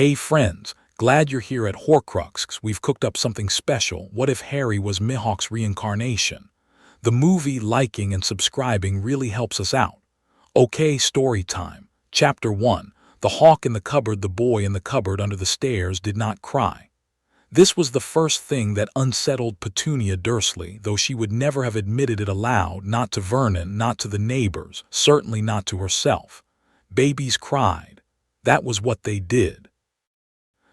Hey friends, glad you're here at Horcrux. We've cooked up something special. What if Harry was Mihawk's reincarnation? The movie liking and subscribing really helps us out. Okay, story time. Chapter 1. The hawk in the cupboard. The boy in the cupboard under the stairs did not cry. This was the first thing that unsettled Petunia Dursley, though she would never have admitted it aloud, not to Vernon, not to the neighbors, certainly not to herself. Babies cried. That was what they did.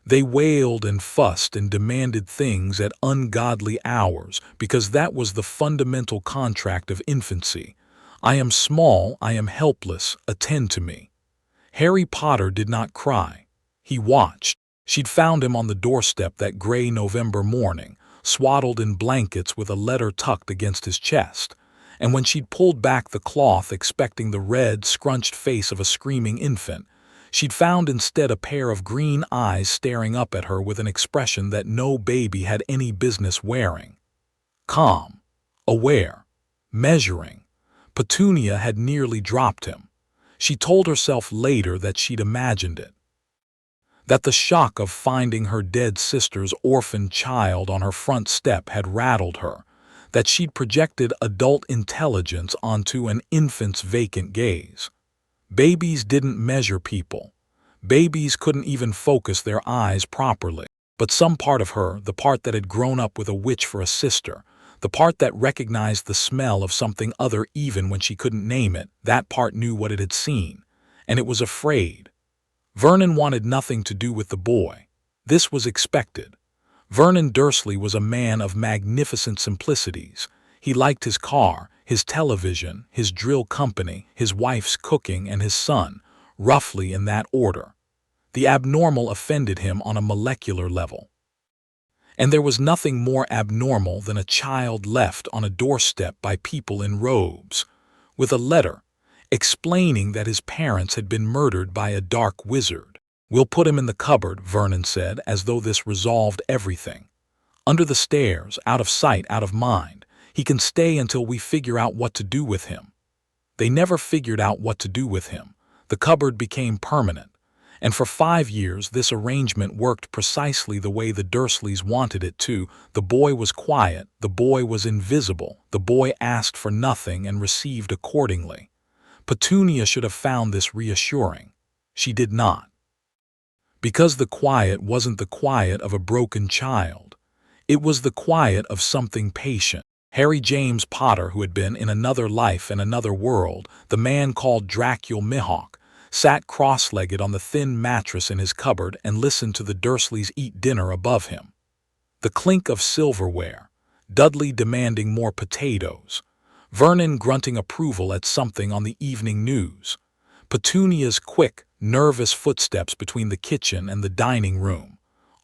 They wailed and fussed and demanded things at ungodly hours because that was the fundamental contract of infancy. I am small, I am helpless, attend to me. Harry Potter did not cry. He watched. She'd found him on the doorstep that gray November morning, swaddled in blankets with a letter tucked against his chest. And when she'd pulled back the cloth expecting the red, scrunched face of a screaming infant, she'd found instead a pair of green eyes staring up at her with an expression that no baby had any business wearing. Calm, aware, measuring. Petunia had nearly dropped him. She told herself later that she'd imagined it. That the shock of finding her dead sister's orphaned child on her front step had rattled her, that she'd projected adult intelligence onto an infant's vacant gaze. Babies didn't measure people. Babies couldn't even focus their eyes properly. But some part of her, the part that had grown up with a witch for a sister, the part that recognized the smell of something other even when she couldn't name it, that part knew what it had seen, and it was afraid. Vernon wanted nothing to do with the boy. This was expected. Vernon Dursley was a man of magnificent simplicities. He liked his car, his television, his drill company, his wife's cooking, and his son, roughly in that order. The abnormal offended him on a molecular level. And there was nothing more abnormal than a child left on a doorstep by people in robes, with a letter explaining that his parents had been murdered by a dark wizard. "We'll put him in the cupboard," Vernon said, as though this resolved everything. "Under the stairs, out of sight, out of mind. He can stay until we figure out what to do with him." They never figured out what to do with him. The cupboard became permanent. And for 5 years this arrangement worked precisely the way the Dursleys wanted it to. The boy was quiet, the boy was invisible, the boy asked for nothing and received accordingly. Petunia should have found this reassuring. She did not. Because the quiet wasn't the quiet of a broken child. It was the quiet of something patient. Harry James Potter, who had been in another life and another world, the man called Dracula Mihawk, sat cross-legged on the thin mattress in his cupboard and listened to the Dursleys eat dinner above him. The clink of silverware, Dudley demanding more potatoes, Vernon grunting approval at something on the evening news, Petunia's quick, nervous footsteps between the kitchen and the dining room.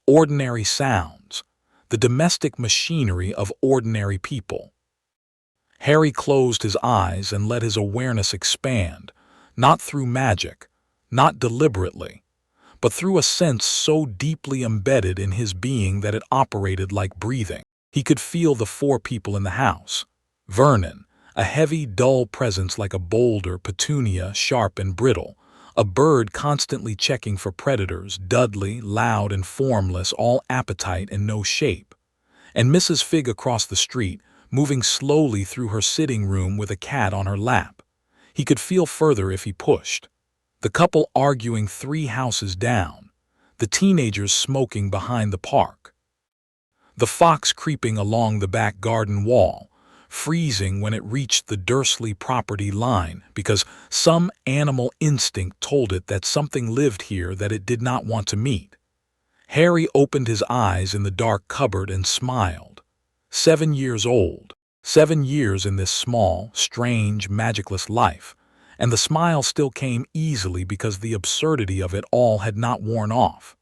Ordinary sounds, the domestic machinery of ordinary people. Harry closed his eyes and let his awareness expand, not through magic, not deliberately, but through a sense so deeply embedded in his being that it operated like breathing. He could feel the 4 people in the house. Vernon, a heavy, dull presence like a boulder, Petunia, sharp and brittle, a bird constantly checking for predators, Dudley, loud and formless, all appetite and no shape, and Mrs. Figg across the street, moving slowly through her sitting room with a cat on her lap. He could feel further if he pushed. The couple arguing 3 houses down, the teenagers smoking behind the park, the fox creeping along the back garden wall, freezing when it reached the Dursley property line because some animal instinct told it that something lived here that it did not want to meet. Harry opened his eyes in the dark cupboard and smiled. 7 years old, 7 years in this small, strange, magicless life, and the smile still came easily because the absurdity of it all had not worn off.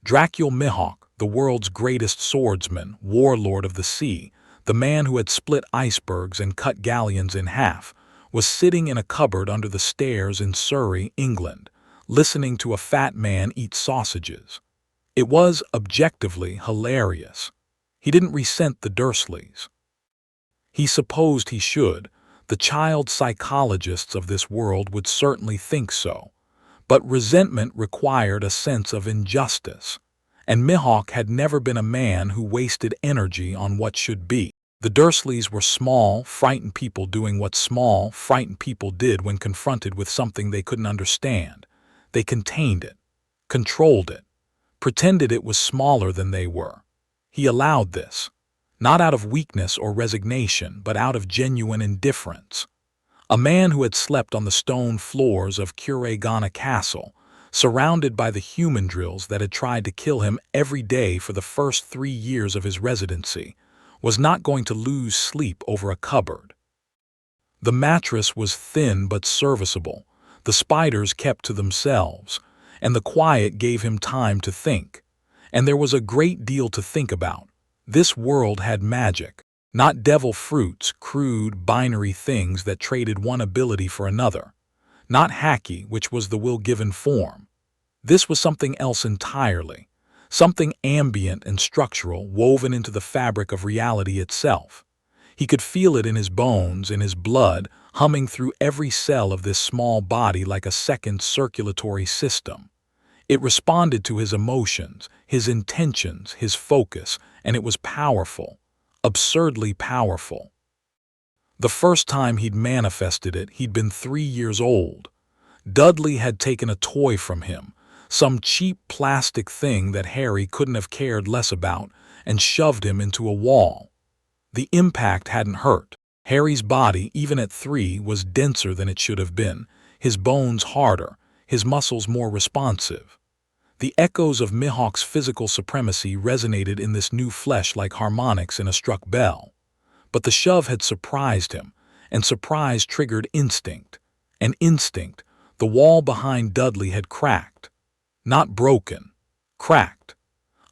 Dracula Mihawk, the world's greatest swordsman, warlord of the sea, the man who had split icebergs and cut galleons in half, was sitting in a cupboard under the stairs in Surrey, England, listening to a fat man eat sausages. It was, objectively, hilarious. He didn't resent the Dursleys. He supposed he should. The child psychologists of this world would certainly think so. But resentment required a sense of injustice, and Mihawk had never been a man who wasted energy on what should be. The Dursleys were small, frightened people doing what small, frightened people did when confronted with something they couldn't understand. They contained it, controlled it, pretended it was smaller than they were. He allowed this, not out of weakness or resignation, but out of genuine indifference. A man who had slept on the stone floors of Diagon Castle, surrounded by the human drills that had tried to kill him every day for the first 3 years of his residency, was not going to lose sleep over a cupboard. The mattress was thin but serviceable, the spiders kept to themselves, and the quiet gave him time to think. And there was a great deal to think about. This world had magic, not devil fruits, crude, binary things that traded one ability for another. Not hacky, which was the will-given form. This was something else entirely, something ambient and structural, woven into the fabric of reality itself. He could feel it in his bones, in his blood, humming through every cell of this small body like a second circulatory system. It responded to his emotions, his intentions, his focus, and it was powerful, absurdly powerful. The first time he'd manifested it, he'd been 3 years old. Dudley had taken a toy from him, some cheap plastic thing that Harry couldn't have cared less about, and shoved him into a wall. The impact hadn't hurt. Harry's body, even at 3, was denser than it should have been, his bones harder, his muscles more responsive. The echoes of Mihawk's physical supremacy resonated in this new flesh like harmonics in a struck bell. But the shove had surprised him, and surprise triggered instinct. And instinct, the wall behind Dudley had cracked. Not broken, cracked.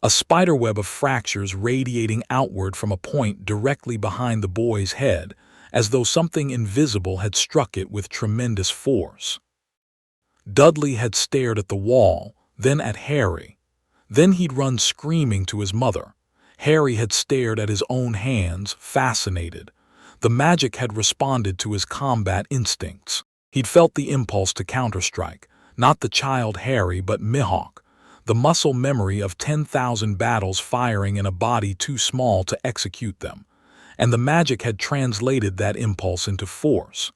A spiderweb of fractures radiating outward from a point directly behind the boy's head, as though something invisible had struck it with tremendous force. Dudley had stared at the wall, then at Harry. Then he'd run screaming to his mother. Harry had stared at his own hands, fascinated. The magic had responded to his combat instincts. He'd felt the impulse to counterstrike, not the child Harry but Mihawk, the muscle memory of 10,000 battles firing in a body too small to execute them. And the magic had translated that impulse into force.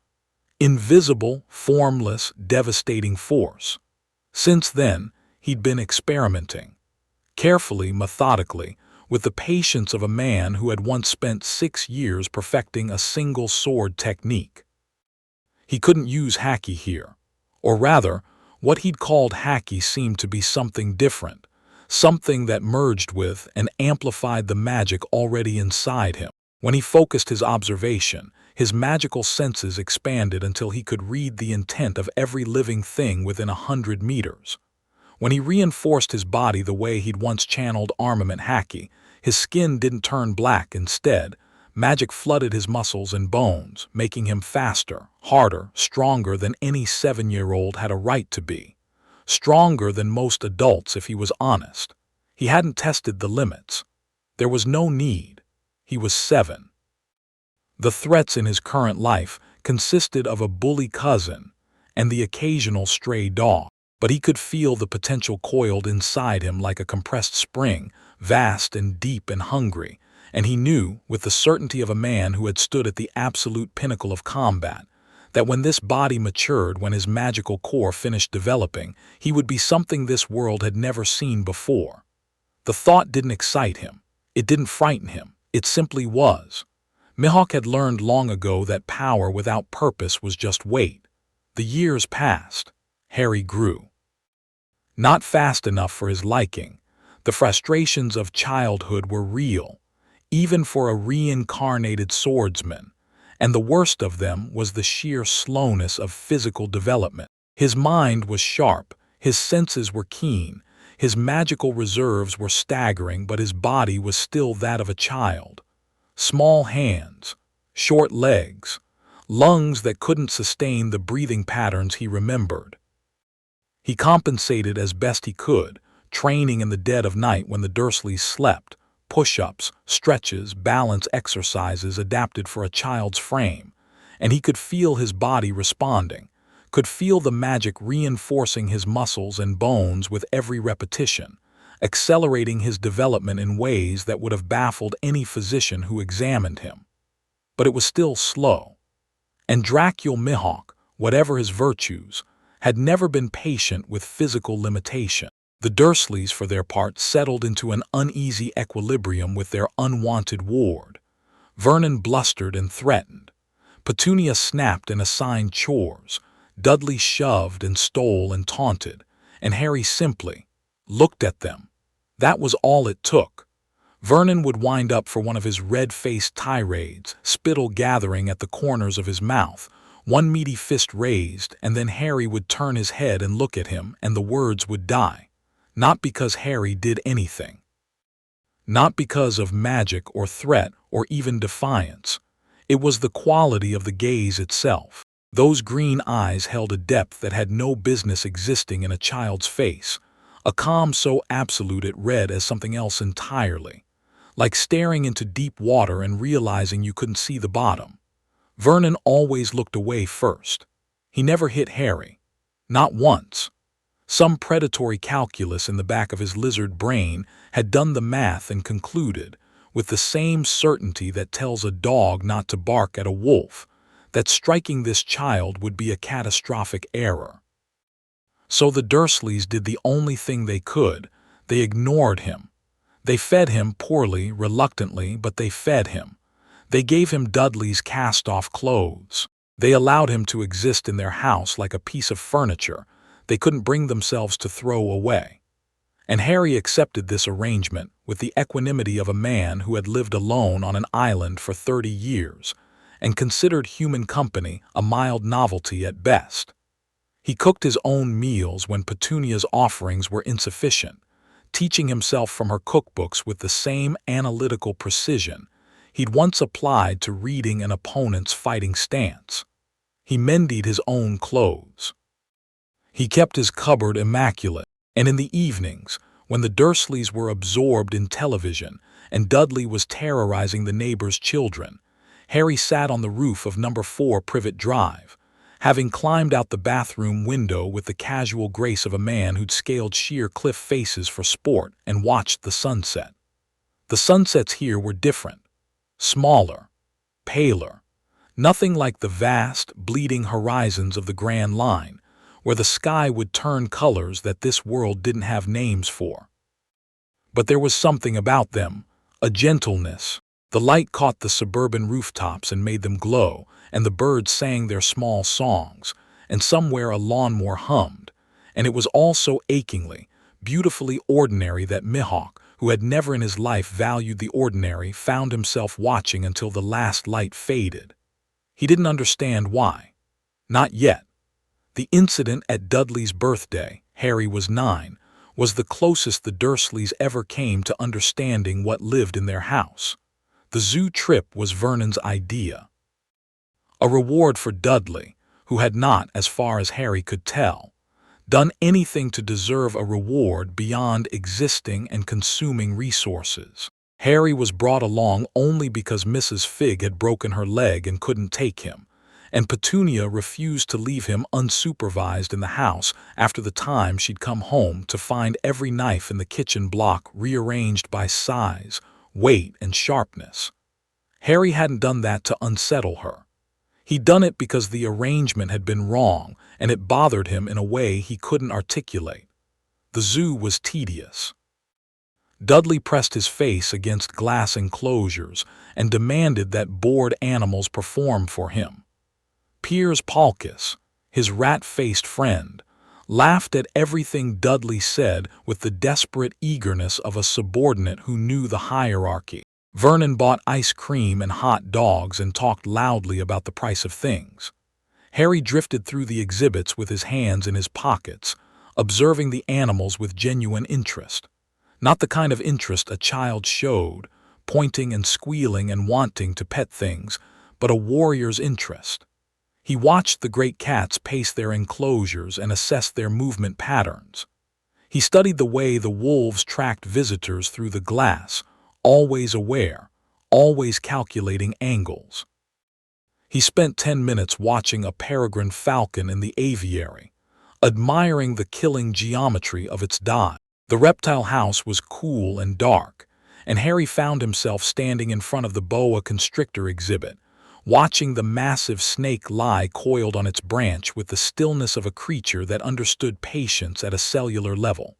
Invisible, formless, devastating force. Since then, he'd been experimenting. Carefully, methodically, with the patience of a man who had once spent 6 years perfecting a single sword technique. He couldn't use hacky here. Or rather, what he'd called hacky seemed to be something different, something that merged with and amplified the magic already inside him. When he focused his observation, his magical senses expanded until he could read the intent of every living thing within 100 meters. When he reinforced his body the way he'd once channeled armament hacky, his skin didn't turn black. Instead, magic flooded his muscles and bones, making him faster, harder, stronger than any 7-year-old had a right to be. Stronger than most adults if he was honest. He hadn't tested the limits. There was no need. He was 7. The threats in his current life consisted of a bully cousin and the occasional stray dog. But he could feel the potential coiled inside him like a compressed spring, vast and deep and hungry, and he knew, with the certainty of a man who had stood at the absolute pinnacle of combat, that when this body matured, when his magical core finished developing, he would be something this world had never seen before. The thought didn't excite him. It didn't frighten him. It simply was. Mihawk had learned long ago that power without purpose was just weight. The years passed. Harry grew. Not fast enough for his liking. The frustrations of childhood were real, even for a reincarnated swordsman, and the worst of them was the sheer slowness of physical development. His mind was sharp, his senses were keen, his magical reserves were staggering, but his body was still that of a child. Small hands, short legs, lungs that couldn't sustain the breathing patterns he remembered. He compensated as best he could, training in the dead of night when the Dursleys slept, push-ups, stretches, balance exercises adapted for a child's frame, and he could feel his body responding, could feel the magic reinforcing his muscles and bones with every repetition, accelerating his development in ways that would have baffled any physician who examined him. But it was still slow. And Dracul Mihawk, whatever his virtues, had never been patient with physical limitation. The Dursleys, for their part, settled into an uneasy equilibrium with their unwanted ward. Vernon blustered and threatened. Petunia snapped and assigned chores. Dudley shoved and stole and taunted. And Harry simply looked at them. That was all it took. Vernon would wind up for one of his red-faced tirades, spittle gathering at the corners of his mouth, one meaty fist raised, and then Harry would turn his head and look at him, and the words would die. Not because Harry did anything. Not because of magic or threat or even defiance. It was the quality of the gaze itself. Those green eyes held a depth that had no business existing in a child's face, a calm so absolute it read as something else entirely, like staring into deep water and realizing you couldn't see the bottom. Vernon always looked away first. He never hit Harry. Not once. Some predatory calculus in the back of his lizard brain had done the math and concluded, with the same certainty that tells a dog not to bark at a wolf, that striking this child would be a catastrophic error. So the Dursleys did the only thing they could. They ignored him. They fed him poorly, reluctantly, but they fed him. They gave him Dudley's cast-off clothes. They allowed him to exist in their house like a piece of furniture they couldn't bring themselves to throw away. And Harry accepted this arrangement with the equanimity of a man who had lived alone on an island for 30 years and considered human company a mild novelty at best. He cooked his own meals when Petunia's offerings were insufficient, teaching himself from her cookbooks with the same analytical precision he'd once applied to reading an opponent's fighting stance. He mended his own clothes. He kept his cupboard immaculate, and in the evenings, when the Dursleys were absorbed in television and Dudley was terrorizing the neighbors' children, Harry sat on the roof of number 4 Privet Drive, having climbed out the bathroom window with the casual grace of a man who'd scaled sheer cliff faces for sport and watched the sunset. The sunsets here were different, smaller, paler, nothing like the vast, bleeding horizons of the Grand Line, where the sky would turn colors that this world didn't have names for. But there was something about them, a gentleness. The light caught the suburban rooftops and made them glow, and the birds sang their small songs, and somewhere a lawnmower hummed, and it was all so achingly, beautifully ordinary that Mihawk, who had never in his life valued the ordinary, found himself watching until the last light faded. He didn't understand why. Not yet. The incident at Dudley's birthday, Harry was 9, was the closest the Dursleys ever came to understanding what lived in their house. The zoo trip was Vernon's idea. A reward for Dudley, who had not, as far as Harry could tell, done anything to deserve a reward beyond existing and consuming resources. Harry was brought along only because Mrs. Figg had broken her leg and couldn't take him, and Petunia refused to leave him unsupervised in the house after the time she'd come home to find every knife in the kitchen block rearranged by size, weight, and sharpness. Harry hadn't done that to unsettle her. He'd done it because the arrangement had been wrong, and it bothered him in a way he couldn't articulate. The zoo was tedious. Dudley pressed his face against glass enclosures and demanded that bored animals perform for him. Piers Polkiss, his rat-faced friend, laughed at everything Dudley said with the desperate eagerness of a subordinate who knew the hierarchy. Vernon bought ice cream and hot dogs and talked loudly about the price of things. Harry drifted through the exhibits with his hands in his pockets, observing the animals with genuine interest. Not the kind of interest a child showed, pointing and squealing and wanting to pet things, but a warrior's interest. He watched the great cats pace their enclosures and assessed their movement patterns. He studied the way the wolves tracked visitors through the glass, always aware, always calculating angles. He spent 10 minutes watching a peregrine falcon in the aviary, admiring the killing geometry of its dive. The reptile house was cool and dark, and Harry found himself standing in front of the boa constrictor exhibit, watching the massive snake lie coiled on its branch with the stillness of a creature that understood patience at a cellular level.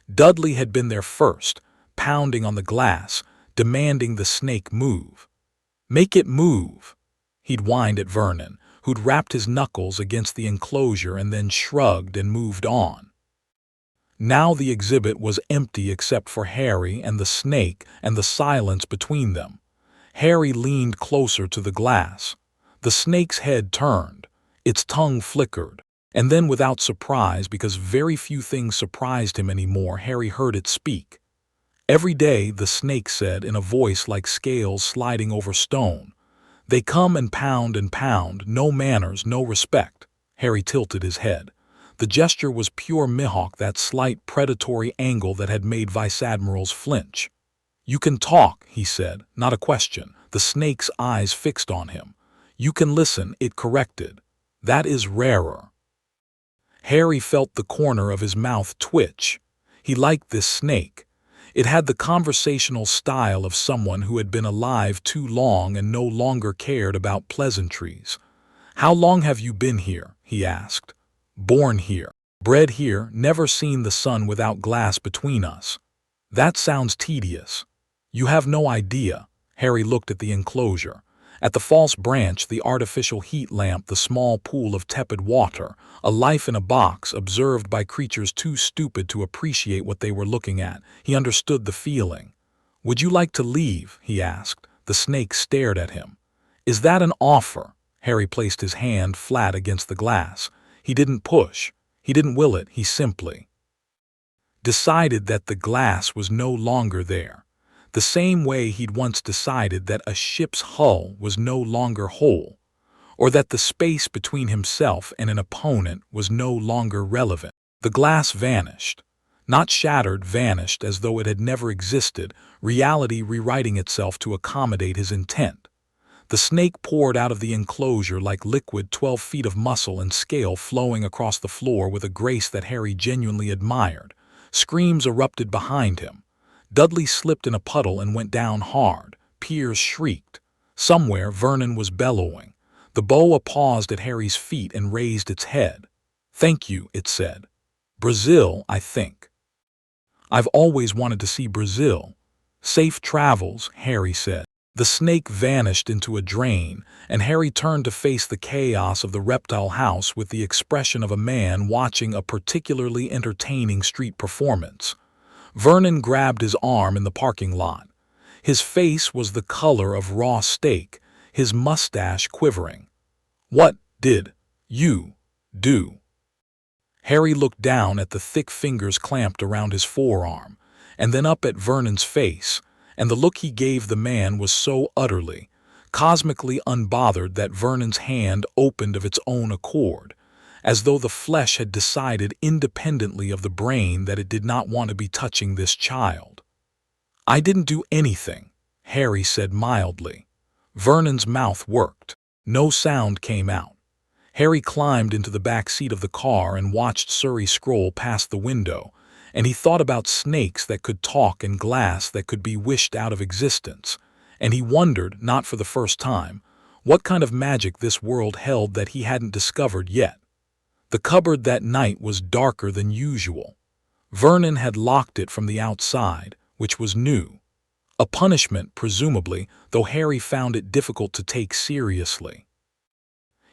Dudley had been there first, pounding on the glass, demanding the snake move. "Make it move," he'd whined at Vernon, who'd rapped his knuckles against the enclosure and then shrugged and moved on. Now the exhibit was empty except for Harry and the snake and the silence between them. Harry leaned closer to the glass. The snake's head turned, its tongue flickered, and then without surprise, because very few things surprised him anymore, Harry heard it speak. "Every day," the snake said in a voice like scales sliding over stone, "they come and pound, no manners, no respect." Harry tilted his head. The gesture was pure Mihawk, that slight predatory angle that had made vice admirals flinch. "You can talk," he said, not a question, the snake's eyes fixed on him. "You can listen," it corrected. "That is rarer." Harry felt the corner of his mouth twitch. He liked this snake. It had the conversational style of someone who had been alive too long and no longer cared about pleasantries. "How long have you been here?" he asked. "Born here. Bred here, never seen the sun without glass between us." "That sounds tedious." "You have no idea." Harry looked at the enclosure. At the false branch, the artificial heat lamp, the small pool of tepid water, a life in a box observed by creatures too stupid to appreciate what they were looking at. He understood the feeling. "Would you like to leave?" he asked. The snake stared at him. "Is that an offer?" Harry placed his hand flat against the glass. He didn't push. He didn't will it. He simply decided that the glass was no longer there. The same way he'd once decided that a ship's hull was no longer whole, or that the space between himself and an opponent was no longer relevant. The glass vanished. Not shattered, vanished as though it had never existed, reality rewriting itself to accommodate his intent. The snake poured out of the enclosure like liquid, 12 feet of muscle and scale flowing across the floor with a grace that Harry genuinely admired. Screams erupted behind him. Dudley slipped in a puddle and went down hard. Piers shrieked. Somewhere, Vernon was bellowing. The boa paused at Harry's feet and raised its head. "Thank you," it said. "Brazil, I think. I've always wanted to see Brazil." "Safe travels," Harry said. The snake vanished into a drain, and Harry turned to face the chaos of the reptile house with the expression of a man watching a particularly entertaining street performance. Vernon grabbed his arm in the parking lot. His face was the color of raw steak, his mustache quivering. "What did you do?" Harry looked down at the thick fingers clamped around his forearm, and then up at Vernon's face, and the look he gave the man was so utterly, cosmically unbothered that Vernon's hand opened of its own accord, as though the flesh had decided independently of the brain that it did not want to be touching this child. "I didn't do anything," Harry said mildly. Vernon's mouth worked. No sound came out. Harry climbed into the back seat of the car and watched Surrey scroll past the window, and he thought about snakes that could talk and glass that could be wished out of existence, and he wondered, not for the first time, what kind of magic this world held that he hadn't discovered yet. The cupboard that night was darker than usual. Vernon had locked it from the outside, which was new. A punishment, presumably, though Harry found it difficult to take seriously.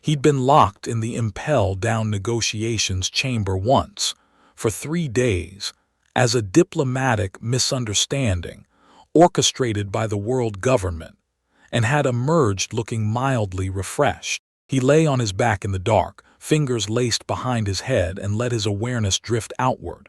He'd been locked in the Impel Down negotiations chamber once, for 3 days, as a diplomatic misunderstanding, orchestrated by the world government, and had emerged looking mildly refreshed. He lay on his back in the dark, fingers laced behind his head, and let his awareness drift outward.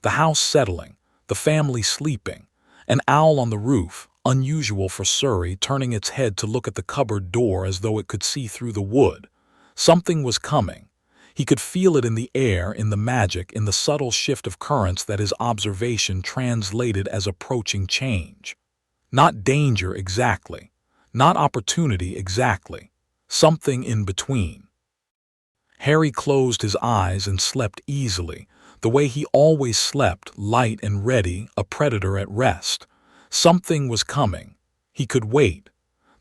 The house settling, the family sleeping, an owl on the roof, unusual for Surrey, turning its head to look at the cupboard door as though it could see through the wood. Something was coming. He could feel it in the air, in the magic, in the subtle shift of currents that his observation translated as approaching change. Not danger exactly, not opportunity exactly, something in between. Harry closed his eyes and slept easily, the way he always slept, light and ready, a predator at rest. Something was coming. He could wait.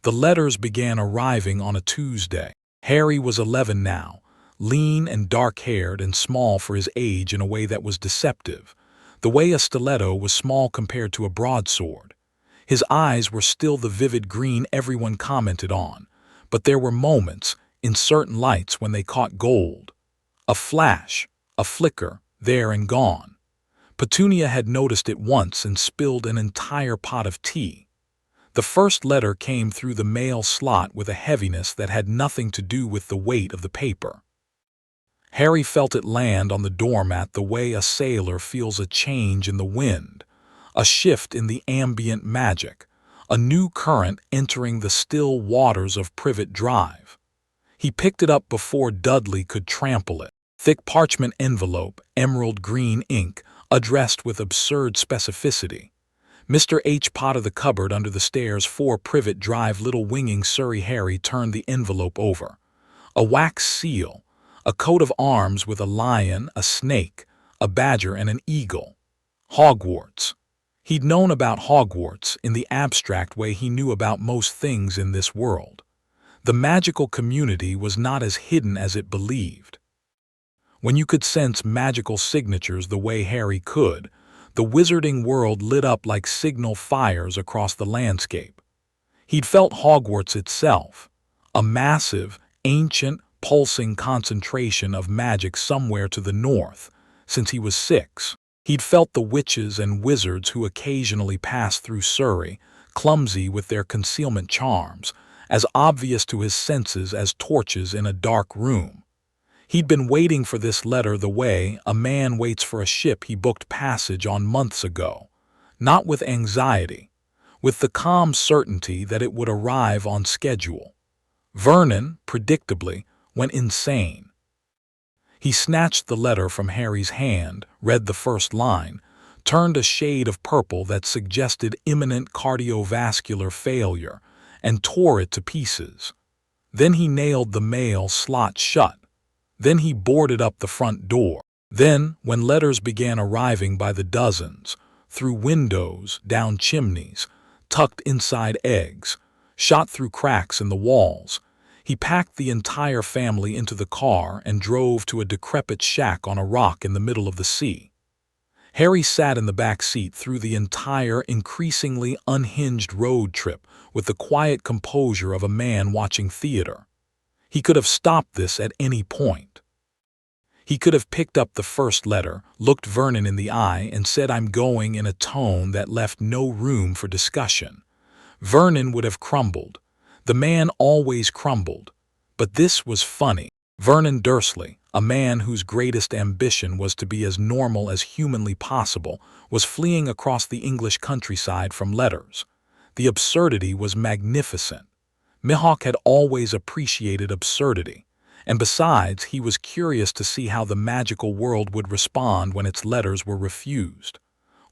The letters began arriving on a Tuesday. Harry was 11 now, lean and dark-haired and small for his age in a way that was deceptive, the way a stiletto was small compared to a broadsword. His eyes were still the vivid green everyone commented on, but there were moments, in certain lights, when they caught gold. A flash, a flicker, there and gone. Petunia had noticed it once and spilled an entire pot of tea. The first letter came through the mail slot with a heaviness that had nothing to do with the weight of the paper. Harry felt it land on the doormat the way a sailor feels a change in the wind, a shift in the ambient magic, a new current entering the still waters of Privet Drive. He picked it up before Dudley could trample it. Thick parchment envelope, emerald green ink, addressed with absurd specificity. Mr. H. Potter, the cupboard under the stairs, 4 Privet Drive, Little Winging, Surrey. Harry turned the envelope over. A wax seal, a coat of arms with a lion, a snake, a badger, and an eagle. Hogwarts. He'd known about Hogwarts in the abstract way he knew about most things in this world. The magical community was not as hidden as it believed. When you could sense magical signatures the way Harry could, the wizarding world lit up like signal fires across the landscape. He'd felt Hogwarts itself, a massive, ancient, pulsing concentration of magic somewhere to the north, since he was 6. He'd felt the witches and wizards who occasionally passed through Surrey, clumsy with their concealment charms, as obvious to his senses as torches in a dark room. He'd been waiting for this letter the way a man waits for a ship he booked passage on months ago, not with anxiety, with the calm certainty that it would arrive on schedule. Vernon, predictably, went insane. He snatched the letter from Harry's hand, read the first line, turned a shade of purple that suggested imminent cardiovascular failure, and tore it to pieces. Then he nailed the mail slot shut. Then he boarded up the front door. Then, when letters began arriving by the dozens, through windows, down chimneys, tucked inside eggs, shot through cracks in the walls, he packed the entire family into the car and drove to a decrepit shack on a rock in the middle of the sea. Harry sat in the back seat through the entire increasingly unhinged road trip with the quiet composure of a man watching theater. He could have stopped this at any point. He could have picked up the first letter, looked Vernon in the eye, and said, "I'm going," in a tone that left no room for discussion. Vernon would have crumbled. The man always crumbled. But this was funny. Vernon Dursley, a man whose greatest ambition was to be as normal as humanly possible, was fleeing across the English countryside from letters. The absurdity was magnificent. Mihawk had always appreciated absurdity, and besides, he was curious to see how the magical world would respond when its letters were refused.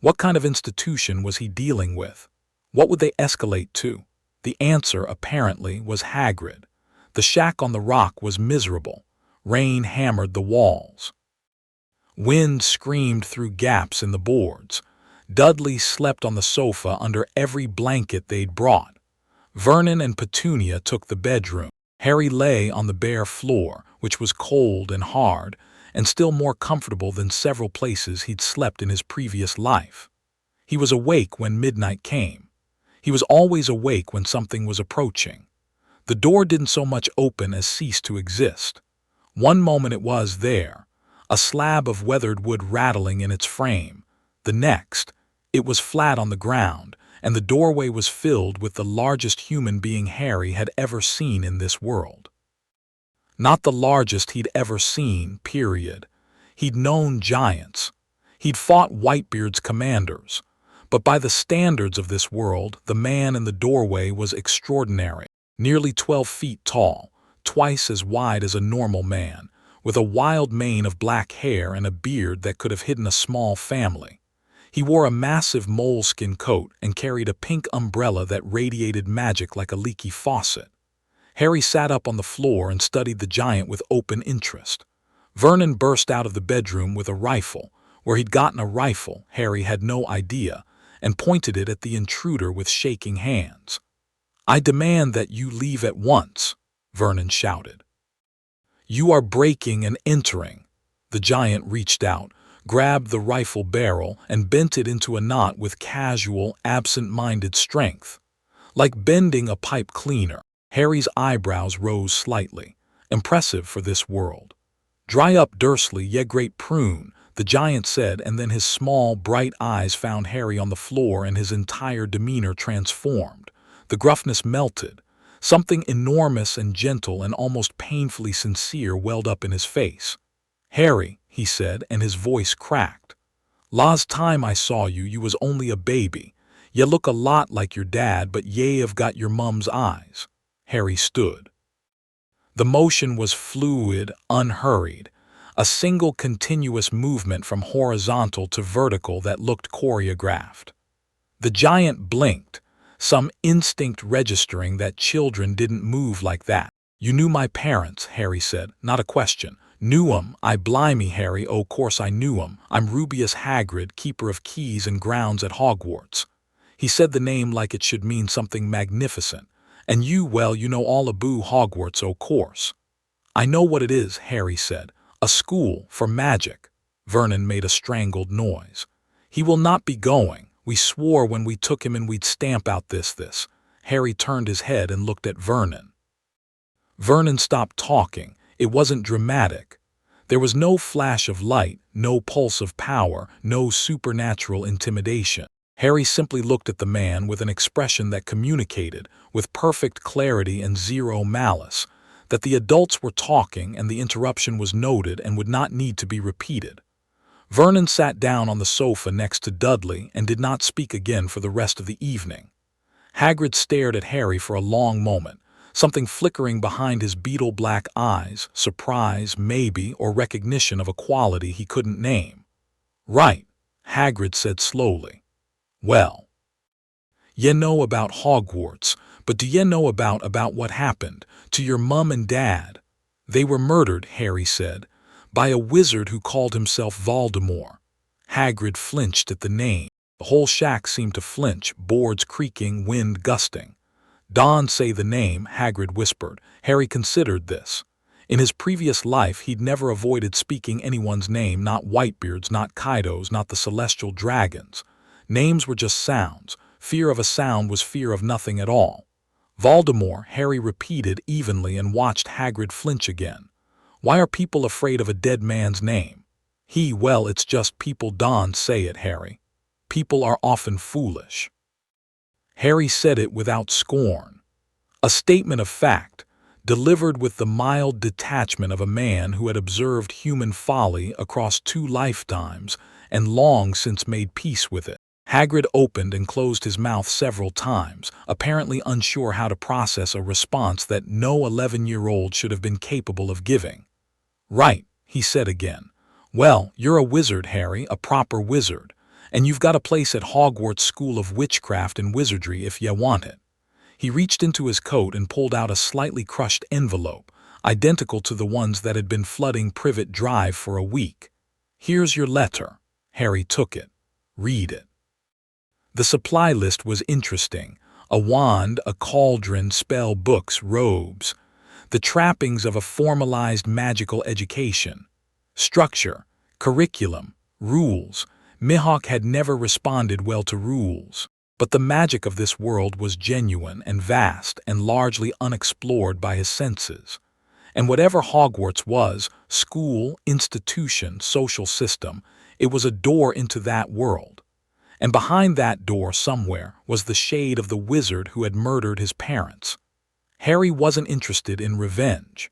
What kind of institution was he dealing with? What would they escalate to? The answer, apparently, was Hagrid. The shack on the rock was miserable. Rain hammered the walls. Wind screamed through gaps in the boards. Dudley slept on the sofa under every blanket they'd brought. Vernon and Petunia took the bedroom. Harry lay on the bare floor, which was cold and hard, and still more comfortable than several places he'd slept in his previous life. He was awake when midnight came. He was always awake when something was approaching. The door didn't so much open as cease to exist. One moment it was there, a slab of weathered wood rattling in its frame. The next, it was flat on the ground, and the doorway was filled with the largest human being Harry had ever seen in this world. Not the largest he'd ever seen, period. He'd known giants. He'd fought Whitebeard's commanders. But by the standards of this world, the man in the doorway was extraordinary. Nearly 12 feet tall, twice as wide as a normal man, with a wild mane of black hair and a beard that could have hidden a small family. He wore a massive moleskin coat and carried a pink umbrella that radiated magic like a leaky faucet. Harry sat up on the floor and studied the giant with open interest. Vernon burst out of the bedroom with a rifle. Where he'd gotten a rifle, Harry had no idea, and pointed it at the intruder with shaking hands. "I demand that you leave at once," Vernon shouted. "You are breaking and entering." The giant reached out, grabbed the rifle barrel, and bent it into a knot with casual, absent-minded strength. Like bending a pipe cleaner. Harry's eyebrows rose slightly. Impressive for this world. "Dry up, Dursley, ye great prune," the giant said, and then his small, bright eyes found Harry on the floor and his entire demeanor transformed. The gruffness melted. Something enormous and gentle and almost painfully sincere welled up in his face. "Harry," he said, and his voice cracked. "Last time I saw you, you was only a baby. Ye look a lot like your dad, but ye have got your mum's eyes." Harry stood. The motion was fluid, unhurried, a single continuous movement from horizontal to vertical that looked choreographed. The giant blinked, some instinct registering that children didn't move like that. "You knew my parents," Harry said, not a question. "Knew 'em, I blimey, Harry, oh course I knew 'em. I'm Rubeus Hagrid, keeper of keys and grounds at Hogwarts." He said the name like it should mean something magnificent. "And you, well, you know all aboo Hogwarts, oh course." "I know what it is," Harry said. "A school for magic." Vernon made a strangled noise. "He will not be going. We swore when we took him and we'd stamp out this. Harry turned his head and looked at Vernon. Vernon stopped talking. It wasn't dramatic. There was no flash of light, no pulse of power, no supernatural intimidation. Harry simply looked at the man with an expression that communicated, with perfect clarity and zero malice, that the adults were talking and the interruption was noted and would not need to be repeated. Vernon sat down on the sofa next to Dudley and did not speak again for the rest of the evening. Hagrid stared at Harry for a long moment, something flickering behind his beetle-black eyes, surprise, maybe, or recognition of a quality he couldn't name. "Right," Hagrid said slowly. "Well, ye know about Hogwarts, but do ye know about what happened to your mum and dad?" "They were murdered," Harry said, "by a wizard who called himself Voldemort." Hagrid flinched at the name. The whole shack seemed to flinch, boards creaking, wind gusting. "Don't say the name," Hagrid whispered. Harry considered this. In his previous life, he'd never avoided speaking anyone's name, not Whitebeard's, not Kaido's, not the celestial dragons. Names were just sounds. Fear of a sound was fear of nothing at all. "Voldemort," Harry repeated evenly and watched Hagrid flinch again. "Why are people afraid of a dead man's name?" Well, it's just people don't say it, Harry. People are often foolish." Harry said it without scorn. A statement of fact, delivered with the mild detachment of a man who had observed human folly across 2 lifetimes and long since made peace with it. Hagrid opened and closed his mouth several times, apparently unsure how to process a response that no 11-year-old should have been capable of giving. "Right," he said again. "Well, you're a wizard, Harry, a proper wizard, and you've got a place at Hogwarts School of Witchcraft and Wizardry if ye want it." He reached into his coat and pulled out a slightly crushed envelope, identical to the ones that had been flooding Privet Drive for a week. "Here's your letter." Harry took it. "Read it." The supply list was interesting. A wand, a cauldron, spell books, robes. The trappings of a formalized magical education. Structure, curriculum, rules. Mihawk had never responded well to rules. But the magic of this world was genuine and vast and largely unexplored by his senses. And whatever Hogwarts was, school, institution, social system, it was a door into that world. And behind that door somewhere was the shade of the wizard who had murdered his parents. Harry wasn't interested in revenge.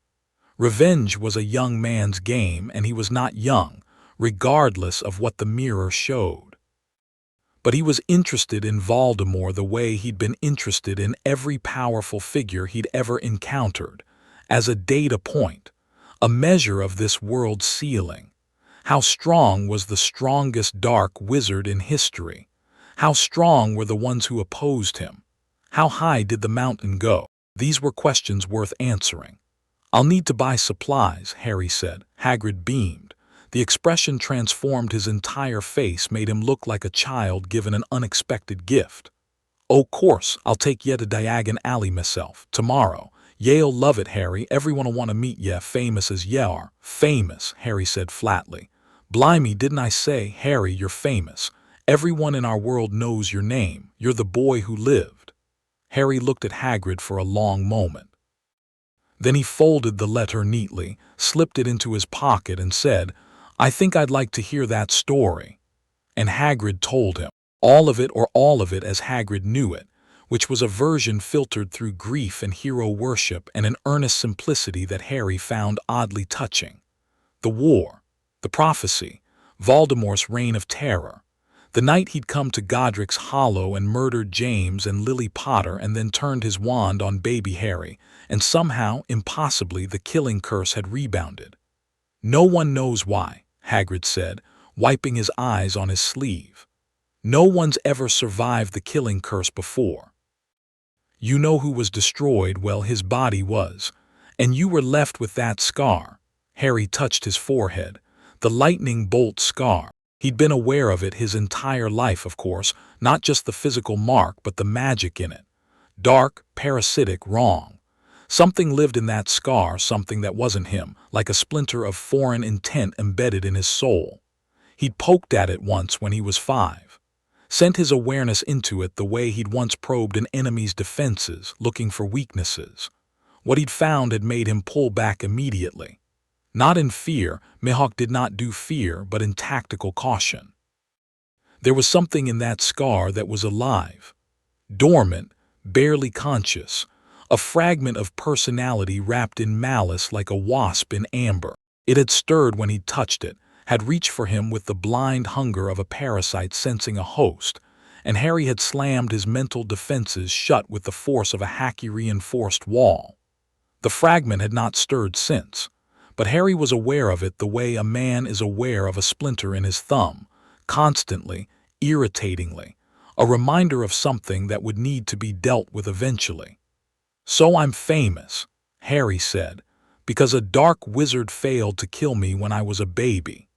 Revenge was a young man's game, and he was not young, regardless of what the mirror showed. But he was interested in Voldemort the way he'd been interested in every powerful figure he'd ever encountered, as a data point, a measure of this world's ceiling. How strong was the strongest dark wizard in history? How strong were the ones who opposed him? How high did the mountain go? These were questions worth answering. "I'll need to buy supplies," Harry said. Hagrid beamed. The expression transformed his entire face, made him look like a child given an unexpected gift. "Oh, course, I'll take ye to Diagon Alley myself, tomorrow. Ye'll love it, Harry. Everyone'll want to meet ye, famous as ye are." "Famous," Harry said flatly. "Blimey, didn't I say, Harry, you're famous. Everyone in our world knows your name. You're the boy who lived." Harry looked at Hagrid for a long moment. Then he folded the letter neatly, slipped it into his pocket, and said, "I think I'd like to hear that story." And Hagrid told him. All of it, or all of it as Hagrid knew it, which was a version filtered through grief and hero worship and an earnest simplicity that Harry found oddly touching. The war, the prophecy, Voldemort's reign of terror, the night he'd come to Godric's Hollow and murdered James and Lily Potter and then turned his wand on baby Harry, and somehow, impossibly, the killing curse had rebounded. "No one knows why," Hagrid said, wiping his eyes on his sleeve. "No one's ever survived the killing curse before. You know who was destroyed? Well, his body was. And you were left with that scar." Harry touched his forehead. The lightning bolt scar. He'd been aware of it his entire life, of course, not just the physical mark, but the magic in it. Dark, parasitic, wrong. Something lived in that scar, something that wasn't him, like a splinter of foreign intent embedded in his soul. He'd poked at it once when he was 5. Sent his awareness into it the way he'd once probed an enemy's defenses, looking for weaknesses. What he'd found had made him pull back immediately. Not in fear, Mihawk did not do fear, but in tactical caution. There was something in that scar that was alive, dormant, barely conscious, a fragment of personality wrapped in malice like a wasp in amber. It had stirred when he'd touched it, had reached for him with the blind hunger of a parasite sensing a host, and Harry had slammed his mental defenses shut with the force of a Hacky-reinforced wall. The fragment had not stirred since, but Harry was aware of it the way a man is aware of a splinter in his thumb, constantly, irritatingly, a reminder of something that would need to be dealt with eventually. "So I'm famous," Harry said, "because a dark wizard failed to kill me when I was a baby."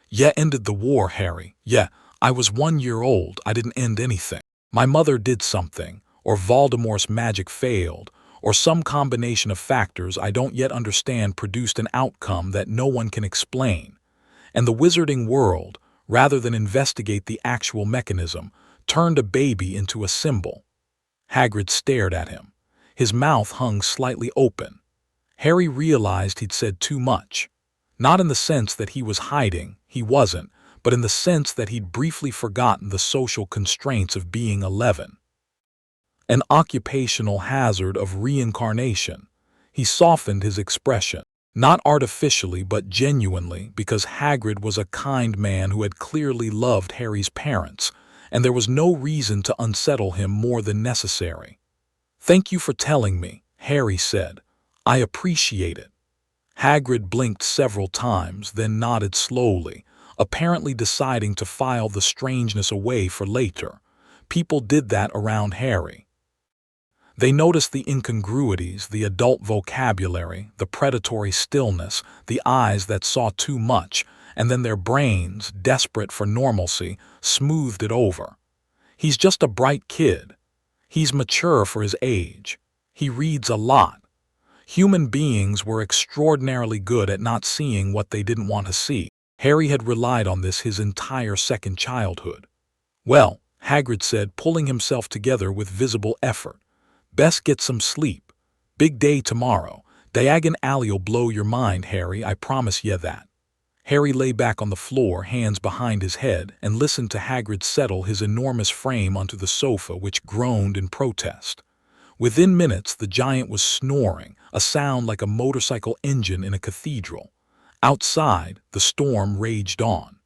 "Yeah, ended the war, Harry. Yeah, I was 1 year old. I didn't end anything. My mother did something, or Voldemort's magic failed, or some combination of factors I don't yet understand produced an outcome that no one can explain. And the wizarding world, rather than investigate the actual mechanism, turned a baby into a symbol." Hagrid stared at him. His mouth hung slightly open. Harry realized he'd said too much. Not in the sense that he was hiding, he wasn't, but in the sense that he'd briefly forgotten the social constraints of being 11. An occupational hazard of reincarnation. He softened his expression, not artificially but genuinely, because Hagrid was a kind man who had clearly loved Harry's parents, and there was no reason to unsettle him more than necessary. "Thank you for telling me," Harry said. "I appreciate it." Hagrid blinked several times, then nodded slowly, apparently deciding to file the strangeness away for later. People did that around Harry. They noticed the incongruities, the adult vocabulary, the predatory stillness, the eyes that saw too much, and then their brains, desperate for normalcy, smoothed it over. "He's just a bright kid. He's mature for his age. He reads a lot." Human beings were extraordinarily good at not seeing what they didn't want to see. Harry had relied on this his entire second childhood. "Well," Hagrid said, pulling himself together with visible effort, "best get some sleep. Big day tomorrow. Diagon Alley'll blow your mind, Harry, I promise ye that." Harry lay back on the floor, hands behind his head, and listened to Hagrid settle his enormous frame onto the sofa, which groaned in protest. Within minutes, the giant was snoring, a sound like a motorcycle engine in a cathedral. Outside, the storm raged on.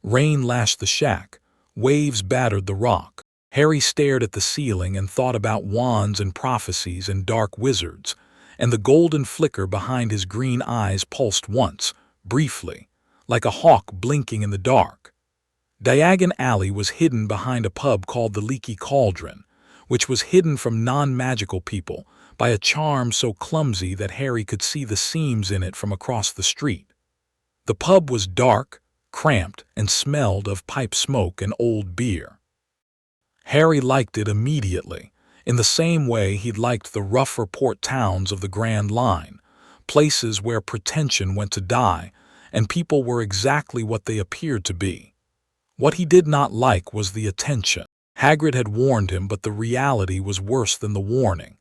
Rain lashed the shack. Waves battered the rock. Harry stared at the ceiling and thought about wands and prophecies and dark wizards, and the golden flicker behind his green eyes pulsed once, briefly, like a hawk blinking in the dark. Diagon Alley was hidden behind a pub called the Leaky Cauldron, which was hidden from non-magical people by a charm so clumsy that Harry could see the seams in it from across the street. The pub was dark, cramped, and smelled of pipe smoke and old beer. Harry liked it immediately, in the same way he'd liked the rougher port towns of the Grand Line, places where pretension went to die, and people were exactly what they appeared to be. What he did not like was the attention. Hagrid had warned him, but the reality was worse than the warning.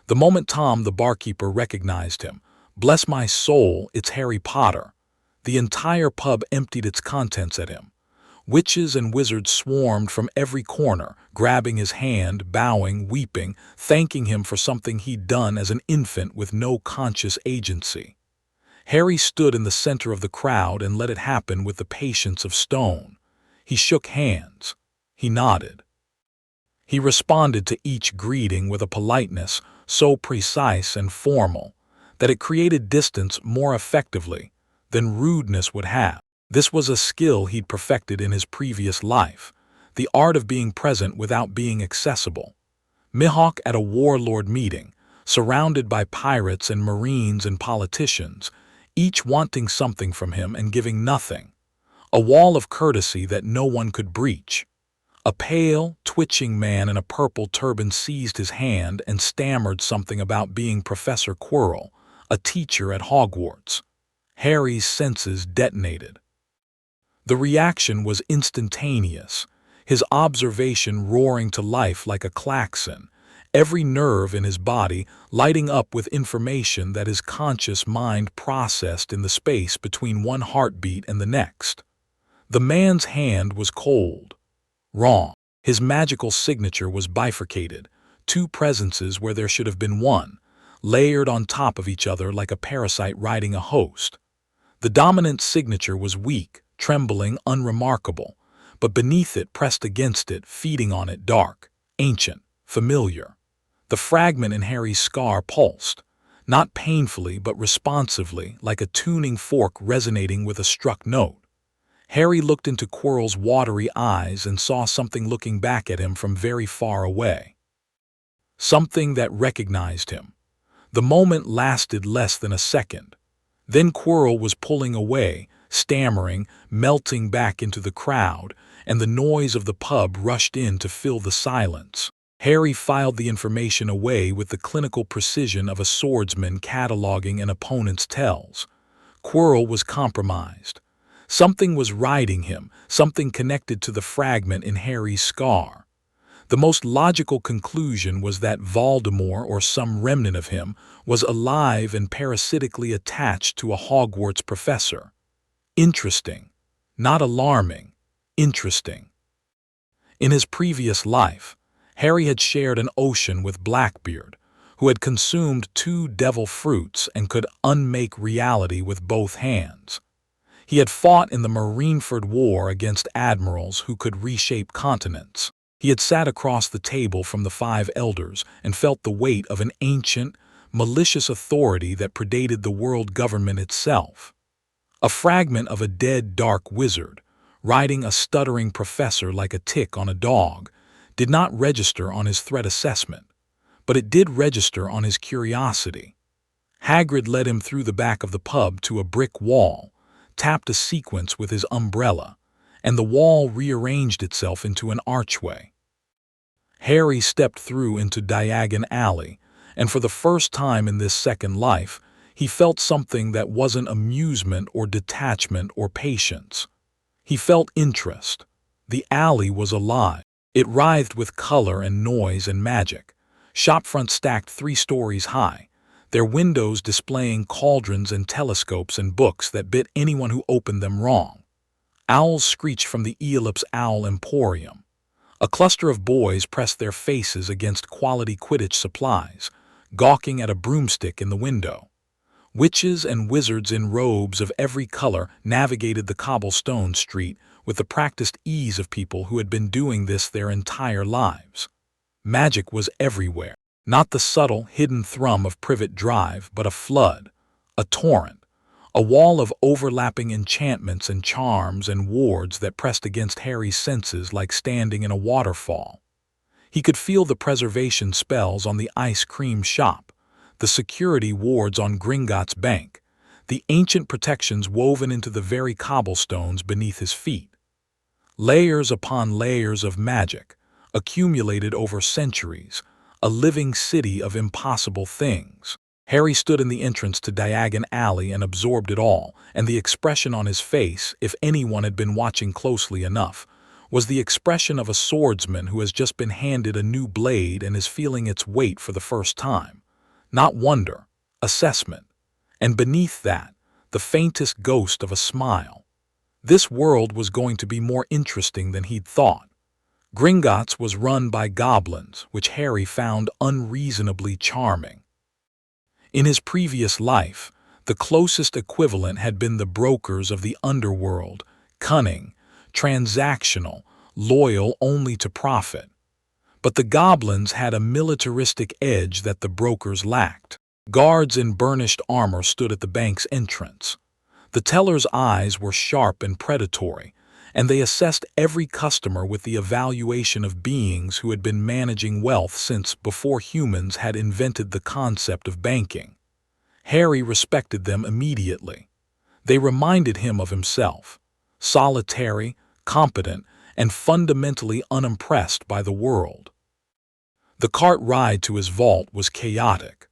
The moment Tom, the barkeeper, recognized him, "Bless my soul, it's Harry Potter," the entire pub emptied its contents at him. Witches and wizards swarmed from every corner, grabbing his hand, bowing, weeping, thanking him for something he'd done as an infant with no conscious agency. Harry stood in the center of the crowd and let it happen with the patience of stone. He shook hands. He nodded. He responded to each greeting with a politeness so precise and formal that it created distance more effectively than rudeness would have. This was a skill he'd perfected in his previous life, the art of being present without being accessible. Mihawk at a warlord meeting, surrounded by pirates and marines and politicians, each wanting something from him and giving nothing. A wall of courtesy that no one could breach. A pale, twitching man in a purple turban seized his hand and stammered something about being Professor Quirrell, a teacher at Hogwarts. Harry's senses detonated. The reaction was instantaneous, his observation roaring to life like a klaxon, every nerve in his body lighting up with information that his conscious mind processed in the space between one heartbeat and the next. The man's hand was cold. Wrong. His magical signature was bifurcated, two presences where there should have been one, layered on top of each other like a parasite riding a host. The dominant signature was weak, trembling, unremarkable, but beneath it, pressed against it, feeding on it, dark, ancient, familiar. The fragment in Harry's scar pulsed, not painfully but responsively, like a tuning fork resonating with a struck note. Harry looked into Quirrell's watery eyes and saw something looking back at him from very far away. Something that recognized him. The moment lasted less than a second. Then Quirrell was pulling away, stammering, melting back into the crowd, and the noise of the pub rushed in to fill the silence. Harry filed the information away with the clinical precision of a swordsman cataloging an opponent's tells. Quirrell was compromised. Something was riding him, something connected to the fragment in Harry's scar. The most logical conclusion was that Voldemort, or some remnant of him, was alive and parasitically attached to a Hogwarts professor. Interesting. Not alarming. Interesting. In his previous life, Harry had shared an ocean with Blackbeard, who had consumed 2 devil fruits and could unmake reality with both hands. He had fought in the Marineford War against admirals who could reshape continents. He had sat across the table from the 5 elders and felt the weight of an ancient, malicious authority that predated the world government itself. A fragment of a dead dark wizard, riding a stuttering professor like a tick on a dog, did not register on his threat assessment, but it did register on his curiosity. Hagrid led him through the back of the pub to a brick wall, tapped a sequence with his umbrella, and the wall rearranged itself into an archway. Harry stepped through into Diagon Alley, and for the first time in this second life, he felt something that wasn't amusement or detachment or patience. He felt interest. The alley was alive. It writhed with color and noise and magic. Shopfronts stacked 3 stories high, their windows displaying cauldrons and telescopes and books that bit anyone who opened them wrong. Owls screeched from the Aeolip's Owl Emporium. A cluster of boys pressed their faces against quality Quidditch supplies, gawking at a broomstick in the window. Witches and wizards in robes of every color navigated the cobblestone street with the practiced ease of people who had been doing this their entire lives. Magic was everywhere, not the subtle, hidden thrum of Privet Drive, but a flood, a torrent, a wall of overlapping enchantments and charms and wards that pressed against Harry's senses like standing in a waterfall. He could feel the preservation spells on the ice cream shop, the security wards on Gringotts Bank, the ancient protections woven into the very cobblestones beneath his feet. Layers upon layers of magic, accumulated over centuries, a living city of impossible things. Harry stood in the entrance to Diagon Alley and absorbed it all, and the expression on his face, if anyone had been watching closely enough, was the expression of a swordsman who has just been handed a new blade and is feeling its weight for the first time. Not wonder, assessment, and beneath that, the faintest ghost of a smile. This world was going to be more interesting than he'd thought. Gringotts was run by goblins, which Harry found unreasonably charming. In his previous life, the closest equivalent had been the brokers of the underworld, cunning, transactional, loyal only to profit. But the goblins had a militaristic edge that the brokers lacked. Guards in burnished armor stood at the bank's entrance. The teller's eyes were sharp and predatory, and they assessed every customer with the evaluation of beings who had been managing wealth since before humans had invented the concept of banking. Harry respected them immediately. They reminded him of himself, solitary, competent, and fundamentally unimpressed by the world. The cart ride to his vault was chaotic,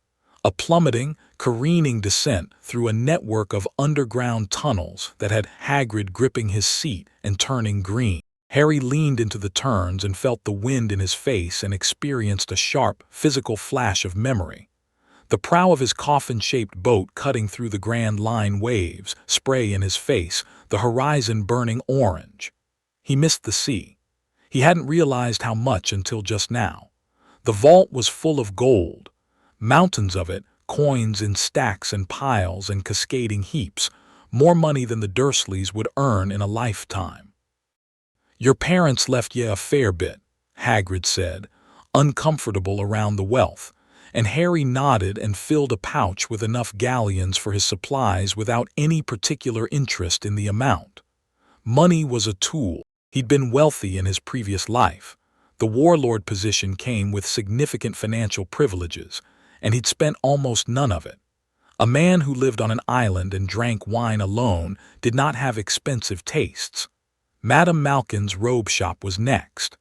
a plummeting, careening descent through a network of underground tunnels that had Hagrid gripping his seat and turning green. Harry leaned into the turns and felt the wind in his face and experienced a sharp, physical flash of memory. The prow of his coffin-shaped boat cutting through the Grand Line waves, spray in his face, the horizon burning orange. He missed the sea. He hadn't realized how much until just now. The vault was full of gold, mountains of it, coins in stacks and piles and cascading heaps, more money than the Dursleys would earn in a lifetime. "Your parents left ye a fair bit," Hagrid said, uncomfortable around the wealth, and Harry nodded and filled a pouch with enough galleons for his supplies without any particular interest in the amount. Money was a tool. He'd been wealthy in his previous life. The warlord position came with significant financial privileges, and he'd spent almost none of it. A man who lived on an island and drank wine alone did not have expensive tastes. Madame Malkin's robe shop was next.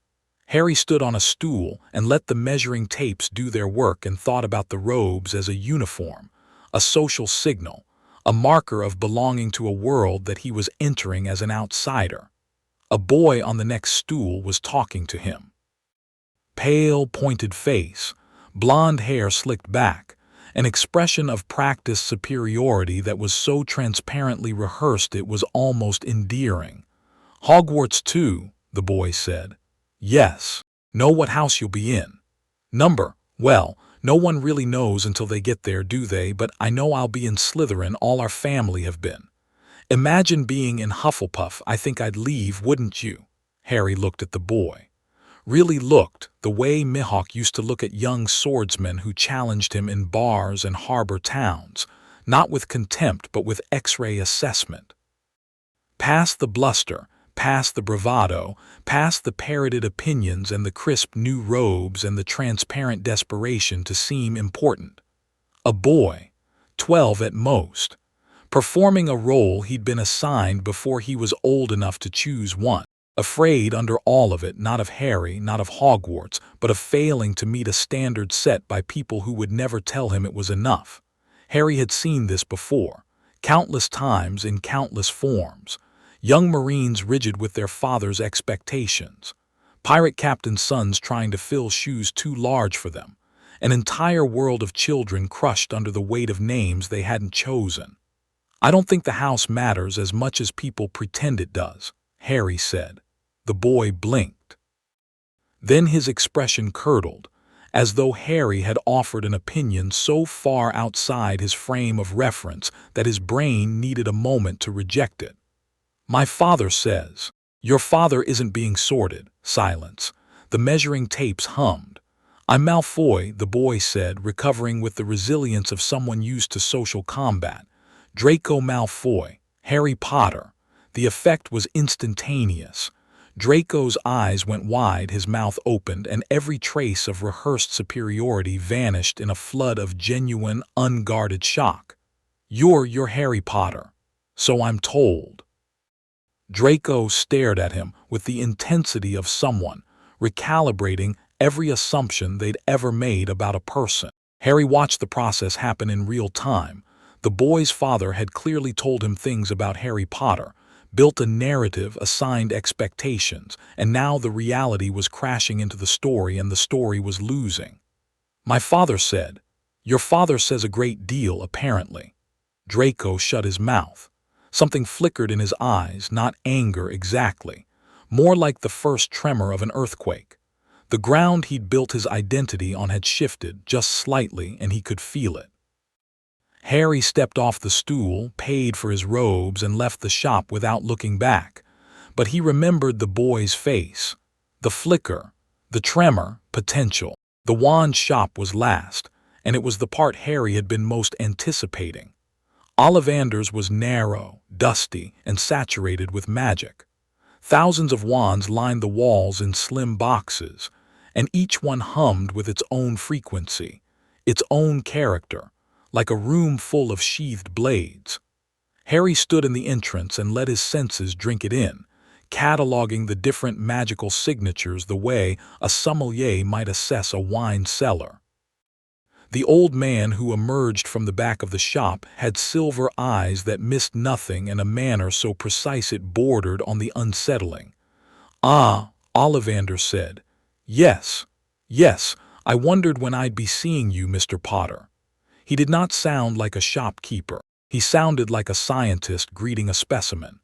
Harry stood on a stool and let the measuring tapes do their work and thought about the robes as a uniform, a social signal, a marker of belonging to a world that he was entering as an outsider. A boy on the next stool was talking to him. Pale, pointed face, blonde hair slicked back, an expression of practiced superiority that was so transparently rehearsed it was almost endearing. "Hogwarts too," the boy said. "Yes. Know what house you'll be in?" "Number? Well, no one really knows until they get there, do they? But I know I'll be in Slytherin. All our family have been. Imagine being in Hufflepuff. I think I'd leave, wouldn't you?" Harry looked at the boy. Really looked, the way Mihawk used to look at young swordsmen who challenged him in bars and harbor towns, not with contempt but with X-ray assessment. Past the bluster, past the bravado, past the parroted opinions and the crisp new robes and the transparent desperation to seem important. A boy, 12 at most, performing a role he'd been assigned before he was old enough to choose one. Afraid under all of it, not of Harry, not of Hogwarts, but of failing to meet a standard set by people who would never tell him it was enough. Harry had seen this before, countless times in countless forms. Young Marines rigid with their father's expectations. Pirate captain sons trying to fill shoes too large for them. An entire world of children crushed under the weight of names they hadn't chosen. "I don't think the house matters as much as people pretend it does," Harry said. The boy blinked. Then his expression curdled, as though Harry had offered an opinion so far outside his frame of reference that his brain needed a moment to reject it. "My father says." "Your father isn't being sorted." Silence. The measuring tapes hummed. "I'm Malfoy," the boy said, recovering with the resilience of someone used to social combat. "Draco Malfoy. Harry Potter." The effect was instantaneous. Draco's eyes went wide, his mouth opened, and every trace of rehearsed superiority vanished in a flood of genuine, unguarded shock. You're Harry Potter. So I'm told. Draco stared at him with the intensity of someone recalibrating every assumption they'd ever made about a person. Harry watched the process happen in real time. The boy's father had clearly told him things about Harry Potter, built a narrative, assigned expectations, and now the reality was crashing into the story and the story was losing. My father said, "Your father says a great deal, apparently." Draco shut his mouth. Something flickered in his eyes, not anger exactly, more like the first tremor of an earthquake. The ground he'd built his identity on had shifted just slightly, and he could feel it. Harry stepped off the stool, paid for his robes, and left the shop without looking back. But he remembered the boy's face. The flicker, the tremor, potential. The wand shop was last, and it was the part Harry had been most anticipating. Ollivander's was narrow, dusty, and saturated with magic. Thousands of wands lined the walls in slim boxes, and each one hummed with its own frequency, its own character, like a room full of sheathed blades. Harry stood in the entrance and let his senses drink it in, cataloging the different magical signatures the way a sommelier might assess a wine cellar. The old man who emerged from the back of the shop had silver eyes that missed nothing and a manner so precise it bordered on the unsettling. "Ah," Ollivander said. Yes, I wondered when I'd be seeing you, Mr. Potter." He did not sound like a shopkeeper. He sounded like a scientist greeting a specimen.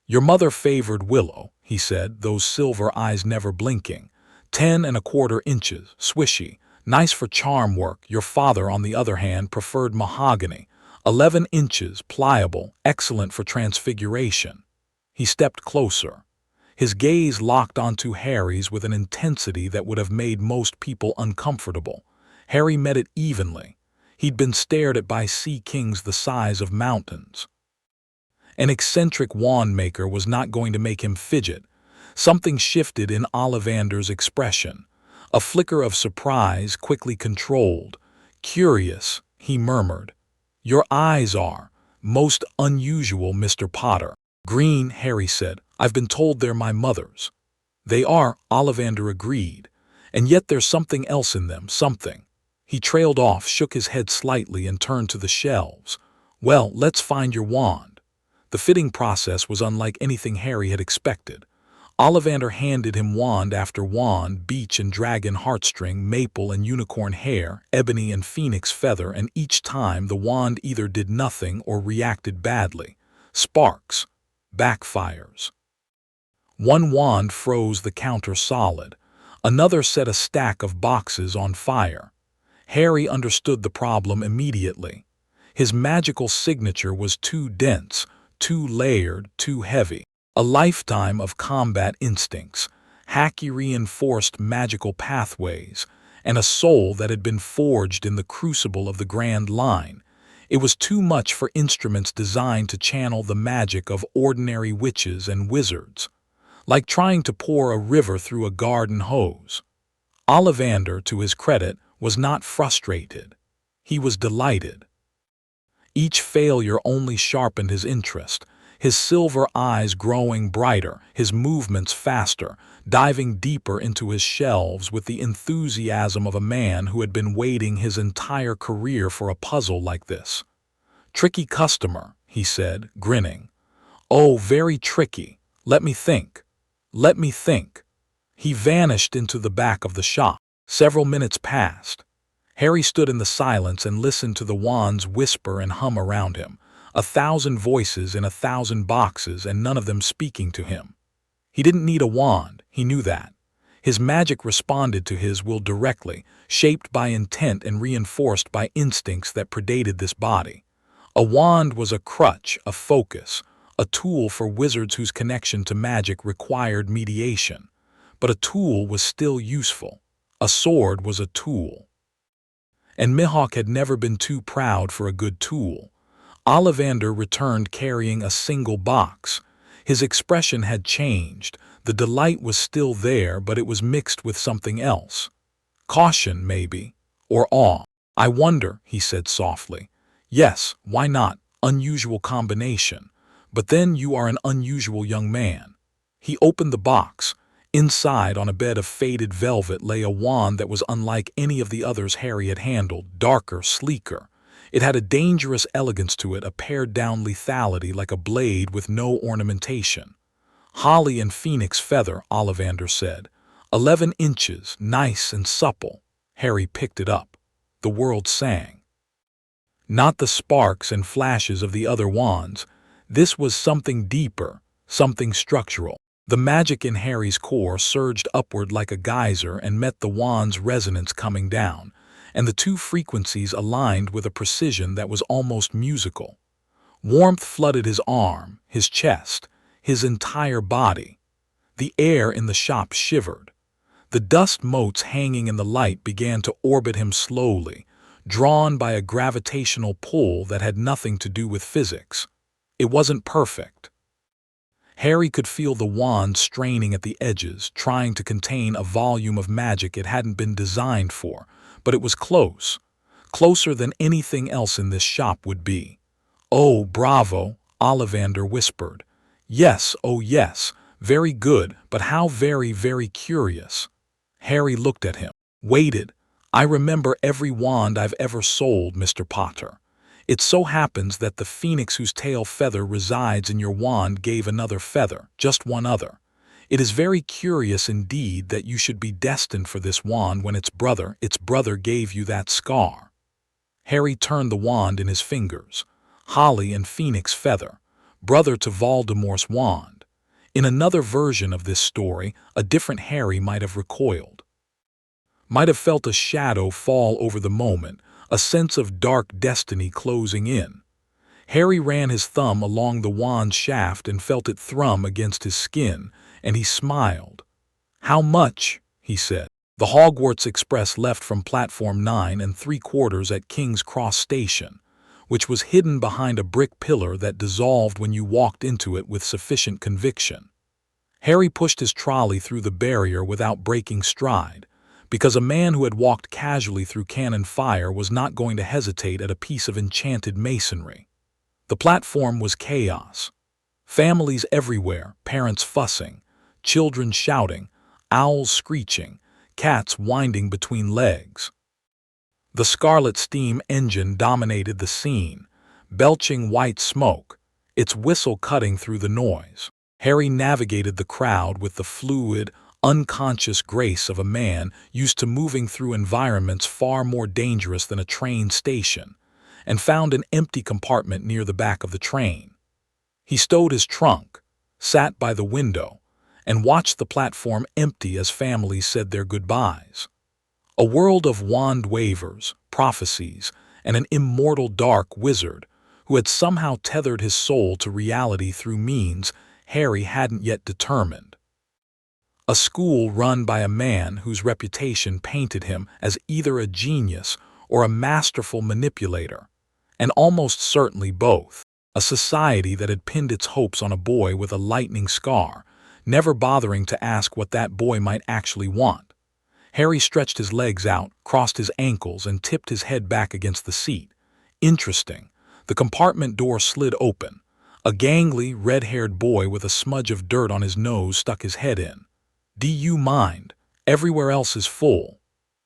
"Your mother favored willow," he said, those silver eyes never blinking. 10¼ inches, swishy, nice for charm work. Your father, on the other hand, preferred mahogany, 11 inches, pliable, excellent for transfiguration. He stepped closer. His gaze locked onto Harry's with an intensity that would have made most people uncomfortable. Harry met it evenly. He'd been stared at by sea kings the size of mountains. An eccentric wand maker was not going to make him fidget. Something shifted in Ollivander's expression. A flicker of surprise, quickly controlled. "Curious," he murmured. "Your eyes are most unusual, Mr. Potter." "Green," Harry said. "I've been told they're my mother's." "They are," Ollivander agreed. "And yet there's something else in them, something." He trailed off, shook his head slightly, and turned to the shelves. "Well, let's find your wand." The fitting process was unlike anything Harry had expected. Ollivander handed him wand after wand, beech and dragon heartstring, maple and unicorn hair, ebony and phoenix feather, and each time the wand either did nothing or reacted badly. Sparks. Backfires. One wand froze the counter solid. Another set a stack of boxes on fire. Harry understood the problem immediately. His magical signature was too dense, too layered, too heavy. A lifetime of combat instincts, Haki-reinforced magical pathways, and a soul that had been forged in the crucible of the Grand Line. It was too much for instruments designed to channel the magic of ordinary witches and wizards, like trying to pour a river through a garden hose. Ollivander, to his credit, was not frustrated. He was delighted. Each failure only sharpened his interest, his silver eyes growing brighter, his movements faster, diving deeper into his shelves with the enthusiasm of a man who had been waiting his entire career for a puzzle like this. "Tricky customer," he said, grinning. "Oh, very tricky. Let me think. Let me think." He vanished into the back of the shop. Several minutes passed. Harry stood in the silence and listened to the wands whisper and hum around him. 1,000 voices in 1,000 boxes, and none of them speaking to him. He didn't need a wand, he knew that. His magic responded to his will directly, shaped by intent and reinforced by instincts that predated this body. A wand was a crutch, a focus, a tool for wizards whose connection to magic required mediation. But a tool was still useful. A sword was a tool. And Mihawk had never been too proud for a good tool. Ollivander returned carrying a single box. His expression had changed. The delight was still there, but it was mixed with something else. Caution, maybe, or awe. "I wonder," he said softly. "Yes, why not? Unusual combination. But then you are an unusual young man." He opened the box. Inside, on a bed of faded velvet, lay a wand that was unlike any of the others Harry had handled, darker, sleeker. It had a dangerous elegance to it, a pared-down lethality like a blade with no ornamentation. "Holly and phoenix feather," Ollivander said. 11 inches, nice and supple." Harry picked it up. The world sang. Not the sparks and flashes of the other wands. This was something deeper, something structural. The magic in Harry's core surged upward like a geyser and met the wand's resonance coming down, and the two frequencies aligned with a precision that was almost musical. Warmth flooded his arm, his chest, his entire body. The air in the shop shivered. The dust motes hanging in the light began to orbit him slowly, drawn by a gravitational pull that had nothing to do with physics. It wasn't perfect. Harry could feel the wand straining at the edges, trying to contain a volume of magic it hadn't been designed for, but it was close, closer than anything else in this shop would be. "Oh, bravo," Ollivander whispered. "Yes, oh yes, very good, but how very, very curious." Harry looked at him, waited. "I remember every wand I've ever sold, Mr. Potter. It so happens that the phoenix whose tail feather resides in your wand gave another feather, just one other. It is very curious indeed that you should be destined for this wand when its brother gave you that scar." Harry turned the wand in his fingers. Holly and phoenix feather, brother to Voldemort's wand. In another version of this story, a different Harry might have recoiled. Might have felt a shadow fall over the moment, a sense of dark destiny closing in. Harry ran his thumb along the wand's shaft and felt it thrum against his skin, and he smiled. "How much?" he said. The Hogwarts Express left from platform 9 3/4 at King's Cross Station, which was hidden behind a brick pillar that dissolved when you walked into it with sufficient conviction. Harry pushed his trolley through the barrier without breaking stride, because a man who had walked casually through cannon fire was not going to hesitate at a piece of enchanted masonry. The platform was chaos. Families everywhere, parents fussing, children shouting, owls screeching, cats winding between legs. The Scarlet Steam engine dominated the scene, belching white smoke, its whistle cutting through the noise. Harry navigated the crowd with the fluid, unconscious grace of a man used to moving through environments far more dangerous than a train station, and found an empty compartment near the back of the train. He stowed his trunk, sat by the window, and watched the platform empty as families said their goodbyes. A world of wand wavers, prophecies, and an immortal dark wizard who had somehow tethered his soul to reality through means Harry hadn't yet determined. A school run by a man whose reputation painted him as either a genius or a masterful manipulator, and almost certainly both. A society that had pinned its hopes on a boy with a lightning scar, never bothering to ask what that boy might actually want. Harry stretched his legs out, crossed his ankles, and tipped his head back against the seat. Interesting. The compartment door slid open. A gangly, red-haired boy with a smudge of dirt on his nose stuck his head in. "Do you mind? Everywhere else is full."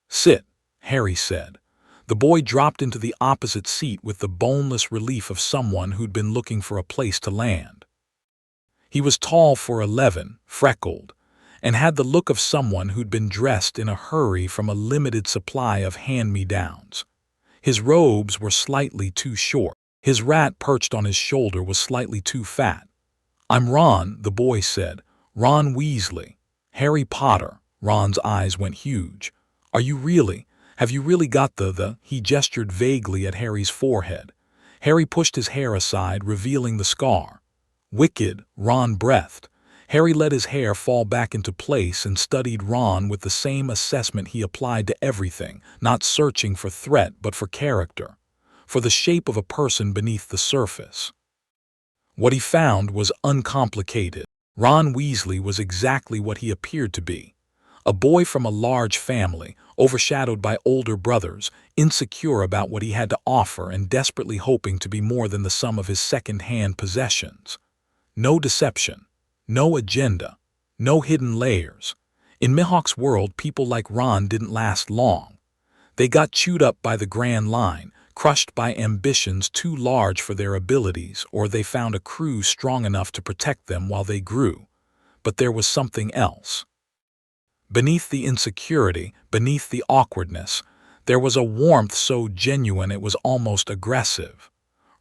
"Sit," Harry said. The boy dropped into the opposite seat with the boneless relief of someone who'd been looking for a place to land. He was tall for 11, freckled, and had the look of someone who'd been dressed in a hurry from a limited supply of hand-me-downs. His robes were slightly too short. His rat perched on his shoulder was slightly too fat. "I'm Ron," the boy said. "Ron Weasley." "Harry Potter." Ron's eyes went huge. "Are you really? Have you really got the?" He gestured vaguely at Harry's forehead. Harry pushed his hair aside, revealing the scar. "Wicked," Ron breathed. Harry let his hair fall back into place and studied Ron with the same assessment he applied to everything, not searching for threat but for character, for the shape of a person beneath the surface. What he found was uncomplicated. Ron Weasley was exactly what he appeared to be. A boy from a large family, overshadowed by older brothers, insecure about what he had to offer and desperately hoping to be more than the sum of his second-hand possessions. No deception, no agenda, no hidden layers. In Mihawk's world, people like Ron didn't last long. They got chewed up by the Grand Line, crushed by ambitions too large for their abilities, or they found a crew strong enough to protect them while they grew. But there was something else. Beneath the insecurity, beneath the awkwardness, there was a warmth so genuine it was almost aggressive.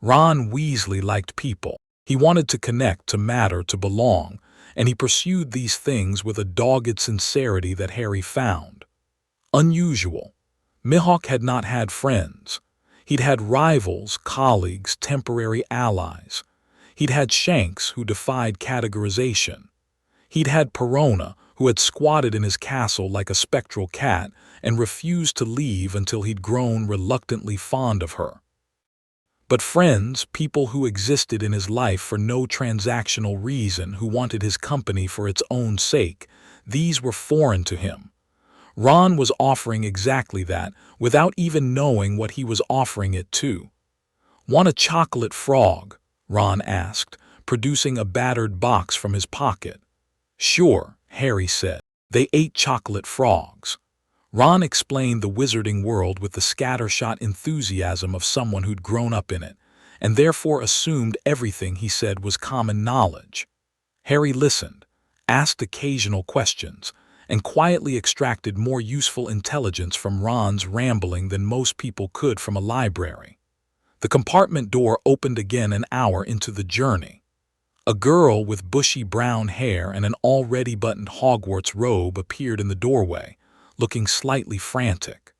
Ron Weasley liked people. He wanted to connect, to matter, to belong, and he pursued these things with a dogged sincerity that Harry found unusual. Mihawk had not had friends. He'd had rivals, colleagues, temporary allies. He'd had Shanks, who defied categorization. He'd had Perona, who had squatted in his castle like a spectral cat and refused to leave until he'd grown reluctantly fond of her. But friends, people who existed in his life for no transactional reason, who wanted his company for its own sake, these were foreign to him. Ron was offering exactly that, without even knowing what he was offering it to. "Want a chocolate frog?" Ron asked, producing a battered box from his pocket. "Sure," Harry said. They ate chocolate frogs. Ron explained the wizarding world with the scattershot enthusiasm of someone who'd grown up in it, and therefore assumed everything he said was common knowledge. Harry listened, asked occasional questions, and quietly extracted more useful intelligence from Ron's rambling than most people could from a library. The compartment door opened again an hour into the journey. A girl with bushy brown hair and an already buttoned Hogwarts robe appeared in the doorway, looking slightly frantic.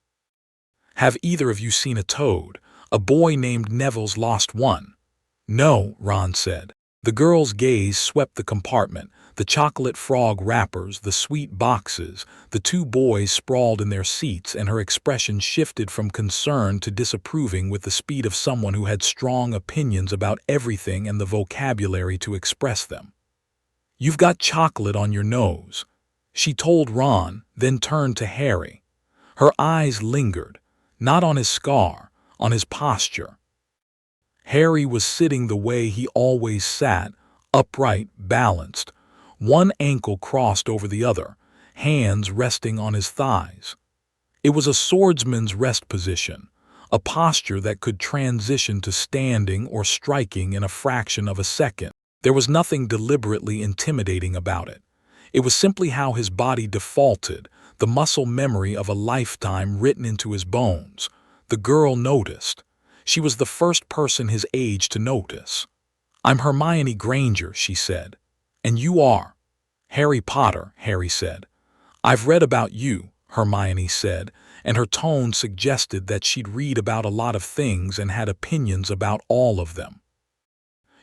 "Have either of you seen a toad? A boy named Neville's lost one." "No," Ron said. The girl's gaze swept the compartment, the chocolate frog wrappers, the sweet boxes, the two boys sprawled in their seats, and her expression shifted from concern to disapproving with the speed of someone who had strong opinions about everything and the vocabulary to express them. "You've got chocolate on your nose," she told Ron, then turned to Harry. Her eyes lingered, not on his scar, on his posture. Harry was sitting the way he always sat, upright, balanced, one ankle crossed over the other, hands resting on his thighs. It was a swordsman's rest position, a posture that could transition to standing or striking in a fraction of a second. There was nothing deliberately intimidating about it. It was simply how his body defaulted, the muscle memory of a lifetime written into his bones. The girl noticed. She was the first person his age to notice. "I'm Hermione Granger," she said. "And you are?" "Harry Potter," Harry said. "I've read about you," Hermione said, and her tone suggested that she'd read about a lot of things and had opinions about all of them.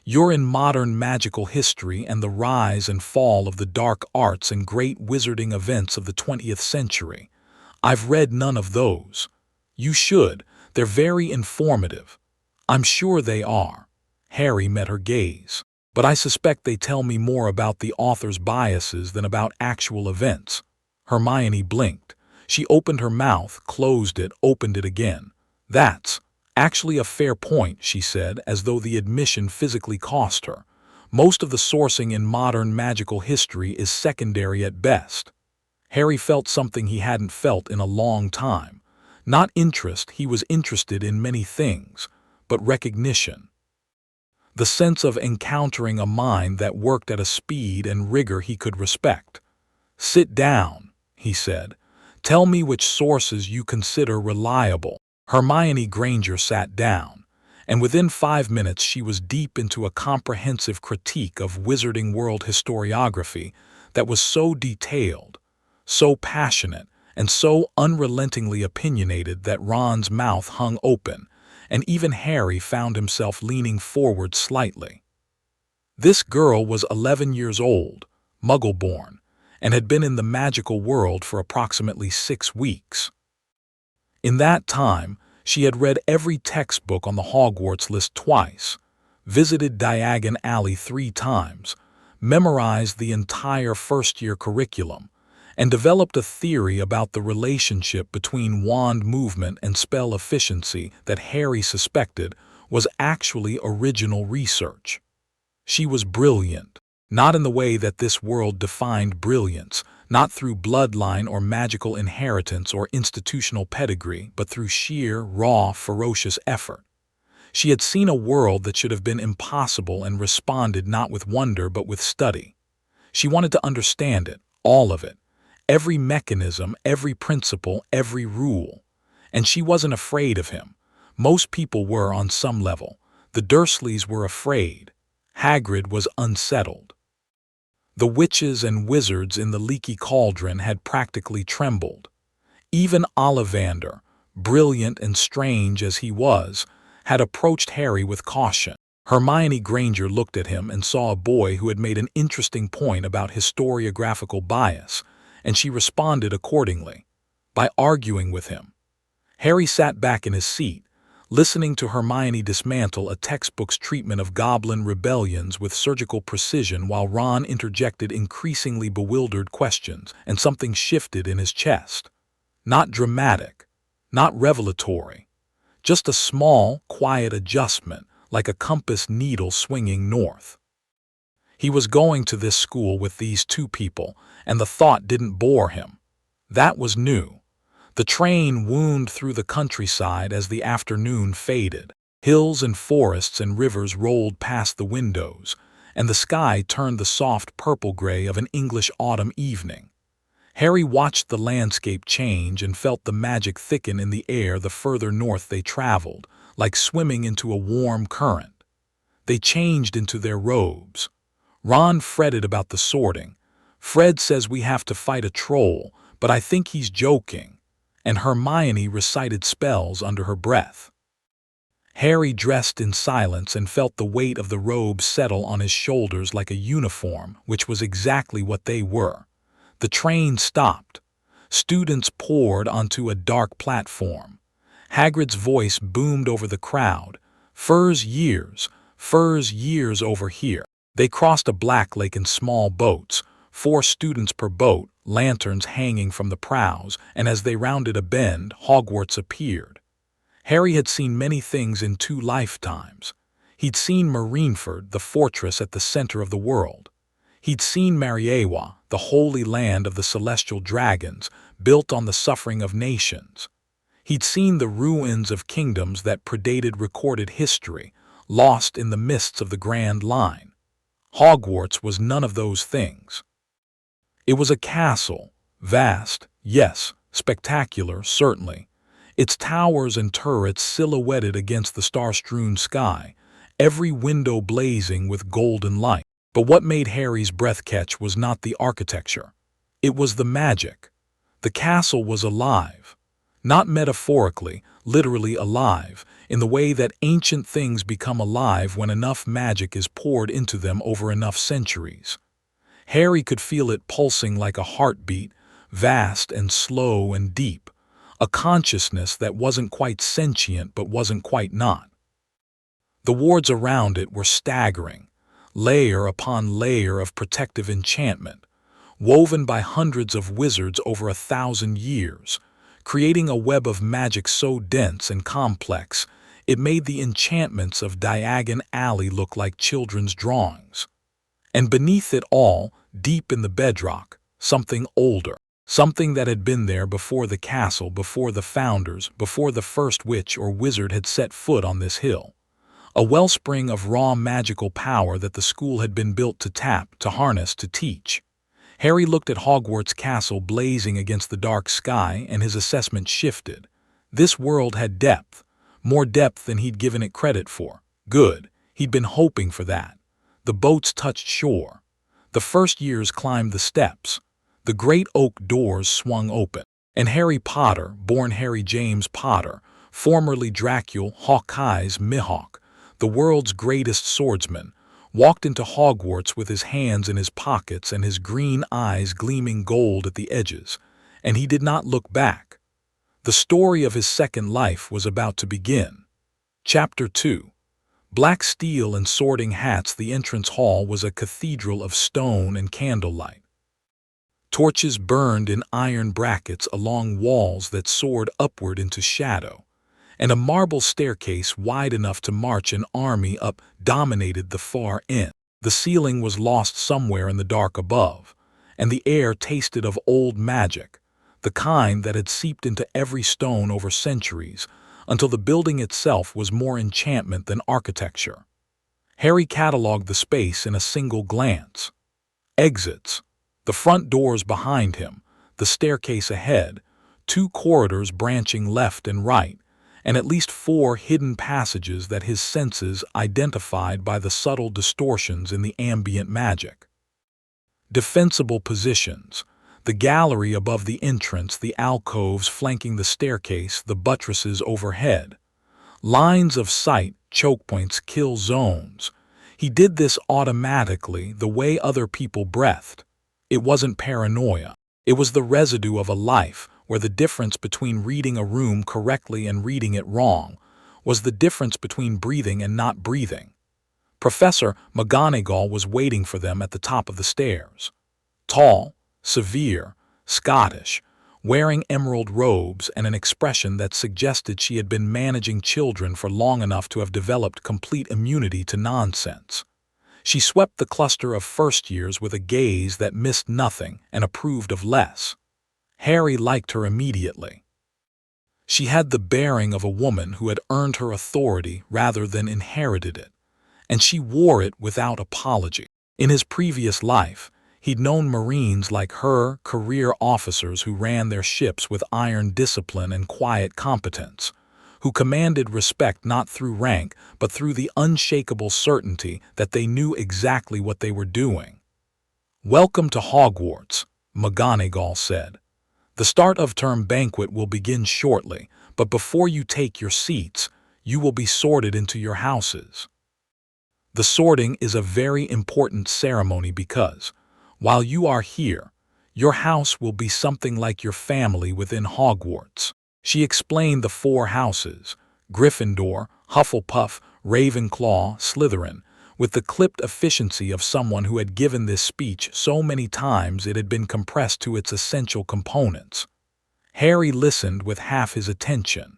"You're in modern magical history and the rise and fall of the dark arts and great wizarding events of the 20th century. I've read none of those." "You should. They're very informative." "I'm sure they are." Harry met her gaze. "But I suspect they tell me more about the author's biases than about actual events." Hermione blinked. She opened her mouth, closed it, opened it again. "That's actually a fair point," she said, as though the admission physically cost her. "Most of the sourcing in modern magical history is secondary at best." Harry felt something he hadn't felt in a long time. Not interest, he was interested in many things, but recognition. The sense of encountering a mind that worked at a speed and rigor he could respect. "Sit down," he said. "Tell me which sources you consider reliable." Hermione Granger sat down, and within 5 minutes she was deep into a comprehensive critique of Wizarding World historiography that was so detailed, so passionate, and so unrelentingly opinionated that Ron's mouth hung open, and even Harry found himself leaning forward slightly. This girl was 11 years old, Muggle-born, and had been in the magical world for approximately 6 weeks. In that time, she had read every textbook on the Hogwarts list twice, visited Diagon Alley 3 times, memorized the entire first-year curriculum, and developed a theory about the relationship between wand movement and spell efficiency that Harry suspected was actually original research. She was brilliant, not in the way that this world defined brilliance, not through bloodline or magical inheritance or institutional pedigree, but through sheer, raw, ferocious effort. She had seen a world that should have been impossible and responded not with wonder but with study. She wanted to understand it, all of it, every mechanism, every principle, every rule. And she wasn't afraid of him. Most people were on some level. The Dursleys were afraid. Hagrid was unsettled. The witches and wizards in the leaky cauldron had practically trembled. Even Ollivander, brilliant and strange as he was, had approached Harry with caution. Hermione Granger looked at him and saw a boy who had made an interesting point about historiographical bias, and she responded accordingly, by arguing with him. Harry sat back in his seat, listening to Hermione dismantle a textbook's treatment of goblin rebellions with surgical precision while Ron interjected increasingly bewildered questions, and something shifted in his chest. Not dramatic, not revelatory, just a small, quiet adjustment, like a compass needle swinging north. He was going to this school with these two people, and the thought didn't bore him. That was new. The train wound through the countryside as the afternoon faded. Hills and forests and rivers rolled past the windows, and the sky turned the soft purple-gray of an English autumn evening. Harry watched the landscape change and felt the magic thicken in the air the further north they traveled, like swimming into a warm current. They changed into their robes. Ron fretted about the sorting. Fred says we have to fight a troll, but I think he's joking. And Hermione recited spells under her breath. Harry dressed in silence and felt the weight of the robe settle on his shoulders like a uniform, which was exactly what they were. The train stopped. Students poured onto a dark platform. Hagrid's voice boomed over the crowd. Furs years over here. They crossed a black lake in small boats, 4 students per boat, lanterns hanging from the prows, and as they rounded a bend, Hogwarts appeared. Harry had seen many things in 2 lifetimes. He'd seen Marineford, the fortress at the center of the world. He'd seen Mariewa, the holy land of the celestial dragons, built on the suffering of nations. He'd seen the ruins of kingdoms that predated recorded history, lost in the mists of the Grand Line. Hogwarts was none of those things. It was a castle, vast, yes, spectacular, certainly. Its towers and turrets silhouetted against the star-strewn sky, every window blazing with golden light. But what made Harry's breath catch was not the architecture. It was the magic. The castle was alive. Not metaphorically, literally alive, in the way that ancient things become alive when enough magic is poured into them over enough centuries. Harry could feel it pulsing like a heartbeat, vast and slow and deep, a consciousness that wasn't quite sentient but wasn't quite not. The wards around it were staggering, layer upon layer of protective enchantment, woven by hundreds of wizards over 1,000 years, creating a web of magic so dense and complex it made the enchantments of Diagon Alley look like children's drawings. And beneath it all, deep in the bedrock, something older, something that had been there before the castle, before the founders, before the first witch or wizard had set foot on this hill. A wellspring of raw magical power that the school had been built to tap, to harness, to teach. Harry looked at Hogwarts Castle blazing against the dark sky, and his assessment shifted. This world had depth, more depth than he'd given it credit for. Good, he'd been hoping for that. The boats touched shore. The first years climbed the steps. The great oak doors swung open. And Harry Potter, born Harry James Potter, formerly Dracula Hawkeye's Mihawk, the world's greatest swordsman, walked into Hogwarts with his hands in his pockets and his green eyes gleaming gold at the edges, and he did not look back. The story of his second life was about to begin. Chapter 2. Black steel and sorting hats, the entrance hall was a cathedral of stone and candlelight. Torches burned in iron brackets along walls that soared upward into shadow, and a marble staircase wide enough to march an army up dominated the far end. The ceiling was lost somewhere in the dark above, and the air tasted of old magic, the kind that had seeped into every stone over centuries, until the building itself was more enchantment than architecture. Harry catalogued the space in a single glance. Exits, the front doors behind him, the staircase ahead, 2 corridors branching left and right, and at least 4 hidden passages that his senses identified by the subtle distortions in the ambient magic. Defensible positions: the gallery above the entrance, the alcoves flanking the staircase, the buttresses overhead. Lines of sight, choke points, kill zones. He did this automatically, the way other people breathed. It wasn't paranoia. It was the residue of a life where the difference between reading a room correctly and reading it wrong was the difference between breathing and not breathing. Professor McGonagall was waiting for them at the top of the stairs. Tall, severe, Scottish, wearing emerald robes and an expression that suggested she had been managing children for long enough to have developed complete immunity to nonsense. She swept the cluster of first years with a gaze that missed nothing and approved of less. Harry liked her immediately. She had the bearing of a woman who had earned her authority rather than inherited it, and she wore it without apology. In his previous life, he'd known Marines like her, career officers who ran their ships with iron discipline and quiet competence, who commanded respect not through rank but through the unshakable certainty that they knew exactly what they were doing. "Welcome to Hogwarts," McGonagall said. "The start of term banquet will begin shortly, but before you take your seats, you will be sorted into your houses." The sorting is a very important ceremony because, while you are here, your house will be something like your family within Hogwarts. She explained the 4 houses: Gryffindor, Hufflepuff, Ravenclaw, Slytherin, with the clipped efficiency of someone who had given this speech so many times it had been compressed to its essential components. Harry listened with half his attention.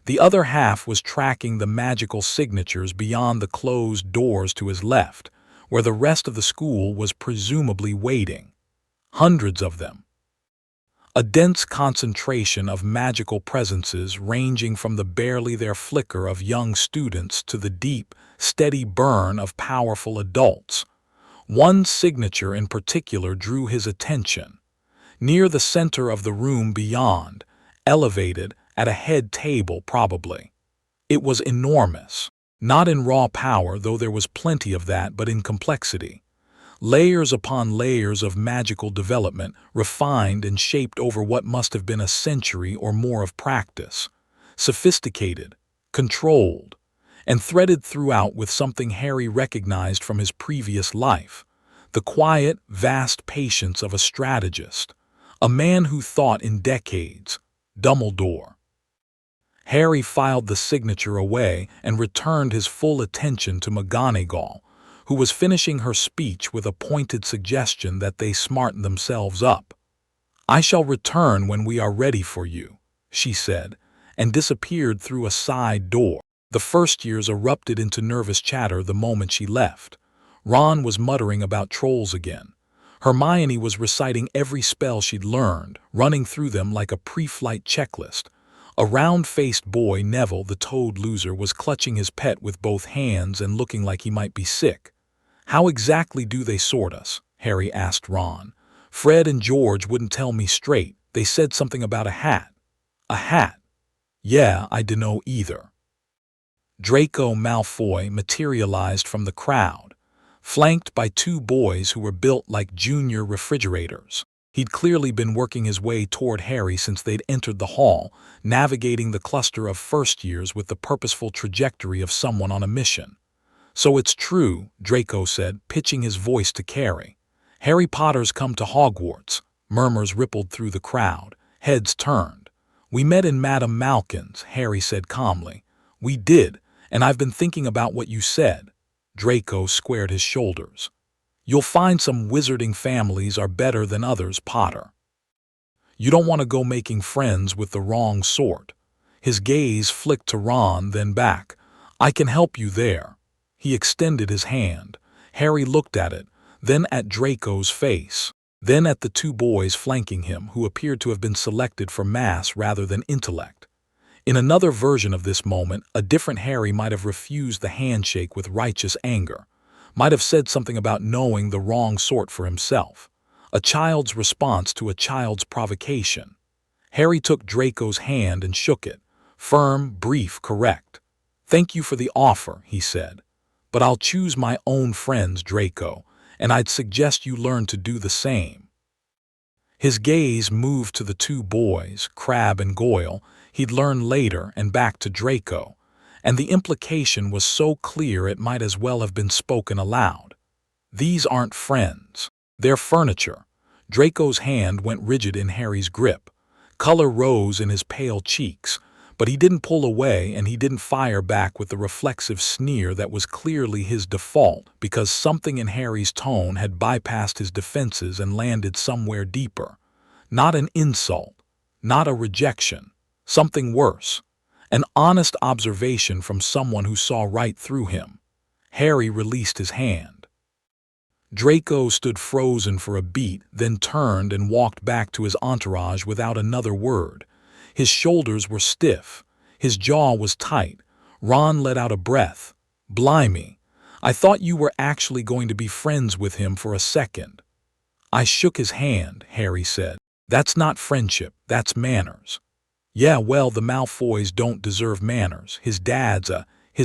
The other half was tracking the magical signatures beyond the closed doors to his left, where the rest of the school was presumably waiting. Hundreds of them. A dense concentration of magical presences ranging from the barely there flicker of young students to the deep, steady burn of powerful adults. One signature in particular drew his attention. Near the center of the room beyond, elevated at a head table probably. It was enormous. Not in raw power, though there was plenty of that, but in complexity. Layers upon layers of magical development, refined and shaped over what must have been a century or more of practice. Sophisticated, controlled, and threaded throughout with something Harry recognized from his previous life: the quiet, vast patience of a strategist, a man who thought in decades. Dumbledore. Harry filed the signature away and returned his full attention to McGonagall, who was finishing her speech with a pointed suggestion that they smarten themselves up. "I shall return when we are ready for you," she said, and disappeared through a side door. The first years erupted into nervous chatter the moment she left. Ron was muttering about trolls again. Hermione was reciting every spell she'd learned, running through them like a pre-flight checklist. A round-faced boy, Neville, the toad loser, was clutching his pet with both hands and looking like he might be sick. "How exactly do they sort us?" Harry asked Ron. "Fred and George wouldn't tell me straight. They said something about a hat." "A hat? Yeah, I dunno either." Draco Malfoy materialized from the crowd, flanked by 2 boys who were built like junior refrigerators. He'd clearly been working his way toward Harry since they'd entered the hall, navigating the cluster of first years with the purposeful trajectory of someone on a mission. "So it's true," Draco said, pitching his voice to Carrie. "Harry Potter's come to Hogwarts." Murmurs rippled through the crowd. Heads turned. "We met in Madame Malkin's," Harry said calmly. "We did, And I've been thinking about what you said. Draco squared his shoulders. You'll find some wizarding families are better than others, Potter. You don't want to go making friends with the wrong sort. His gaze flicked to Ron, then back. I can help you there. He extended his hand. Harry looked at it, then at Draco's face, then at the two boys flanking him who appeared to have been selected for mass rather than intellect. In another version of this moment, a different Harry might have refused the handshake with righteous anger, might have said something about knowing the wrong sort for himself. A child's response to a child's provocation. Harry took Draco's hand and shook it. Firm, brief, correct. Thank you for the offer, he said. But I'll choose my own friends, Draco, and I'd suggest you learn to do the same. His gaze moved to the two boys, Crabbe and Goyle, he'd learn later, and back to Draco, and the implication was so clear it might as well have been spoken aloud. These aren't friends. They're furniture. Draco's hand went rigid in Harry's grip. Color rose in his pale cheeks, but he didn't pull away and he didn't fire back with the reflexive sneer that was clearly his default because something in Harry's tone had bypassed his defenses and landed somewhere deeper. Not an insult, not a rejection, something worse. An honest observation from someone who saw right through him. Harry released his hand. Draco stood frozen for a beat, then turned and walked back to his entourage without another word. His shoulders were stiff. His jaw was tight. Ron let out a breath. Blimey, I thought you were actually going to be friends with him for a second. I shook his hand, Harry said. That's not friendship, that's manners. Yeah, well, the Malfoys don't deserve manners. His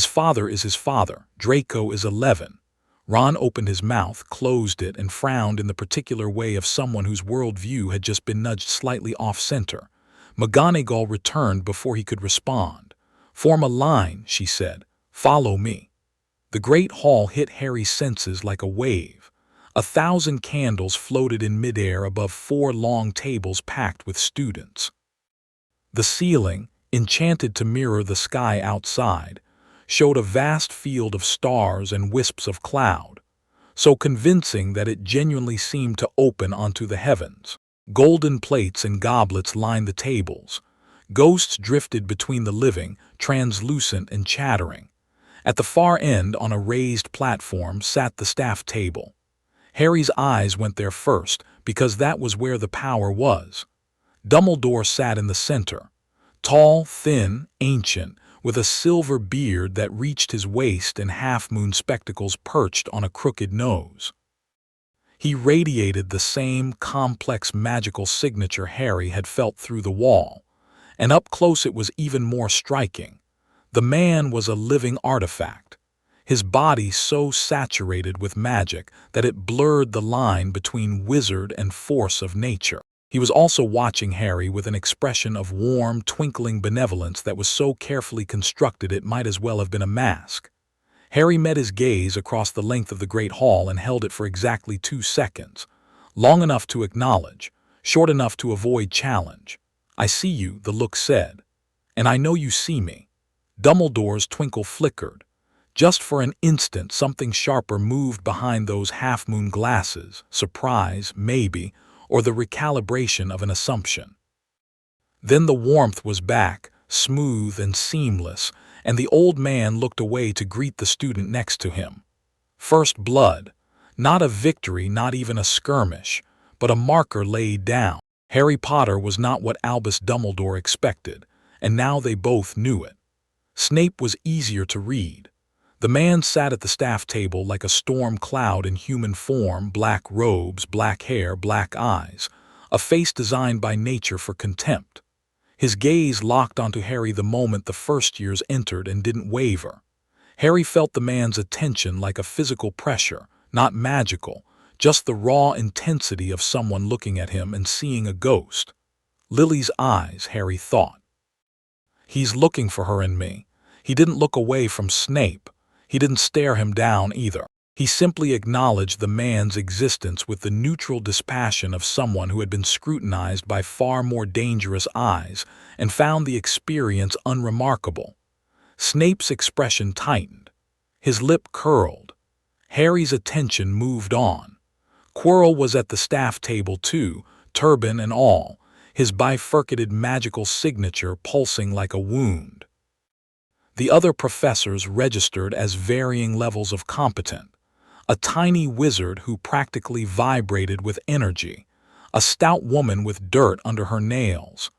father is his father. Draco is 11. Ron opened his mouth, closed it, and frowned in the particular way of someone whose worldview had just been nudged slightly off-center. McGonagall returned before he could respond. Form a line, she said. Follow me. The great hall hit Harry's senses like a wave. 1,000 candles floated in midair above 4 long tables packed with students. The ceiling, enchanted to mirror the sky outside, showed a vast field of stars and wisps of cloud, so convincing that it genuinely seemed to open onto the heavens. Golden plates and goblets lined the tables. Ghosts drifted between the living, translucent and chattering. At the far end, on a raised platform, sat the staff table. Harry's eyes went there first, because that was where the power was. Dumbledore sat in the center, tall, thin, ancient, with a silver beard that reached his waist and half-moon spectacles perched on a crooked nose. He radiated the same complex magical signature Harry had felt through the wall, and up close it was even more striking. The man was a living artifact, his body so saturated with magic that it blurred the line between wizard and force of nature. He was also watching Harry with an expression of warm, twinkling benevolence that was so carefully constructed it might as well have been a mask. Harry met his gaze across the length of the great hall and held it for exactly 2 seconds, long enough to acknowledge, short enough to avoid challenge. I see you, the look said, and I know you see me. Dumbledore's twinkle flickered. Just for an instant something sharper moved behind those half-moon glasses, surprise, maybe, or the recalibration of an assumption. Then the warmth was back, smooth and seamless, and the old man looked away to greet the student next to him. First blood. Not a victory, not even a skirmish, but a marker laid down. Harry Potter was not what Albus Dumbledore expected, and now they both knew it. Snape was easier to read. The man sat at the staff table like a storm cloud in human form, black robes, black hair, black eyes, a face designed by nature for contempt. His gaze locked onto Harry the moment the first years entered and didn't waver. Harry felt the man's attention like a physical pressure, not magical, just the raw intensity of someone looking at him and seeing a ghost. Lily's eyes, Harry thought. He's looking for her and me. He didn't look away from Snape. He didn't stare him down either. He simply acknowledged the man's existence with the neutral dispassion of someone who had been scrutinized by far more dangerous eyes and found the experience unremarkable. Snape's expression tightened. His lip curled. Harry's attention moved on. Quirrell was at the staff table too, turban and all, his bifurcated magical signature pulsing like a wound. The other professors registered as varying levels of competent. A tiny wizard who practically vibrated with energy, a stout woman with dirt under her nails,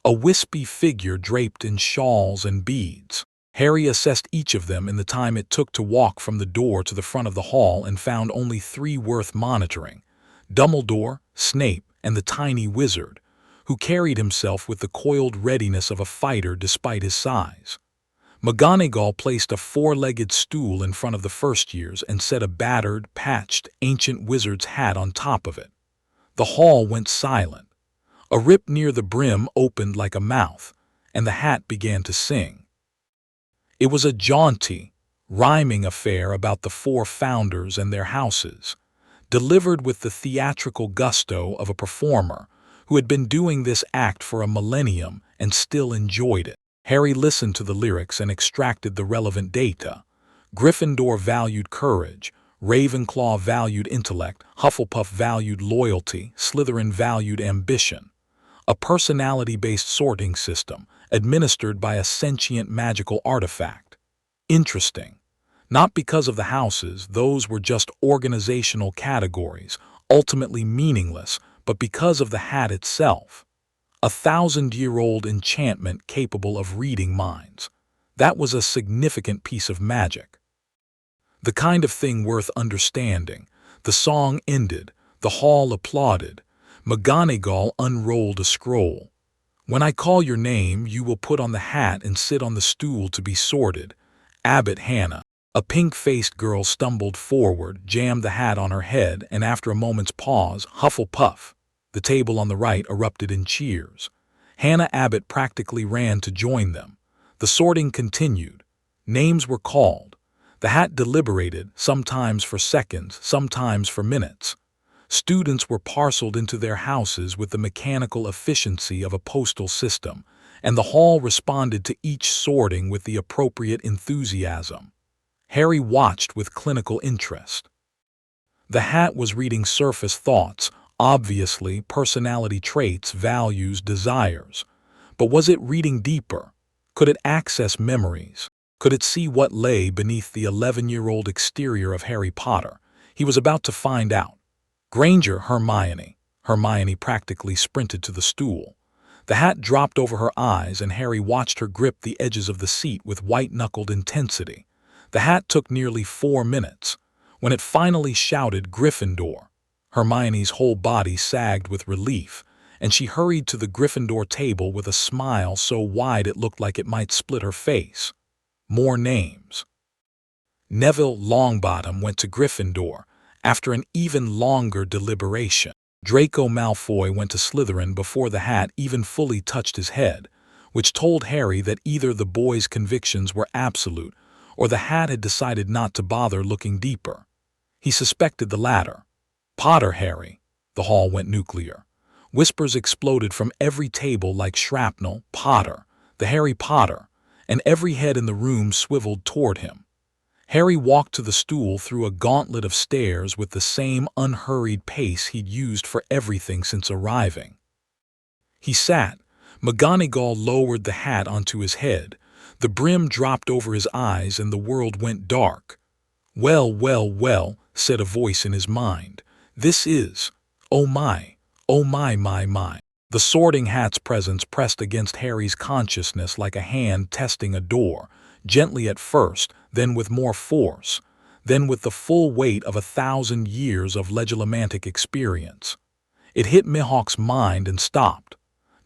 a wispy figure draped in shawls and beads. Harry assessed each of them in the time it took to walk from the door to the front of the hall and found only 3 worth monitoring: Dumbledore, Snape, and the tiny wizard, who carried himself with the coiled readiness of a fighter despite his size. McGonagall placed a 4-legged stool in front of the first years and set a battered, patched, ancient wizard's hat on top of it. The hall went silent. A rip near the brim opened like a mouth, and the hat began to sing. It was a jaunty, rhyming affair about the 4 founders and their houses, delivered with the theatrical gusto of a performer who had been doing this act for a millennium and still enjoyed it. Harry listened to the lyrics and extracted the relevant data. Gryffindor valued courage, Ravenclaw valued intellect, Hufflepuff valued loyalty, Slytherin valued ambition. A personality-based sorting system, administered by a sentient magical artifact. Interesting. Not because of the houses, those were just organizational categories, ultimately meaningless, but because of the hat itself. A 1,000-year-old enchantment capable of reading minds. That was a significant piece of magic. The kind of thing worth understanding. The song ended. The hall applauded. McGonagall unrolled a scroll. "When I call your name, you will put on the hat and sit on the stool to be sorted. Abbot Hannah." A pink-faced girl stumbled forward, jammed the hat on her head, and after a moment's pause, Hufflepuff. The table on the right erupted in cheers. Hannah Abbott practically ran to join them. The sorting continued. Names were called. The hat deliberated, sometimes for seconds, sometimes for minutes. Students were parceled into their houses with the mechanical efficiency of a postal system, and the hall responded to each sorting with the appropriate enthusiasm. Harry watched with clinical interest. The hat was reading surface thoughts, obviously personality traits, values, desires. But was it reading deeper? Could it access memories? Could it see what lay beneath the 11-year-old exterior of Harry Potter? He was about to find out. "Granger, Hermione." Hermione practically sprinted to the stool. The hat dropped over her eyes, and Harry watched her grip the edges of the seat with white-knuckled intensity. The hat took nearly 4 minutes. When it finally shouted Gryffindor, Hermione's whole body sagged with relief, and she hurried to the Gryffindor table with a smile so wide it looked like it might split her face. More names. Neville Longbottom went to Gryffindor after an even longer deliberation. Draco Malfoy went to Slytherin before the hat even fully touched his head, which told Harry that either the boy's convictions were absolute or the hat had decided not to bother looking deeper. He suspected the latter. "Potter, Harry." The hall went nuclear. Whispers exploded from every table like shrapnel. "Potter, the Harry Potter," and every head in the room swiveled toward him. Harry walked to the stool through a gauntlet of stairs with the same unhurried pace he'd used for everything since arriving. He sat. McGonagall lowered the hat onto his head. The brim dropped over his eyes and the world went dark. "Well, well, well," said a voice in his mind. "This is, oh my, my. The sorting hat's presence pressed against Harry's consciousness like a hand testing a door, gently at first, then with more force, then with the full weight of 1,000 years of legilomantic experience. It hit Mihawk's mind and stopped.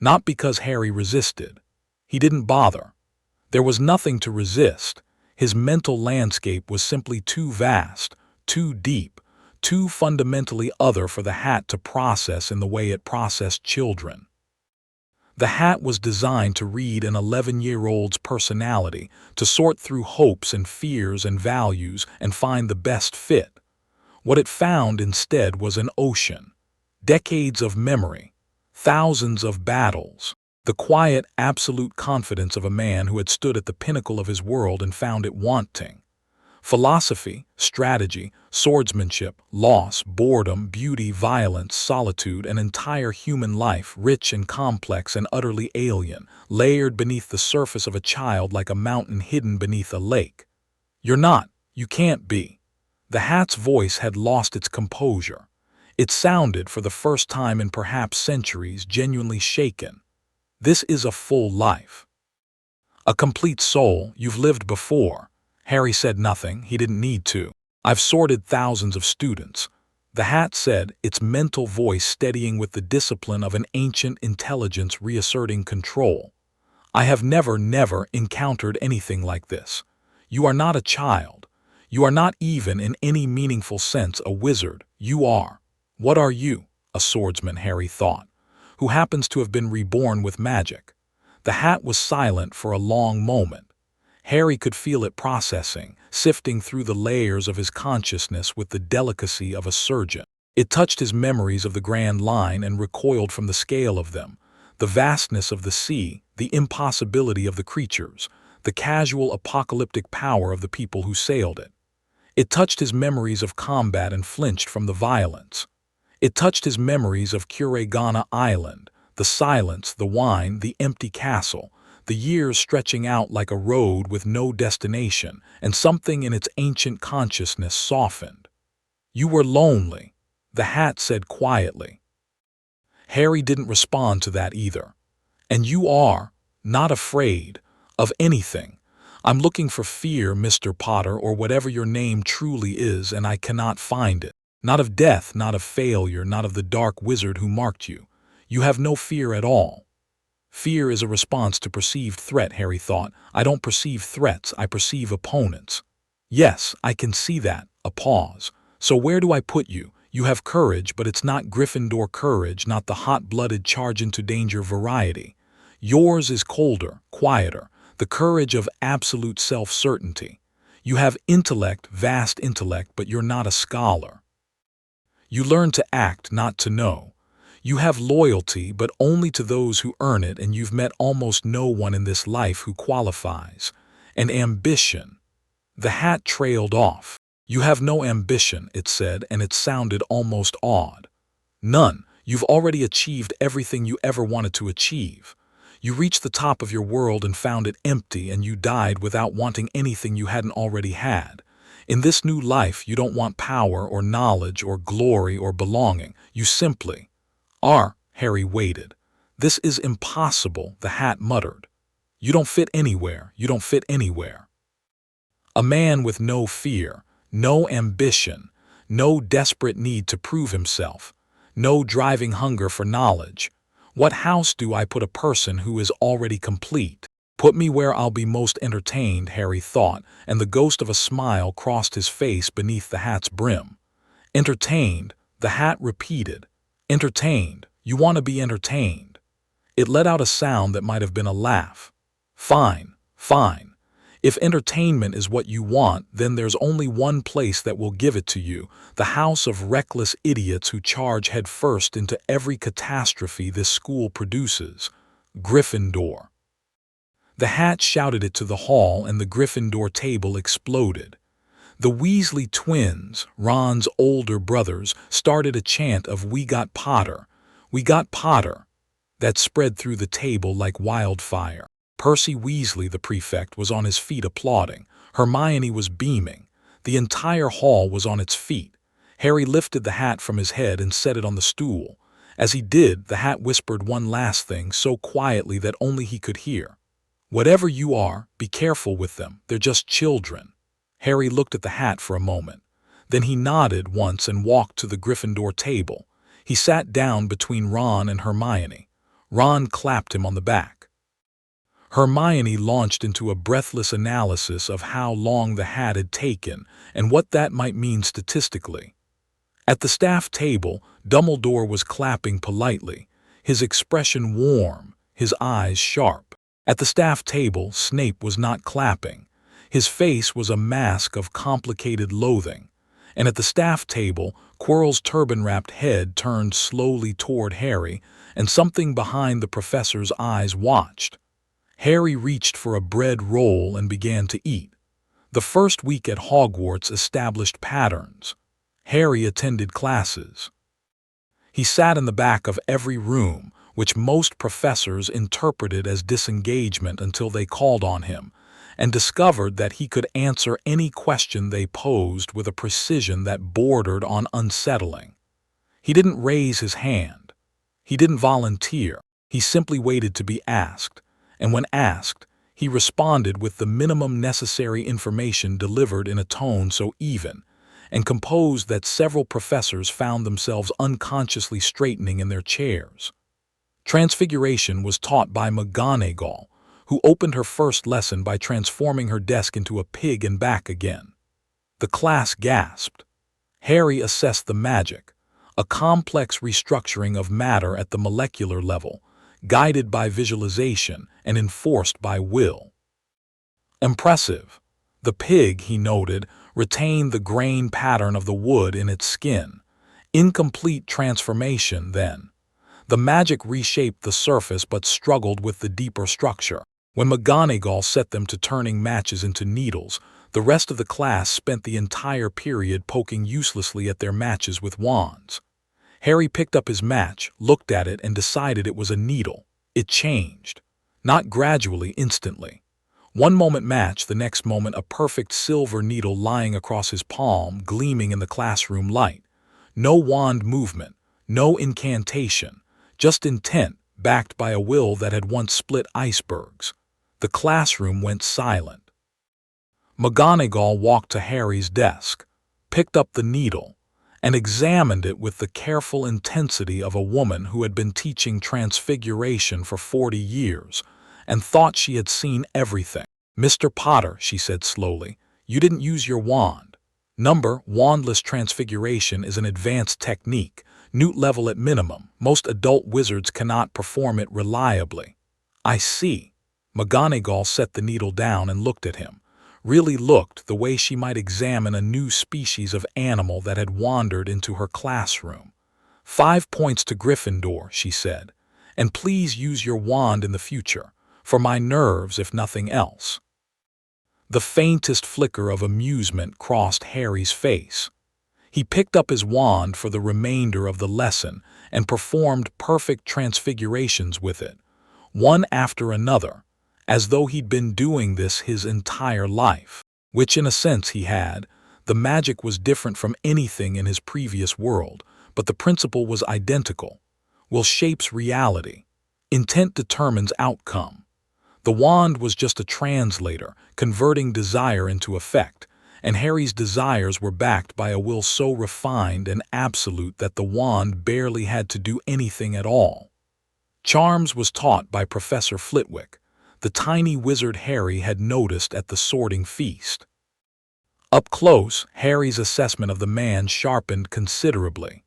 Not because Harry resisted. He didn't bother. There was nothing to resist. His mental landscape was simply too vast, too deep, too fundamentally other for the hat to process in the way it processed children. The hat was designed to read an 11-year-old's personality, to sort through hopes and fears and values and find the best fit. What it found instead was an ocean. Decades of memory, thousands of battles, The quiet, absolute confidence of a man who had stood at the pinnacle of his world and found it wanting. Philosophy, strategy, swordsmanship, loss, boredom, beauty, violence, solitude, an entire human life, rich and complex and utterly alien, layered beneath the surface of a child like a mountain hidden beneath a lake. You're not. You can't be. The hat's voice had lost its composure. It sounded, for the first time in perhaps centuries, genuinely shaken. This is a full life. A complete soul. You've lived before. Harry said nothing. He didn't need to. I've sorted thousands of students. The hat said, its mental voice steadying with the discipline of an ancient intelligence reasserting control. I have never encountered anything like this. You are not a child. You are not even in any meaningful sense a wizard. You are. What are you? A swordsman, Harry thought, who happens to have been reborn with magic. The hat was silent for a long moment. Harry could feel it processing, sifting through the layers of his consciousness with the delicacy of a surgeon. It touched his memories of the Grand Line and recoiled from the scale of them, the vastness of the sea, the impossibility of the creatures, the casual apocalyptic power of the people who sailed it. It touched his memories of combat and flinched from the violence. It touched his memories of Diagon Island, the silence, the wine, the empty castle, the years stretching out like a road with no destination, and something in its ancient consciousness softened. You were lonely, the hat said quietly. Harry didn't respond to that either. And you are not afraid of anything. I'm looking for fear, Mr. Potter, or whatever your name truly is, and I cannot find it. Not of death, not of failure, not of the dark wizard who marked you. You have no fear at all. Fear is a response to perceived threat, Harry thought. I don't perceive threats, I perceive opponents. Yes, I can see that. A pause. So where do I put you? You have courage, but it's not Gryffindor courage, not the hot-blooded charge-into-danger variety. Yours is colder, quieter, the courage of absolute self-certainty. You have intellect, vast intellect, but you're not a scholar. You learn to act, not to know. You have loyalty, but only to those who earn it, and you've met almost no one in this life who qualifies. And ambition. The hat trailed off. You have no ambition, it said, and it sounded almost awed. None. You've already achieved everything you ever wanted to achieve. You reached the top of your world and found it empty, and you died without wanting anything you hadn't already had. In this new life, you don't want power or knowledge or glory or belonging. You simply are. Harry waited. This is impossible, the hat muttered. You don't fit anywhere. You don't fit anywhere. A man with no fear, no ambition, no desperate need to prove himself, no driving hunger for knowledge. What house do I put a person who is already complete? Put me where I'll be most entertained, Harry thought, and the ghost of a smile crossed his face beneath the hat's brim. Entertained, the hat repeated. Entertained. You want to be entertained. It let out a sound that might have been a laugh. Fine, fine. If entertainment is what you want, then there's only one place that will give it to you, the house of reckless idiots who charge headfirst into every catastrophe this school produces. Gryffindor. The hat shouted it to the hall, and the Gryffindor table exploded. The Weasley twins, Ron's older brothers, started a chant of "We got Potter, we got Potter," that spread through the table like wildfire. Percy Weasley, the prefect, was on his feet applauding. Hermione was beaming. The entire hall was on its feet. Harry lifted the hat from his head and set it on the stool. As he did, the hat whispered one last thing so quietly that only he could hear. Whatever you are, be careful with them. They're just children. Harry looked at the hat for a moment. Then he nodded once and walked to the Gryffindor table. He sat down between Ron and Hermione. Ron clapped him on the back. Hermione launched into a breathless analysis of how long the hat had taken and what that might mean statistically. At the staff table, Dumbledore was clapping politely, his expression warm, his eyes sharp. At the staff table, Snape was not clapping. His face was a mask of complicated loathing. And at the staff table, Quirrell's turban-wrapped head turned slowly toward Harry, and something behind the professor's eyes watched. Harry reached for a bread roll and began to eat. The first week at Hogwarts established patterns. Harry attended classes. He sat in the back of every room, which most professors interpreted as disengagement until they called on him, and discovered that he could answer any question they posed with a precision that bordered on unsettling. He didn't raise his hand. He didn't volunteer. He simply waited to be asked, and when asked, he responded with the minimum necessary information delivered in a tone so even and composed that several professors found themselves unconsciously straightening in their chairs. Transfiguration was taught by McGonagall, who opened her first lesson by transforming her desk into a pig and back again. The class gasped. Harry assessed the magic, a complex restructuring of matter at the molecular level, guided by visualization and enforced by will. Impressive. The pig, he noted, retained the grain pattern of the wood in its skin. Incomplete transformation, then. The magic reshaped the surface but struggled with the deeper structure. When McGonagall set them to turning matches into needles, the rest of the class spent the entire period poking uselessly at their matches with wands. Harry picked up his match, looked at it, and decided it was a needle. It changed. Not gradually, instantly. One moment match, the next moment a perfect silver needle lying across his palm, gleaming in the classroom light. No wand movement, no incantation, just intent, backed by a will that had once split icebergs. The classroom went silent. McGonagall walked to Harry's desk, picked up the needle, and examined it with the careful intensity of a woman who had been teaching transfiguration for 40 years and thought she had seen everything. "Mr. Potter," she said slowly, "you didn't use your wand. Wandless transfiguration is an advanced technique, newt level at minimum. Most adult wizards cannot perform it reliably." "I see." McGonagall set the needle down and looked at him. Really looked the way she might examine a new species of animal that had wandered into her classroom. 5 points to Gryffindor, she said, "and please use your wand in the future, for my nerves if nothing else." The faintest flicker of amusement crossed Harry's face. He picked up his wand for the remainder of the lesson and performed perfect transfigurations with it, one after another, as though he'd been doing this his entire life, which in a sense he had. The magic was different from anything in his previous world, but the principle was identical. Will shapes reality. Intent determines outcome. The wand was just a translator, converting desire into effect, and Harry's desires were backed by a will so refined and absolute that the wand barely had to do anything at all. Charms was taught by Professor Flitwick, the tiny wizard Harry had noticed at the sorting feast. Up close, Harry's assessment of the man sharpened considerably.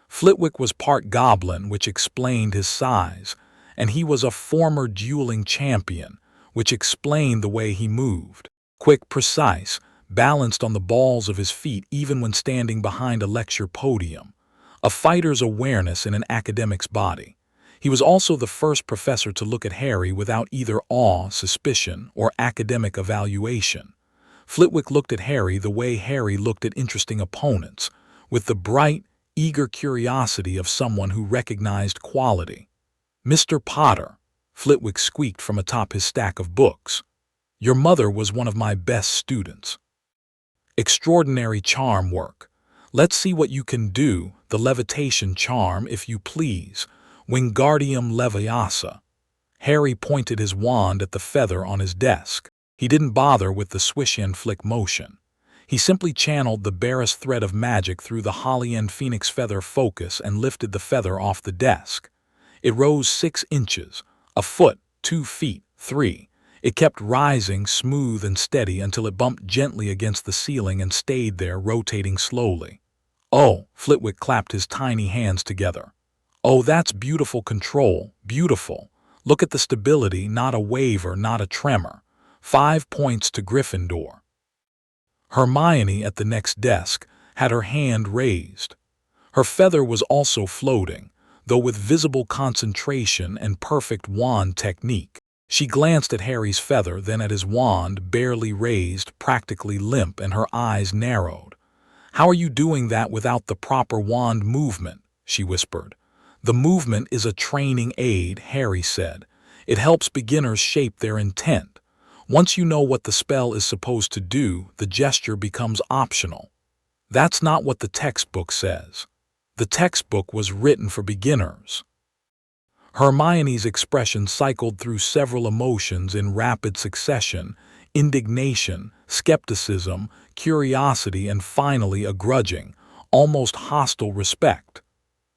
Flitwick was part goblin, which explained his size, and he was a former dueling champion, which explained the way he moved. Quick, precise, balanced on the balls of his feet even when standing behind a lecture podium. A fighter's awareness in an academic's body. He was also the first professor to look at Harry without either awe, suspicion, or academic evaluation. Flitwick looked at Harry the way Harry looked at interesting opponents, with the bright, eager curiosity of someone who recognized quality. "Mr. Potter," Flitwick squeaked from atop his stack of books, "your mother was one of my best students. Extraordinary charm work. Let's see what you can do, the levitation charm, if you please. Wingardium Leviosa." Harry pointed his wand at the feather on his desk. He didn't bother with the swish and flick motion. He simply channeled the barest thread of magic through the holly and phoenix feather focus and lifted the feather off the desk. It rose 6 inches, a foot, 2 feet, 3. It kept rising smooth and steady until it bumped gently against the ceiling and stayed there, rotating slowly. "Oh," Flitwick clapped his tiny hands together. "Oh, that's beautiful control, beautiful. Look at the stability, not a waver, not a tremor. 5 points to Gryffindor." Hermione at the next desk had her hand raised. Her feather was also floating, though with visible concentration and perfect wand technique. She glanced at Harry's feather, then at his wand, barely raised, practically limp, and her eyes narrowed. "How are you doing that without the proper wand movement?" she whispered. "The movement is a training aid," Harry said. "It helps beginners shape their intent. Once you know what the spell is supposed to do, the gesture becomes optional." "That's not what the textbook says." "The textbook was written for beginners." Hermione's expression cycled through several emotions in rapid succession: indignation, skepticism, curiosity, and finally a grudging, almost hostile respect.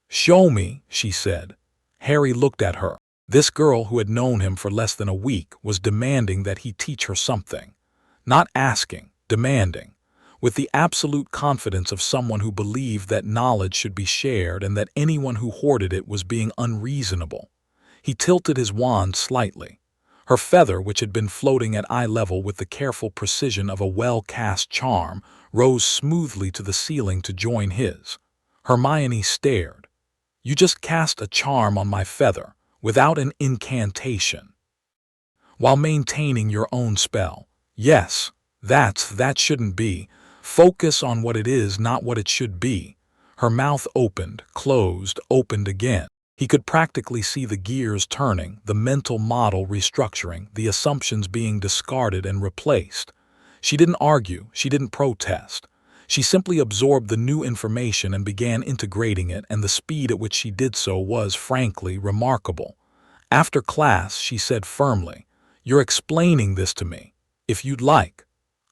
"Show me," she said. Harry looked at her. This girl, who had known him for less than a week, was demanding that he teach her something. Not asking, demanding. With the absolute confidence of someone who believed that knowledge should be shared and that anyone who hoarded it was being unreasonable. He tilted his wand slightly. Her feather, which had been floating at eye level with the careful precision of a well-cast charm, rose smoothly to the ceiling to join his. Hermione stared. "You just cast a charm on my feather, without an incantation, while maintaining your own spell. Yes, that shouldn't be. Focus on what it is, not what it should be." Her mouth opened, closed, opened again. He could practically see the gears turning, the mental model restructuring, the assumptions being discarded and replaced. She didn't argue, she didn't protest. She simply absorbed the new information and began integrating it, and the speed at which she did so was, frankly, remarkable. After class, she said firmly, "You're explaining this to me. If you'd like.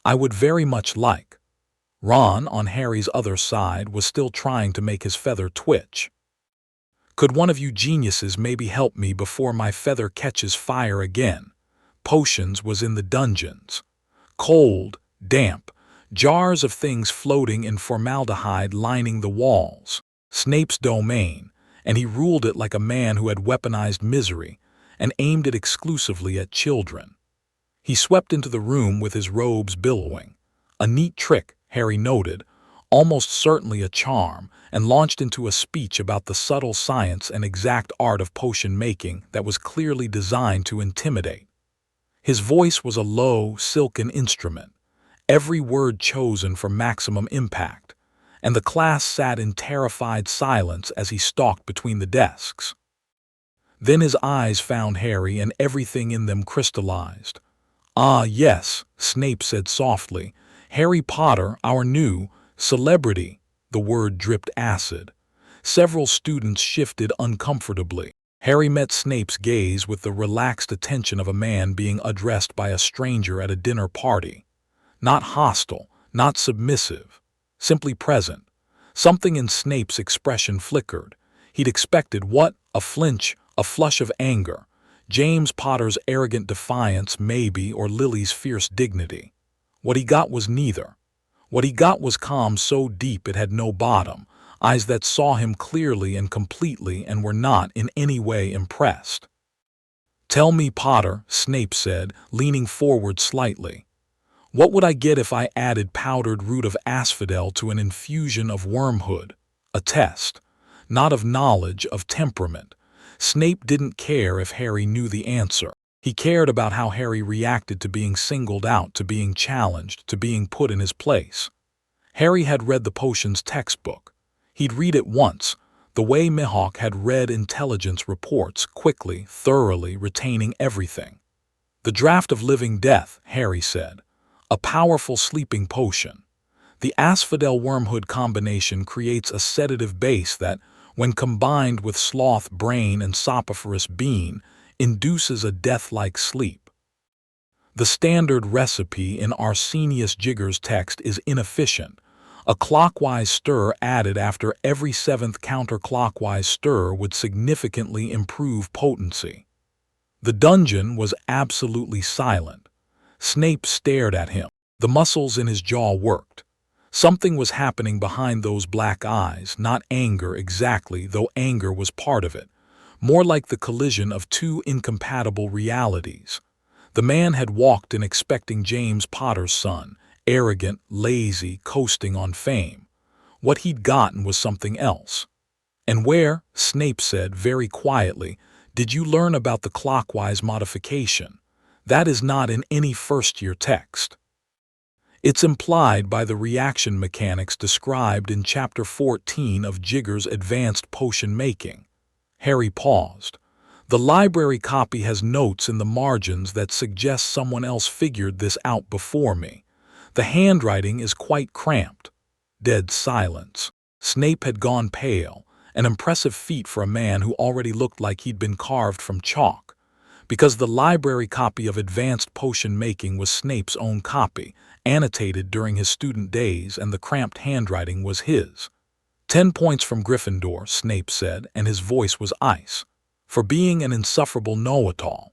I would very much like." Ron, on Harry's other side, was still trying to make his feather twitch. "Could one of you geniuses maybe help me before my feather catches fire again?" Potions was in the dungeons. Cold, damp, jars of things floating in formaldehyde lining the walls. Snape's domain, and he ruled it like a man who had weaponized misery and aimed it exclusively at children. He swept into the room with his robes billowing. A neat trick, Harry noted, almost certainly a charm, and launched into a speech about the subtle science and exact art of potion making that was clearly designed to intimidate. His voice was a low, silken instrument, every word chosen for maximum impact, and the class sat in terrified silence as he stalked between the desks. Then his eyes found Harry, and everything in them crystallized. "Ah, yes," Snape said softly. "Harry Potter, our new celebrity." The word dripped acid. Several students shifted uncomfortably. Harry met Snape's gaze with the relaxed attention of a man being addressed by a stranger at a dinner party. Not hostile, not submissive, simply present. Something in Snape's expression flickered. He'd expected what? A flinch, a flush of anger. James Potter's arrogant defiance, maybe, or Lily's fierce dignity. What he got was neither. What he got was calm so deep it had no bottom, eyes that saw him clearly and completely and were not in any way impressed. "Tell me, Potter," Snape said, leaning forward slightly. "What would I get if I added powdered root of asphodel to an infusion of wormwood? A test. Not of knowledge, of temperament." Snape didn't care if Harry knew the answer. He cared about how Harry reacted to being singled out, to being challenged, to being put in his place. Harry had read the potions textbook. He'd read it once, the way Mihawk had read intelligence reports, quickly, thoroughly, retaining everything. "The draft of living death," Harry said. "A powerful sleeping potion. The asphodel wormwood combination creates a sedative base that, when combined with sloth brain and soporiferous bean, induces a death-like sleep. The standard recipe in Arsenius Jigger's text is inefficient. A clockwise stir added after every 7th counterclockwise stir would significantly improve potency." The dungeon was absolutely silent. Snape stared at him. The muscles in his jaw worked. Something was happening behind those black eyes, not anger exactly, though anger was part of it. More like the collision of two incompatible realities. The man had walked in expecting James Potter's son, arrogant, lazy, coasting on fame. What he'd gotten was something else. "And where," Snape said very quietly, "did you learn about the clockwise modification? That is not in any first-year text. It's implied by the reaction mechanics described in Chapter 14 of Jigger's Advanced Potion Making." Harry paused. "The library copy has notes in the margins that suggest someone else figured this out before me. The handwriting is quite cramped." Dead silence. Snape had gone pale, an impressive feat for a man who already looked like he'd been carved from chalk. Because the library copy of Advanced Potion Making was Snape's own copy, annotated during his student days, and the cramped handwriting was his. 10 points from Gryffindor, Snape said, and his voice was ice. "For being an insufferable know-it-all."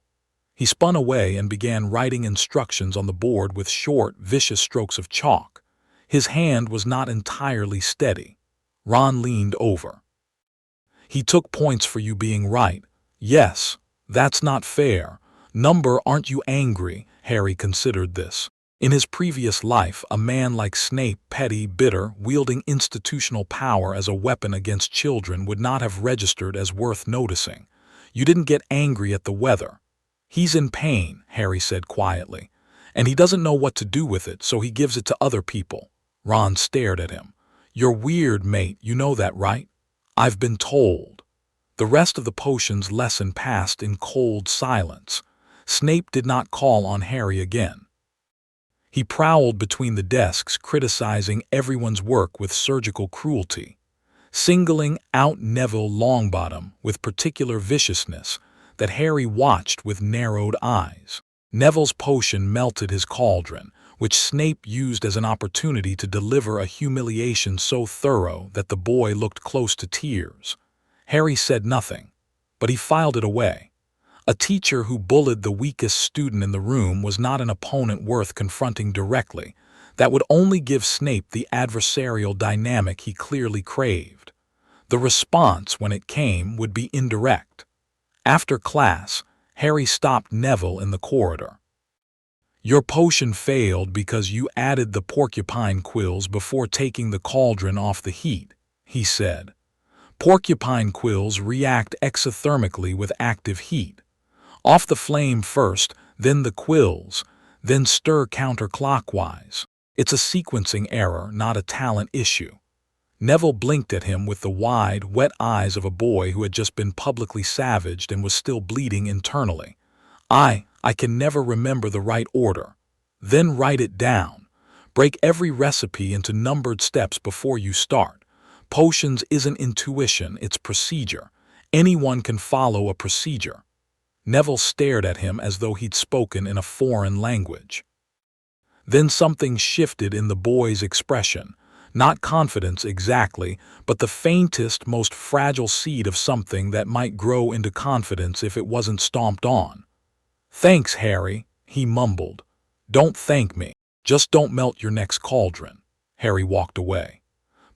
He spun away and began writing instructions on the board with short, vicious strokes of chalk. His hand was not entirely steady. Ron leaned over. "He took points for you being right." "Yes, that's not fair." Aren't you angry?" Harry considered this. In his previous life, a man like Snape, petty, bitter, wielding institutional power as a weapon against children, would not have registered as worth noticing. "You didn't get angry at the weather." "He's in pain," Harry said quietly, "and he doesn't know what to do with it, so he gives it to other people." Ron stared at him. "You're weird, mate, you know that, right?" "I've been told." The rest of the potions lesson passed in cold silence. Snape did not call on Harry again. He prowled between the desks, criticizing everyone's work with surgical cruelty, singling out Neville Longbottom with particular viciousness that Harry watched with narrowed eyes. Neville's potion melted his cauldron, which Snape used as an opportunity to deliver a humiliation so thorough that the boy looked close to tears. Harry said nothing, but he filed it away. A teacher who bullied the weakest student in the room was not an opponent worth confronting directly. That would only give Snape the adversarial dynamic he clearly craved. The response, when it came, would be indirect. After class, Harry stopped Neville in the corridor. "Your potion failed because you added the porcupine quills before taking the cauldron off the heat," he said. "Porcupine quills react exothermically with active heat. Off the flame first, then the quills, then stir counterclockwise. It's a sequencing error, not a talent issue." Neville blinked at him with the wide, wet eyes of a boy who had just been publicly savaged and was still bleeding internally. I can never remember the right order." "Then write it down. Break every recipe into numbered steps before you start. Potions isn't intuition, it's procedure. Anyone can follow a procedure." Neville stared at him as though he'd spoken in a foreign language. Then something shifted in the boy's expression. Not confidence exactly, but the faintest, most fragile seed of something that might grow into confidence if it wasn't stomped on. "Thanks, Harry," he mumbled. "Don't thank me. Just don't melt your next cauldron." Harry walked away.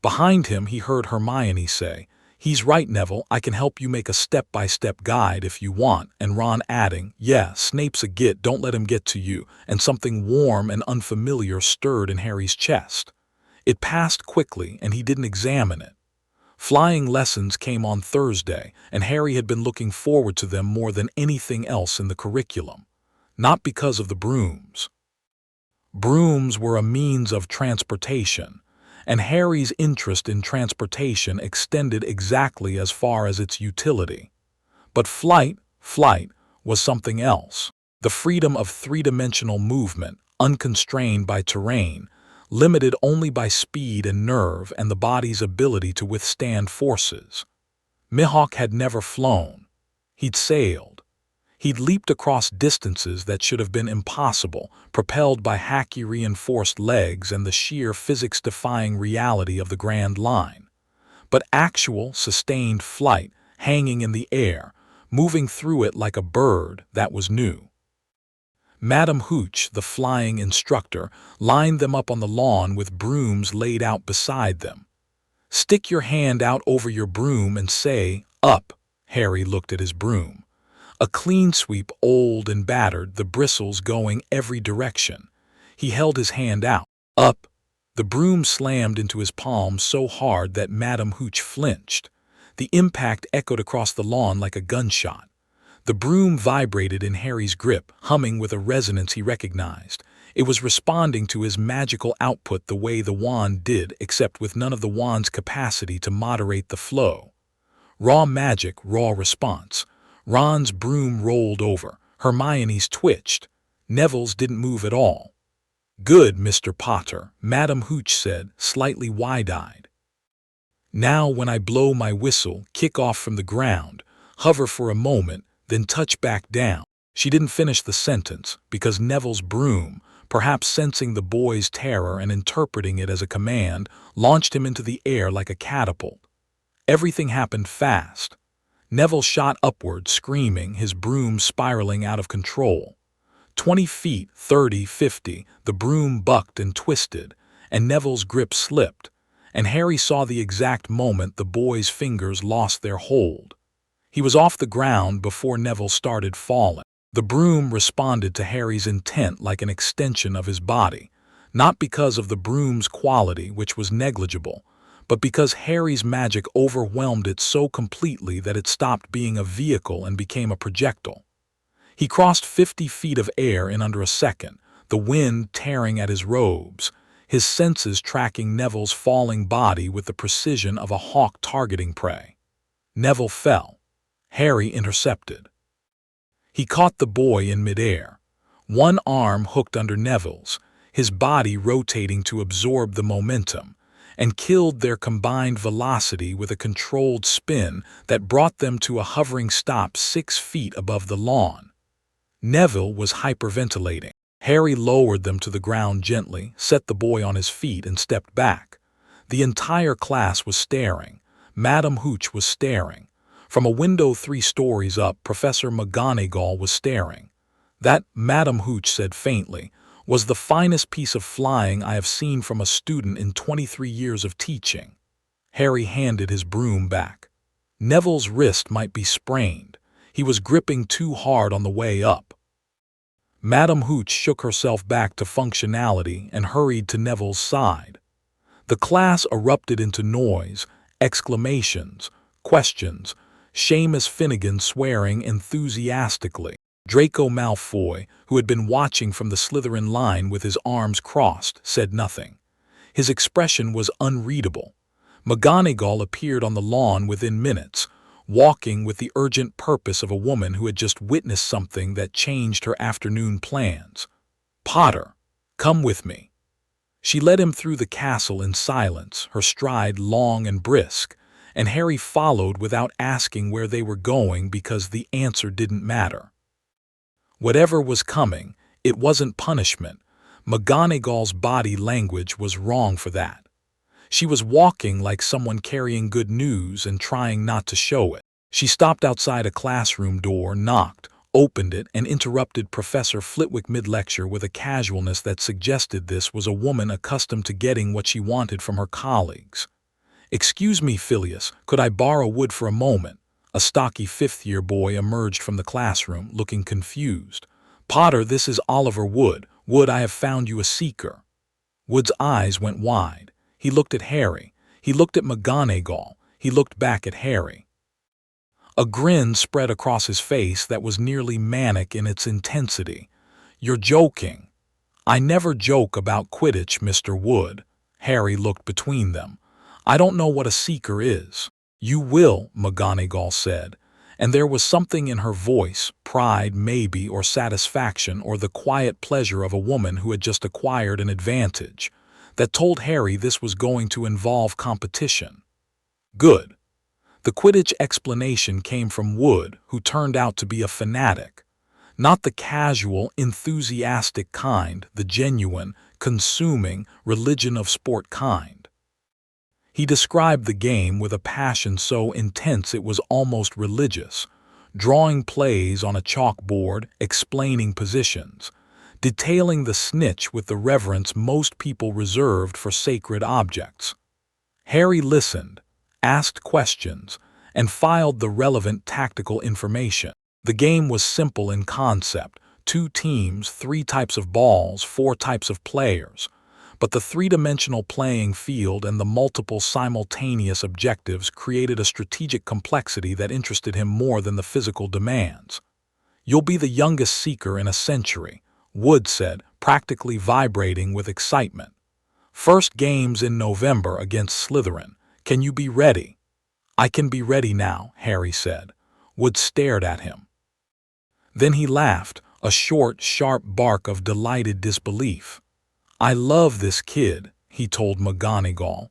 Behind him he heard Hermione say, "He's right, Neville, I can help you make a step-by-step guide if you want," and Ron adding, "Yeah, Snape's a git, don't let him get to you," and something warm and unfamiliar stirred in Harry's chest. It passed quickly, and he didn't examine it. Flying lessons came on Thursday, and Harry had been looking forward to them more than anything else in the curriculum. Not because of the brooms. Brooms were a means of transportation, and Harry's interest in transportation extended exactly as far as its utility. But flight was something else. The freedom of three-dimensional movement, unconstrained by terrain, limited only by speed and nerve and the body's ability to withstand forces. Mihawk had never flown. He'd sailed. He'd leaped across distances that should have been impossible, propelled by Haki-reinforced legs and the sheer physics-defying reality of the Grand Line. But actual, sustained flight, hanging in the air, moving through it like a bird, that was new. Madame Hooch, the flying instructor, lined them up on the lawn with brooms laid out beside them. "Stick your hand out over your broom and say, 'Up.'" Harry looked at his broom. A clean sweep, old and battered, the bristles going every direction. He held his hand out. "Up." The broom slammed into his palm so hard that Madame Hooch flinched. The impact echoed across the lawn like a gunshot. The broom vibrated in Harry's grip, humming with a resonance he recognized. It was responding to his magical output the way the wand did, except with none of the wand's capacity to moderate the flow. Raw magic, raw response. Ron's broom rolled over. Hermione's twitched. Neville's didn't move at all. "Good, Mr. Potter," Madam Hooch said, slightly wide-eyed. "Now when I blow my whistle, kick off from the ground, hover for a moment, then touch back down." She didn't finish the sentence, because Neville's broom, perhaps sensing the boy's terror and interpreting it as a command, launched him into the air like a catapult. Everything happened fast. Neville shot upward, screaming, his broom spiraling out of control. 20 feet, 30, 50, the broom bucked and twisted, and Neville's grip slipped, and Harry saw the exact moment the boy's fingers lost their hold. He was off the ground before Neville started falling. The broom responded to Harry's intent like an extension of his body, not because of the broom's quality, which was negligible, but because Harry's magic overwhelmed it so completely that it stopped being a vehicle and became a projectile. He crossed 50 feet of air in under a second, the wind tearing at his robes, his senses tracking Neville's falling body with the precision of a hawk targeting prey. Neville fell. Harry intercepted. He caught the boy in midair, one arm hooked under Neville's, his body rotating to absorb the momentum, and killed their combined velocity with a controlled spin that brought them to a hovering stop 6 feet above the lawn. Neville was hyperventilating. Harry lowered them to the ground gently, set the boy on his feet, and stepped back. The entire class was staring. Madam Hooch was staring. From a window 3 stories up, Professor McGonagall was staring. "That," Madam Hooch said faintly, "was the finest piece of flying I have seen from a student in 23 years of teaching." Harry handed his broom back. Neville's wrist might be sprained. He was gripping too hard on the way up. Madam Hooch shook herself back to functionality and hurried to Neville's side. The class erupted into noise, exclamations, questions, Seamus Finnegan swearing enthusiastically. Draco Malfoy, who had been watching from the Slytherin line with his arms crossed, said nothing. His expression was unreadable. McGonagall appeared on the lawn within minutes, walking with the urgent purpose of a woman who had just witnessed something that changed her afternoon plans. "Potter, come with me." She led him through the castle in silence, her stride long and brisk, and Harry followed without asking where they were going because the answer didn't matter. Whatever was coming, it wasn't punishment. McGonagall's body language was wrong for that. She was walking like someone carrying good news and trying not to show it. She stopped outside a classroom door, knocked, opened it, and interrupted Professor Flitwick mid-lecture with a casualness that suggested this was a woman accustomed to getting what she wanted from her colleagues. "Excuse me, Phileas, could I borrow wood for a moment?" A stocky fifth-year boy emerged from the classroom, looking confused. "Potter, this is Oliver Wood. Wood, I have found you a seeker." Wood's eyes went wide. He looked at Harry. He looked at McGonagall. He looked back at Harry. A grin spread across his face that was nearly manic in its intensity. "You're joking." "I never joke about Quidditch, Mr. Wood." Harry looked between them. "I don't know what a seeker is." "You will," McGonagall said, and there was something in her voice, pride maybe, or satisfaction, or the quiet pleasure of a woman who had just acquired an advantage, that told Harry this was going to involve competition. "Good." The Quidditch explanation came from Wood, who turned out to be a fanatic. Not the casual, enthusiastic kind, the genuine, consuming, religion of sport kind. He described the game with a passion so intense it was almost religious, drawing plays on a chalkboard, explaining positions, detailing the snitch with the reverence most people reserved for sacred objects. Harry listened, asked questions, and filed the relevant tactical information. The game was simple in concept: 2 teams, 3 types of balls, 4 types of players. But the three-dimensional playing field and the multiple simultaneous objectives created a strategic complexity that interested him more than the physical demands. "You'll be the youngest seeker in a century," Wood said, practically vibrating with excitement. "First games in November against Slytherin. Can you be ready?" "I can be ready now," Harry said. Wood stared at him. Then he laughed, a short, sharp bark of delighted disbelief. "I love this kid," he told McGonagall.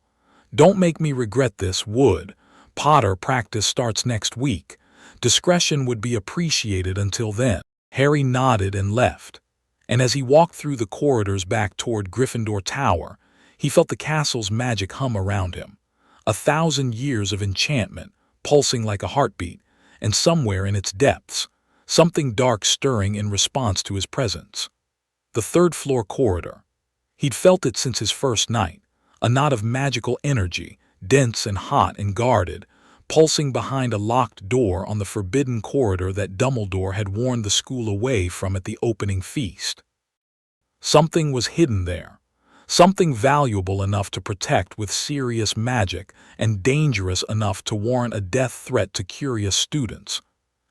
"Don't make me regret this, Wood. Potter practice starts next week. Discretion would be appreciated until then." Harry nodded and left. And as he walked through the corridors back toward Gryffindor Tower, he felt the castle's magic hum around him. 1,000 years of enchantment, pulsing like a heartbeat, and somewhere in its depths, something dark stirring in response to his presence. The third-floor corridor. He'd felt it since his first night, a knot of magical energy, dense and hot and guarded, pulsing behind a locked door on the forbidden corridor that Dumbledore had warned the school away from at the opening feast. Something was hidden there, something valuable enough to protect with serious magic and dangerous enough to warrant a death threat to curious students.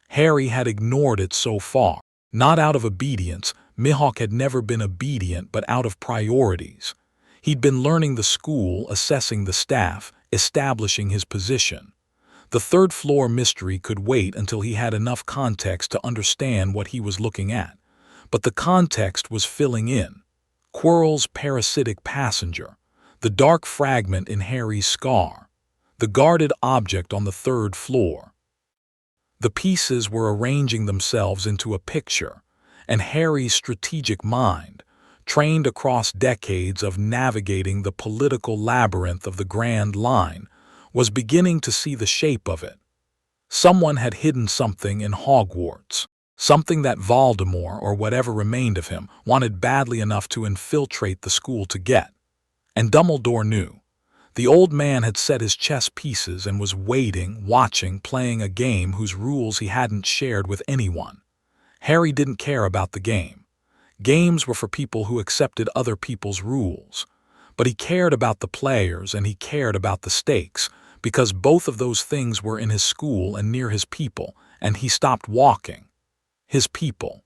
Harry had ignored it so far. Not out of obedience, Mihawk had never been obedient, but out of priorities. He'd been learning the school, assessing the staff, establishing his position. The third-floor mystery could wait until he had enough context to understand what he was looking at. But the context was filling in. Quirrell's parasitic passenger, the dark fragment in Harry's scar, the guarded object on the third floor. The pieces were arranging themselves into a picture, and Harry's strategic mind, trained across decades of navigating the political labyrinth of the Grand Line, was beginning to see the shape of it. Someone had hidden something in Hogwarts, something that Voldemort, or whatever remained of him, wanted badly enough to infiltrate the school to get. And Dumbledore knew. The old man had set his chess pieces and was waiting, watching, playing a game whose rules he hadn't shared with anyone. Harry didn't care about the game. Games were for people who accepted other people's rules. But he cared about the players and he cared about the stakes, because both of those things were in his school and near his people, and he stopped walking. His people.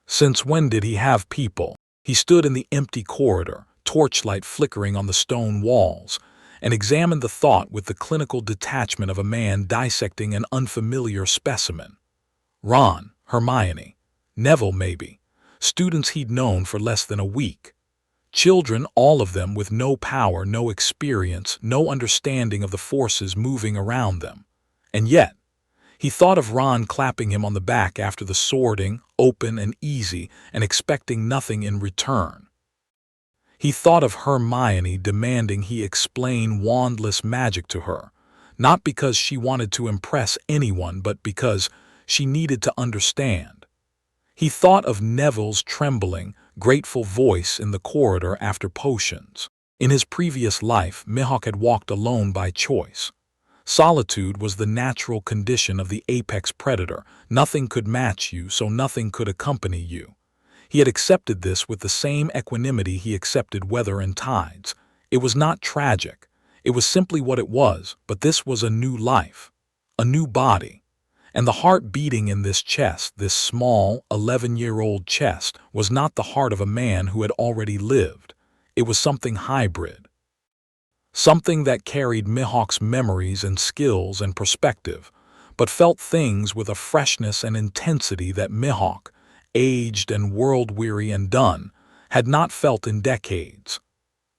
Since when did he have people? He stood in the empty corridor, torchlight flickering on the stone walls, and examined the thought with the clinical detachment of a man dissecting an unfamiliar specimen. Ron, Hermione, Neville maybe, students he'd known for less than a week. Children, all of them with no power, no experience, no understanding of the forces moving around them. And yet, he thought of Ron clapping him on the back after the sorting, open and easy, and expecting nothing in return. He thought of Hermione demanding he explain wandless magic to her, not because she wanted to impress anyone, but because she needed to understand. He thought of Neville's trembling, grateful voice in the corridor after potions. In his previous life, Mihawk had walked alone by choice. Solitude was the natural condition of the apex predator. Nothing could match you, so nothing could accompany you. He had accepted this with the same equanimity he accepted weather and tides. It was not tragic. It was simply what it was, but this was a new life, a new body. And the heart beating in this chest, this small, 11-year-old chest, was not the heart of a man who had already lived. It was something hybrid. Something that carried Mihawk's memories and skills and perspective, but felt things with a freshness and intensity that Mihawk, aged and world-weary and done, had not felt in decades.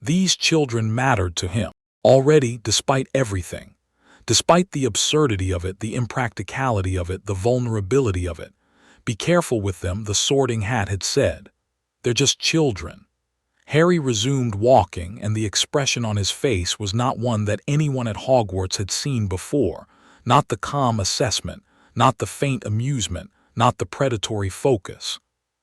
These children mattered to him, already, despite everything. Despite the absurdity of it, the impracticality of it, the vulnerability of it. Be careful with them, the Sorting Hat had said. They're just children. Harry resumed walking, and the expression on his face was not one that anyone at Hogwarts had seen before, not the calm assessment, not the faint amusement, not the predatory focus.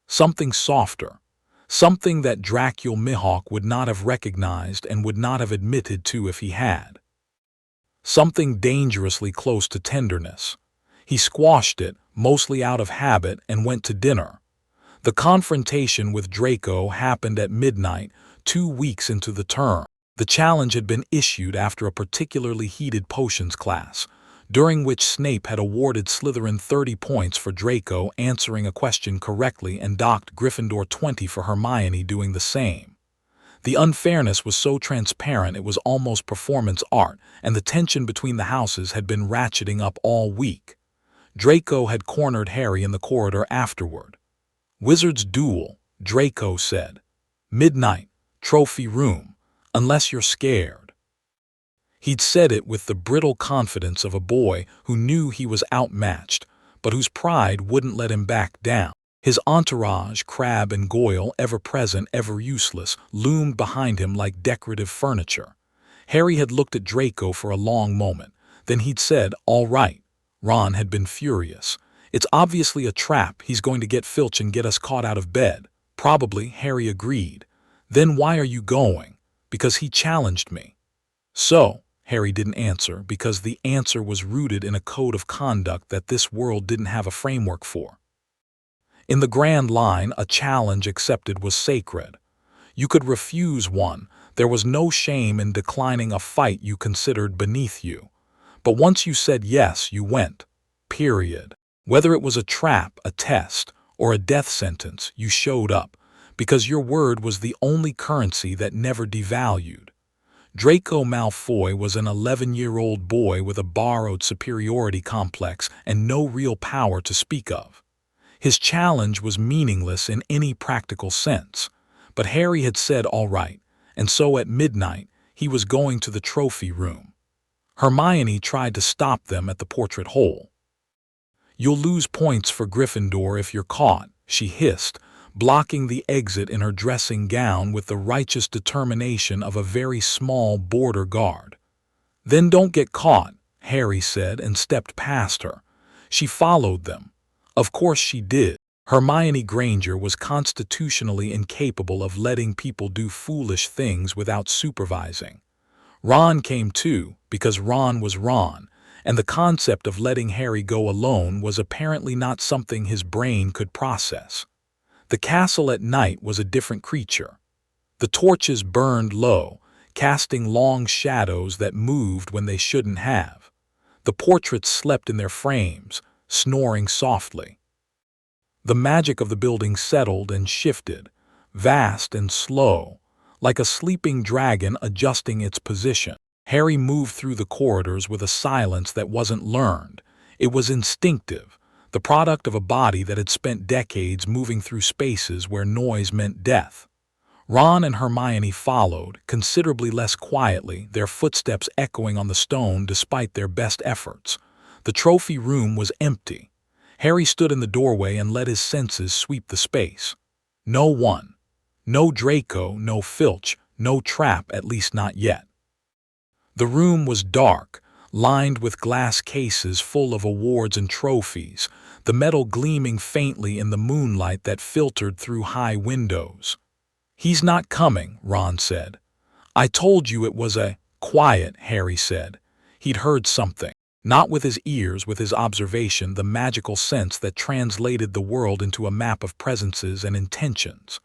Something softer, something that Dracul Mihawk would not have recognized and would not have admitted to if he had. Something dangerously close to tenderness. He squashed it, mostly out of habit, and went to dinner. The confrontation with Draco happened at midnight, 2 weeks into the term. The challenge had been issued after a particularly heated potions class, during which Snape had awarded Slytherin 30 points for Draco answering a question correctly and docked Gryffindor 20 for Hermione doing the same. The unfairness was so transparent it was almost performance art, and the tension between the houses had been ratcheting up all week. Draco had cornered Harry in the corridor afterward. "Wizard's duel," Draco said. "Midnight, trophy room, unless you're scared." He'd said it with the brittle confidence of a boy who knew he was outmatched, but whose pride wouldn't let him back down. His entourage, Crabbe and Goyle, ever present, ever useless, loomed behind him like decorative furniture. Harry had looked at Draco for a long moment. Then he'd said, "All right." Ron had been furious. "It's obviously a trap. He's going to get Filch and get us caught out of bed." "Probably," Harry agreed. "Then why are you going?" "Because he challenged me." "So?" Harry didn't answer, because the answer was rooted in a code of conduct that this world didn't have a framework for. In the Grand Line, a challenge accepted was sacred. You could refuse one. There was no shame in declining a fight you considered beneath you. But once you said yes, you went. Period. Whether it was a trap, a test, or a death sentence, you showed up, because your word was the only currency that never devalued. Draco Malfoy was an 11-year-old boy with a borrowed superiority complex and no real power to speak of. His challenge was meaningless in any practical sense, but Harry had said all right, and so at midnight he was going to the trophy room. Hermione tried to stop them at the portrait hole. "You'll lose points for Gryffindor if you're caught," she hissed, blocking the exit in her dressing gown with the righteous determination of a very small border guard. "Then don't get caught," Harry said and stepped past her. She followed them. Of course she did. Hermione Granger was constitutionally incapable of letting people do foolish things without supervising. Ron came too, because Ron was Ron, and the concept of letting Harry go alone was apparently not something his brain could process. The castle at night was a different creature. The torches burned low, casting long shadows that moved when they shouldn't have. The portraits slept in their frames, snoring softly. The magic of the building settled and shifted, vast and slow, like a sleeping dragon adjusting its position. Harry moved through the corridors with a silence that wasn't learned. It was instinctive, the product of a body that had spent decades moving through spaces where noise meant death. Ron and Hermione followed, considerably less quietly, their footsteps echoing on the stone despite their best efforts. The trophy room was empty. Harry stood in the doorway and let his senses sweep the space. No one. No Draco, no Filch, no trap, at least not yet. The room was dark, lined with glass cases full of awards and trophies, the metal gleaming faintly in the moonlight that filtered through high windows. "He's not coming," Ron said. "I told you it was a..." "Quiet," Harry said. He'd heard something. Not with his ears, with his observation, the magical sense that translated the world into a map of presences and intentions.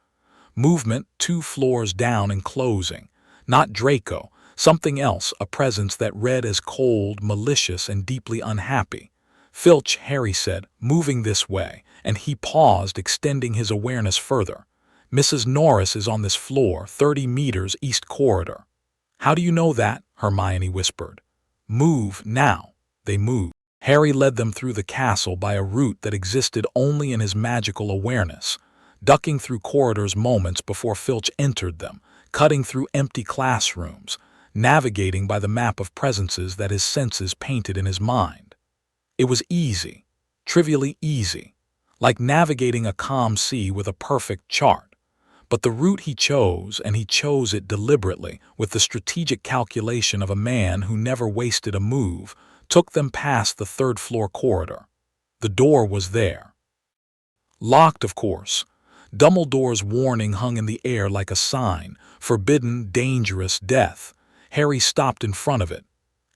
Movement 2 floors down and closing. Not Draco, something else, a presence that read as cold, malicious, and deeply unhappy. "Filch," Harry said, "moving this way," and he paused, extending his awareness further. "Mrs. Norris is on this floor, 30 meters east corridor." "How do you know that?" Hermione whispered. "Move, now." They moved. Harry led them through the castle by a route that existed only in his magical awareness, ducking through corridors moments before Filch entered them, cutting through empty classrooms, navigating by the map of presences that his senses painted in his mind. It was easy, trivially easy, like navigating a calm sea with a perfect chart. But the route he chose, and he chose it deliberately, with the strategic calculation of a man who never wasted a move, took them past the 3rd-floor corridor. The door was there. Locked, of course. Dumbledore's warning hung in the air like a sign, forbidden, dangerous, death. Harry stopped in front of it.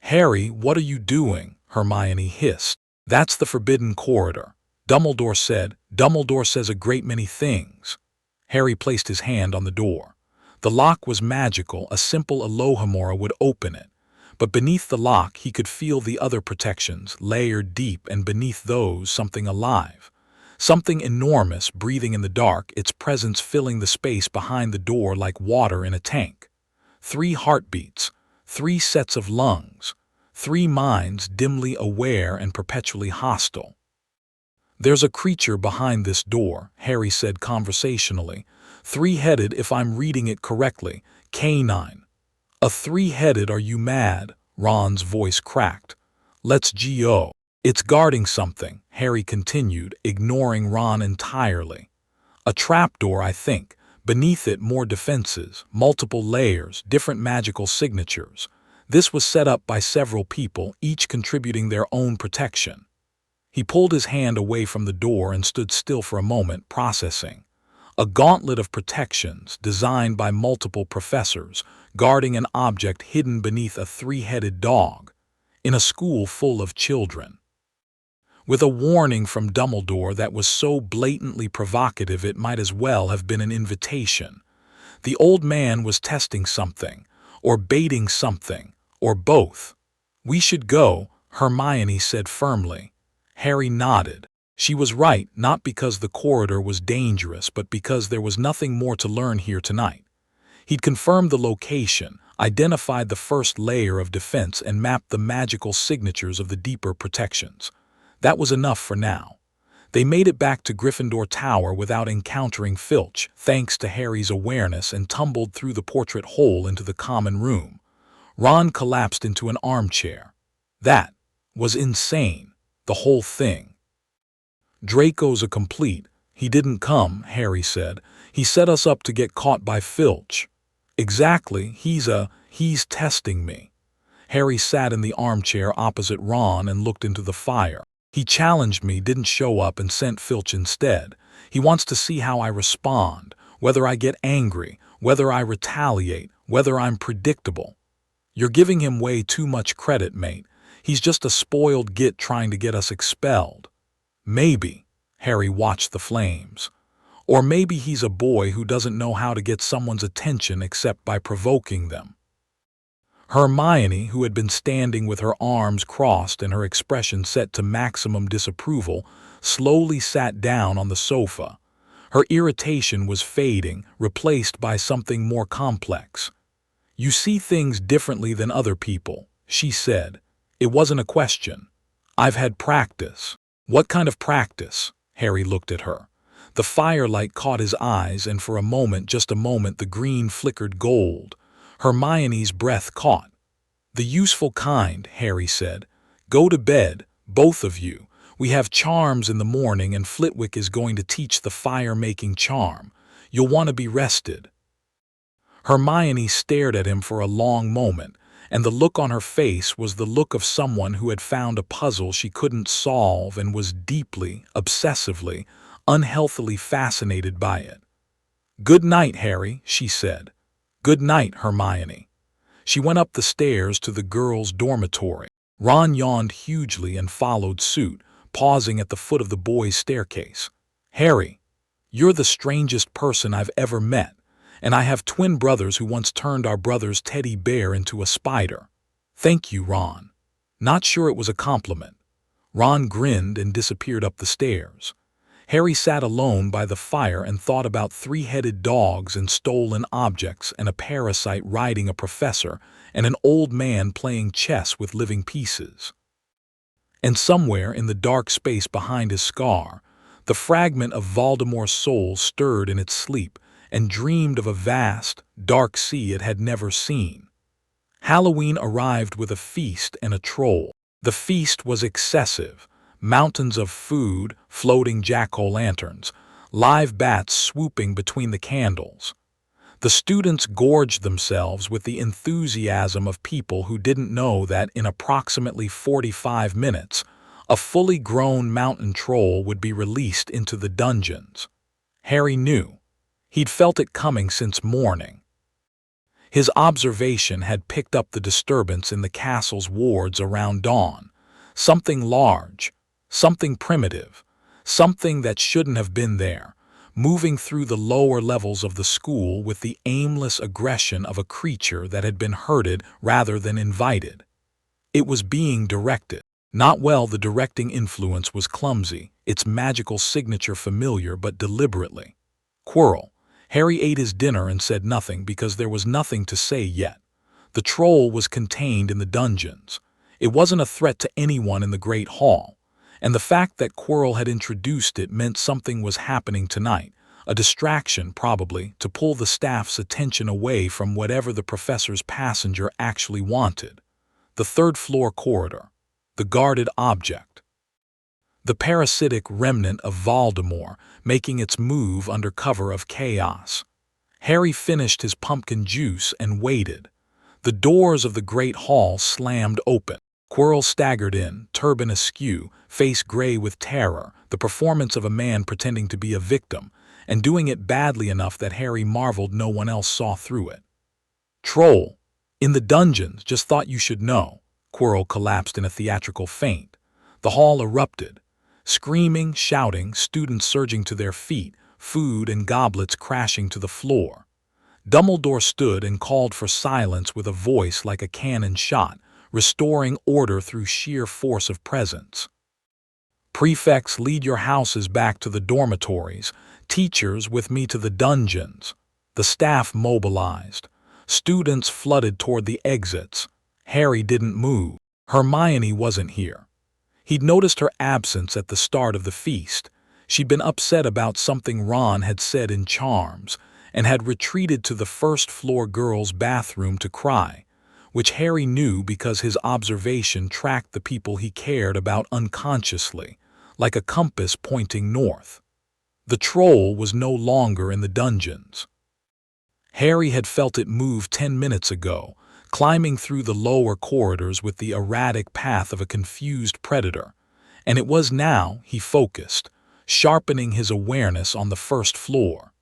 "Harry, what are you doing?" Hermione hissed. "That's the forbidden corridor," Dumbledore said. "Dumbledore says a great many things." Harry placed his hand on the door. The lock was magical, a simple Alohomora would open it. But beneath the lock he could feel the other protections, layered deep, and beneath those something alive. Something enormous, breathing in the dark, its presence filling the space behind the door like water in a tank. 3 heartbeats, 3 sets of lungs, 3 minds dimly aware and perpetually hostile. "There's a creature behind this door," Harry said conversationally. 3-headed, if I'm reading it correctly, canine. "A 3-headed, are you mad?" Ron's voice cracked. "Let's go." "It's guarding something," Harry continued, ignoring Ron entirely. "A trapdoor, I think. Beneath it more defenses, multiple layers, different magical signatures. This was set up by several people, each contributing their own protection." He pulled his hand away from the door and stood still for a moment, processing. A gauntlet of protections, designed by multiple professors, guarding an object hidden beneath a 3-headed dog, in a school full of children. With a warning from Dumbledore that was so blatantly provocative it might as well have been an invitation. The old man was testing something, or baiting something, or both. "We should go," Hermione said firmly. Harry nodded. She was right, not because the corridor was dangerous, but because there was nothing more to learn here tonight. He'd confirmed the location, identified the first layer of defense, and mapped the magical signatures of the deeper protections. That was enough for now. They made it back to Gryffindor Tower without encountering Filch, thanks to Harry's awareness, and tumbled through the portrait hole into the common room. Ron collapsed into an armchair. That was insane, the whole thing. "Draco's a complete. He didn't come," Harry said. "He set us up to get caught by Filch." "Exactly, he's testing me." Harry sat in the armchair opposite Ron and looked into the fire. "He challenged me, didn't show up, and sent Filch instead. He wants to see how I respond, whether I get angry, whether I retaliate, whether I'm predictable." "You're giving him way too much credit, mate. He's just a spoiled git trying to get us expelled." "Maybe." Harry watched the flames. "Or maybe he's a boy who doesn't know how to get someone's attention except by provoking them." Hermione, who had been standing with her arms crossed and her expression set to maximum disapproval, slowly sat down on the sofa. Her irritation was fading, replaced by something more complex. "You see things differently than other people," she said. It wasn't a question. "I've had practice." "What kind of practice?" Harry looked at her. The firelight caught his eyes, and for a moment, just a moment, the green flickered gold. Hermione's breath caught. "The useful kind," Harry said. "Go to bed, both of you. We have charms in the morning, and Flitwick is going to teach the fire-making charm. You'll want to be rested." Hermione stared at him for a long moment, and the look on her face was the look of someone who had found a puzzle she couldn't solve and was deeply, obsessively, unhealthily fascinated by it. "Good night, Harry," she said. "Good night, Hermione." She went up the stairs to the girls' dormitory. Ron yawned hugely and followed suit, pausing at the foot of the boys' staircase. "Harry, you're the strangest person I've ever met, and I have twin brothers who once turned our brother's teddy bear into a spider." "Thank you, Ron." Not sure it was a compliment. Ron grinned and disappeared up the stairs. Harry sat alone by the fire and thought about 3-headed dogs and stolen objects and a parasite riding a professor and an old man playing chess with living pieces. And somewhere in the dark space behind his scar, the fragment of Voldemort's soul stirred in its sleep and dreamed of a vast, dark sea it had never seen. Halloween arrived with a feast and a troll. The feast was excessive. Mountains of food, floating jack-o'-lanterns, live bats swooping between the candles. The students gorged themselves with the enthusiasm of people who didn't know that in approximately 45 minutes, a fully grown mountain troll would be released into the dungeons. Harry knew. He'd felt it coming since morning. His observation had picked up the disturbance in the castle's wards around dawn. Something large. Something primitive, something that shouldn't have been there, moving through the lower levels of the school with the aimless aggression of a creature that had been herded rather than invited. It was being directed. Not well, the directing influence was clumsy, its magical signature familiar but deliberately. Quirrell. Harry ate his dinner and said nothing because there was nothing to say yet. The troll was contained in the dungeons. It wasn't a threat to anyone in the Great Hall, and the fact that Quirrell had introduced it meant something was happening tonight, a distraction probably to pull the staff's attention away from whatever the professor's passenger actually wanted. The third-floor corridor. The guarded object. The parasitic remnant of Voldemort making its move under cover of chaos. Harry finished his pumpkin juice and waited. The doors of the Great Hall slammed open. Quirrell staggered in, turban askew, face gray with terror, the performance of a man pretending to be a victim, and doing it badly enough that Harry marveled no one else saw through it. Troll. In the dungeons, just thought you should know. Quirrell collapsed in a theatrical faint. The hall erupted. Screaming, shouting, students surging to their feet, food and goblets crashing to the floor. Dumbledore stood and called for silence with a voice like a cannon shot, restoring order through sheer force of presence. Prefects, lead your houses back to the dormitories. Teachers, with me to the dungeons. The staff mobilized. Students flooded toward the exits. Harry didn't move. Hermione wasn't here. He'd noticed her absence at the start of the feast. She'd been upset about something Ron had said in Charms, and had retreated to the first-floor girls' bathroom to cry, which Harry knew because his observation tracked the people he cared about unconsciously, like a compass pointing north. The troll was no longer in the dungeons. Harry had felt it move 10 minutes ago, climbing through the lower corridors with the erratic path of a confused predator, and it was now, he focused, sharpening his awareness on the first floor.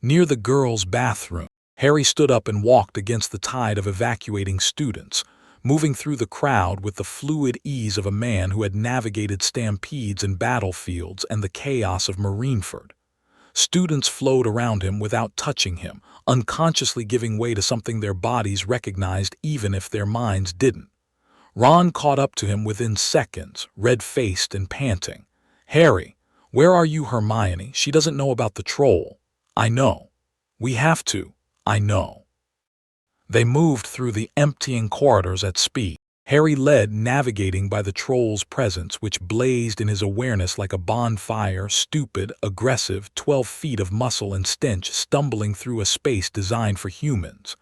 Near the girls' bathroom, Harry stood up and walked against the tide of evacuating students, moving through the crowd with the fluid ease of a man who had navigated stampedes and battlefields and the chaos of Marineford. Students flowed around him without touching him, unconsciously giving way to something their bodies recognized even if their minds didn't. Ron caught up to him within seconds, red-faced and panting. "Harry, where are you, Hermione? She doesn't know about the troll." "I know. We have to. I know." They moved through the emptying corridors at speed. Harry led, navigating by the troll's presence, which blazed in his awareness like a bonfire, stupid, aggressive, 12 feet of muscle and stench stumbling through a space designed for humans.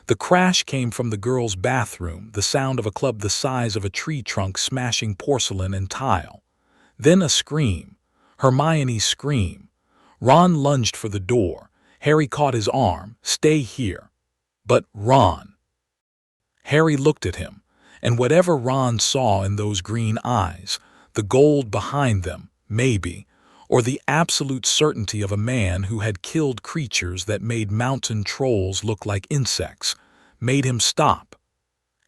The crash came from the girls' bathroom, the sound of a club the size of a tree trunk smashing porcelain and tile. Then a scream. Hermione's scream. Ron lunged for the door. Harry caught his arm. "Stay here." "But, Ron." Harry looked at him, and whatever Ron saw in those green eyes, the gold behind them, maybe, or the absolute certainty of a man who had killed creatures that made mountain trolls look like insects, made him stop.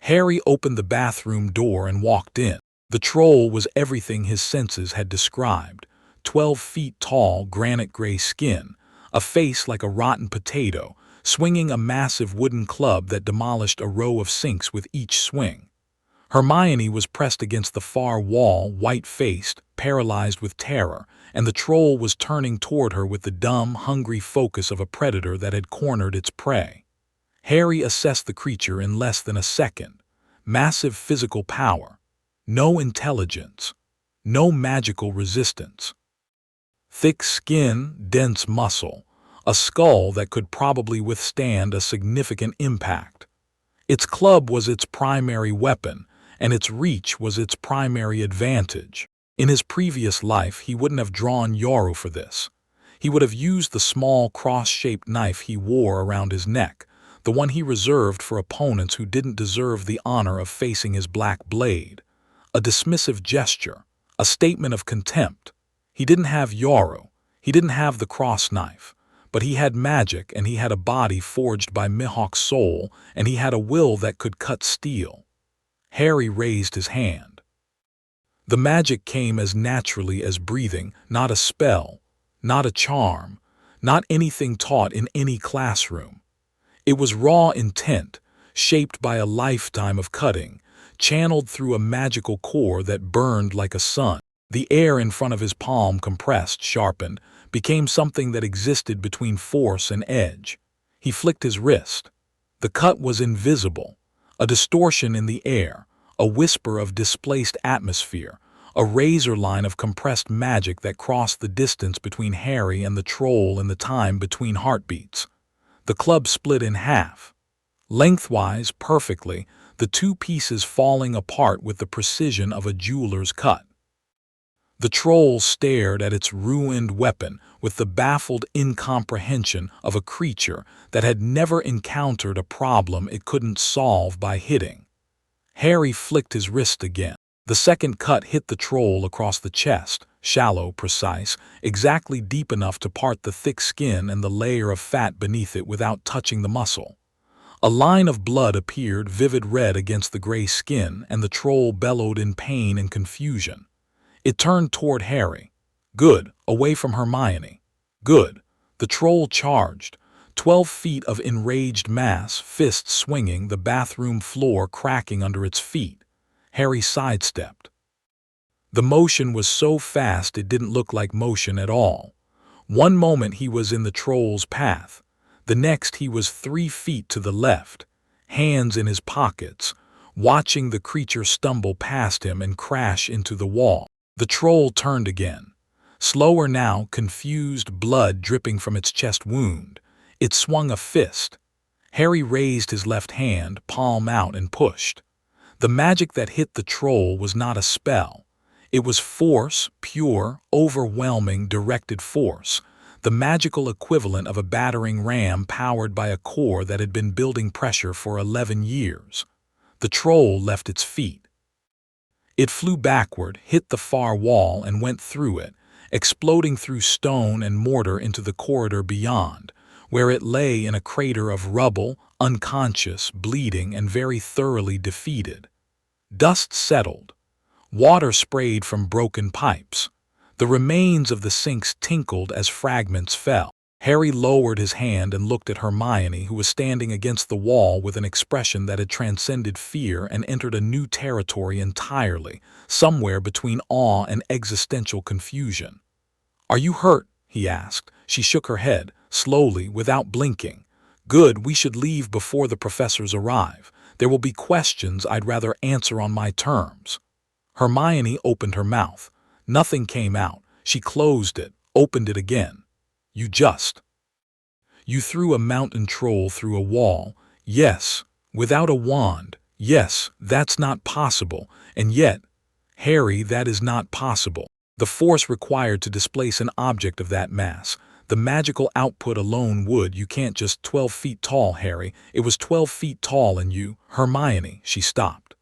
Harry opened the bathroom door and walked in. The troll was everything his senses had described. 12 feet tall, granite-gray skin, a face like a rotten potato, swinging a massive wooden club that demolished a row of sinks with each swing. Hermione was pressed against the far wall, white-faced, paralyzed with terror, and the troll was turning toward her with the dumb, hungry focus of a predator that had cornered its prey. Harry assessed the creature in less than a second. Massive physical power. No intelligence. No magical resistance. Thick skin, dense muscle. A skull that could probably withstand a significant impact. Its club was its primary weapon, and its reach was its primary advantage. In his previous life, he wouldn't have drawn Yoru for this. He would have used the small cross-shaped knife he wore around his neck, the one he reserved for opponents who didn't deserve the honor of facing his black blade. A dismissive gesture, a statement of contempt. He didn't have Yoru, he didn't have the cross knife, but he had magic, and he had a body forged by Mihawk's soul, and he had a will that could cut steel. Harry raised his hand. The magic came as naturally as breathing, not a spell, not a charm, not anything taught in any classroom. It was raw intent, shaped by a lifetime of cutting, channeled through a magical core that burned like a sun. The air in front of his palm compressed, sharpened, became something that existed between force and edge. He flicked his wrist. The cut was invisible, a distortion in the air, a whisper of displaced atmosphere, a razor line of compressed magic that crossed the distance between Harry and the troll in the time between heartbeats. The club split in half. Lengthwise, perfectly, the two pieces falling apart with the precision of a jeweler's cut. The troll stared at its ruined weapon with the baffled incomprehension of a creature that had never encountered a problem it couldn't solve by hitting. Harry flicked his wrist again. The second cut hit the troll across the chest, shallow, precise, exactly deep enough to part the thick skin and the layer of fat beneath it without touching the muscle. A line of blood appeared, vivid red against the gray skin, and the troll bellowed in pain and confusion. It turned toward Harry. Good, away from Hermione. Good. The troll charged. 12 feet of enraged mass, fists swinging, the bathroom floor cracking under its feet. Harry sidestepped. The motion was so fast it didn't look like motion at all. One moment he was in the troll's path. The next he was 3 feet to the left, hands in his pockets, watching the creature stumble past him and crash into the wall. The troll turned again. Slower now, confused, blood dripping from its chest wound. It swung a fist. Harry raised his left hand, palm out, and pushed. The magic that hit the troll was not a spell. It was force, pure, overwhelming, directed force, the magical equivalent of a battering ram powered by a core that had been building pressure for 11 years. The troll left its feet. It flew backward, hit the far wall, and went through it, exploding through stone and mortar into the corridor beyond, where it lay in a crater of rubble, unconscious, bleeding, and very thoroughly defeated. Dust settled. Water sprayed from broken pipes. The remains of the sinks tinkled as fragments fell. Harry lowered his hand and looked at Hermione, who was standing against the wall with an expression that had transcended fear and entered a new territory entirely, somewhere between awe and existential confusion. "Are you hurt?" he asked. She shook her head, slowly, without blinking. "Good, we should leave before the professors arrive. There will be questions I'd rather answer on my terms." Hermione opened her mouth. Nothing came out. She closed it, opened it again. You threw a mountain troll through a wall. Yes, without a wand. Yes, that's not possible. And yet, Harry, that is not possible. The force required to displace an object of that mass, the magical output alone would. You can't just 12 feet tall, Harry. It was 12 feet tall and you, Hermione. She stopped.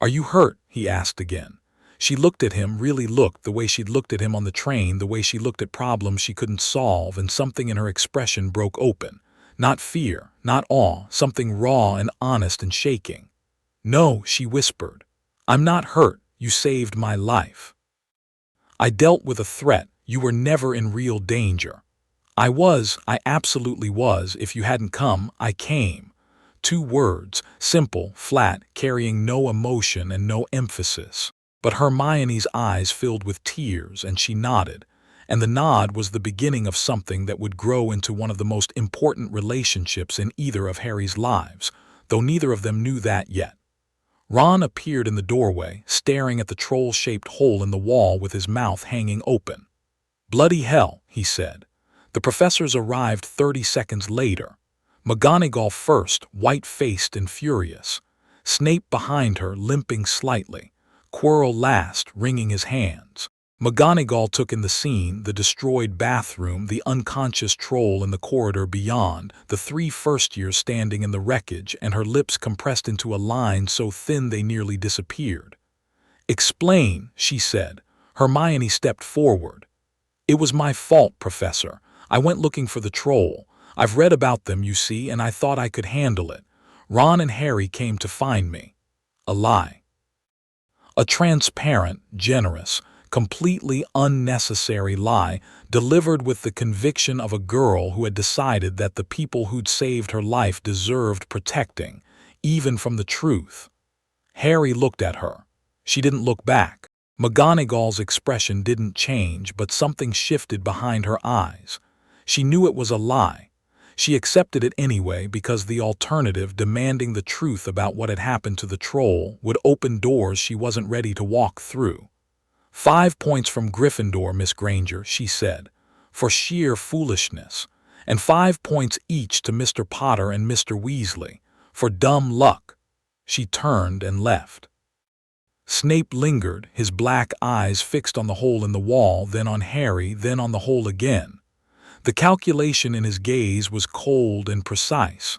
"Are you hurt?" he asked again. She looked at him, really looked, the way she'd looked at him on the train, the way she looked at problems she couldn't solve, and something in her expression broke open. Not fear, not awe, something raw and honest and shaking. "No," she whispered. "I'm not hurt. You saved my life. I dealt with a threat. You were never in real danger. I absolutely was. If you hadn't come, I came." 2 words, simple, flat, carrying no emotion and no emphasis. But Hermione's eyes filled with tears, and she nodded, and the nod was the beginning of something that would grow into one of the most important relationships in either of Harry's lives, though neither of them knew that yet. Ron appeared in the doorway, staring at the troll-shaped hole in the wall with his mouth hanging open. "Bloody hell," he said. The professors arrived 30 seconds later. McGonagall first, white-faced and furious. Snape behind her, limping slightly. Quirrell last, wringing his hands. McGonagall took in the scene, the destroyed bathroom, the unconscious troll in the corridor beyond, the 3 first-years standing in the wreckage, and her lips compressed into a line so thin they nearly disappeared. "Explain," she said. Hermione stepped forward. "It was my fault, Professor. I went looking for the troll. I've read about them, you see, and I thought I could handle it. Ron and Harry came to find me." A lie. A transparent, generous, completely unnecessary lie delivered with the conviction of a girl who had decided that the people who'd saved her life deserved protecting, even from the truth. Harry looked at her. She didn't look back. McGonagall's expression didn't change, but something shifted behind her eyes. She knew it was a lie. She accepted it anyway because the alternative, demanding the truth about what had happened to the troll, would open doors she wasn't ready to walk through. 5 points from Gryffindor, Miss Granger, she said, for sheer foolishness, and 5 points each to Mr. Potter and Mr. Weasley, for dumb luck. She turned and left. Snape lingered, his black eyes fixed on the hole in the wall, then on Harry, then on the hole again. The calculation in his gaze was cold and precise.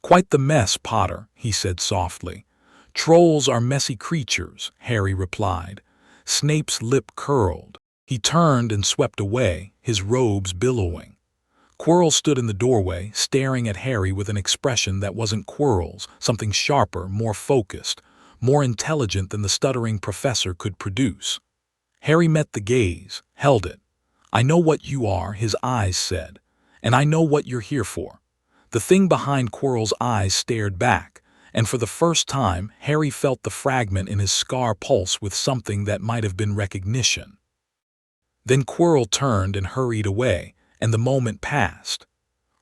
"Quite the mess, Potter," he said softly. "Trolls are messy creatures," Harry replied. Snape's lip curled. He turned and swept away, his robes billowing. Quirrell stood in the doorway, staring at Harry with an expression that wasn't Quirrell's, something sharper, more focused, more intelligent than the stuttering professor could produce. Harry met the gaze, held it. "I know what you are," his eyes said, "and I know what you're here for." The thing behind Quirrell's eyes stared back, and for the first time, Harry felt the fragment in his scar pulse with something that might have been recognition. Then Quirrell turned and hurried away, and the moment passed.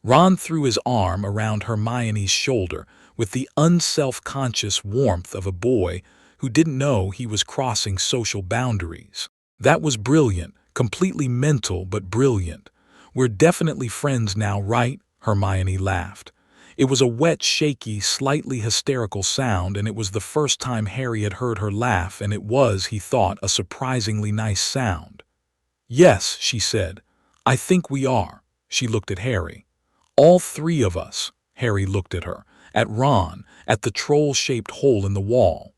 Ron threw his arm around Hermione's shoulder with the unself-conscious warmth of a boy who didn't know he was crossing social boundaries. "That was brilliant, completely mental but brilliant. We're definitely friends now, right?" Hermione laughed. It was a wet, shaky, slightly hysterical sound, and it was the first time Harry had heard her laugh, and it was, he thought, a surprisingly nice sound. "Yes," she said. "I think we are." She looked at Harry. "All 3 of us." Harry looked at her, at Ron, at the troll-shaped hole in the wall.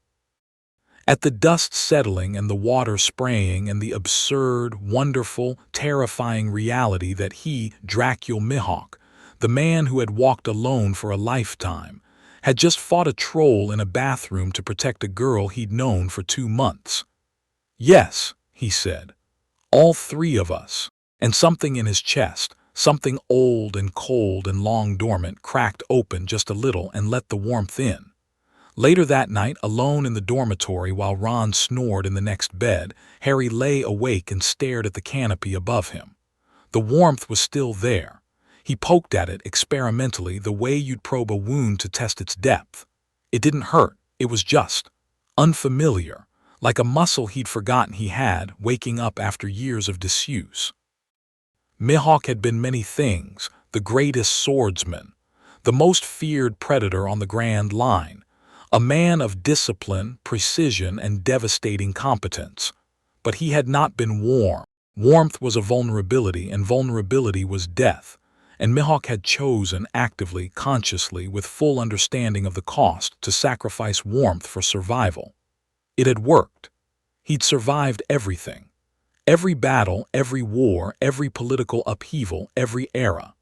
At the dust settling and the water spraying and the absurd, wonderful, terrifying reality that he, Dracul Mihawk, the man who had walked alone for a lifetime, had just fought a troll in a bathroom to protect a girl he'd known for 2 months. "Yes," he said, "all 3 of us." And something in his chest, something old and cold and long dormant, cracked open just a little and let the warmth in. Later that night, alone in the dormitory while Ron snored in the next bed, Harry lay awake and stared at the canopy above him. The warmth was still there. He poked at it experimentally, the way you'd probe a wound to test its depth. It didn't hurt, it was just unfamiliar, like a muscle he'd forgotten he had, waking up after years of disuse. Mihawk had been many things: the greatest swordsman, the most feared predator on the Grand Line, a man of discipline, precision, and devastating competence. But he had not been warm. Warmth was a vulnerability, and vulnerability was death. And Mihawk had chosen actively, consciously, with full understanding of the cost, to sacrifice warmth for survival. It had worked. He'd survived everything. Every battle, every war, every political upheaval, every era.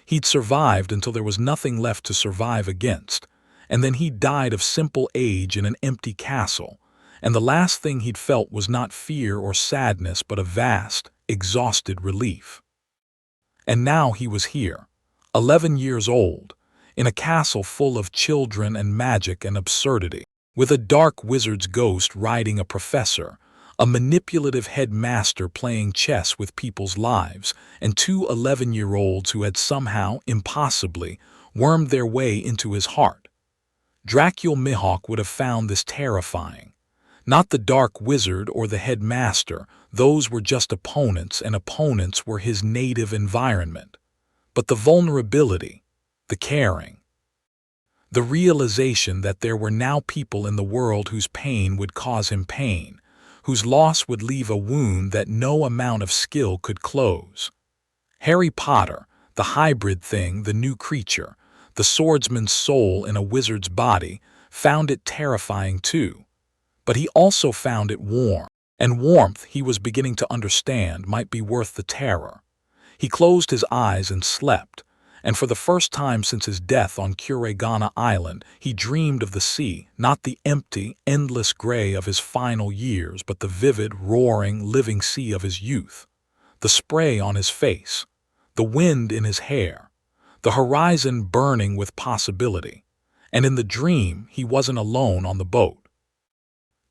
He'd survived until there was nothing left to survive against, and then he died of simple age in an empty castle, and the last thing he'd felt was not fear or sadness but a vast, exhausted relief. And now he was here, 11 years old, in a castle full of children and magic and absurdity, with a dark wizard's ghost riding a professor, a manipulative headmaster playing chess with people's lives, and 2 11-year-olds who had somehow, impossibly, wormed their way into his heart. Dracul Mihawk would have found this terrifying. Not the dark wizard or the headmaster, those were just opponents, and opponents were his native environment. But the vulnerability, the caring, the realization that there were now people in the world whose pain would cause him pain, whose loss would leave a wound that no amount of skill could close. Harry Potter, the hybrid thing, the new creature, the swordsman's soul in a wizard's body, found it terrifying too. But he also found it warm, and warmth, he was beginning to understand, might be worth the terror. He closed his eyes and slept, and for the first time since his death on Kuragana Island, he dreamed of the sea, not the empty, endless gray of his final years, but the vivid, roaring, living sea of his youth. the spray on his face, the wind in his hair, the horizon burning with possibility. And in the dream, he wasn't alone on the boat.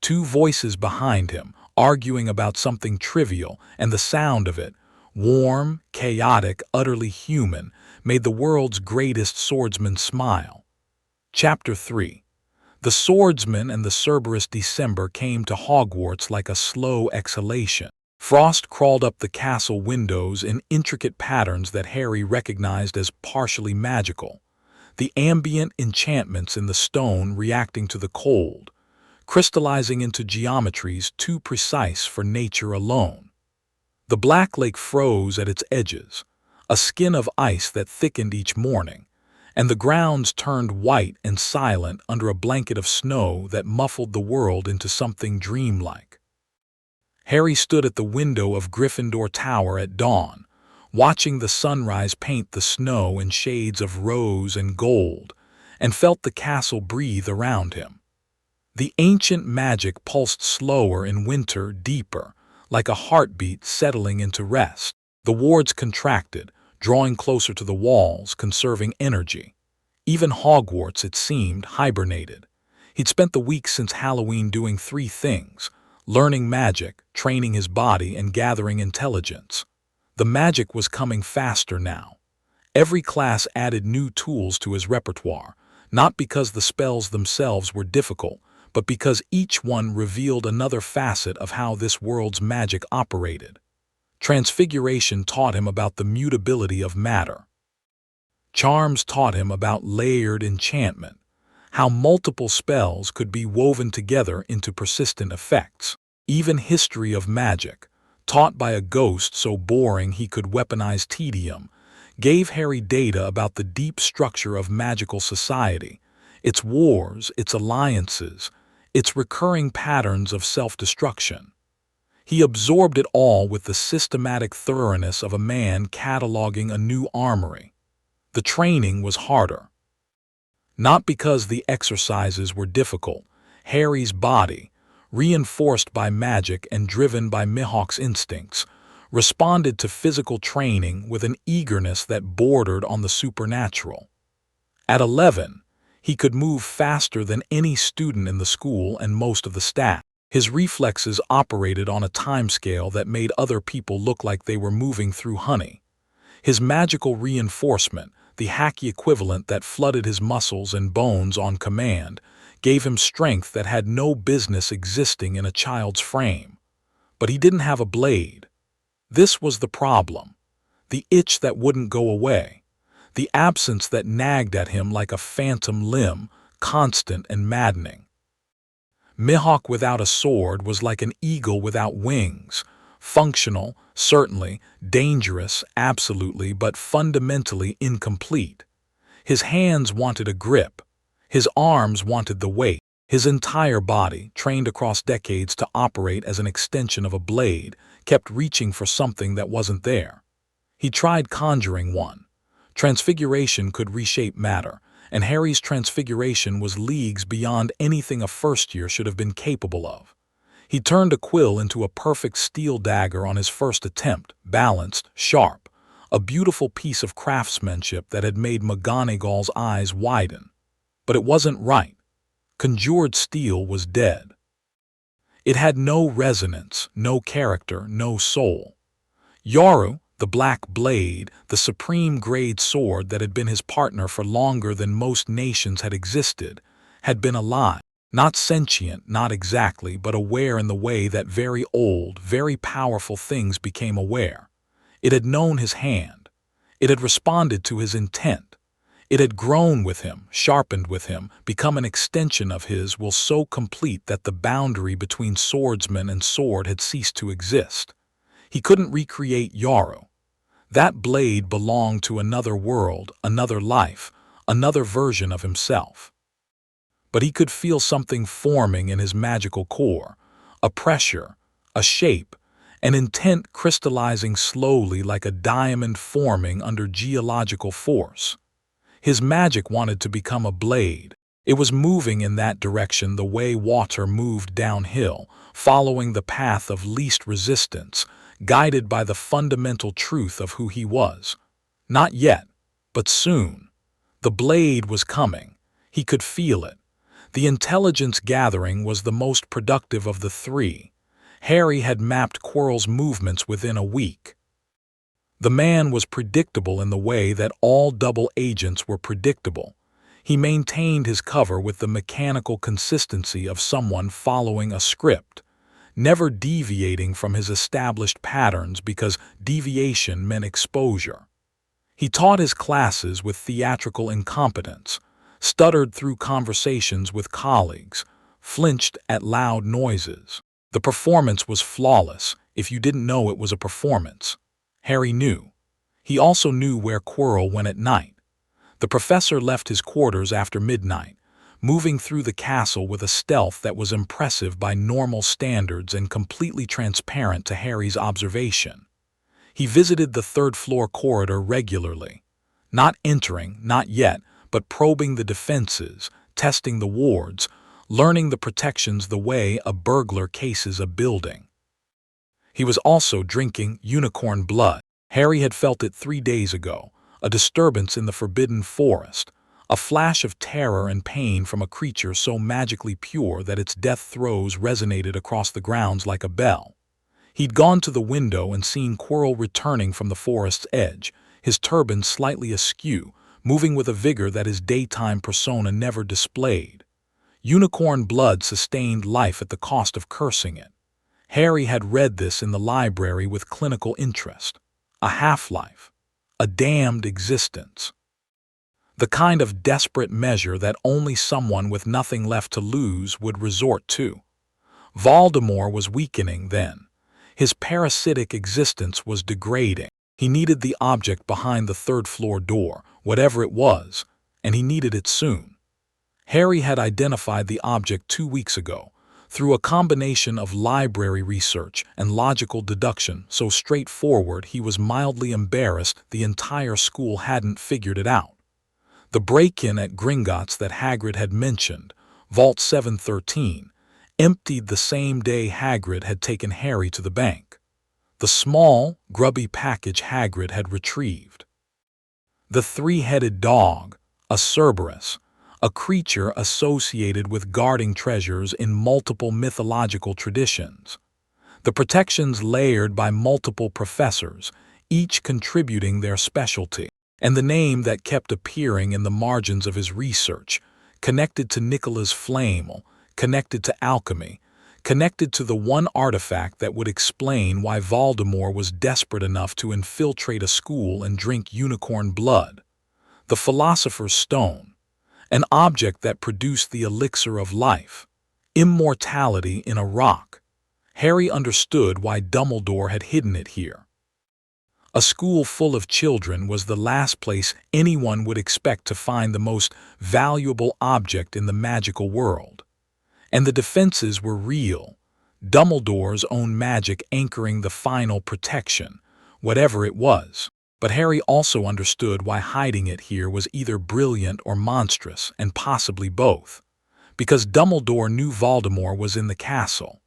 Two voices behind him, arguing about something trivial, and the sound of it, warm, chaotic, utterly human, made the world's greatest swordsman smile. Chapter 3. The swordsman and the Cerberus December came to Hogwarts like a slow exhalation. Frost crawled up the castle windows in intricate patterns that Harry recognized as partially magical, the ambient enchantments in the stone reacting to the cold, crystallizing into geometries too precise for nature alone. The Black Lake froze at its edges, a skin of ice that thickened each morning, and the grounds turned white and silent under a blanket of snow that muffled the world into something dreamlike. Harry stood at the window of Gryffindor Tower at dawn, watching the sunrise paint the snow in shades of rose and gold, and felt the castle breathe around him. The ancient magic pulsed slower in winter, deeper, like a heartbeat settling into rest. The wards contracted, drawing closer to the walls, conserving energy. Even Hogwarts, it seemed, hibernated. He'd spent the week since Halloween doing three things: learning magic, training his body, and gathering intelligence. The magic was coming faster now. Every class added new tools to his repertoire, not because the spells themselves were difficult, but because each one revealed another facet of how this world's magic operated. Transfiguration taught him about the mutability of matter. Charms taught him about layered enchantment, how multiple spells could be woven together into persistent effects. Even history of magic, taught by a ghost so boring he could weaponize tedium, gave Harry data about the deep structure of magical society, its wars, its alliances, its recurring patterns of self-destruction. He absorbed it all with the systematic thoroughness of a man cataloging a new armory. The training was harder. Not because the exercises were difficult. Harry's body, reinforced by magic and driven by Mihawk's instincts, responded to physical training with an eagerness that bordered on the supernatural. At 11, he could move faster than any student in the school and most of the staff. His reflexes operated on a timescale that made other people look like they were moving through honey. His magical reinforcement, the hacky equivalent that flooded his muscles and bones on command, gave him strength that had no business existing in a child's frame. But he didn't have a blade. This was the problem. The itch that wouldn't go away. The absence that nagged at him like a phantom limb, constant and maddening. Mihawk without a sword was like an eagle without wings, functional, certainly, dangerous, absolutely, but fundamentally incomplete. His hands wanted a grip. His arms wanted the weight. His entire body, trained across decades to operate as an extension of a blade, kept reaching for something that wasn't there. He tried conjuring one. Transfiguration could reshape matter, and Harry's transfiguration was leagues beyond anything a first year should have been capable of. He turned a quill into a perfect steel dagger on his first attempt, balanced, sharp, a beautiful piece of craftsmanship that had made McGonagall's eyes widen. But it wasn't right. Conjured steel was dead. It had no resonance, no character, no soul. Yaru, the black blade, the supreme grade sword that had been his partner for longer than most nations had existed, had been alive. Not sentient, not exactly, but aware in the way that very old, very powerful things became aware. It had known his hand. It had responded to his intent. It had grown with him, sharpened with him, become an extension of his will so complete that the boundary between swordsman and sword had ceased to exist. He couldn't recreate Yaru. That blade belonged to another world, another life, another version of himself. But he could feel something forming in his magical core, a pressure, a shape, an intent crystallizing slowly like a diamond forming under geological force. His magic wanted to become a blade. It was moving in that direction the way water moved downhill, following the path of least resistance, guided by the fundamental truth of who he was. Not yet, but soon. The blade was coming. He could feel it. The intelligence gathering was the most productive of the three. Harry had mapped Quirrell's movements within a week. The man was predictable in the way that all double agents were predictable. He maintained his cover with the mechanical consistency of someone following a script, never deviating from his established patterns because deviation meant exposure. He taught his classes with theatrical incompetence, stuttered through conversations with colleagues, flinched at loud noises. The performance was flawless if you didn't know it was a performance. Harry knew. He also knew where Quirrell went at night. The professor left his quarters after midnight, moving through the castle with a stealth that was impressive by normal standards and completely transparent to Harry's observation. He visited the third-floor corridor regularly, not entering, not yet, but probing the defenses, testing the wards, learning the protections the way a burglar cases a building. He was also drinking unicorn blood. Harry had felt it 3 days ago, a disturbance in the forbidden forest, a flash of terror and pain from a creature so magically pure that its death throes resonated across the grounds like a bell. He'd gone to the window and seen Quirrell returning from the forest's edge, his turban slightly askew, moving with a vigor that his daytime persona never displayed. Unicorn blood sustained life at the cost of cursing it. Harry had read this in the library with clinical interest. A half-life. A damned existence. The kind of desperate measure that only someone with nothing left to lose would resort to. Voldemort was weakening then. His parasitic existence was degrading. He needed the object behind the third-floor door, whatever it was, and he needed it soon. Harry had identified the object 2 weeks ago, through a combination of library research and logical deduction so straightforward he was mildly embarrassed the entire school hadn't figured it out. The break-in at Gringotts that Hagrid had mentioned, Vault 713, emptied the same day Hagrid had taken Harry to the bank. The small, grubby package Hagrid had retrieved. The three-headed dog, a Cerberus, a creature associated with guarding treasures in multiple mythological traditions. The protections layered by multiple professors, each contributing their specialty, and the name that kept appearing in the margins of his research, connected to Nicola's Flamel, connected to alchemy, connected to the one artifact that would explain why Voldemort was desperate enough to infiltrate a school and drink unicorn blood. The Philosopher's Stone, an object that produced the elixir of life, immortality in a rock. Harry understood why Dumbledore had hidden it here. A school full of children was the last place anyone would expect to find the most valuable object in the magical world. And the defenses were real, Dumbledore's own magic anchoring the final protection, whatever it was. But Harry also understood why hiding it here was either brilliant or monstrous, and possibly both. Because Dumbledore knew Voldemort was in the castle.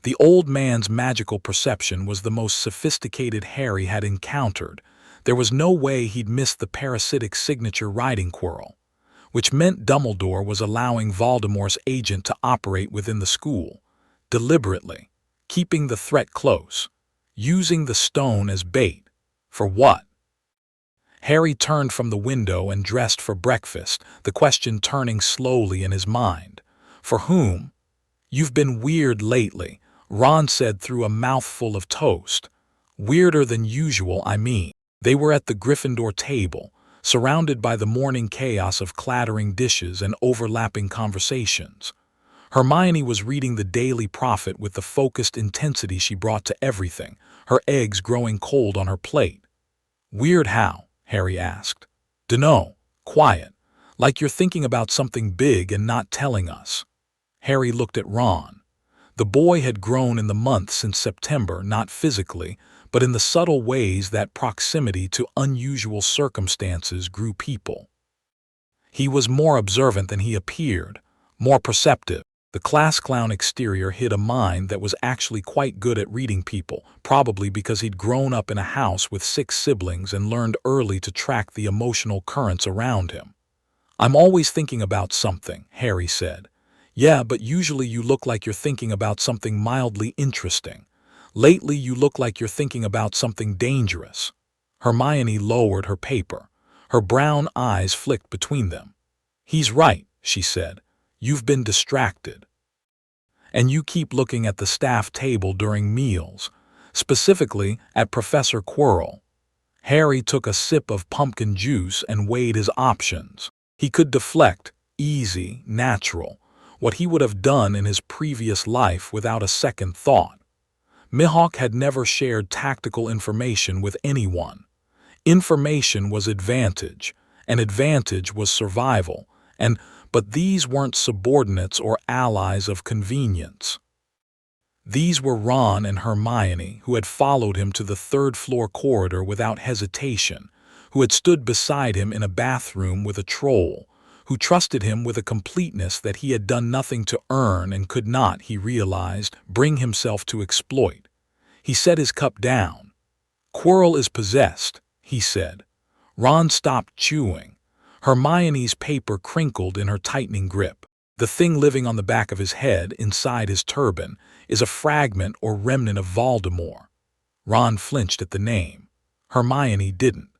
The old man's magical perception was the most sophisticated Harry had encountered. There was no way he'd missed the parasitic signature writing Quirrell, which meant Dumbledore was allowing Voldemort's agent to operate within the school, deliberately, keeping the threat close, using the stone as bait. For what? Harry turned from the window and dressed for breakfast, the question turning slowly in his mind. For whom? "You've been weird lately," Ron said through a mouthful of toast. "Weirder than usual, I mean." They were at the Gryffindor table, surrounded by the morning chaos of clattering dishes and overlapping conversations. Hermione was reading the Daily Prophet with the focused intensity she brought to everything, her eggs growing cold on her plate. "Weird how?" Harry asked. "Dunno. Quiet. Like you're thinking about something big and not telling us." Harry looked at Ron. The boy had grown in the months since September, not physically, but in the subtle ways that proximity to unusual circumstances grew people. He was more observant than he appeared, more perceptive. The class clown exterior hid a mind that was actually quite good at reading people, probably because he'd grown up in a house with 6 siblings and learned early to track the emotional currents around him. "I'm always thinking about something," Harry said. "Yeah, but usually you look like you're thinking about something mildly interesting. Lately you look like you're thinking about something dangerous." Hermione lowered her paper. Her brown eyes flicked between them. "He's right," she said. "You've been distracted. And you keep looking at the staff table during meals, specifically at Professor Quirrell." Harry took a sip of pumpkin juice and weighed his options. He could deflect, easy, natural, what he would have done in his previous life without a second thought. Mihawk had never shared tactical information with anyone. Information was advantage, and advantage was survival, but these weren't subordinates or allies of convenience. These were Ron and Hermione, who had followed him to the third-floor corridor without hesitation, who had stood beside him in a bathroom with a troll, who trusted him with a completeness that he had done nothing to earn and could not, he realized, bring himself to exploit. He set his cup down. "Quirrell is possessed," he said. Ron stopped chewing. Hermione's paper crinkled in her tightening grip. "The thing living on the back of his head, inside his turban, is a fragment or remnant of Voldemort." Ron flinched at the name. Hermione didn't.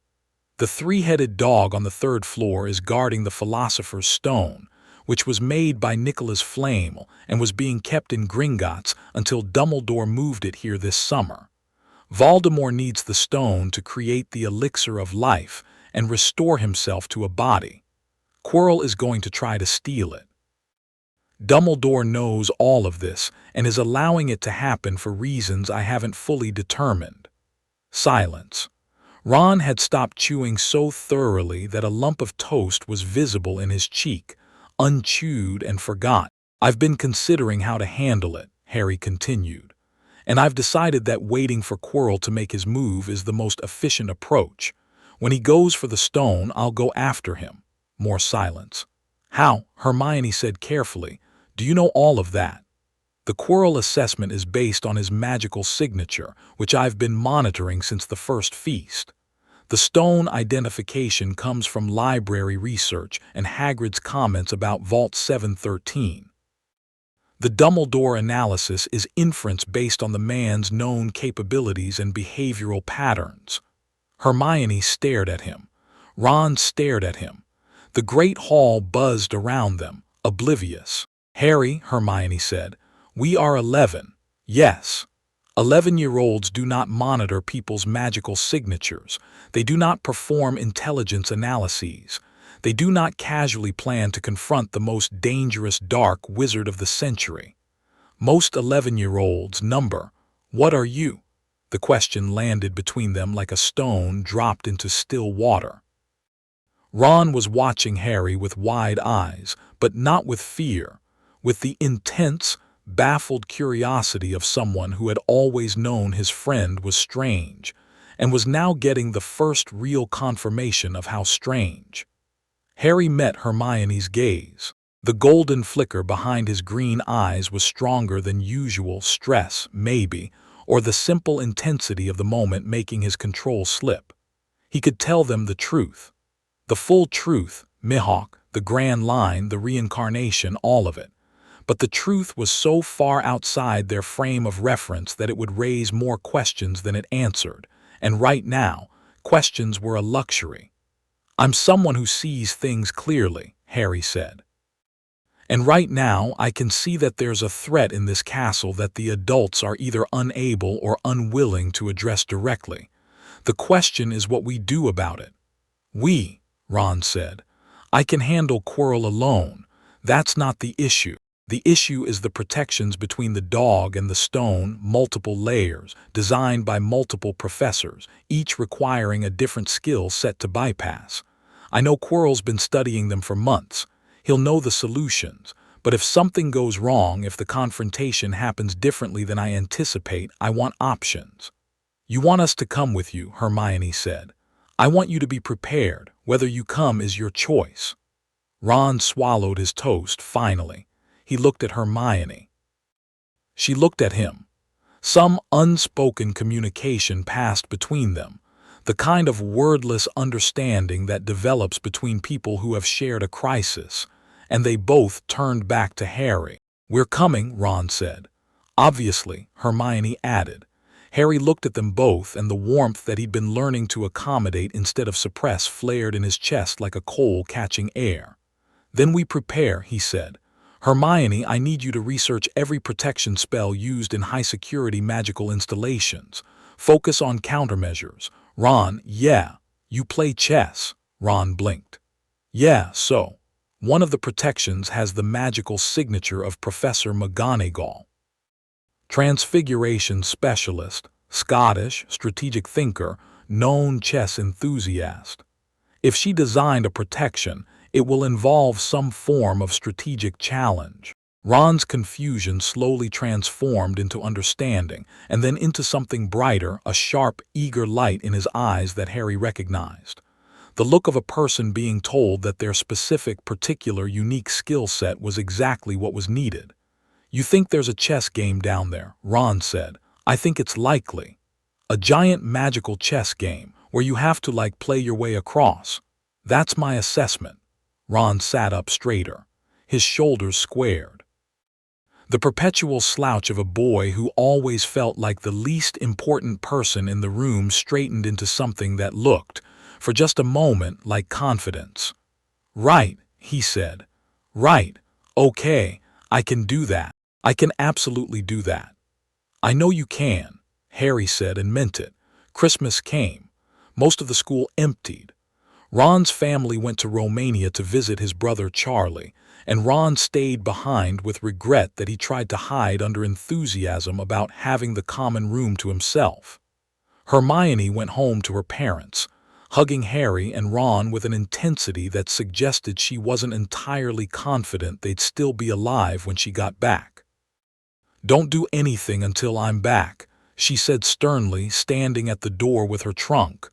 "The 3-headed dog on the 3rd floor is guarding the Philosopher's Stone, which was made by Nicholas Flamel and was being kept in Gringotts until Dumbledore moved it here this summer. Voldemort needs the stone to create the elixir of life and restore himself to a body. Quirrell is going to try to steal it. Dumbledore knows all of this and is allowing it to happen for reasons I haven't fully determined." Silence. Ron had stopped chewing so thoroughly that a lump of toast was visible in his cheek, unchewed and forgot. "I've been considering how to handle it," Harry continued, "and I've decided that waiting for Quirrell to make his move is the most efficient approach. When he goes for the stone, I'll go after him." More silence. "How?" Hermione said carefully. "Do you know all of that?" "The Quirrell assessment is based on his magical signature, which I've been monitoring since the first feast. The stone identification comes from library research and Hagrid's comments about Vault 713. The Dumbledore analysis is inference based on the man's known capabilities and behavioral patterns." Hermione stared at him. Ron stared at him. The great hall buzzed around them, oblivious. "Harry," Hermione said, "we are 11. Yes. 11-year-olds do not monitor people's magical signatures. They do not perform intelligence analyses. They do not casually plan to confront the most dangerous dark wizard of the century. Most 11-year-olds number. What are you?" The question landed between them like a stone dropped into still water. Ron was watching Harry with wide eyes, but not with fear, with the intense, baffled curiosity of someone who had always known his friend was strange, and was now getting the first real confirmation of how strange. Harry met Hermione's gaze. The golden flicker behind his green eyes was stronger than usual stress, maybe, or the simple intensity of the moment making his control slip. He could tell them the truth. The full truth, Mihawk, the grand line, the reincarnation, all of it. But the truth was so far outside their frame of reference that it would raise more questions than it answered, and right now, questions were a luxury. "I'm someone who sees things clearly," Harry said. "And right now I can see that there's a threat in this castle that the adults are either unable or unwilling to address directly. The question is what we do about it." "We," Ron said. "I can handle Quirrell alone. That's not the issue. The issue is the protections between the dog and the stone, multiple layers, designed by multiple professors, each requiring a different skill set to bypass. I know Quirrell's been studying them for months. He'll know the solutions, but if something goes wrong, if the confrontation happens differently than I anticipate, I want options." "You want us to come with you," Hermione said. "I want you to be prepared. Whether you come is your choice." Ron swallowed his toast finally. He looked at Hermione. She looked at him. Some unspoken communication passed between them, the kind of wordless understanding that develops between people who have shared a crisis, and they both turned back to Harry. "We're coming," Ron said. "Obviously," Hermione added. Harry looked at them both, and the warmth that he'd been learning to accommodate instead of suppress flared in his chest like a coal catching air. "Then we prepare," he said. "Hermione, I need you to research every protection spell used in high-security magical installations. Focus on countermeasures." "Ron, yeah. You play chess." Ron blinked. "Yeah, so. One of the protections has the magical signature of Professor McGonagall. Transfiguration specialist, Scottish, strategic thinker, known chess enthusiast. If she designed a protection, it will involve some form of strategic challenge." Ron's confusion slowly transformed into understanding, and then into something brighter, a sharp, eager light in his eyes that Harry recognized. The look of a person being told that their specific, particular, unique skill set was exactly what was needed. "You think there's a chess game down there?" Ron said. "I think it's likely. A giant magical chess game, where you have to play your way across. That's my assessment." Ron sat up straighter. His shoulders squared. The perpetual slouch of a boy who always felt like the least important person in the room straightened into something that looked, for just a moment, like confidence. "Right," he said. "Right. Okay, I can do that. I can absolutely do that." "I know you can," Harry said, and meant it. Christmas came. Most of the school emptied. Ron's family went to Romania to visit his brother Charlie, and Ron stayed behind with regret that he tried to hide under enthusiasm about having the common room to himself. Hermione went home to her parents, hugging Harry and Ron with an intensity that suggested she wasn't entirely confident they'd still be alive when she got back. "Don't do anything until I'm back," she said sternly, standing at the door with her trunk.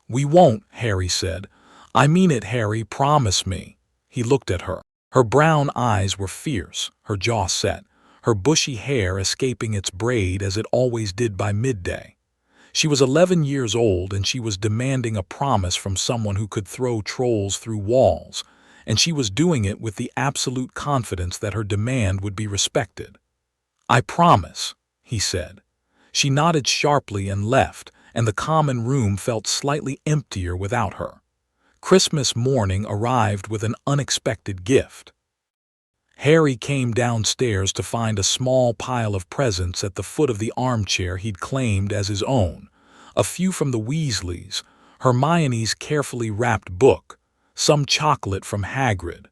"We won't," Harry said. "I mean it, Harry, promise me." He looked at her. Her brown eyes were fierce, her jaw set, her bushy hair escaping its braid as it always did by midday. She was 11 years old, and she was demanding a promise from someone who could throw trolls through walls, and she was doing it with the absolute confidence that her demand would be respected. "I promise," he said. She nodded sharply and left, and the common room felt slightly emptier without her. Christmas morning arrived with an unexpected gift. Harry came downstairs to find a small pile of presents at the foot of the armchair he'd claimed as his own. A few from the Weasleys, Hermione's carefully wrapped book, some chocolate from Hagrid.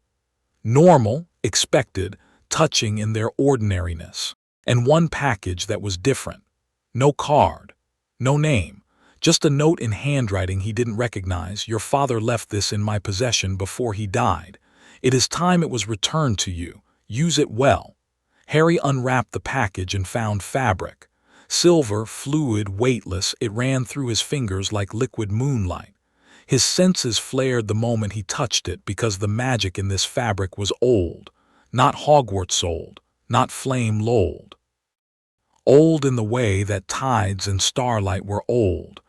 Normal, expected, touching in their ordinariness. And one package that was different. No card. No name. Just a note in handwriting he didn't recognize. "Your father left this in my possession before he died. It is time it was returned to you. Use it well." Harry unwrapped the package and found fabric. Silver, fluid, weightless, it ran through his fingers like liquid moonlight. His senses flared the moment he touched it because the magic in this fabric was old. Not Hogwarts old, not flame-lolled. Old in the way that tides and starlight were old.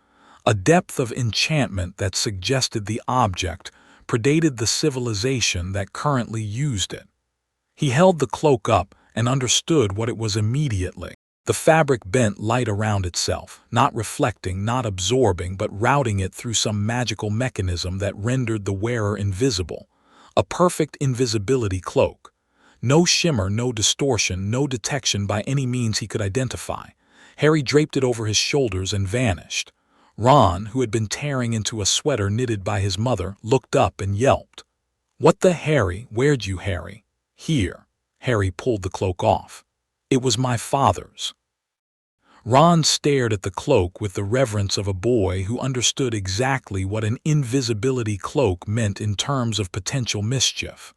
A depth of enchantment that suggested the object predated the civilization that currently used it. He held the cloak up and understood what it was immediately. The fabric bent light around itself, not reflecting, not absorbing, but routing it through some magical mechanism that rendered the wearer invisible. A perfect invisibility cloak. No shimmer, no distortion, no detection by any means he could identify. Harry draped it over his shoulders and vanished. Ron, who had been tearing into a sweater knitted by his mother, looked up and yelped. "What the Harry? Where'd you, Harry?" "Here." Harry pulled the cloak off. "It was my father's." Ron stared at the cloak with the reverence of a boy who understood exactly what an invisibility cloak meant in terms of potential mischief.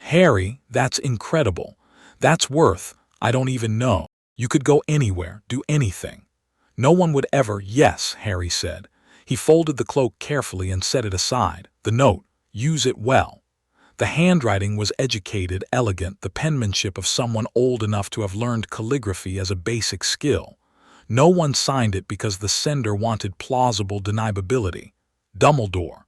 Harry, that's incredible. That's worth, I don't even know. You could go anywhere, do anything. No one would ever." "Yes," Harry said. He folded the cloak carefully and set it aside. The note, "Use it well." The handwriting was educated, elegant, the penmanship of someone old enough to have learned calligraphy as a basic skill. No one signed it because the sender wanted plausible deniability. Dumbledore.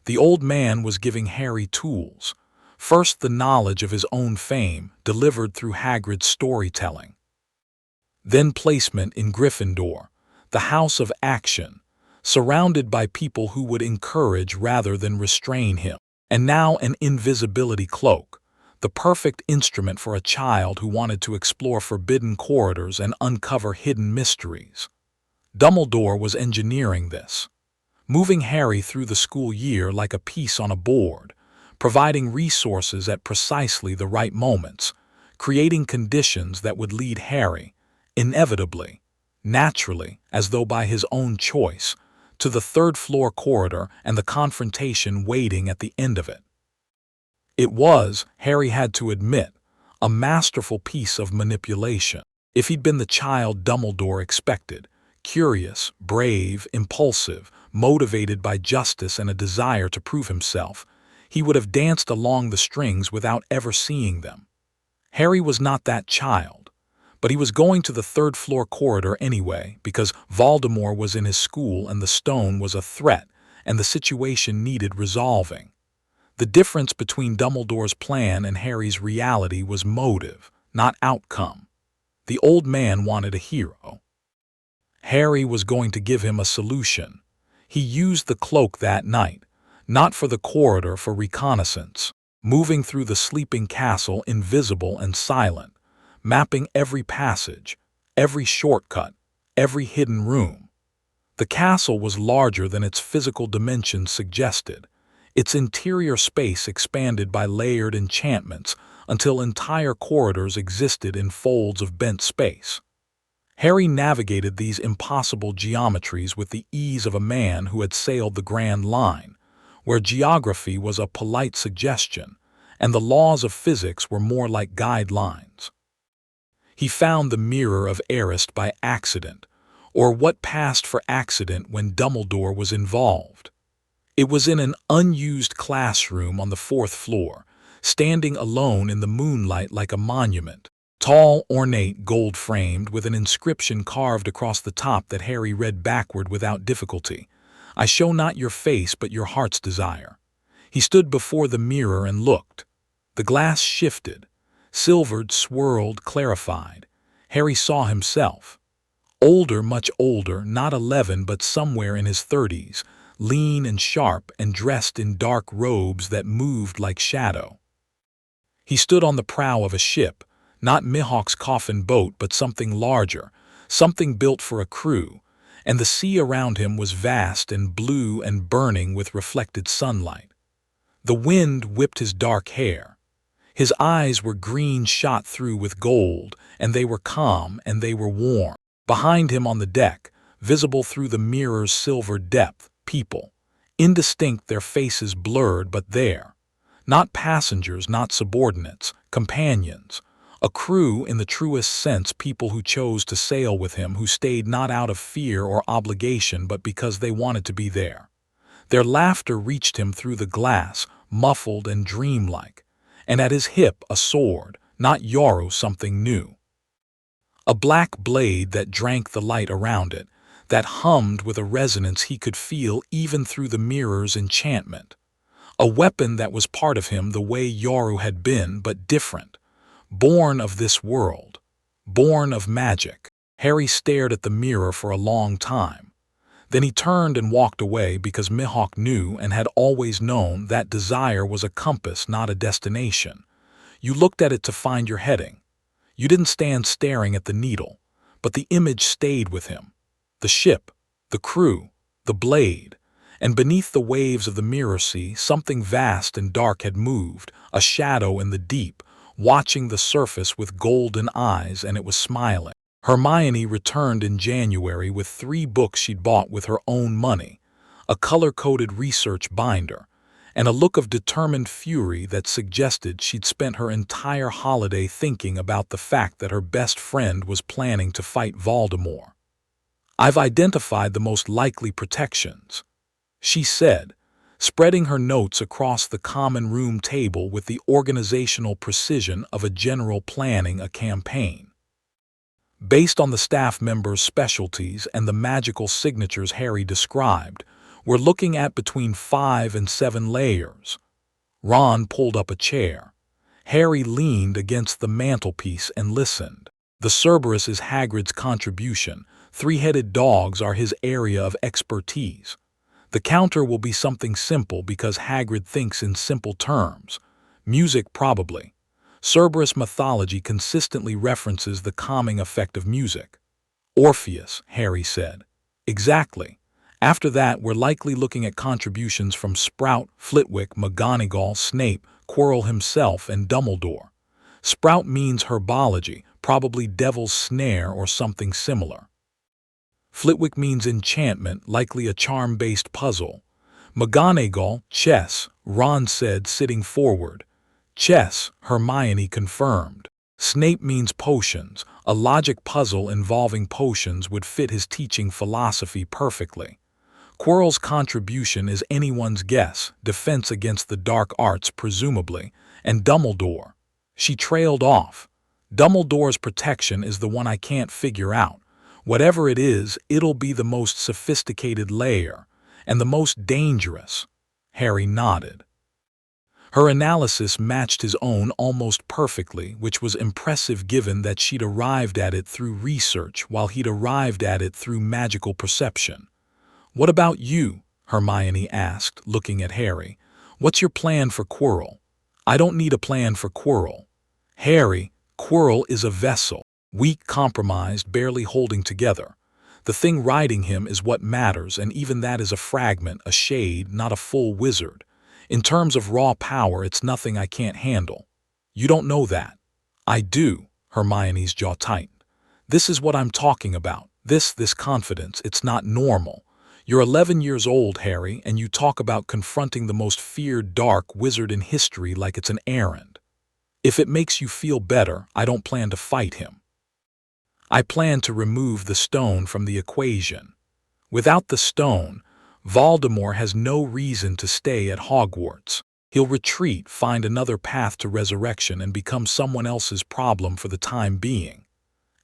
The old man was giving Harry tools. First, the knowledge of his own fame, delivered through Hagrid's storytelling. Then placement in Gryffindor, the house of action, surrounded by people who would encourage rather than restrain him. And now an invisibility cloak, the perfect instrument for a child who wanted to explore forbidden corridors and uncover hidden mysteries. Dumbledore was engineering this, moving Harry through the school year like a piece on a board, providing resources at precisely the right moments, creating conditions that would lead Harry, inevitably, naturally, as though by his own choice, to the third-floor corridor and the confrontation waiting at the end of it. It was, Harry had to admit, a masterful piece of manipulation. If he'd been the child Dumbledore expected, curious, brave, impulsive, motivated by justice and a desire to prove himself, he would have danced along the strings without ever seeing them. Harry was not that child. But he was going to the third-floor corridor anyway because Voldemort was in his school and the stone was a threat and the situation needed resolving. The difference between Dumbledore's plan and Harry's reality was motive, not outcome. The old man wanted a hero. Harry was going to give him a solution. He used the cloak that night, not for the corridor, for reconnaissance, moving through the sleeping castle invisible and silent, mapping every passage, every shortcut, every hidden room. The castle was larger than its physical dimensions suggested, its interior space expanded by layered enchantments until entire corridors existed in folds of bent space. Harry navigated these impossible geometries with the ease of a man who had sailed the Grand Line, where geography was a polite suggestion and the laws of physics were more like guidelines. He found the Mirror of Eris by accident, or what passed for accident when Dumbledore was involved. It was in an unused classroom on the 4th floor, standing alone in the moonlight like a monument, tall, ornate, gold-framed, with an inscription carved across the top that Harry read backward without difficulty. "I show not your face but your heart's desire." He stood before the mirror and looked. The glass shifted. Silvered, swirled, clarified. Harry saw himself. Older, much older, not 11 but somewhere in his 30s, lean and sharp and dressed in dark robes that moved like shadow. He stood on the prow of a ship, not Mihawk's coffin boat but something larger, something built for a crew, and the sea around him was vast and blue and burning with reflected sunlight. The wind whipped his dark hair. His eyes were green shot through with gold, and they were calm and they were warm. Behind him on the deck, visible through the mirror's silver depth, people. Indistinct, their faces blurred, but there. Not passengers, not subordinates, companions. A crew in the truest sense, people who chose to sail with him, who stayed not out of fear or obligation but because they wanted to be there. Their laughter reached him through the glass, muffled and dreamlike. And at his hip a sword, not Yoru, something new. A black blade that drank the light around it, that hummed with a resonance he could feel even through the mirror's enchantment. A weapon that was part of him the way Yoru had been, but different. Born of this world. Born of magic. Harry stared at the mirror for a long time. Then he turned and walked away because Mihawk knew and had always known that desire was a compass, not a destination. You looked at it to find your heading. You didn't stand staring at the needle, but the image stayed with him. The ship, the crew, the blade, and beneath the waves of the mirror sea, something vast and dark had moved, a shadow in the deep, watching the surface with golden eyes, and it was smiling. Hermione returned in January with 3 books she'd bought with her own money, a color-coded research binder, and a look of determined fury that suggested she'd spent her entire holiday thinking about the fact that her best friend was planning to fight Voldemort. "I've identified the most likely protections," she said, spreading her notes across the common room table with the organizational precision of a general planning a campaign. Based on the staff members' specialties and the magical signatures Harry described, we're looking at between 5 and 7 layers. Ron pulled up a chair. Harry leaned against the mantelpiece and listened. The Cerberus is Hagrid's contribution. 3-headed dogs are his area of expertise. The counter will be something simple because Hagrid thinks in simple terms. Music, probably. Cerberus mythology consistently references the calming effect of music. Orpheus, Harry said. Exactly. After that, we're likely looking at contributions from Sprout, Flitwick, McGonagall, Snape, Quirrell himself, and Dumbledore. Sprout means herbology, probably devil's snare or something similar. Flitwick means enchantment, likely a charm-based puzzle. McGonagall, chess, Ron said, sitting forward. Chess, Hermione confirmed. Snape means potions. A logic puzzle involving potions would fit his teaching philosophy perfectly. Quirrell's contribution is anyone's guess, defense against the dark arts presumably, and Dumbledore. She trailed off. Dumbledore's protection is the one I can't figure out. Whatever it is, it'll be the most sophisticated layer, and the most dangerous. Harry nodded. Her analysis matched his own almost perfectly, which was impressive given that she'd arrived at it through research while he'd arrived at it through magical perception. "What about you?" Hermione asked, looking at Harry. "What's your plan for Quirrell?" "I don't need a plan for Quirrell." "Harry, Quirrell is a vessel. Weak, compromised, barely holding together. The thing riding him is what matters, and even that is a fragment, a shade, not a full wizard. In terms of raw power, it's nothing I can't handle." "You don't know that." "I do." Hermione's jaw tightened. "This is what I'm talking about. This confidence. It's not normal. You're 11 years old, Harry, and you talk about confronting the most feared dark wizard in history like it's an errand. If it makes you feel better, I don't plan to fight him. I plan to remove the stone from the equation. Without the stone, Voldemort has no reason to stay at Hogwarts. He'll retreat, find another path to resurrection, and become someone else's problem for the time being.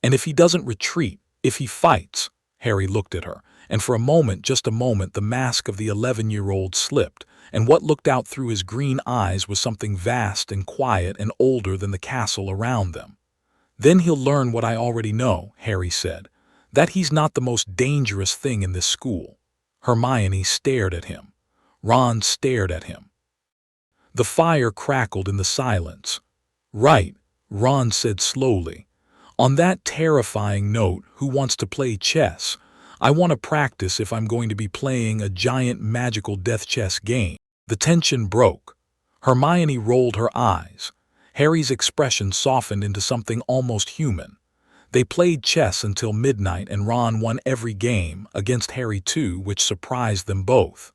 And if he doesn't retreat, if he fights," Harry looked at her, and for a moment, just a moment, the mask of the 11-year-old slipped, and what looked out through his green eyes was something vast and quiet and older than the castle around them. "Then he'll learn what I already know," Harry said, "that he's not the most dangerous thing in this school." Hermione stared at him. Ron stared at him. The fire crackled in the silence. "Right," Ron said slowly. "On that terrifying note, who wants to play chess? I want to practice if I'm going to be playing a giant magical death chess game." The tension broke. Hermione rolled her eyes. Harry's expression softened into something almost human. They played chess until midnight, and Ron won every game, against Harry too, which surprised them both.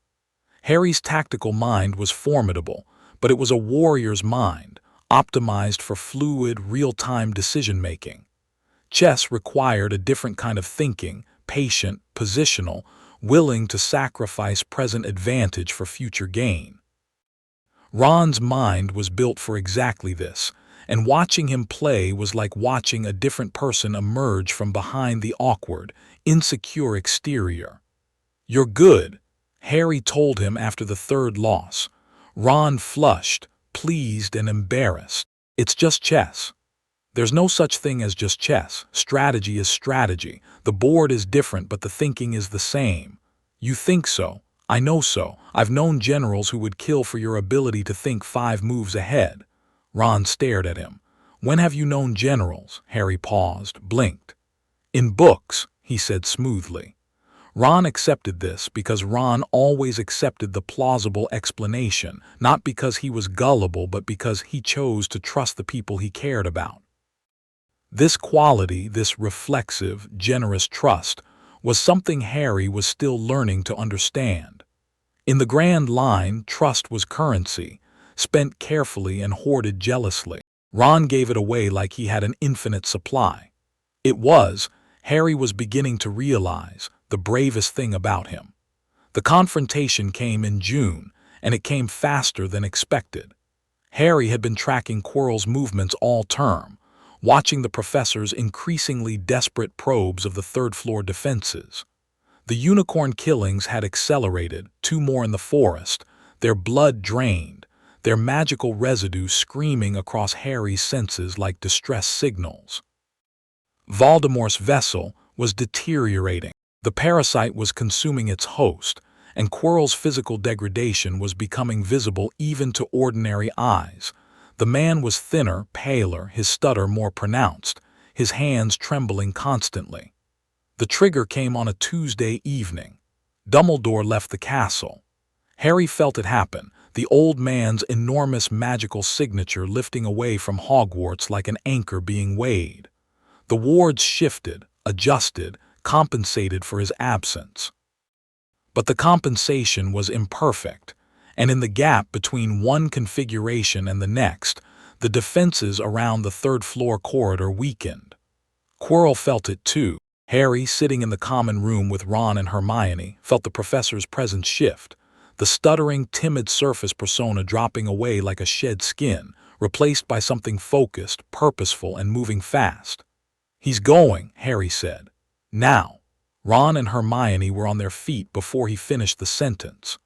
Harry's tactical mind was formidable, but it was a warrior's mind, optimized for fluid, real-time decision-making. Chess required a different kind of thinking, patient, positional, willing to sacrifice present advantage for future gain. Ron's mind was built for exactly this, and watching him play was like watching a different person emerge from behind the awkward, insecure exterior. "You're good," Harry told him after the third loss. Ron flushed, pleased and embarrassed. "It's just chess." "There's no such thing as just chess. Strategy is strategy. The board is different, but the thinking is the same." "You think so? I know so. I've known generals who would kill for your ability to think 5 moves ahead." Ron stared at him. "When have you known generals?" Harry paused, blinked. "In books," he said smoothly. Ron accepted this because Ron always accepted the plausible explanation, not because he was gullible but because he chose to trust the people he cared about. This quality, this reflexive, generous trust, was something Harry was still learning to understand. In the grand line, trust was currency, spent carefully and hoarded jealously. Ron gave it away like he had an infinite supply. It was, Harry was beginning to realize, the bravest thing about him. The confrontation came in June, and it came faster than expected. Harry had been tracking Quirrell's movements all term, watching the professor's increasingly desperate probes of the third-floor defenses. The unicorn killings had accelerated, 2 more in the forest, their blood drained, their magical residue screaming across Harry's senses like distress signals. Voldemort's vessel was deteriorating. The parasite was consuming its host, and Quirrell's physical degradation was becoming visible even to ordinary eyes. The man was thinner, paler, his stutter more pronounced, his hands trembling constantly. The trigger came on a Tuesday evening. Dumbledore left the castle. Harry felt it happen, the old man's enormous magical signature lifting away from Hogwarts like an anchor being weighed. The wards shifted, adjusted, compensated for his absence. But the compensation was imperfect, and in the gap between one configuration and the next, the defenses around the third-floor corridor weakened. Quirrell felt it too. Harry, sitting in the common room with Ron and Hermione, felt the professor's presence shift, the stuttering, timid surface persona dropping away like a shed skin, replaced by something focused, purposeful, and moving fast. "He's going," Harry said. "Now." Ron and Hermione were on their feet before he finished the sentence.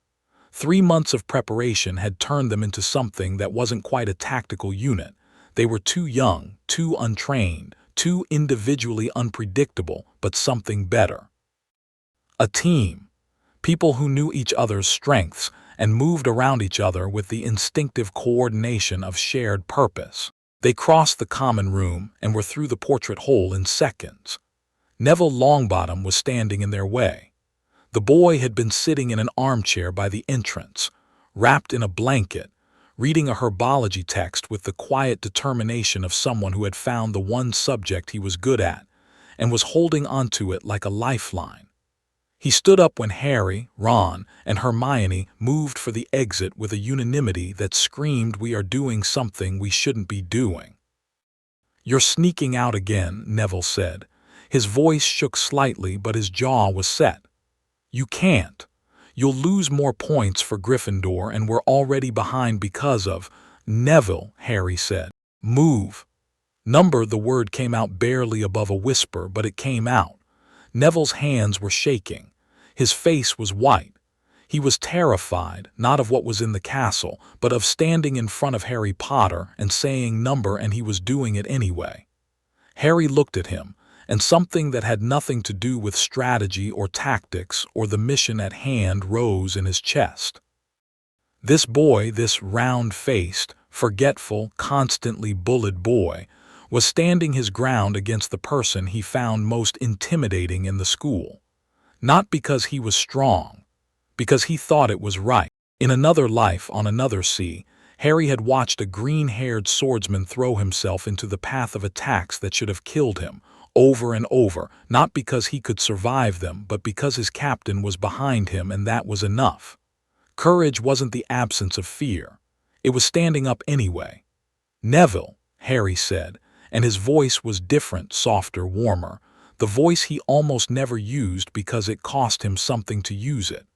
3 months of preparation had turned them into something that wasn't quite a tactical unit. They were too young, too untrained, too individually unpredictable, but something better. A team. People who knew each other's strengths and moved around each other with the instinctive coordination of shared purpose. They crossed the common room and were through the portrait hole in seconds. Neville Longbottom was standing in their way. The boy had been sitting in an armchair by the entrance, wrapped in a blanket, reading a herbology text with the quiet determination of someone who had found the one subject he was good at, and was holding onto it like a lifeline. He stood up when Harry, Ron, and Hermione moved for the exit with a unanimity that screamed, "We are doing something we shouldn't be doing." "You're sneaking out again," Neville said. His voice shook slightly, but his jaw was set. "You can't. You'll lose more points for Gryffindor, and we're already behind because of—" "Neville," Harry said. "Move." "Number," the word came out barely above a whisper, but it came out. Neville's hands were shaking. His face was white. He was terrified, not of what was in the castle, but of standing in front of Harry Potter and saying number, and he was doing it anyway. Harry looked at him, and something that had nothing to do with strategy or tactics or the mission at hand rose in his chest. This boy, this round-faced, forgetful, constantly bullied boy, was standing his ground against the person he found most intimidating in the school. Not because he was strong, because he thought it was right. In another life on another sea, Harry had watched a green-haired swordsman throw himself into the path of attacks that should have killed him, over and over, not because he could survive them, but because his captain was behind him, and that was enough. Courage wasn't the absence of fear. It was standing up anyway. "Neville," Harry said, and his voice was different, softer, warmer, the voice he almost never used because it cost him something to use it.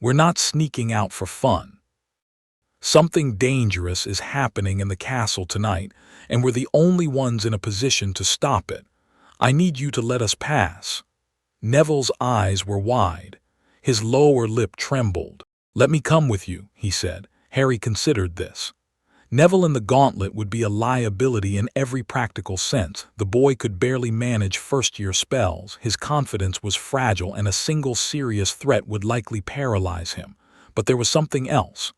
"We're not sneaking out for fun. Something dangerous is happening in the castle tonight, and we're the only ones in a position to stop it. I need you to let us pass." Neville's eyes were wide. His lower lip trembled. "Let me come with you," he said. Harry considered this. Neville in the gauntlet would be a liability in every practical sense. The boy could barely manage first-year spells, his confidence was fragile, and a single serious threat would likely paralyze him. But there was something else.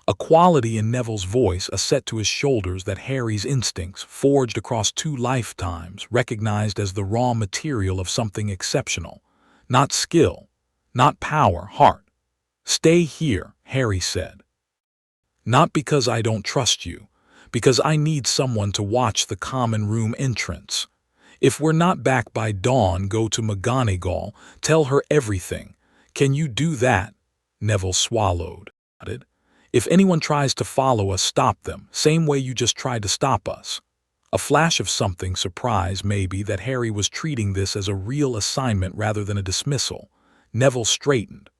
A quality in Neville's voice, a set to his shoulders that Harry's instincts, forged across 2 lifetimes, recognized as the raw material of something exceptional. Not skill, not power, heart. "Stay here," Harry said. "Not because I don't trust you, because I need someone to watch the common room entrance. If we're not back by dawn, go to McGonagall, tell her everything. Can you do that?" Neville swallowed. "If anyone tries to follow us, stop them, same way you just tried to stop us." A flash of something, surprise maybe, that Harry was treating this as a real assignment rather than a dismissal. Neville straightened.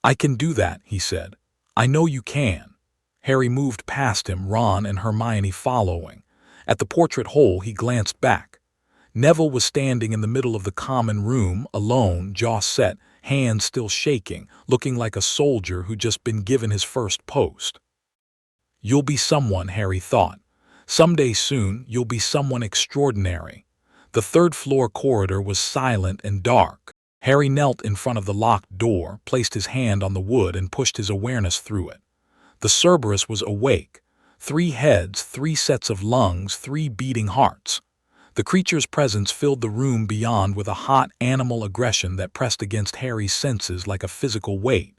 "I can do that," he said. I know you can. Harry moved past him, Ron and Hermione following. At the portrait hole, he glanced back. Neville was standing in the middle of the common room, alone, jaw set, hands still shaking, looking like a soldier who'd just been given his first post. You'll be someone, Harry thought. Someday soon, you'll be someone extraordinary. The third-floor corridor was silent and dark. Harry knelt in front of the locked door, placed his hand on the wood and pushed his awareness through it. The Cerberus was awake. 3 heads, 3 sets of lungs, 3 beating hearts. The creature's presence filled the room beyond with a hot animal aggression that pressed against Harry's senses like a physical weight.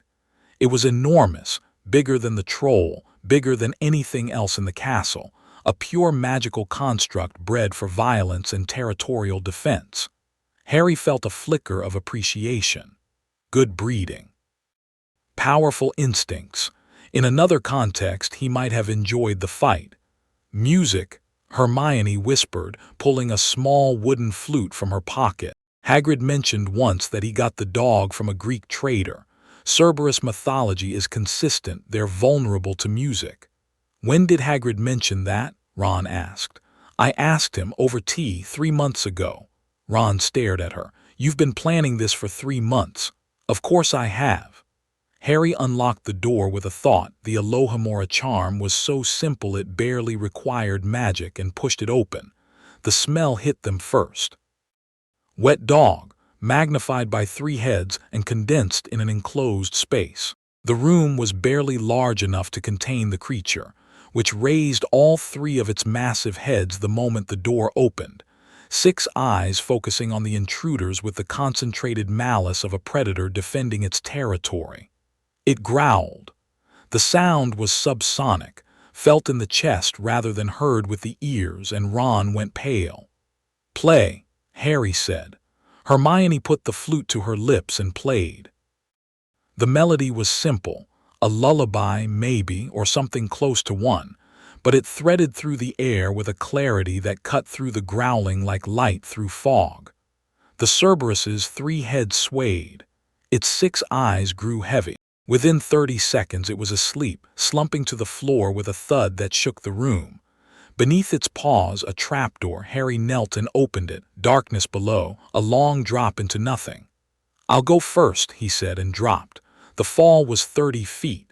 It was enormous, bigger than the troll, bigger than anything else in the castle, a pure magical construct bred for violence and territorial defense. Harry felt a flicker of appreciation. Good breeding. Powerful instincts. In another context, he might have enjoyed the fight. Music, Hermione whispered, pulling a small wooden flute from her pocket. Hagrid mentioned once that he got the dog from a Greek trader. Cerberus mythology is consistent, they're vulnerable to music. When did Hagrid mention that? Ron asked. I asked him over tea 3 months ago. Ron stared at her. You've been planning this for 3 months. Of course I have. Harry unlocked the door with a thought. The Alohomora charm was so simple it barely required magic and pushed it open. The smell hit them first. Wet dog, magnified by 3 heads and condensed in an enclosed space. The room was barely large enough to contain the creature, which raised all 3 of its massive heads the moment the door opened. 6 eyes focusing on the intruders with the concentrated malice of a predator defending its territory. It growled. The sound was subsonic, felt in the chest rather than heard with the ears, and Ron went pale. Play, Harry said. Hermione put the flute to her lips and played. The melody was simple, a lullaby maybe, or something close to one, but it threaded through the air with a clarity that cut through the growling like light through fog. The Cerberus's 3 heads swayed. Its 6 eyes grew heavy. Within 30 seconds it was asleep, slumping to the floor with a thud that shook the room. Beneath its paws, a trapdoor. Harry knelt and opened it. Darkness below, a long drop into nothing. I'll go first, he said, and dropped. The fall was 30 feet.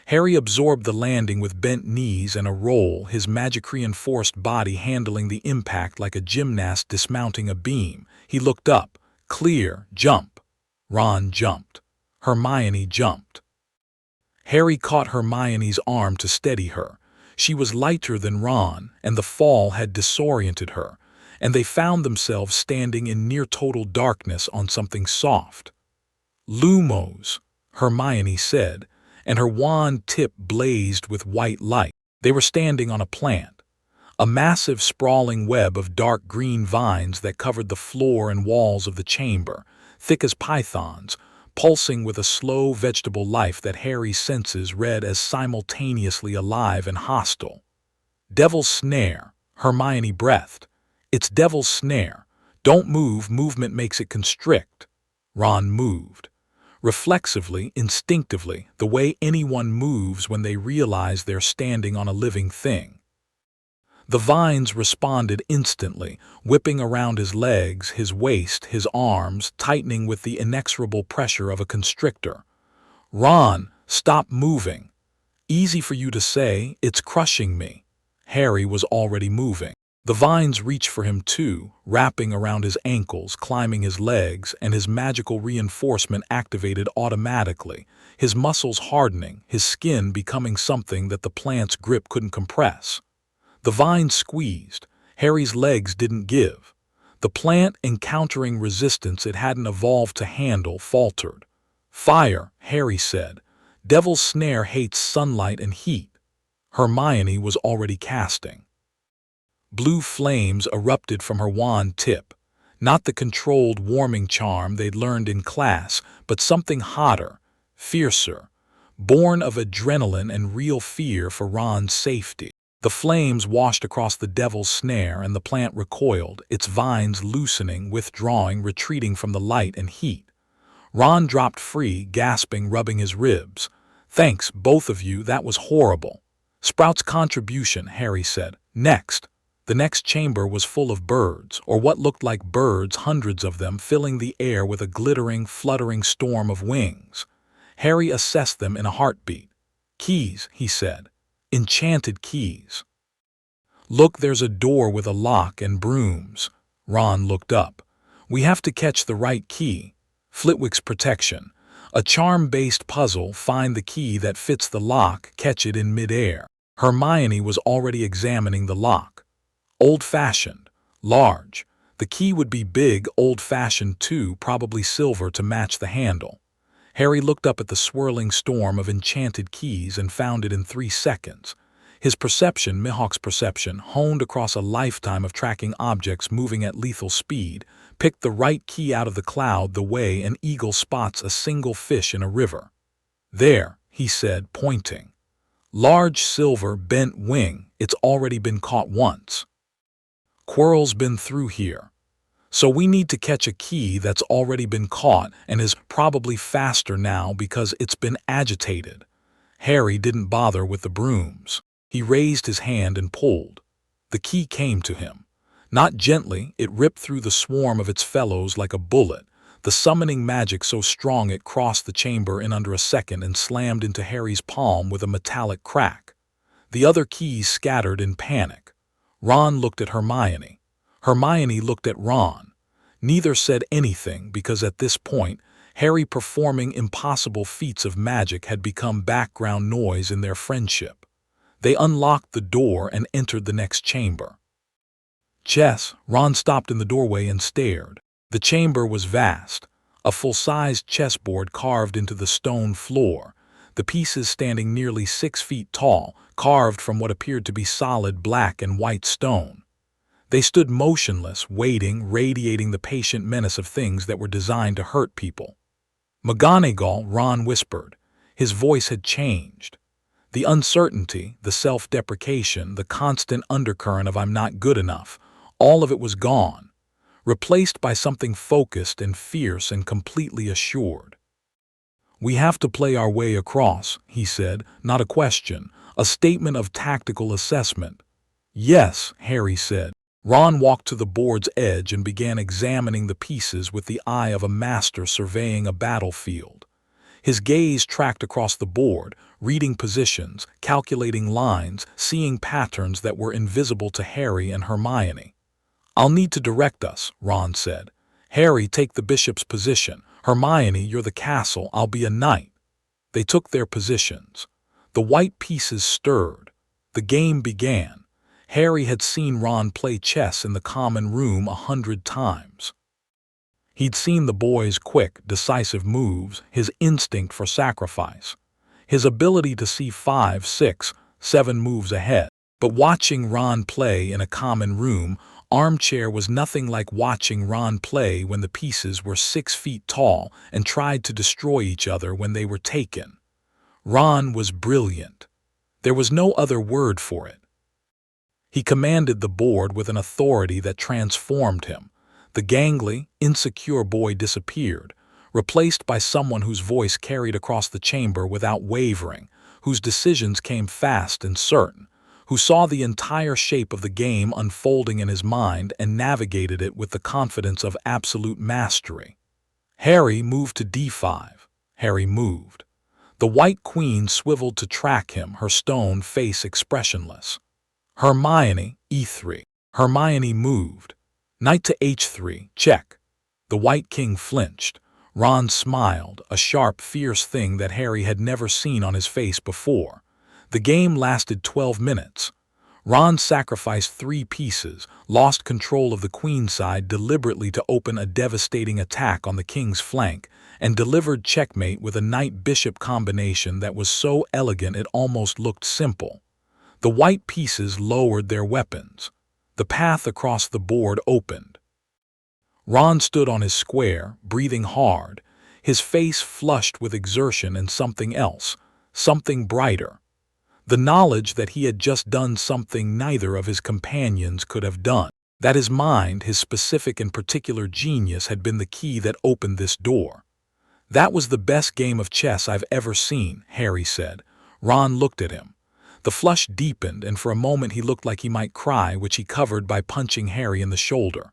Harry absorbed the landing with bent knees and a roll, his magic-reinforced body handling the impact like a gymnast dismounting a beam. He looked up. Clear. Jump. Ron jumped. Hermione jumped. Harry caught Hermione's arm to steady her. She was lighter than Ron, and the fall had disoriented her, and they found themselves standing in near-total darkness on something soft. Lumos, Hermione said, and her wand tip blazed with white light. They were standing on a plant, a massive sprawling web of dark green vines that covered the floor and walls of the chamber, thick as pythons, pulsing with a slow vegetable life that Harry's senses read as simultaneously alive and hostile. Devil's snare, Hermione breathed. It's Devil's snare. Don't move, movement makes it constrict. Ron moved. Reflexively, instinctively, the way anyone moves when they realize they're standing on a living thing. The vines responded instantly, whipping around his legs, his waist, his arms, tightening with the inexorable pressure of a constrictor. Ron, stop moving. Easy for you to say, it's crushing me. Harry was already moving. The vines reached for him too, wrapping around his ankles, climbing his legs, and his magical reinforcement activated automatically, his muscles hardening, his skin becoming something that the plant's grip couldn't compress. The vines squeezed. Harry's legs didn't give. The plant, encountering resistance it hadn't evolved to handle, faltered. Fire, Harry said. Devil's snare hates sunlight and heat. Hermione was already casting. Blue flames erupted from her wand tip. Not the controlled warming charm they'd learned in class, but something hotter, fiercer, born of adrenaline and real fear for Ron's safety. The flames washed across the devil's snare and the plant recoiled, its vines loosening, withdrawing, retreating from the light and heat. Ron dropped free, gasping, rubbing his ribs. Thanks, both of you, that was horrible. Sprout's contribution, Harry said. Next. The next chamber was full of birds, or what looked like birds, hundreds of them, filling the air with a glittering, fluttering storm of wings. Harry assessed them in a heartbeat. Keys, he said. Enchanted keys. Look, there's a door with a lock and brooms. Ron looked up. We have to catch the right key. Flitwick's protection. A charm-based puzzle, find the key that fits the lock, catch it in mid-air. Hermione was already examining the lock. Old-fashioned. Large. The key would be big, old-fashioned too, probably silver to match the handle. Harry looked up at the swirling storm of enchanted keys and found it in 3 seconds. His perception, Mihawk's perception, honed across a lifetime of tracking objects moving at lethal speed, picked the right key out of the cloud the way an eagle spots a single fish in a river. There, he said, pointing. Large silver bent wing, it's already been caught once. Quirrell's been through here. So we need to catch a key that's already been caught and is probably faster now because it's been agitated. Harry didn't bother with the brooms. He raised his hand and pulled. The key came to him. Not gently, it ripped through the swarm of its fellows like a bullet, the summoning magic so strong it crossed the chamber in under a second and slammed into Harry's palm with a metallic crack. The other keys scattered in panic. Ron looked at Hermione. Hermione looked at Ron. Neither said anything because at this point, Harry performing impossible feats of magic had become background noise in their friendship. They unlocked the door and entered the next chamber. Chess. Ron stopped in the doorway and stared. The chamber was vast, a full-sized chessboard carved into the stone floor, the pieces standing nearly 6 feet tall, carved from what appeared to be solid black and white stone. They stood motionless, waiting, radiating the patient menace of things that were designed to hurt people. McGonagall, Ron whispered. His voice had changed. The uncertainty, the self-deprecation, the constant undercurrent of I'm not good enough, all of it was gone, replaced by something focused and fierce and completely assured. We have to play our way across, he said, not a question, a statement of tactical assessment. Yes, Harry said. Ron walked to the board's edge and began examining the pieces with the eye of a master surveying a battlefield. His gaze tracked across the board, reading positions, calculating lines, seeing patterns that were invisible to Harry and Hermione. I'll need to direct us, Ron said. Harry, take the bishop's position. Hermione, you're the castle, I'll be a knight. They took their positions. The white pieces stirred. The game began. Harry had seen Ron play chess in the common room 100 times. He'd seen the boy's quick, decisive moves, his instinct for sacrifice, his ability to see 5, 6, 7 moves ahead. But watching Ron play in a common room, armchair was nothing like watching Ron play when the pieces were 6 feet tall and tried to destroy each other when they were taken. Ron was brilliant. There was no other word for it. He commanded the board with an authority that transformed him. The gangly, insecure boy disappeared, replaced by someone whose voice carried across the chamber without wavering, whose decisions came fast and certain, who saw the entire shape of the game unfolding in his mind and navigated it with the confidence of absolute mastery. Harry moved to D5. Harry moved. The White Queen swiveled to track him, her stone face expressionless. Hermione, E3. Hermione moved. Knight to H3, check. The White King flinched. Ron smiled, a sharp, fierce thing that Harry had never seen on his face before. The game lasted 12 minutes. Ron sacrificed 3 pieces, lost control of the queen side deliberately to open a devastating attack on the king's flank, and delivered checkmate with a knight-bishop combination that was so elegant it almost looked simple. The white pieces lowered their weapons. The path across the board opened. Ron stood on his square, breathing hard, his face flushed with exertion and something else, something brighter. The knowledge that he had just done something neither of his companions could have done, that his mind, his specific and particular genius, had been the key that opened this door. That was the best game of chess I've ever seen, Harry said. Ron looked at him. The flush deepened, and for a moment he looked like he might cry, which he covered by punching Harry in the shoulder.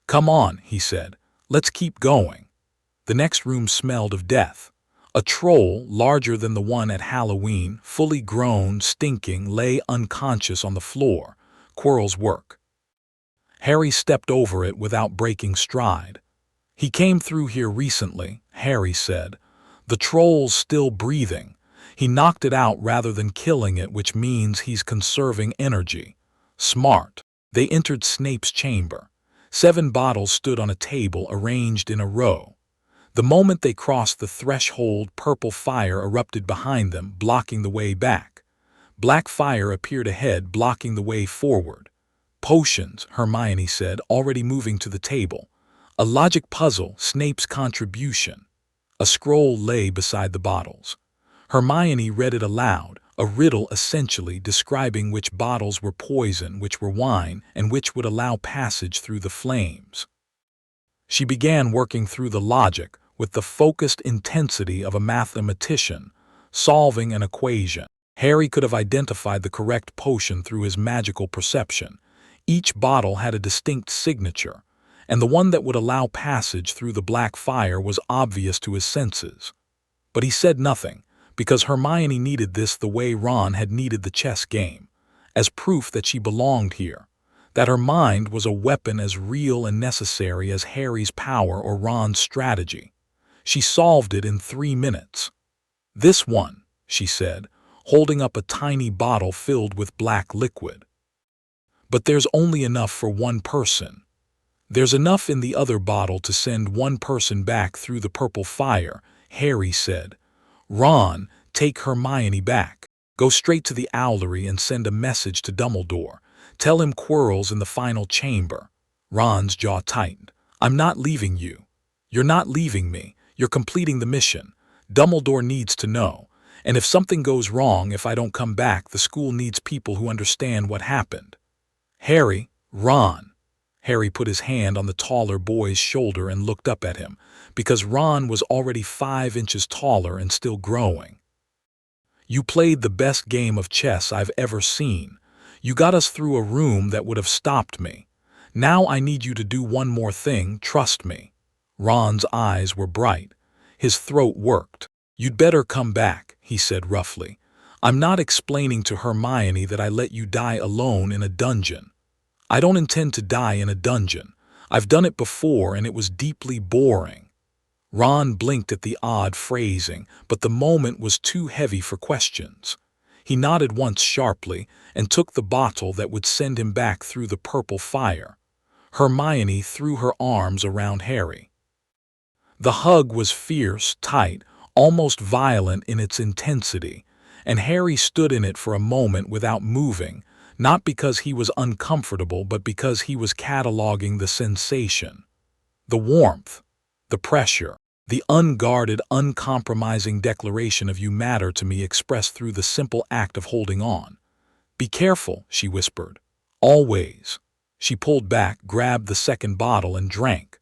Come on, he said. Let's keep going. The next room smelled of death. A troll, larger than the one at Halloween, fully grown, stinking, lay unconscious on the floor. Quirrell's work. Harry stepped over it without breaking stride. He came through here recently, Harry said. The troll's still breathing. He knocked it out rather than killing it, which means he's conserving energy. Smart. They entered Snape's chamber. 7 bottles stood on a table arranged in a row. The moment they crossed the threshold, purple fire erupted behind them, blocking the way back. Black fire appeared ahead, blocking the way forward. Potions, Hermione said, already moving to the table. A logic puzzle, Snape's contribution. A scroll lay beside the bottles. Hermione read it aloud, a riddle essentially describing which bottles were poison, which were wine, and which would allow passage through the flames. She began working through the logic with the focused intensity of a mathematician, solving an equation. Harry could have identified the correct potion through his magical perception. Each bottle had a distinct signature, and the one that would allow passage through the black fire was obvious to his senses. But he said nothing, because Hermione needed this the way Ron had needed the chess game, as proof that she belonged here, that her mind was a weapon as real and necessary as Harry's power or Ron's strategy. She solved it in 3 minutes. This one, she said, holding up a tiny bottle filled with black liquid. But there's only enough for one person. There's enough in the other bottle to send one person back through the purple fire, Harry said. Ron, take Hermione back. Go straight to the owlery and send a message to Dumbledore. Tell him Quirrell's in the final chamber. Ron's jaw tightened. I'm not leaving you. You're not leaving me. You're completing the mission. Dumbledore needs to know. And if something goes wrong, if I don't come back, the school needs people who understand what happened. Harry, Ron. Harry put his hand on the taller boy's shoulder and looked up at him, because Ron was already 5 inches taller and still growing. You played the best game of chess I've ever seen. You got us through a room that would have stopped me. Now I need you to do one more thing, trust me. Ron's eyes were bright. His throat worked. You'd better come back, he said roughly. I'm not explaining to Hermione that I let you die alone in a dungeon. I don't intend to die in a dungeon. I've done it before and it was deeply boring. Ron blinked at the odd phrasing, but the moment was too heavy for questions. He nodded once sharply and took the bottle that would send him back through the purple fire. Hermione threw her arms around Harry. The hug was fierce, tight, almost violent in its intensity, and Harry stood in it for a moment without moving, not because he was uncomfortable, but because he was cataloging the sensation. The warmth, the pressure, the unguarded, uncompromising declaration of "you matter to me" expressed through the simple act of holding on. Be careful, she whispered. Always. She pulled back, grabbed the second bottle, and drank.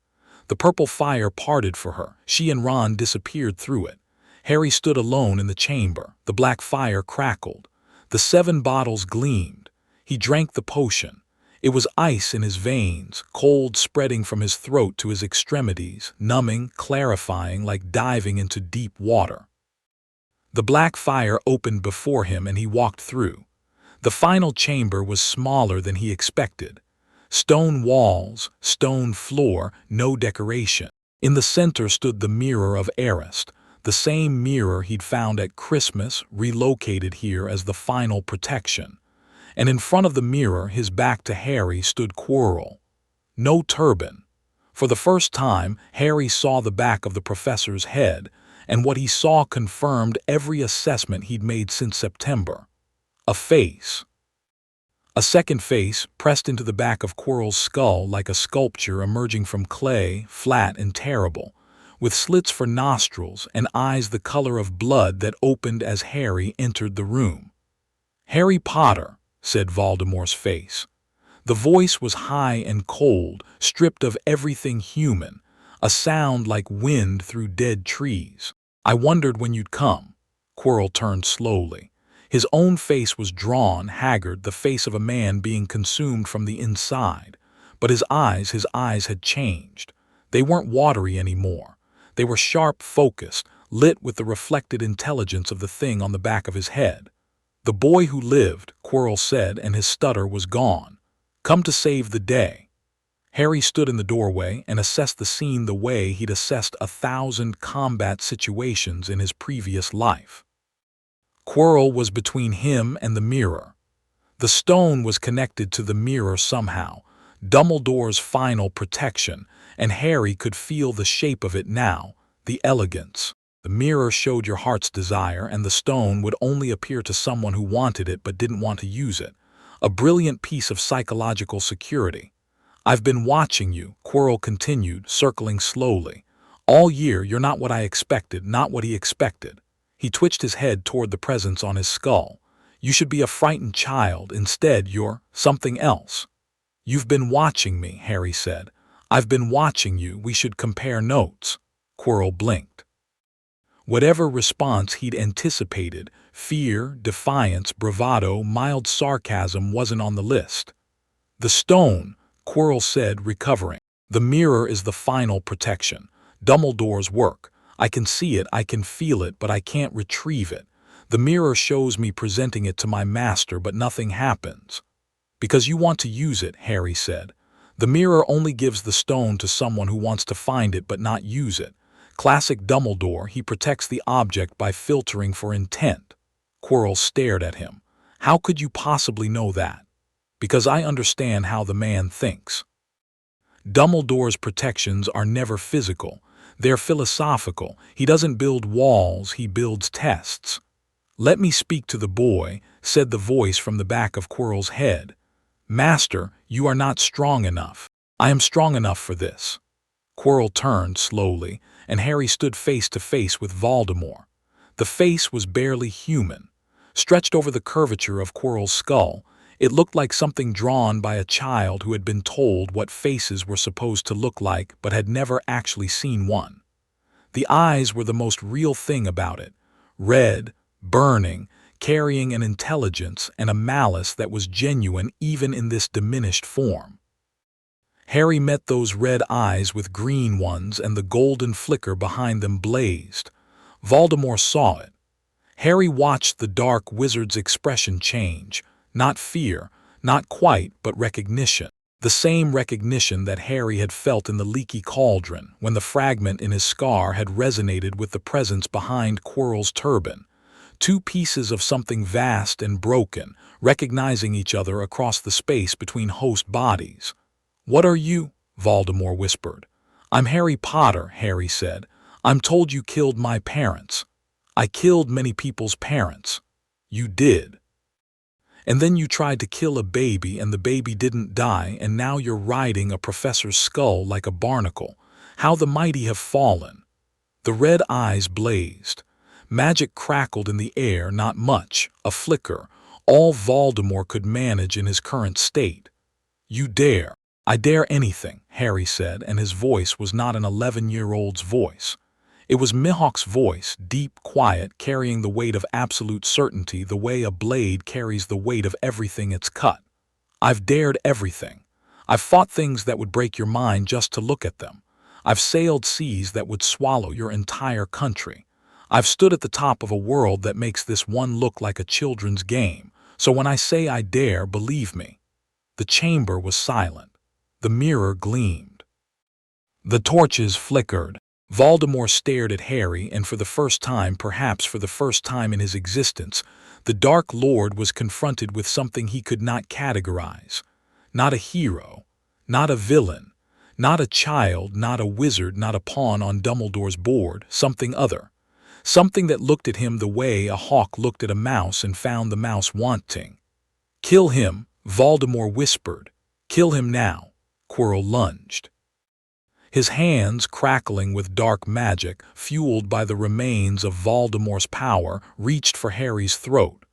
The purple fire parted for her. She and Ron disappeared through it. Harry stood alone in the chamber. The black fire crackled. The 7 bottles gleamed. He drank the potion. It was ice in his veins, cold spreading from his throat to his extremities, numbing, clarifying, like diving into deep water. The black fire opened before him and he walked through. The final chamber was smaller than he expected. Stone walls, stone floor, no decoration. In the center stood the mirror of Arist, the same mirror he'd found at Christmas, relocated here as the final protection. And in front of the mirror, his back to Harry, stood Quirrell. No turban. For the first time, Harry saw the back of the professor's head, and what he saw confirmed every assessment he'd made since September. A face. A second face, pressed into the back of Quirrell's skull like a sculpture emerging from clay, flat and terrible, with slits for nostrils and eyes the color of blood that opened as Harry entered the room. Harry Potter, said Voldemort's face. The voice was high and cold, stripped of everything human, a sound like wind through dead trees. I wondered when you'd come. Quirrell turned slowly. His own face was drawn, haggard, the face of a man being consumed from the inside. But his eyes had changed. They weren't watery anymore. They were sharp, focused, lit with the reflected intelligence of the thing on the back of his head. The boy who lived, Quirrell said, and his stutter was gone. Come to save the day. Harry stood in the doorway and assessed the scene the way he'd assessed 1,000 combat situations in his previous life. Quirrell was between him and the mirror. The stone was connected to the mirror somehow, Dumbledore's final protection, and Harry could feel the shape of it now, the elegance. The mirror showed your heart's desire, and the stone would only appear to someone who wanted it but didn't want to use it. A brilliant piece of psychological security. I've been watching you, Quirrell continued, circling slowly. All year, you're not what I expected, not what he expected. He twitched his head toward the presence on his skull. You should be a frightened child. Instead, you're something else. You've been watching me, Harry said. I've been watching you. We should compare notes. Quirrell blinked. Whatever response he'd anticipated, fear, defiance, bravado, mild sarcasm, wasn't on the list. The stone, Quirrell said, recovering. The mirror is the final protection. Dumbledore's work. I can see it, I can feel it, but I can't retrieve it. The mirror shows me presenting it to my master, but nothing happens. Because you want to use it, Harry said. The mirror only gives the stone to someone who wants to find it but not use it. Classic Dumbledore, he protects the object by filtering for intent. Quirrell stared at him. How could you possibly know that? Because I understand how the man thinks. Dumbledore's protections are never physical. They're philosophical. He doesn't build walls, he builds tests. Let me speak to the boy, said the voice from the back of Quirrell's head. Master, you are not strong enough. I am strong enough for this. Quirrell turned slowly, and Harry stood face to face with Voldemort. The face was barely human. Stretched over the curvature of Quirrell's skull, it looked like something drawn by a child who had been told what faces were supposed to look like but had never actually seen one. The eyes were the most real thing about it. Red, burning, carrying an intelligence and a malice that was genuine even in this diminished form. Harry met those red eyes with green ones, and the golden flicker behind them blazed. Voldemort saw it. Harry watched the dark wizard's expression change. Not fear, not quite, but recognition. The same recognition that Harry had felt in the leaky cauldron when the fragment in his scar had resonated with the presence behind Quirrell's turban. Two pieces of something vast and broken, recognizing each other across the space between host bodies. What are you? Voldemort whispered. I'm Harry Potter, Harry said. I'm told you killed my parents. I killed many people's parents. You did. And then you tried to kill a baby and the baby didn't die, and now you're riding a professor's skull like a barnacle. How the mighty have fallen. The red eyes blazed. Magic crackled in the air, not much, a flicker, all Voldemort could manage in his current state. You dare. I dare anything, Harry said, and his voice was not an 11-year-old's voice. It was Mihawk's voice, deep, quiet, carrying the weight of absolute certainty the way a blade carries the weight of everything it's cut. I've dared everything. I've fought things that would break your mind just to look at them. I've sailed seas that would swallow your entire country. I've stood at the top of a world that makes this one look like a children's game. So when I say I dare, believe me. The chamber was silent. The mirror gleamed. The torches flickered. Voldemort stared at Harry, and for the first time, perhaps for the first time in his existence, the Dark Lord was confronted with something he could not categorize. Not a hero, not a villain, not a child, not a wizard, not a pawn on Dumbledore's board, something other. Something that looked at him the way a hawk looked at a mouse and found the mouse wanting. Kill him, Voldemort whispered. Kill him now. Quirrell lunged. His hands, crackling with dark magic, fueled by the remains of Voldemort's power, reached for Harry's throat.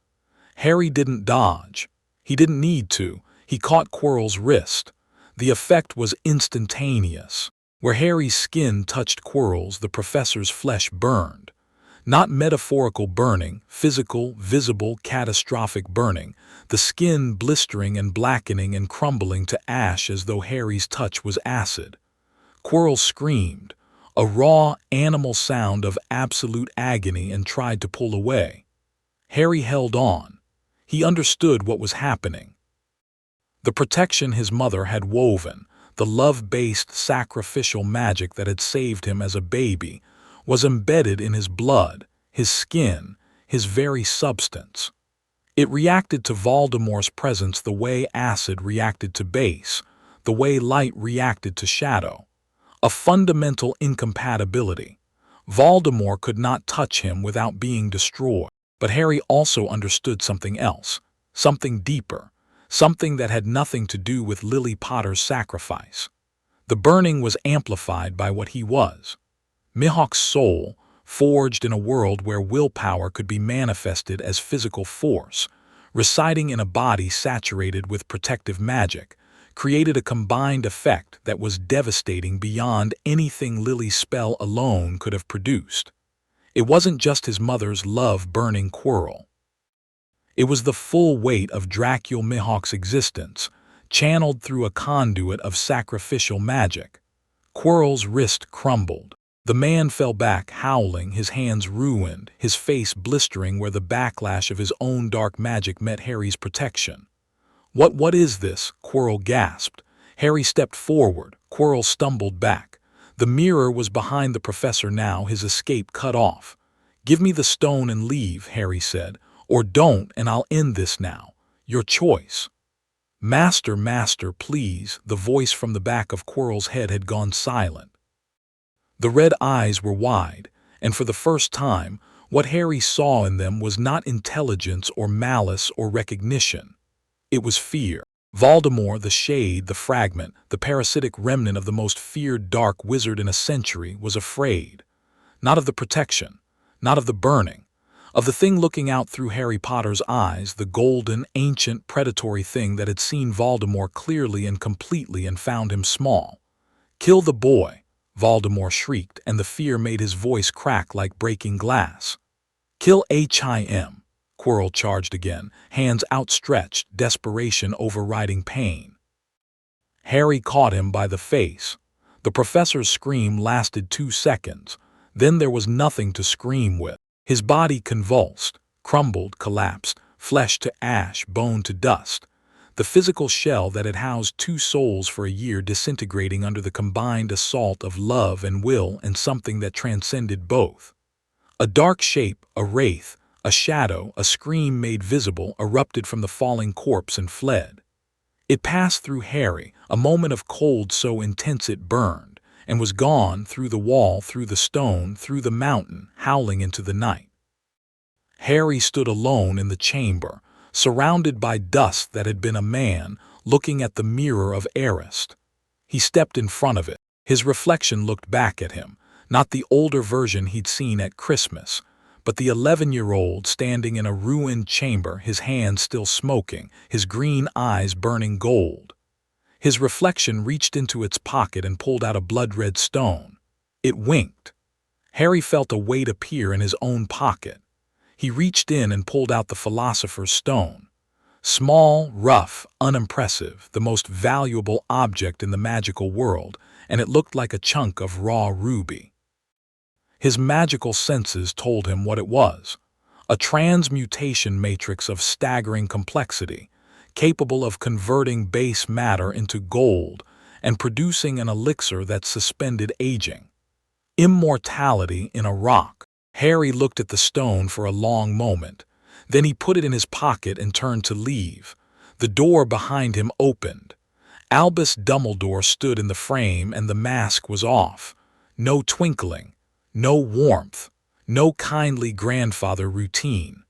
Harry didn't dodge. He didn't need to. He caught Quirrell's wrist. The effect was instantaneous. Where Harry's skin touched Quirrell's, the professor's flesh burned. Not metaphorical burning, physical, visible, catastrophic burning, the skin blistering and blackening and crumbling to ash as though Harry's touch was acid. Quirrell screamed, a raw, animal sound of absolute agony, and tried to pull away. Harry held on. He understood what was happening. The protection his mother had woven, the love-based sacrificial magic that had saved him as a baby, was embedded in his blood, his skin, his very substance. It reacted to Voldemort's presence the way acid reacted to base, the way light reacted to shadow. A fundamental incompatibility. Voldemort could not touch him without being destroyed. But Harry also understood something else, something deeper, something that had nothing to do with Lily Potter's sacrifice. The burning was amplified by what he was. Mihawk's soul, forged in a world where willpower could be manifested as physical force, residing in a body saturated with protective magic, created a combined effect that was devastating beyond anything Lily's spell alone could have produced. It wasn't just his mother's love burning Quirrell. It was the full weight of Dracula Mihawk's existence, channeled through a conduit of sacrificial magic. Quirrell's wrist crumbled. The man fell back, howling, his hands ruined, his face blistering where the backlash of his own dark magic met Harry's protection. What is this?" Quirrell gasped. Harry stepped forward. Quirrell stumbled back. The mirror was behind the professor now, his escape cut off. "Give me the stone and leave," Harry said. "Or don't, and I'll end this now. Your choice." "Master, master, please." The voice from the back of Quirrell's head had gone silent. The red eyes were wide, and for the first time, what Harry saw in them was not intelligence or malice or recognition. It was fear. Voldemort, the shade, the fragment, the parasitic remnant of the most feared dark wizard in a century, was afraid. Not of the protection, not of the burning, of the thing looking out through Harry Potter's eyes, the golden, ancient, predatory thing that had seen Voldemort clearly and completely and found him small. "Kill the boy," Voldemort shrieked, and the fear made his voice crack like breaking glass. "Kill him." Quirrell charged again, hands outstretched, desperation overriding pain. Harry caught him by the face. The professor's scream lasted 2 seconds. Then there was nothing to scream with. His body convulsed, crumbled, collapsed, flesh to ash, bone to dust. The physical shell that had housed 2 souls for a year disintegrating under the combined assault of love and will and something that transcended both. A dark shape, a wraith, a shadow, a scream made visible, erupted from the falling corpse and fled. It passed through Harry, a moment of cold so intense it burned, and was gone through the wall, through the stone, through the mountain, howling into the night. Harry stood alone in the chamber, surrounded by dust that had been a man, looking at the mirror of Arist. He stepped in front of it. His reflection looked back at him, not the older version he'd seen at Christmas, but the 11-year-old standing in a ruined chamber, his hands still smoking, his green eyes burning gold. His reflection reached into its pocket and pulled out a blood-red stone. It winked. Harry felt a weight appear in his own pocket. He reached in and pulled out the Philosopher's Stone. Small, rough, unimpressive, the most valuable object in the magical world, and it looked like a chunk of raw ruby. His magical senses told him what it was. A transmutation matrix of staggering complexity, capable of converting base matter into gold and producing an elixir that suspended aging. Immortality in a rock. Harry looked at the stone for a long moment. Then he put it in his pocket and turned to leave. The door behind him opened. Albus Dumbledore stood in the frame and the mask was off. No twinkling. No warmth, no kindly grandfather routine.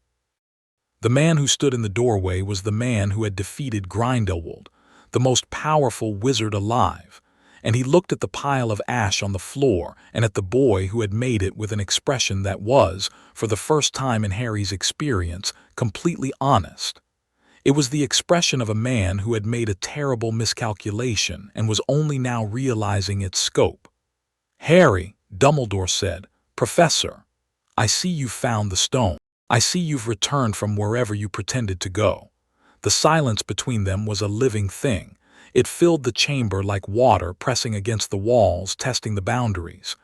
The man who stood in the doorway was the man who had defeated Grindelwald, the most powerful wizard alive, and he looked at the pile of ash on the floor and at the boy who had made it with an expression that was, for the first time in Harry's experience, completely honest. It was the expression of a man who had made a terrible miscalculation and was only now realizing its scope. "Harry," Dumbledore said, "Professor, I see you've found the stone. I see you've returned from wherever you pretended to go." The silence between them was a living thing. It filled the chamber like water pressing against the walls, testing the boundaries.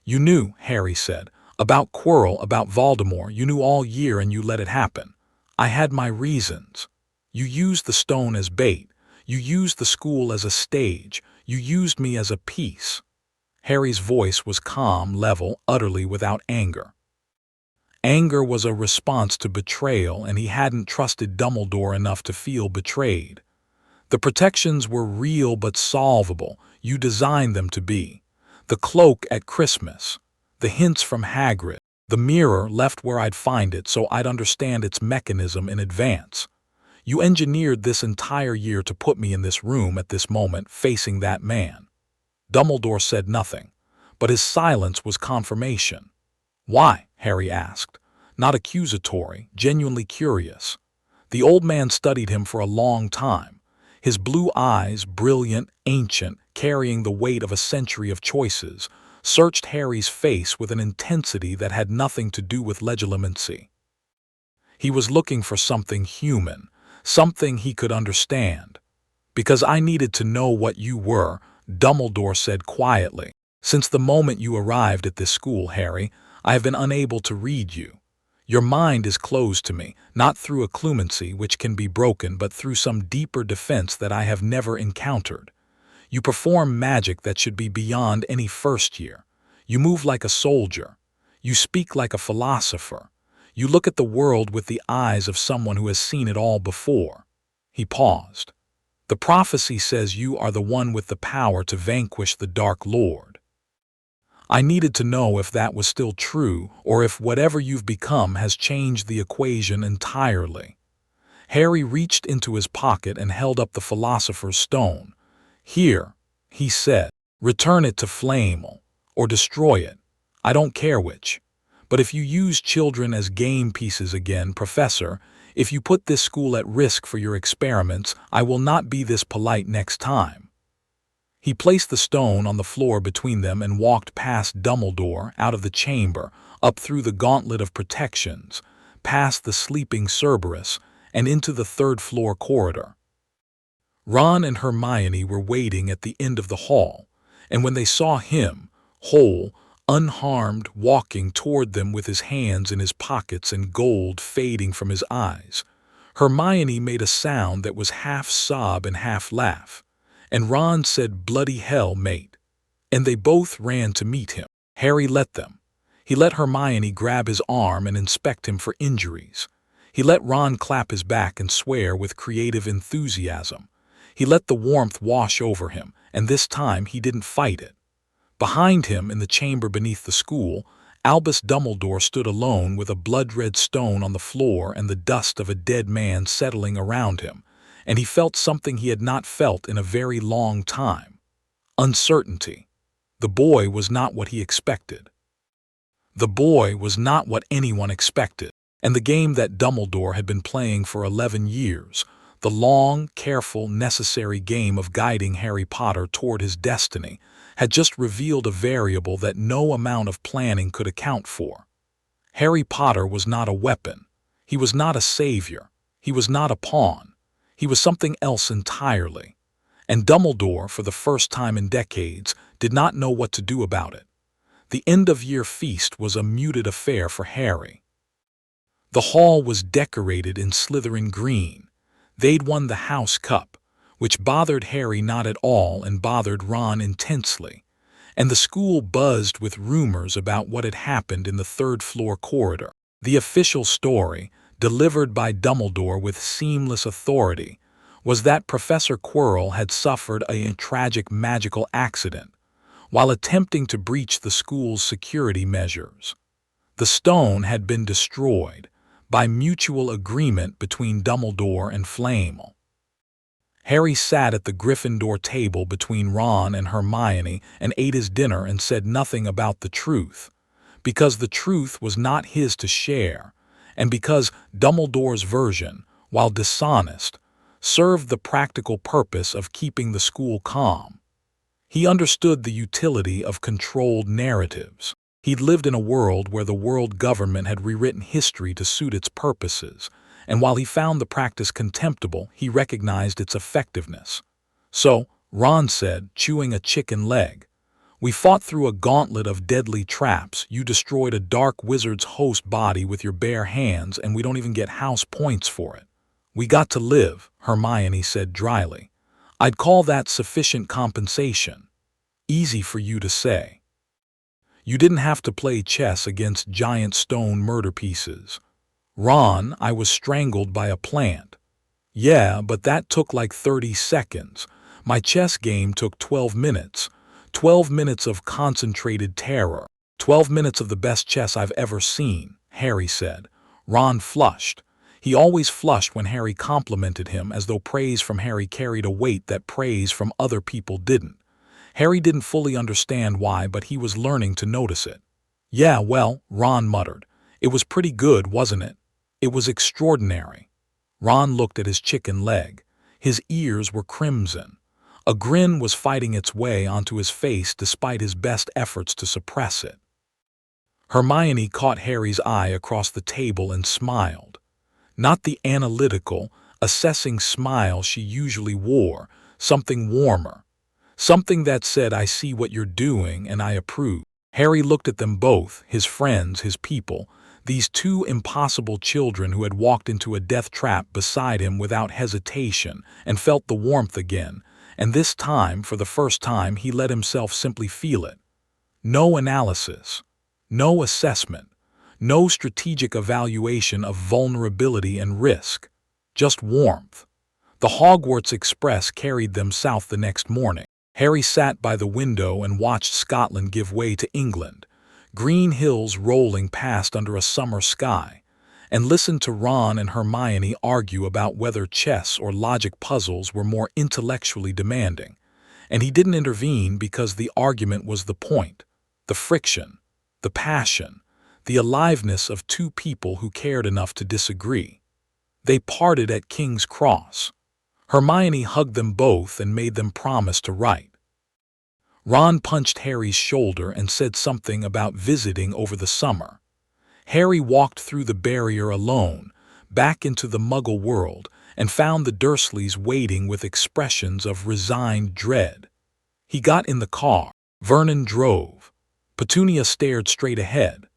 "You knew," Harry said, "about Quirrell, about Voldemort. You knew all year and you let it happen. I had my reasons. You used the stone as bait. You used the school as a stage. You used me as a piece." Harry's voice was calm, level, utterly without anger. Anger was a response to betrayal, and he hadn't trusted Dumbledore enough to feel betrayed. The protections were real but solvable. You designed them to be. The cloak at Christmas, the hints from Hagrid, the mirror left where I'd find it so I'd understand its mechanism in advance. You engineered this entire year to put me in this room at this moment facing that man. Dumbledore said nothing, but his silence was confirmation. "Why?" Harry asked, not accusatory, genuinely curious. The old man studied him for a long time, his blue eyes, brilliant, ancient, carrying the weight of a century of choices, searched Harry's face with an intensity that had nothing to do with legitimacy. He was looking for something human, something he could understand. "Because I needed to know what you were," Dumbledore said quietly. "Since the moment you arrived at this school, Harry, I have been unable to read you. Your mind is closed to me, not through a clemency which can be broken, but through some deeper defense that I have never encountered. You perform magic that should be beyond any first year. You move like a soldier. You speak like a philosopher. You look at the world with the eyes of someone who has seen it all before." He paused. "The prophecy says you are the one with the power to vanquish the Dark Lord." I needed to know if that was still true, or if whatever you've become has changed the equation entirely. Harry reached into his pocket and held up the Philosopher's Stone. "Here," he said, "return it to Flamel, or destroy it. I don't care which. But if you use children as game pieces again, Professor, if you put this school at risk for your experiments, I will not be this polite next time." He placed the stone on the floor between them and walked past Dumbledore, out of the chamber, up through the gauntlet of protections, past the sleeping Cerberus, and into the third-floor corridor. Ron and Hermione were waiting at the end of the hall, and when they saw him, whole, unharmed, walking toward them with his hands in his pockets and gold fading from his eyes, Hermione made a sound that was half sob and half laugh. And Ron said, "Bloody hell, mate." And they both ran to meet him. Harry let them. He let Hermione grab his arm and inspect him for injuries. He let Ron clap his back and swear with creative enthusiasm. He let the warmth wash over him, and this time he didn't fight it. Behind him, in the chamber beneath the school, Albus Dumbledore stood alone with a blood-red stone on the floor and the dust of a dead man settling around him. And he felt something he had not felt in a very long time. Uncertainty. The boy was not what he expected. The boy was not what anyone expected. And the game that Dumbledore had been playing for 11 years, the long, careful, necessary game of guiding Harry Potter toward his destiny, had just revealed a variable that no amount of planning could account for. Harry Potter was not a weapon. He was not a savior. He was not a pawn. He was something else entirely, and Dumbledore, for the first time in decades, did not know what to do about it. The end-of-year feast was a muted affair for Harry. The hall was decorated in Slytherin green. They'd won the House Cup, which bothered Harry not at all and bothered Ron intensely, and the school buzzed with rumors about what had happened in the third-floor corridor. The official story, delivered by Dumbledore with seamless authority, was that Professor Quirrell had suffered a tragic magical accident while attempting to breach the school's security measures. The stone had been destroyed by mutual agreement between Dumbledore and Flamel. Harry sat at the Gryffindor table between Ron and Hermione and ate his dinner and said nothing about the truth, because the truth was not his to share, and because Dumbledore's version, while dishonest, served the practical purpose of keeping the school calm. He understood the utility of controlled narratives. He'd lived in a world where the world government had rewritten history to suit its purposes, and while he found the practice contemptible, he recognized its effectiveness. "So," Ron said, chewing a chicken leg, "we fought through a gauntlet of deadly traps. You destroyed a dark wizard's host body with your bare hands, and we don't even get house points for it." "We got to live," Hermione said dryly. "I'd call that sufficient compensation." "Easy for you to say. You didn't have to play chess against giant stone murder pieces." "Ron, I was strangled by a plant." "Yeah, but that took like 30 seconds. My chess game took 12 minutes. 12 minutes of concentrated terror. 12 minutes of the best chess I've ever seen," Harry said. Ron flushed. He always flushed when Harry complimented him, as though praise from Harry carried a weight that praise from other people didn't. Harry didn't fully understand why, but he was learning to notice it. "Yeah, well," Ron muttered, "it was pretty good, wasn't it? It was extraordinary." Ron looked at his chicken leg. His ears were crimson. A grin was fighting its way onto his face despite his best efforts to suppress it. Hermione caught Harry's eye across the table and smiled. Not the analytical, assessing smile she usually wore, something warmer. Something that said, "I see what you're doing and I approve." Harry looked at them both, his friends, his people, these two impossible children who had walked into a death trap beside him without hesitation, and felt the warmth again, and this time, for the first time, he let himself simply feel it. No analysis, no assessment, no strategic evaluation of vulnerability and risk, just warmth. The Hogwarts Express carried them south the next morning. Harry sat by the window and watched Scotland give way to England, green hills rolling past under a summer sky, and listened to Ron and Hermione argue about whether chess or logic puzzles were more intellectually demanding. And he didn't intervene because the argument was the point, the friction, the passion, the aliveness of two people who cared enough to disagree. They parted at King's Cross. Hermione hugged them both and made them promise to write. Ron punched Harry's shoulder and said something about visiting over the summer. Harry walked through the barrier alone, back into the Muggle world, and found the Dursleys waiting with expressions of resigned dread. He got in the car. Vernon drove. Petunia stared straight ahead.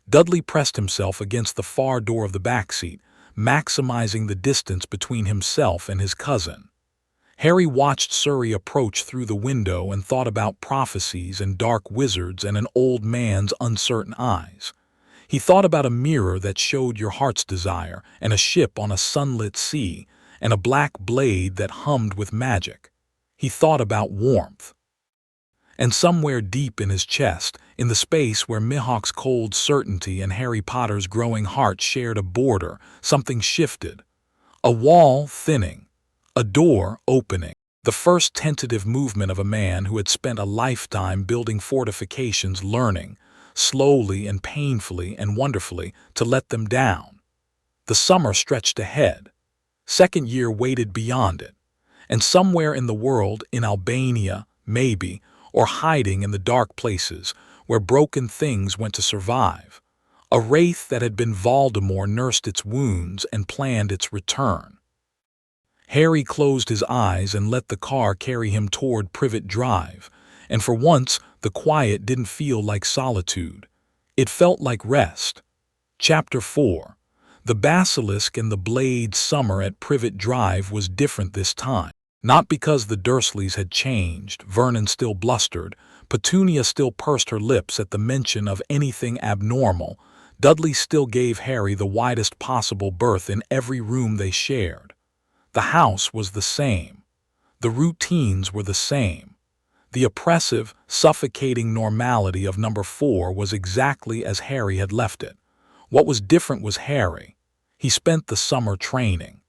Dudley pressed himself against the far door of the backseat, maximizing the distance between himself and his cousin. Harry watched Surrey approach through the window and thought about prophecies and dark wizards and an old man's uncertain eyes. He thought about a mirror that showed your heart's desire, and a ship on a sunlit sea, and a black blade that hummed with magic. He thought about warmth. And somewhere deep in his chest, in the space where Mihawk's cold certainty and Harry Potter's growing heart shared a border, something shifted. A wall thinning. A door opening. The first tentative movement of a man who had spent a lifetime building fortifications, learning, slowly and painfully and wonderfully, to let them down. The summer stretched ahead. Second year waited beyond it. And somewhere in the world, in Albania, maybe, or hiding in the dark places where broken things went to survive, a wraith that had been Voldemort nursed its wounds and planned its return. Harry closed his eyes and let the car carry him toward Privet Drive, and for once the quiet didn't feel like solitude. It felt like rest. Chapter 4. The Basilisk and the Blade. Summer at Privet Drive was different this time. Not because the Dursleys had changed. Vernon still blustered. Petunia still pursed her lips at the mention of anything abnormal. Dudley still gave Harry the widest possible berth in every room they shared. The house was the same. The routines were the same. The oppressive, suffocating normality of number 4 was exactly as Harry had left it. What was different was Harry. He spent the summer training.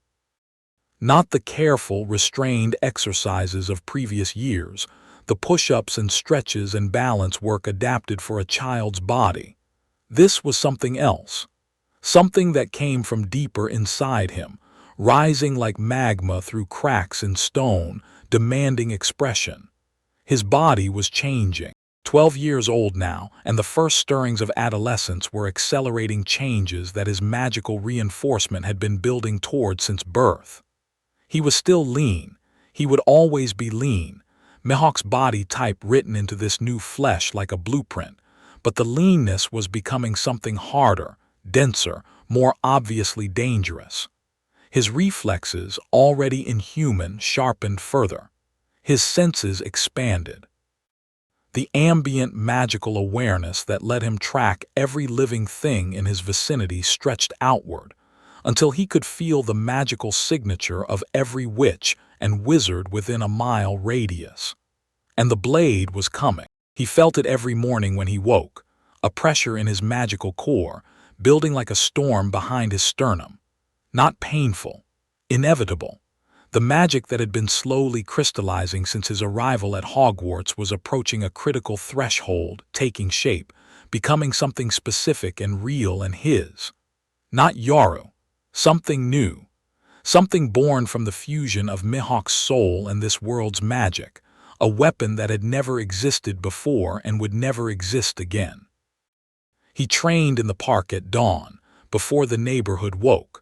Not the careful, restrained exercises of previous years, the push-ups and stretches and balance work adapted for a child's body. This was something else. Something that came from deeper inside him, rising like magma through cracks in stone, demanding expression. His body was changing. 12 years old now, and the first stirrings of adolescence were accelerating changes that his magical reinforcement had been building toward since birth. He was still lean. He would always be lean. Mihawk's body type written into this new flesh like a blueprint, but the leanness was becoming something harder, denser, more obviously dangerous. His reflexes, already inhuman, sharpened further. His senses expanded. The ambient magical awareness that let him track every living thing in his vicinity stretched outward, until he could feel the magical signature of every witch and wizard within a mile radius. And the blade was coming. He felt it every morning when he woke, a pressure in his magical core, building like a storm behind his sternum. Not painful, inevitable. The magic that had been slowly crystallizing since his arrival at Hogwarts was approaching a critical threshold, taking shape, becoming something specific and real and his. Not Yaru. Something new. Something born from the fusion of Mihawk's soul and this world's magic, a weapon that had never existed before and would never exist again. He trained in the park at dawn, before the neighborhood woke.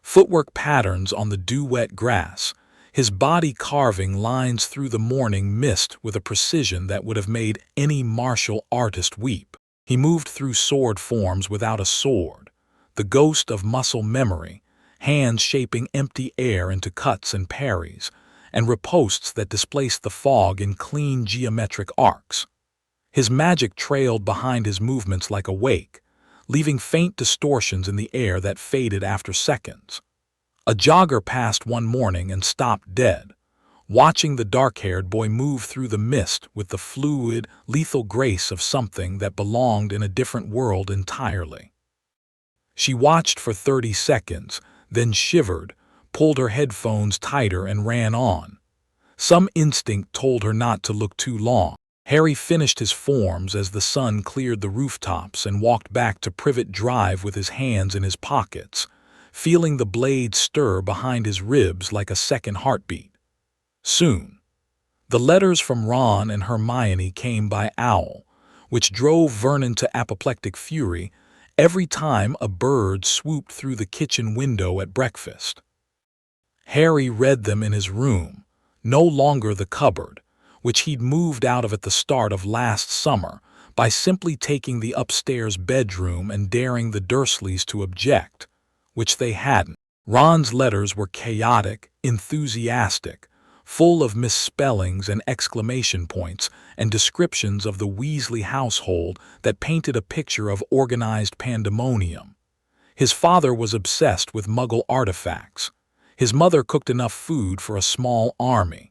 Footwork patterns on the dew-wet grass, his body carving lines through the morning mist with a precision that would have made any martial artist weep. He moved through sword forms without a sword, the ghost of muscle memory, hands shaping empty air into cuts and parries, and ripostes that displaced the fog in clean geometric arcs. His magic trailed behind his movements like a wake, leaving faint distortions in the air that faded after seconds. A jogger passed one morning and stopped dead, watching the dark-haired boy move through the mist with the fluid, lethal grace of something that belonged in a different world entirely. She watched for 30 seconds, then shivered, pulled her headphones tighter and ran on. Some instinct told her not to look too long. Harry finished his forms as the sun cleared the rooftops and walked back to Privet Drive with his hands in his pockets, feeling the blade stir behind his ribs like a second heartbeat. Soon, the letters from Ron and Hermione came by owl, which drove Vernon to apoplectic fury every time a bird swooped through the kitchen window at breakfast. Harry read them in his room, no longer the cupboard, which he'd moved out of at the start of last summer by simply taking the upstairs bedroom and daring the Dursleys to object, which they hadn't. Ron's letters were chaotic, enthusiastic, full of misspellings and exclamation points and descriptions of the Weasley household that painted a picture of organized pandemonium. His father was obsessed with Muggle artifacts. His mother cooked enough food for a small army.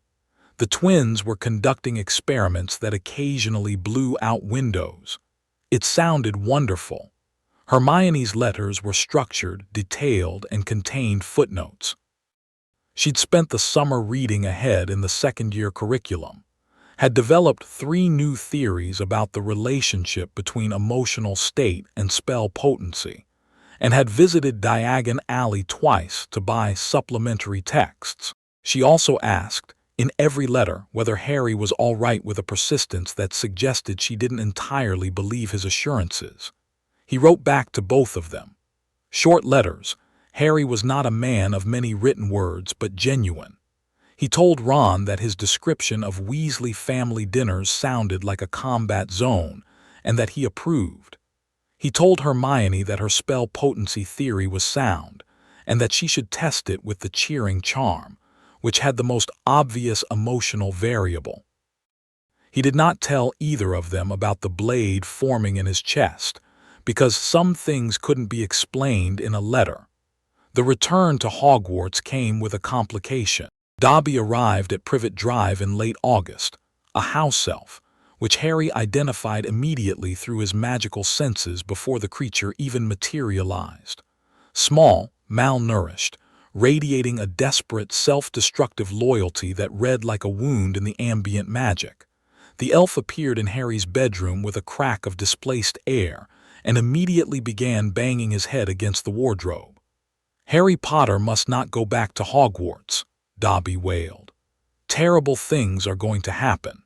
The twins were conducting experiments that occasionally blew out windows. It sounded wonderful. Hermione's letters were structured, detailed, and contained footnotes. She'd spent the summer reading ahead in the second-year curriculum, had developed 3 new theories about the relationship between emotional state and spell potency, and had visited Diagon Alley twice to buy supplementary texts. She also asked, in every letter, whether Harry was all right with a persistence that suggested she didn't entirely believe his assurances. He wrote back to both of them. Short letters. Harry was not a man of many written words, but genuine. He told Ron that his description of Weasley family dinners sounded like a combat zone, and that he approved. He told Hermione that her spell potency theory was sound, and that she should test it with the cheering charm, which had the most obvious emotional variable. He did not tell either of them about the blade forming in his chest, because some things couldn't be explained in a letter. The return to Hogwarts came with a complication. Dobby arrived at Privet Drive in late August, a house elf, which Harry identified immediately through his magical senses before the creature even materialized. Small, malnourished, radiating a desperate, self-destructive loyalty that read like a wound in the ambient magic. The elf appeared in Harry's bedroom with a crack of displaced air and immediately began banging his head against the wardrobe. "Harry Potter must not go back to Hogwarts," Dobby wailed. "Terrible things are going to happen."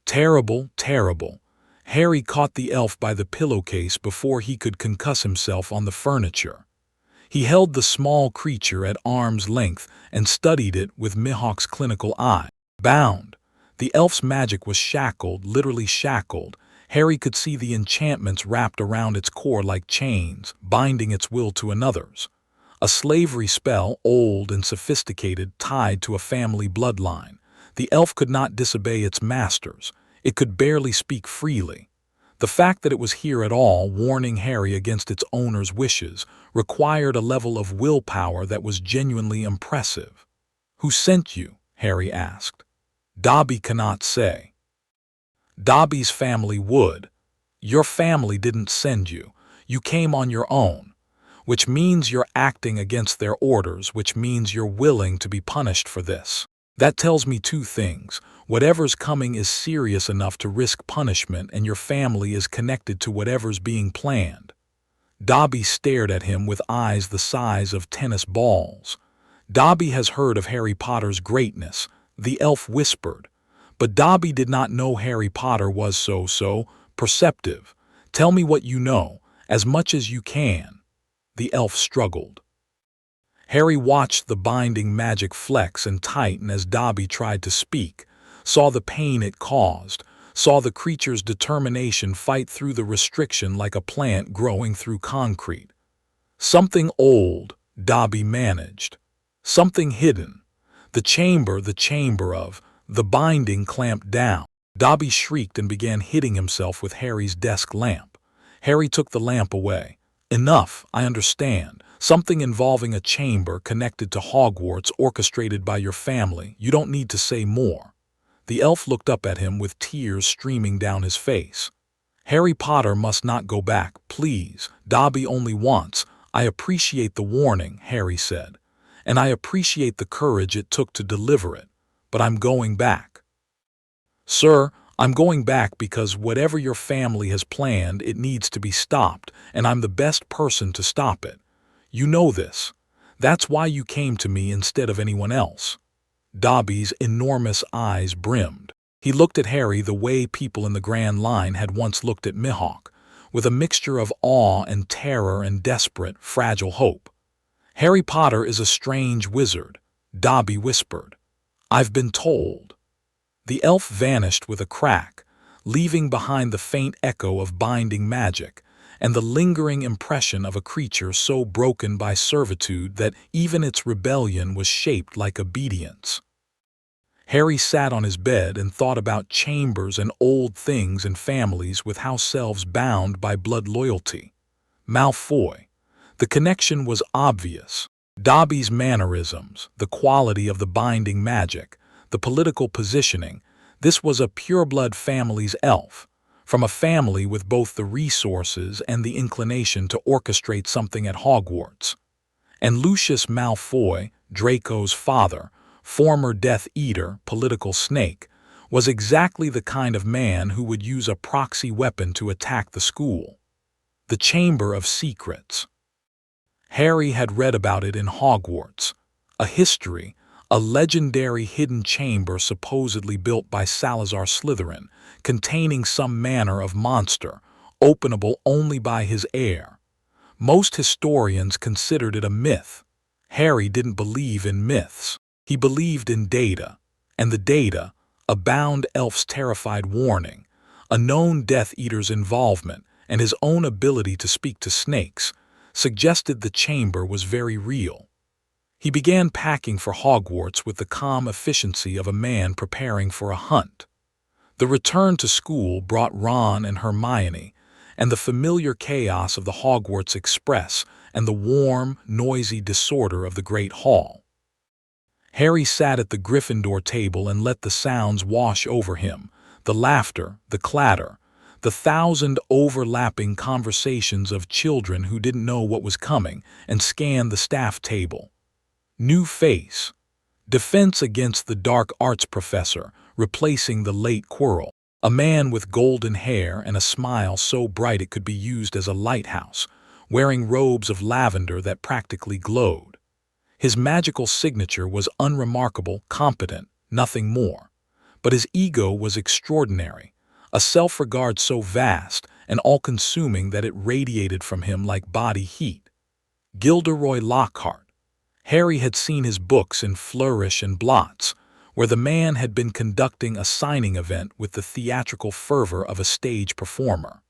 Terrible, terrible. Harry caught the elf by the pillowcase before he could concuss himself on the furniture. He held the small creature at arm's length and studied it with Mihawk's clinical eye. Bound. The elf's magic was shackled, literally shackled. Harry could see the enchantments wrapped around its core like chains, binding its will to another's. A slavery spell, old and sophisticated, tied to a family bloodline. The elf could not disobey its masters. It could barely speak freely. The fact that it was here at all, warning Harry against its owner's wishes, required a level of willpower that was genuinely impressive. "Who sent you?" Harry asked. "Dobby cannot say." "Dobby's family would. Your family didn't send you. You came on your own. Which means you're acting against their orders, which means you're willing to be punished for this. That tells me two things. Whatever's coming is serious enough to risk punishment, and your family is connected to whatever's being planned." Dobby stared at him with eyes the size of tennis balls. "Dobby has heard of Harry Potter's greatness," the elf whispered. But Dobby did not know Harry Potter was so perceptive. "Tell me what you know, as much as you can." The elf struggled. Harry watched the binding magic flex and tighten as Dobby tried to speak, saw the pain it caused, saw the creature's determination fight through the restriction like a plant growing through concrete. "Something old," Dobby managed. "Something hidden. The chamber of..." The binding clamped down. Dobby shrieked and began hitting himself with Harry's desk lamp. Harry took the lamp away. "Enough, I understand. Something involving a chamber connected to Hogwarts, orchestrated by your family. You don't need to say more." The elf looked up at him with tears streaming down his face. "Harry Potter must not go back, please. Dobby only wants..." "I appreciate the warning," Harry said. "And I appreciate the courage it took to deliver it. But I'm going back." "Sir, I'm going back because whatever your family has planned, it needs to be stopped, and I'm the best person to stop it. You know this. That's why you came to me instead of anyone else." Dobby's enormous eyes brimmed. He looked at Harry the way people in the Grand Line had once looked at Mihawk, with a mixture of awe and terror and desperate, fragile hope. "Harry Potter is a strange wizard," Dobby whispered. "I've been told." The elf vanished with a crack, leaving behind the faint echo of binding magic and the lingering impression of a creature so broken by servitude that even its rebellion was shaped like obedience. Harry sat on his bed and thought about chambers and old things and families with house elves bound by blood loyalty. Malfoy. The connection was obvious. Dobby's mannerisms, the quality of the binding magic, the political positioning. This was a pureblood family's elf, from a family with both the resources and the inclination to orchestrate something at Hogwarts. And Lucius Malfoy, Draco's father, former Death Eater, political snake, was exactly the kind of man who would use a proxy weapon to attack the school. The Chamber of Secrets. Harry had read about it in Hogwarts, a history, a legendary hidden chamber supposedly built by Salazar Slytherin, containing some manner of monster, openable only by his heir. Most historians considered it a myth. Harry didn't believe in myths. He believed in data, and the data, a bound elf's terrified warning, a known Death Eater's involvement, and his own ability to speak to snakes, suggested the chamber was very real. He began packing for Hogwarts with the calm efficiency of a man preparing for a hunt. The return to school brought Ron and Hermione, and the familiar chaos of the Hogwarts Express and the warm, noisy disorder of the Great Hall. Harry sat at the Gryffindor table and let the sounds wash over him, the laughter, the clatter, the 1,000 overlapping conversations of children who didn't know what was coming, and scanned the staff table. New face. Defense against the dark arts professor, replacing the late Quirrell. A man with golden hair and a smile so bright it could be used as a lighthouse, wearing robes of lavender that practically glowed. His magical signature was unremarkable, competent, nothing more. But his ego was extraordinary, a self-regard so vast and all-consuming that it radiated from him like body heat. Gilderoy Lockhart. Harry had seen his books in flourish and blots, where the man had been conducting a signing event with the theatrical fervor of a stage performer.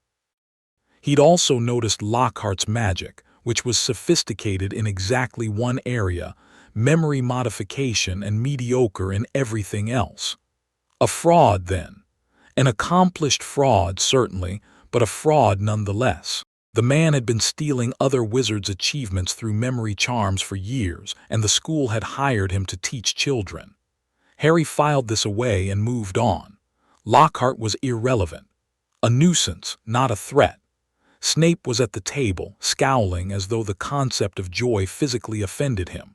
He'd also noticed Lockhart's magic, which was sophisticated in exactly one area, memory modification, and mediocre in everything else. A fraud, then. An accomplished fraud, certainly, but a fraud nonetheless. The man had been stealing other wizards' achievements through memory charms for years, and the school had hired him to teach children. Harry filed this away and moved on. Lockhart was irrelevant. A nuisance, not a threat. Snape was at the table, scowling as though the concept of joy physically offended him.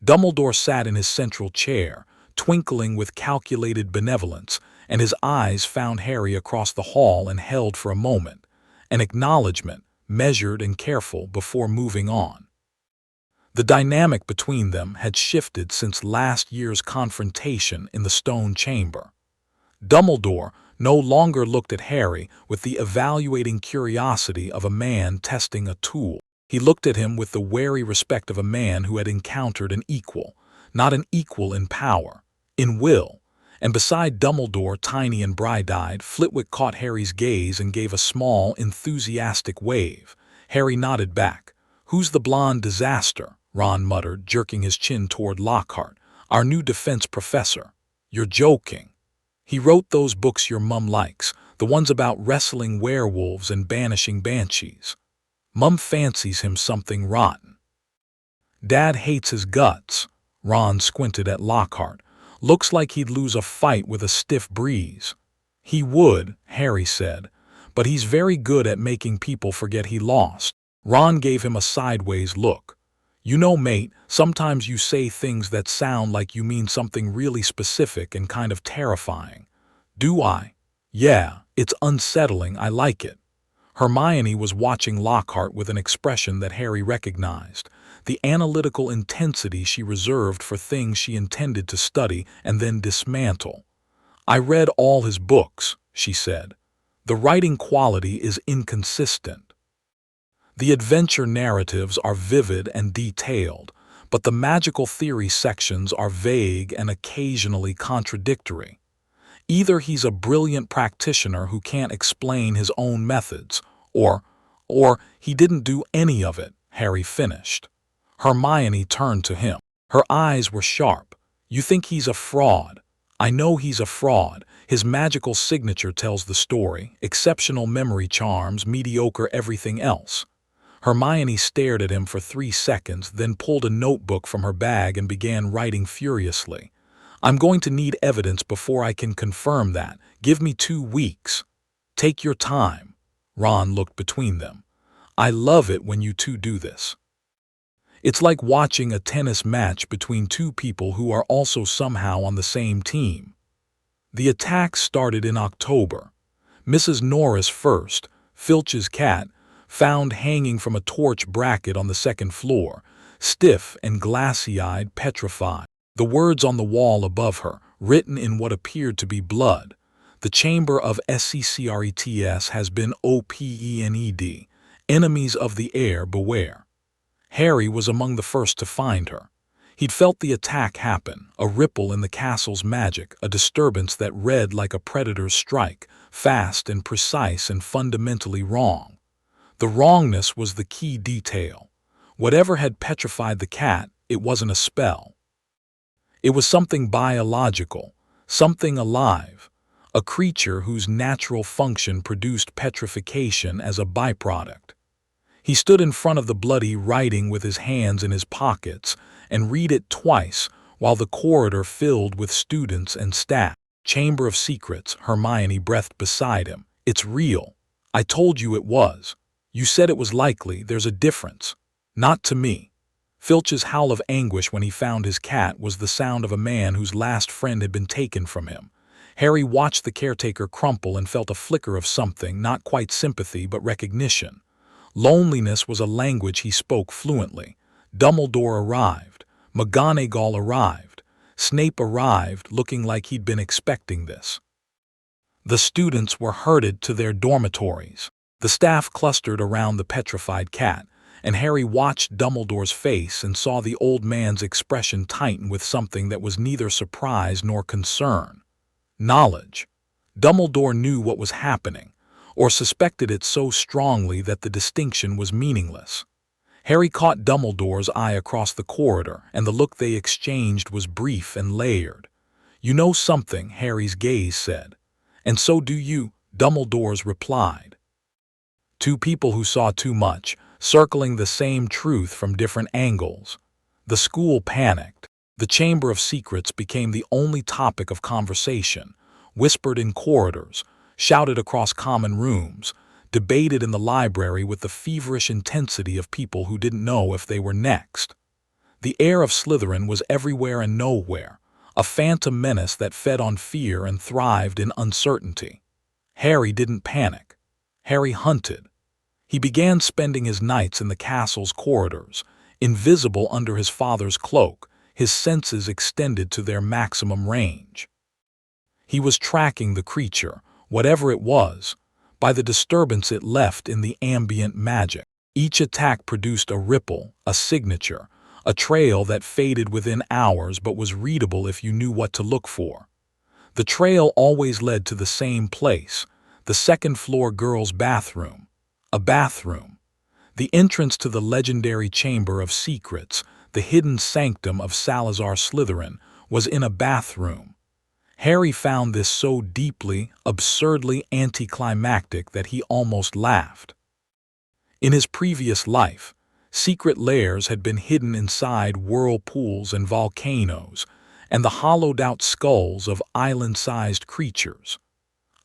Dumbledore sat in his central chair, twinkling with calculated benevolence, and his eyes found Harry across the hall and held for a moment, an acknowledgement, measured and careful, before moving on. The dynamic between them had shifted since last year's confrontation in the stone chamber. Dumbledore no longer looked at Harry with the evaluating curiosity of a man testing a tool. He looked at him with the wary respect of a man who had encountered an equal, not an equal in power, in will. And beside Dumbledore, tiny and bright-eyed, Flitwick caught Harry's gaze and gave a small, enthusiastic wave. Harry nodded back. "Who's the blonde disaster?" Ron muttered, jerking his chin toward Lockhart. "Our new defense professor." "You're joking. He wrote those books your mum likes, the ones about wrestling werewolves and banishing banshees. Mum fancies him something rotten." "Dad hates his guts." Ron squinted at Lockhart. "Looks like he'd lose a fight with a stiff breeze." "He would," Harry said, "but he's very good at making people forget he lost." Ron gave him a sideways look. "You know, mate, sometimes you say things that sound like you mean something really specific and kind of terrifying." "Do I?" "Yeah, it's unsettling. I like it." Hermione was watching Lockhart with an expression that Harry recognized, the analytical intensity she reserved for things she intended to study and then dismantle. "I read all his books," she said. "The writing quality is inconsistent. The adventure narratives are vivid and detailed, but the magical theory sections are vague and occasionally contradictory. Either he's a brilliant practitioner who can't explain his own methods, or he didn't do any of it," Harry finished. Hermione turned to him. Her eyes were sharp. "You think he's a fraud?" "I know he's a fraud. His magical signature tells the story, exceptional memory charms, mediocre everything else." Hermione stared at him for 3 seconds, then pulled a notebook from her bag and began writing furiously. "I'm going to need evidence before I can confirm that. Give me 2 weeks. "Take your time." Ron looked between them. "I love it when you two do this. It's like watching a tennis match between two people who are also somehow on the same team." The attack started in October. Mrs. Norris first, Filch's cat, found hanging from a torch bracket on the 2nd floor, stiff and glassy-eyed, petrified. The words on the wall above her, written in what appeared to be blood. "The chamber of Secrets has been opened. Enemies of the air, beware." Harry was among the first to find her. He'd felt the attack happen, a ripple in the castle's magic, a disturbance that read like a predator's strike, fast and precise and fundamentally wrong. The wrongness was the key detail. Whatever had petrified the cat, it wasn't a spell. It was something biological, something alive, a creature whose natural function produced petrification as a byproduct. He stood in front of the bloody writing with his hands in his pockets and read it twice while the corridor filled with students and staff. "Chamber of Secrets," Hermione breathed beside him. "It's real. I told you it was. You said it was likely. There's a difference. Not to me." Filch's howl of anguish when he found his cat was the sound of a man whose last friend had been taken from him. Harry watched the caretaker crumple and felt a flicker of something, not quite sympathy but recognition. Loneliness was a language he spoke fluently. Dumbledore arrived. McGonagall arrived. Snape arrived looking like he'd been expecting this. The students were herded to their dormitories. The staff clustered around the petrified cat, and Harry watched Dumbledore's face and saw the old man's expression tighten with something that was neither surprise nor concern. Knowledge. Dumbledore knew what was happening, or suspected it so strongly that the distinction was meaningless. Harry caught Dumbledore's eye across the corridor, and the look they exchanged was brief and layered. "You know something," Harry's gaze said. "And so do you," Dumbledore's replied. Two people who saw too much, circling the same truth from different angles. The school panicked. The Chamber of Secrets became the only topic of conversation, whispered in corridors, shouted across common rooms, debated in the library with the feverish intensity of people who didn't know if they were next. The air of Slytherin was everywhere and nowhere, a phantom menace that fed on fear and thrived in uncertainty. Harry didn't panic. Harry hunted. He began spending his nights in the castle's corridors, invisible under his father's cloak, his senses extended to their maximum range. He was tracking the creature, whatever it was, by the disturbance it left in the ambient magic. Each attack produced a ripple, a signature, a trail that faded within hours but was readable if you knew what to look for. The trail always led to the same place, the second-floor girls' bathroom. A bathroom. The entrance to the legendary Chamber of Secrets, the hidden sanctum of Salazar Slytherin, was in a bathroom. Harry found this so deeply, absurdly anticlimactic that he almost laughed. In his previous life, secret lairs had been hidden inside whirlpools and volcanoes, and the hollowed-out skulls of island-sized creatures.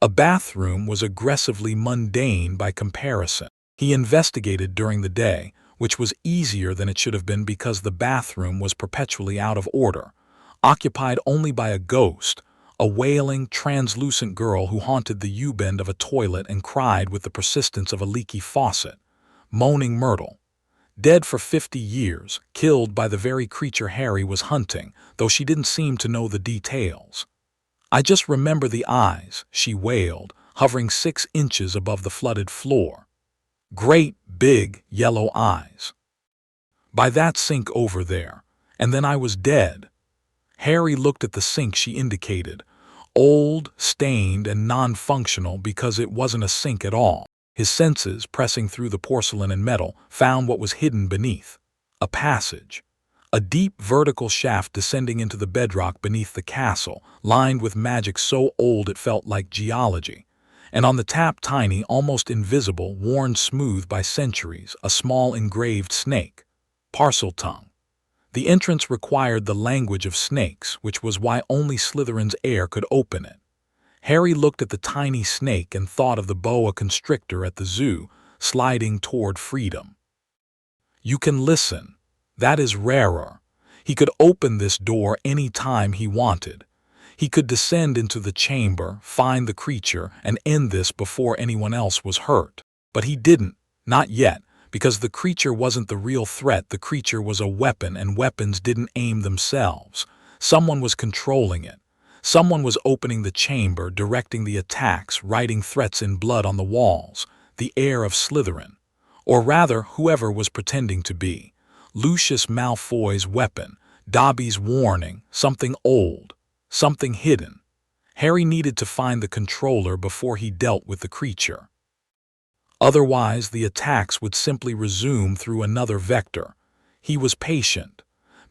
A bathroom was aggressively mundane by comparison. He investigated during the day, which was easier than it should have been because the bathroom was perpetually out of order, occupied only by a ghost, a wailing, translucent girl who haunted the U-bend of a toilet and cried with the persistence of a leaky faucet. Moaning Myrtle. Dead for 50 years, killed by the very creature Harry was hunting, though she didn't seem to know the details. "I just remember the eyes," she wailed, hovering 6 inches above the flooded floor. Great, big, yellow eyes. "By that sink over there. And then I was dead." Harry looked at the sink she indicated, old, stained, and non-functional because it wasn't a sink at all. His senses, pressing through the porcelain and metal, found what was hidden beneath. A passage. A deep vertical shaft descending into the bedrock beneath the castle, lined with magic so old it felt like geology. And on the tap tiny, almost invisible, worn smooth by centuries, a small engraved snake. Parseltongue. The entrance required the language of snakes, which was why only Slytherin's heir could open it. Harry looked at the tiny snake and thought of the boa constrictor at the zoo, sliding toward freedom. You can listen. That is rarer. He could open this door any time he wanted. He could descend into the chamber, find the creature, and end this before anyone else was hurt. But he didn't, not yet, because the creature wasn't the real threat. The creature was a weapon, and weapons didn't aim themselves. Someone was controlling it. Someone was opening the chamber, directing the attacks, writing threats in blood on the walls. The heir of Slytherin. Or rather, whoever was pretending to be. Lucius Malfoy's weapon, Dobby's warning, something old, something hidden. Harry needed to find the controller before he dealt with the creature. Otherwise, the attacks would simply resume through another vector. He was patient.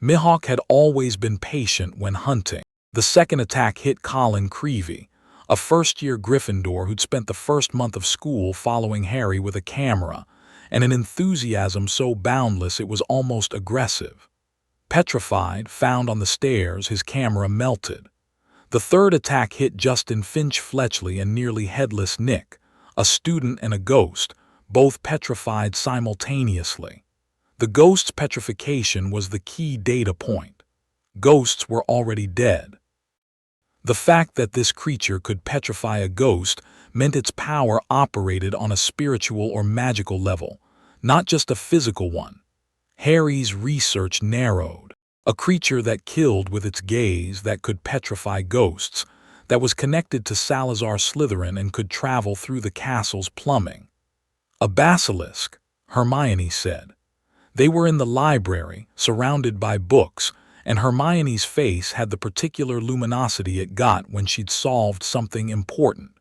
Mihawk had always been patient when hunting. The second attack hit Colin Creevey, a first-year Gryffindor who'd spent the first month of school following Harry with a camera, and an enthusiasm so boundless it was almost aggressive. Petrified, found on the stairs, his camera melted. The third attack hit Justin Finch-Fletchley and nearly headless Nick, a student and a ghost, both petrified simultaneously. The ghost's petrification was the key data point. Ghosts were already dead. The fact that this creature could petrify a ghost meant its power operated on a spiritual or magical level, not just a physical one. Harry's research narrowed. A creature that killed with its gaze, that could petrify ghosts, that was connected to Salazar Slytherin and could travel through the castle's plumbing. A basilisk, Hermione said. They were in the library, surrounded by books, and Hermione's face had the particular luminosity it got when she'd solved something important.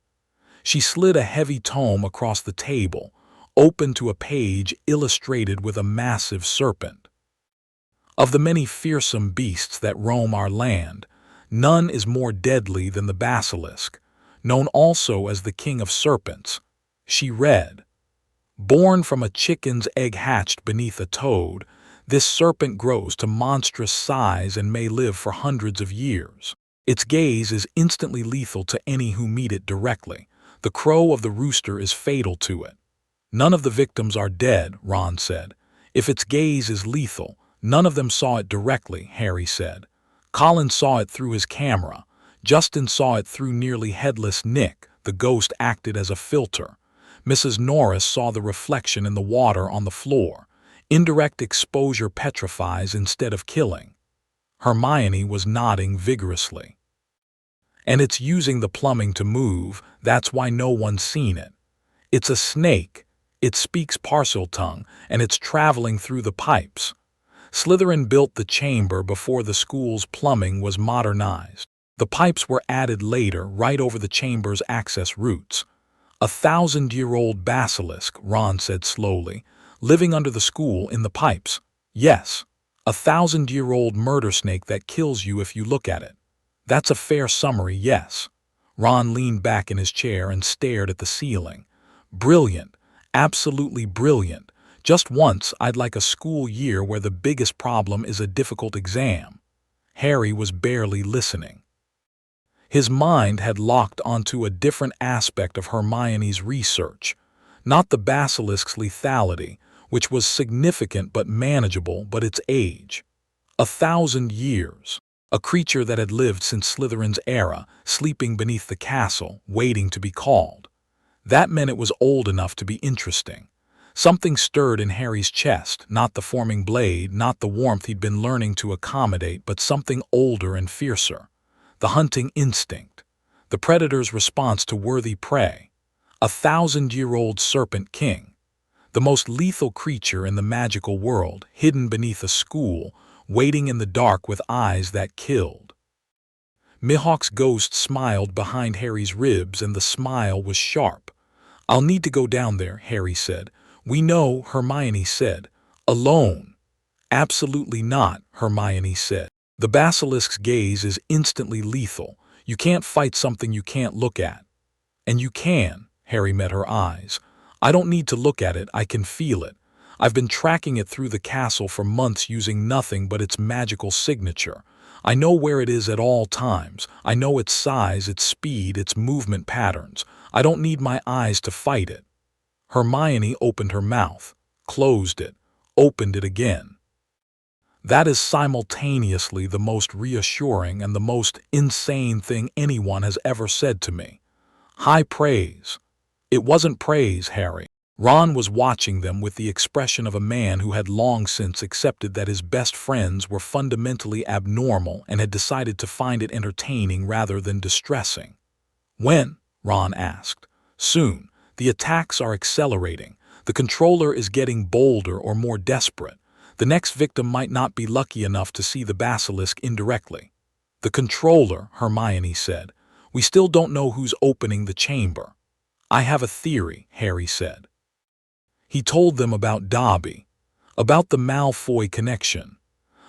She slid a heavy tome across the table, open to a page illustrated with a massive serpent. Of the many fearsome beasts that roam our land, none is more deadly than the basilisk, known also as the king of serpents. She read, "Born from a chicken's egg hatched beneath a toad, this serpent grows to monstrous size and may live for hundreds of years. Its gaze is instantly lethal to any who meet it directly. The crow of the rooster is fatal to it." "None of the victims are dead," Ron said. "If its gaze is lethal, none of them saw it directly," Harry said. "Colin saw it through his camera. Justin saw it through nearly headless Nick. The ghost acted as a filter. Mrs. Norris saw the reflection in the water on the floor. Indirect exposure petrifies instead of killing." Hermione was nodding vigorously. "And it's using the plumbing to move, that's why no one's seen it. It's a snake. It speaks Parseltongue, and it's traveling through the pipes. Slytherin built the chamber before the school's plumbing was modernized. The pipes were added later, right over the chamber's access routes. 1,000-year-old basilisk," Ron said slowly, "living under the school in the pipes. Yes, 1,000-year-old murder snake that kills you if you look at it. That's a fair summary, yes." Ron leaned back in his chair and stared at the ceiling. "Brilliant, absolutely brilliant. Just once I'd like a school year where the biggest problem is a difficult exam." Harry was barely listening. His mind had locked onto a different aspect of Hermione's research, not the basilisk's lethality, which was significant but manageable, but its age. 1,000 years. A creature that had lived since Slytherin's era, sleeping beneath the castle, waiting to be called. That meant it was old enough to be interesting. Something stirred in Harry's chest, not the forming blade, not the warmth he'd been learning to accommodate, but something older and fiercer. The hunting instinct. The predator's response to worthy prey. 1,000-year-old serpent king. The most lethal creature in the magical world, hidden beneath a school, waiting in the dark with eyes that killed. Mihawk's ghost smiled behind Harry's ribs, and the smile was sharp. "I'll need to go down there," Harry said. "We know," Hermione said. "Alone." "Absolutely not," Hermione said. "The basilisk's gaze is instantly lethal. You can't fight something you can't look at." "And you can," Harry met her eyes. "I don't need to look at it, I can feel it. I've been tracking it through the castle for months using nothing but its magical signature. I know where it is at all times. I know its size, its speed, its movement patterns. I don't need my eyes to fight it." Hermione opened her mouth, closed it, opened it again. "That is simultaneously the most reassuring and the most insane thing anyone has ever said to me. High praise." "It wasn't praise, Harry." Ron was watching them with the expression of a man who had long since accepted that his best friends were fundamentally abnormal and had decided to find it entertaining rather than distressing. "When?" Ron asked. "Soon. The attacks are accelerating. The controller is getting bolder or more desperate. The next victim might not be lucky enough to see the basilisk indirectly." "The controller," Hermione said. "We still don't know who's opening the chamber." "I have a theory," Harry said. He told them about Dobby, about the Malfoy connection,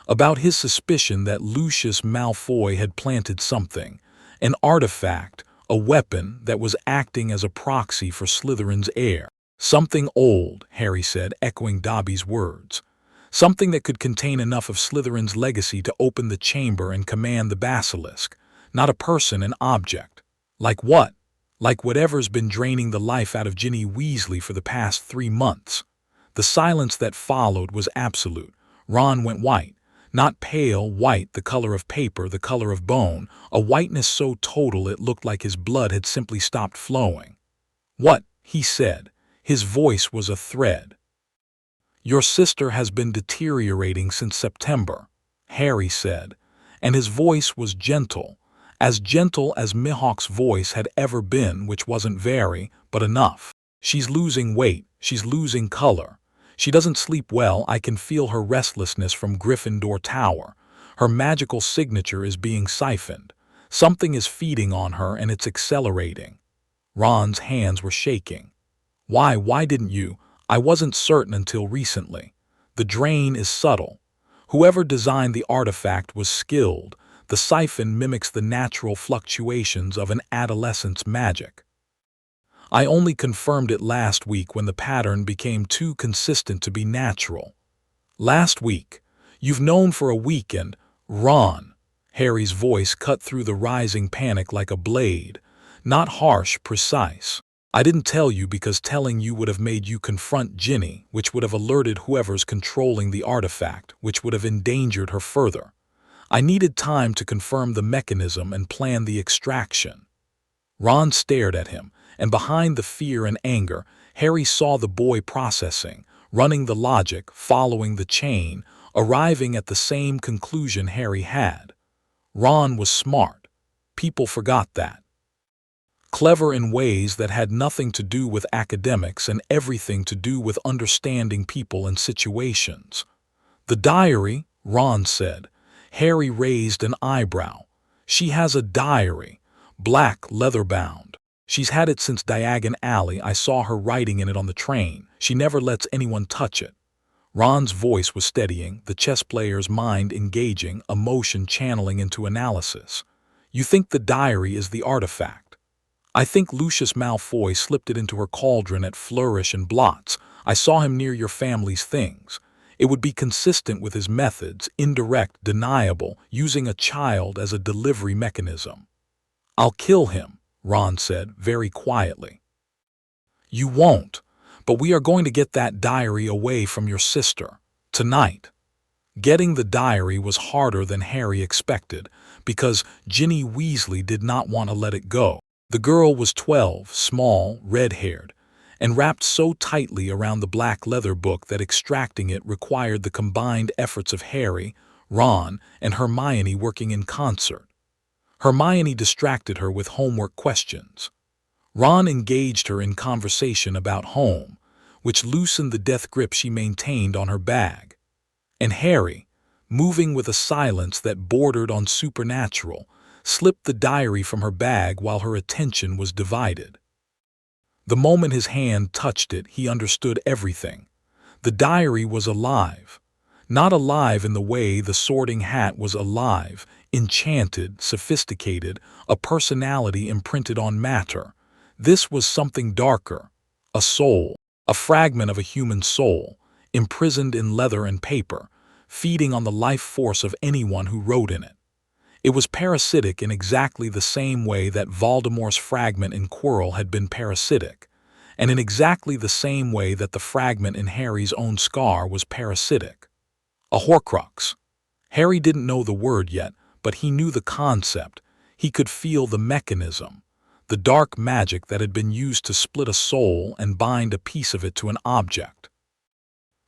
about his suspicion that Lucius Malfoy had planted something, an artifact, a weapon that was acting as a proxy for Slytherin's heir. "Something old," Harry said, echoing Dobby's words. "Something that could contain enough of Slytherin's legacy to open the chamber and command the basilisk. Not a person, an object." "Like what?" "Like whatever's been draining the life out of Ginny Weasley for the past 3 months. The silence that followed was absolute. Ron went white. Not pale white, the color of paper, the color of bone, a whiteness so total it looked like his blood had simply stopped flowing. "What?" he said. His voice was a thread. "Your sister has been deteriorating since September." Harry said, and his voice was gentle as Mihawk's voice had ever been, which wasn't very, but enough. She's losing weight, she's losing color. She doesn't sleep well, I can feel her restlessness from Gryffindor Tower. Her magical signature is being siphoned. Something is feeding on her and it's accelerating. Ron's hands were shaking. Why didn't you? I wasn't certain until recently. The drain is subtle. Whoever designed the artifact was skilled. The siphon mimics the natural fluctuations of an adolescent's magic. I only confirmed it last week when the pattern became too consistent to be natural. Last week? You've known for a week and… Ron. Harry's voice cut through the rising panic like a blade. Not harsh, precise. I didn't tell you because telling you would have made you confront Ginny, which would have alerted whoever's controlling the artifact, which would have endangered her further. I needed time to confirm the mechanism and plan the extraction. Ron stared at him, and behind the fear and anger, Harry saw the boy processing, running the logic, following the chain, arriving at the same conclusion Harry had. Ron was smart. People forgot that. Clever in ways that had nothing to do with academics and everything to do with understanding people and situations. The diary, Ron said. Harry raised an eyebrow. She has a diary, black, leather-bound. She's had it since Diagon Alley. I saw her writing in it on the train. She never lets anyone touch it. Ron's voice was steadying, the chess player's mind engaging, emotion channeling into analysis. You think the diary is the artifact? I think Lucius Malfoy slipped it into her cauldron at Flourish and Blots. I saw him near your family's things. It would be consistent with his methods, indirect, deniable, using a child as a delivery mechanism. I'll kill him, Ron said, very quietly. You won't, but we are going to get that diary away from your sister, tonight. Getting the diary was harder than Harry expected, because Ginny Weasley did not want to let it go. The girl was 12, small, red-haired, and wrapped so tightly around the black leather book that extracting it required the combined efforts of Harry, Ron, and Hermione working in concert. Hermione distracted her with homework questions. Ron engaged her in conversation about home, which loosened the death grip she maintained on her bag. And Harry, moving with a silence that bordered on supernatural, slipped the diary from her bag while her attention was divided. The moment his hand touched it, he understood everything. The diary was alive. Not alive in the way the Sorting Hat was alive, enchanted, sophisticated, a personality imprinted on matter. This was something darker, a soul, a fragment of a human soul, imprisoned in leather and paper, feeding on the life force of anyone who wrote in it. It was parasitic in exactly the same way that Voldemort's fragment in Quirrell had been parasitic, and in exactly the same way that the fragment in Harry's own scar was parasitic. A Horcrux. Harry didn't know the word yet, but he knew the concept. He could feel the mechanism, the dark magic that had been used to split a soul and bind a piece of it to an object.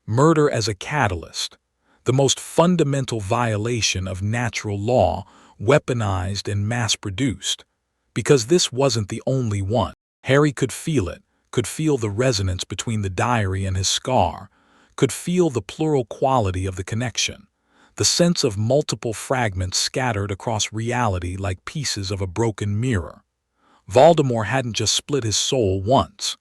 Murder as a catalyst, the most fundamental violation of natural law, weaponized and mass-produced. Because this wasn't the only one. Harry could feel it, could feel the resonance between the diary and his scar, could feel the plural quality of the connection, the sense of multiple fragments scattered across reality like pieces of a broken mirror. Voldemort hadn't just split his soul once.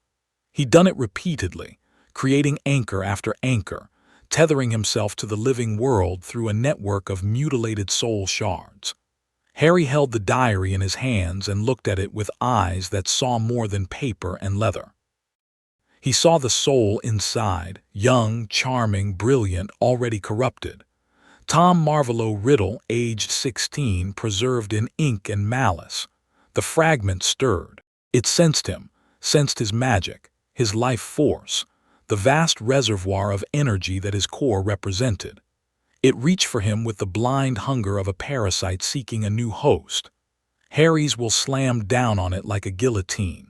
He'd done it repeatedly, creating anchor after anchor, tethering himself to the living world through a network of mutilated soul shards. Harry held the diary in his hands and looked at it with eyes that saw more than paper and leather. He saw the soul inside, young, charming, brilliant, already corrupted. Tom Marvolo Riddle, aged 16, preserved in ink and malice. The fragment stirred. It sensed him, sensed his magic, his life force, the vast reservoir of energy that his core represented. It reached for him with the blind hunger of a parasite seeking a new host. Harry's will slammed down on it like a guillotine.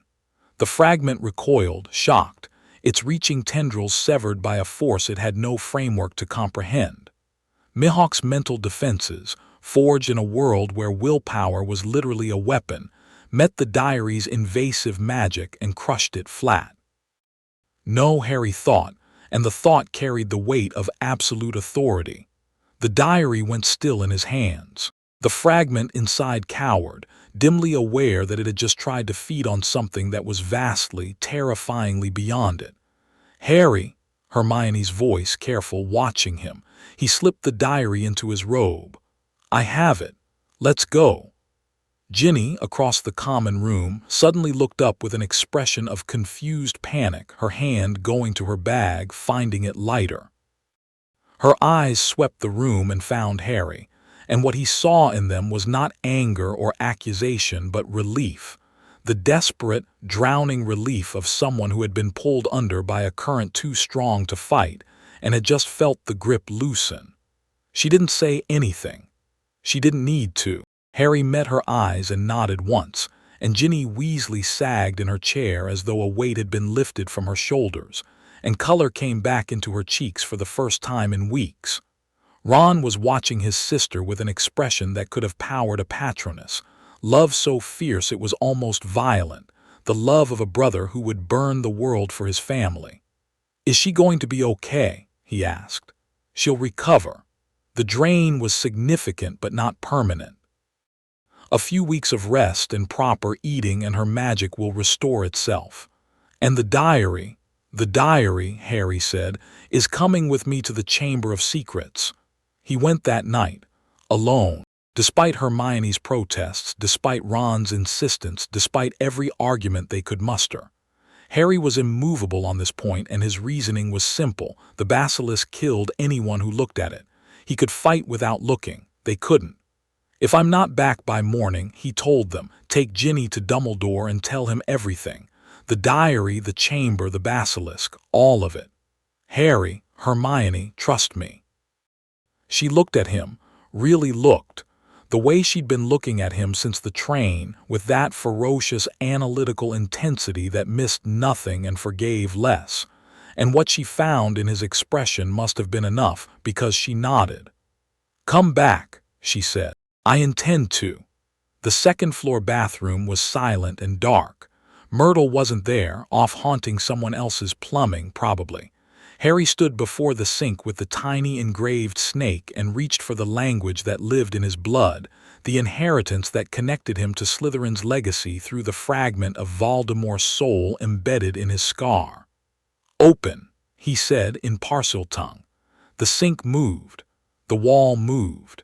The fragment recoiled, shocked, its reaching tendrils severed by a force it had no framework to comprehend. Mihawk's mental defenses, forged in a world where willpower was literally a weapon, met the diary's invasive magic and crushed it flat. No, Harry thought, and the thought carried the weight of absolute authority. The diary went still in his hands. The fragment inside cowered, dimly aware that it had just tried to feed on something that was vastly, terrifyingly beyond it. "Harry," Hermione's voice careful, watching him. He slipped the diary into his robe. "I have it. Let's go." Ginny, across the common room, suddenly looked up with an expression of confused panic, her hand going to her bag, finding it lighter. Her eyes swept the room and found Harry, and what he saw in them was not anger or accusation but relief, the desperate, drowning relief of someone who had been pulled under by a current too strong to fight and had just felt the grip loosen. She didn't say anything. She didn't need to. Harry met her eyes and nodded once, and Ginny Weasley sagged in her chair as though a weight had been lifted from her shoulders, and color came back into her cheeks for the first time in weeks. Ron was watching his sister with an expression that could have powered a Patronus, love so fierce it was almost violent, the love of a brother who would burn the world for his family. "Is she going to be okay?" he asked. "She'll recover." The drain was significant but not permanent. A few weeks of rest and proper eating and her magic will restore itself. "And the diary, Harry said, is coming with me to the Chamber of Secrets." He went that night, alone, despite Hermione's protests, despite Ron's insistence, despite every argument they could muster. Harry was immovable on this point, and his reasoning was simple. The basilisk killed anyone who looked at it. He could fight without looking. They couldn't. "If I'm not back by morning," he told them, "take Ginny to Dumbledore and tell him everything. The diary, the chamber, the basilisk, all of it. Harry, Hermione, trust me." She looked at him, really looked, the way she'd been looking at him since the train, with that ferocious analytical intensity that missed nothing and forgave less. And what she found in his expression must have been enough, because she nodded. "Come back," she said. "I intend to." The second-floor bathroom was silent and dark. Myrtle wasn't there, off haunting someone else's plumbing, probably. Harry stood before the sink with the tiny engraved snake and reached for the language that lived in his blood, the inheritance that connected him to Slytherin's legacy through the fragment of Voldemort's soul embedded in his scar. "Open," he said in Parseltongue. The sink moved. The wall moved.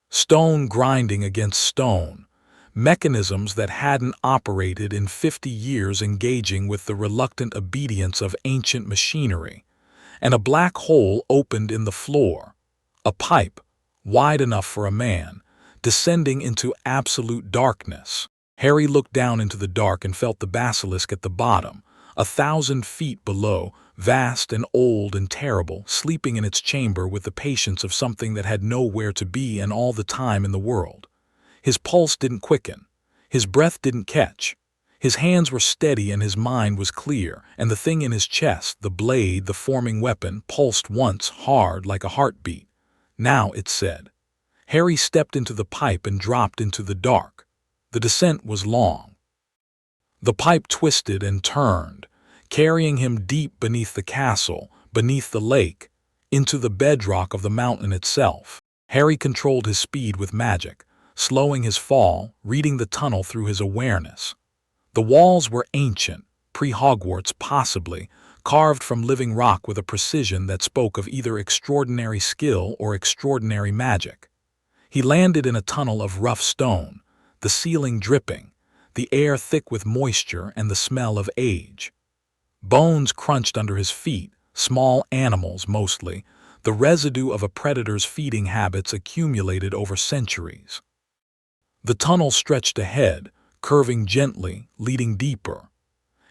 Stone grinding against stone, mechanisms that hadn't operated in 50 years engaging with the reluctant obedience of ancient machinery, and a black hole opened in the floor, a pipe, wide enough for a man, descending into absolute darkness. Harry looked down into the dark and felt the basilisk at the bottom, 1,000 feet below, vast and old and terrible, sleeping in its chamber with the patience of something that had nowhere to be and all the time in the world. His pulse didn't quicken. His breath didn't catch. His hands were steady and his mind was clear, and the thing in his chest, the blade, the forming weapon, pulsed once, hard like a heartbeat. "Now," it said. Harry stepped into the pipe and dropped into the dark. The descent was long. The pipe twisted and turned, carrying him deep beneath the castle, beneath the lake, into the bedrock of the mountain itself. Harry controlled his speed with magic, slowing his fall, reading the tunnel through his awareness. The walls were ancient, pre-Hogwarts possibly, carved from living rock with a precision that spoke of either extraordinary skill or extraordinary magic. He landed in a tunnel of rough stone, the ceiling dripping, the air thick with moisture and the smell of age. Bones crunched under his feet, small animals mostly, the residue of a predator's feeding habits accumulated over centuries. The tunnel stretched ahead, curving gently, leading deeper.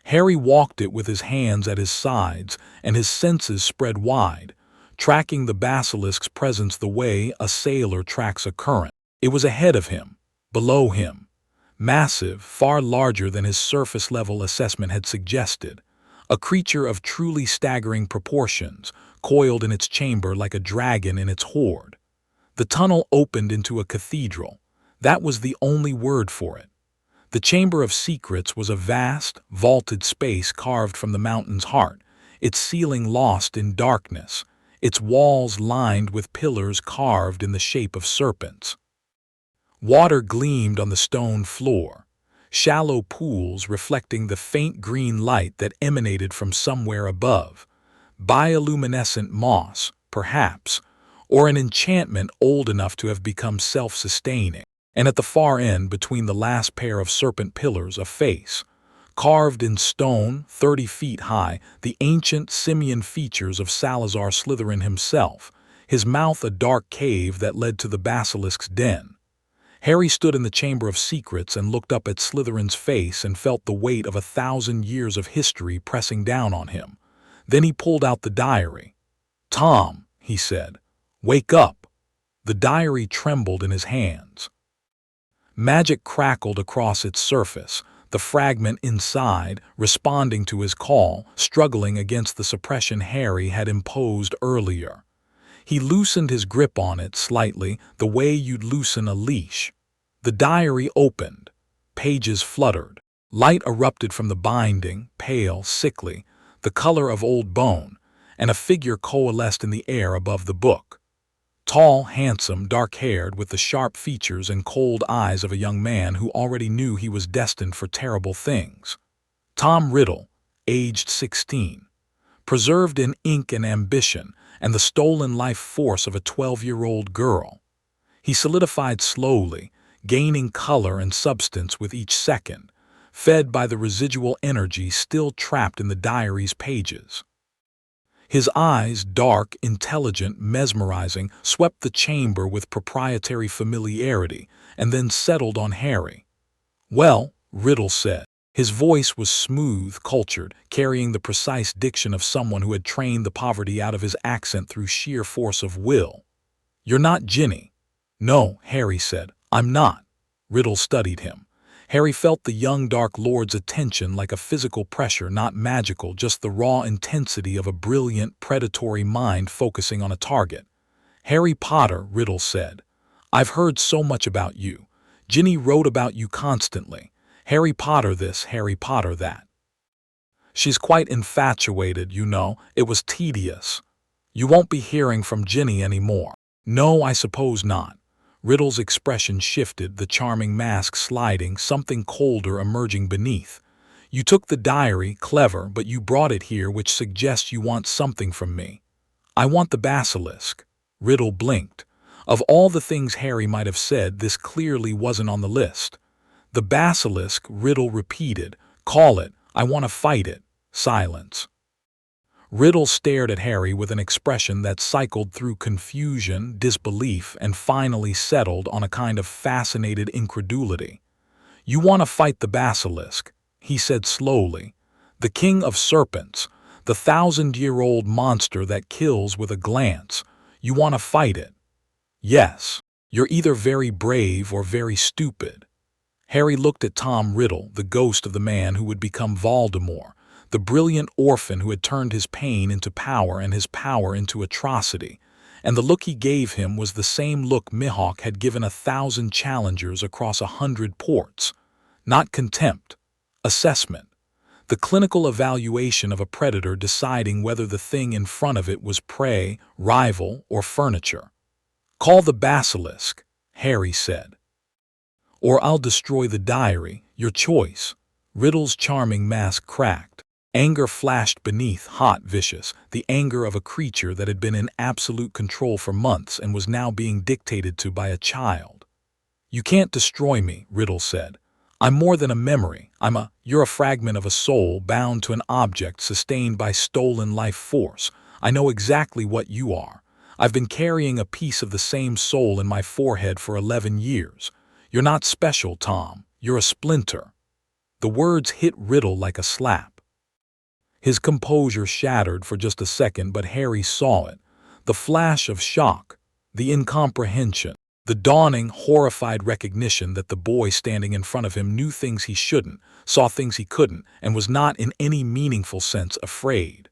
Harry walked it with his hands at his sides, and his senses spread wide, tracking the basilisk's presence the way a sailor tracks a current. It was ahead of him, below him, massive, far larger than his surface-level assessment had suggested, a creature of truly staggering proportions, coiled in its chamber like a dragon in its hoard. The tunnel opened into a cathedral. That was the only word for it. The Chamber of Secrets was a vast, vaulted space carved from the mountain's heart, its ceiling lost in darkness, its walls lined with pillars carved in the shape of serpents. Water gleamed on the stone floor, shallow pools reflecting the faint green light that emanated from somewhere above. Bioluminescent moss, perhaps, or an enchantment old enough to have become self-sustaining. And at the far end, between the last pair of serpent pillars, a face, carved in stone 30 feet high, the ancient simian features of Salazar Slytherin himself, his mouth a dark cave that led to the basilisk's den. Harry stood in the Chamber of Secrets and looked up at Slytherin's face and felt the weight of 1,000 years of history pressing down on him. Then he pulled out the diary. "Tom," he said, "wake up." The diary trembled in his hands. Magic crackled across its surface, the fragment inside, responding to his call, struggling against the suppression Harry had imposed earlier. He loosened his grip on it slightly, the way you'd loosen a leash. The diary opened. Pages fluttered. Light erupted from the binding, pale, sickly, the color of old bone, and a figure coalesced in the air above the book. Tall, handsome, dark-haired, with the sharp features and cold eyes of a young man who already knew he was destined for terrible things. Tom Riddle, aged 16. Preserved in ink and ambition, and the stolen life force of a 12-year-old girl. He solidified slowly, gaining color and substance with each second, fed by the residual energy still trapped in the diary's pages. His eyes, dark, intelligent, mesmerizing, swept the chamber with proprietary familiarity and then settled on Harry. "Well," Riddle said. His voice was smooth, cultured, carrying the precise diction of someone who had trained the poverty out of his accent through sheer force of will. "You're not Ginny." "No," Harry said. "I'm not." Riddle studied him. Harry felt the young Dark Lord's attention like a physical pressure, not magical, just the raw intensity of a brilliant, predatory mind focusing on a target. "Harry Potter," Riddle said. "I've heard so much about you. Ginny wrote about you constantly. Harry Potter this, Harry Potter that. She's quite infatuated, you know. It was tedious. You won't be hearing from Ginny anymore." "No, I suppose not." Riddle's expression shifted, the charming mask sliding, something colder emerging beneath. "You took the diary, clever, but you brought it here, which suggests you want something from me." "I want the basilisk." Riddle blinked. Of all the things Harry might have said, this clearly wasn't on the list. "The basilisk," Riddle repeated. "Call it. I want to fight it." Silence. Riddle stared at Harry with an expression that cycled through confusion, disbelief, and finally settled on a kind of fascinated incredulity. "You want to fight the basilisk," he said slowly. "The king of serpents, the 1,000-year-old monster that kills with a glance. You want to fight it." "Yes. You're either very brave or very stupid." Harry looked at Tom Riddle, the ghost of the man who would become Voldemort, the brilliant orphan who had turned his pain into power and his power into atrocity, and the look he gave him was the same look Mihawk had given 1,000 challengers across 100 ports. Not contempt. Assessment. The clinical evaluation of a predator deciding whether the thing in front of it was prey, rival, or furniture. "Call the basilisk," Harry said. "Or I'll destroy the diary, your choice." Riddle's charming mask cracked. Anger flashed beneath, hot, vicious, the anger of a creature that had been in absolute control for months and was now being dictated to by a child. "You can't destroy me," Riddle said. "I'm more than a memory. You're a fragment of a soul bound to an object sustained by stolen life force. I know exactly what you are. I've been carrying a piece of the same soul in my forehead for 11 years. You're not special, Tom. You're a splinter." The words hit Riddle like a slap. His composure shattered for just a second, but Harry saw it. The flash of shock, the incomprehension, The dawning, horrified recognition that the boy standing in front of him knew things he shouldn't, saw things he couldn't, and was not in any meaningful sense afraid.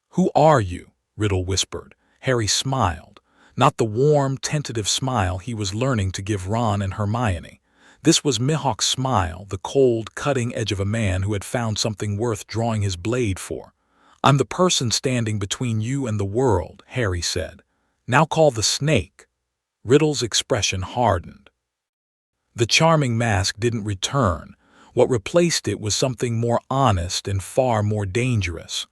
"Who are you?" Riddle whispered. Harry smiled, not the warm, tentative smile he was learning to give Ron and Hermione. This was Mihawk's smile, the cold, cutting edge of a man who had found something worth drawing his blade for. "I'm the person standing between you and the world," Harry said. "Now call the snake." Riddle's expression hardened. The charming mask didn't return. What replaced it was something more honest and far more dangerous.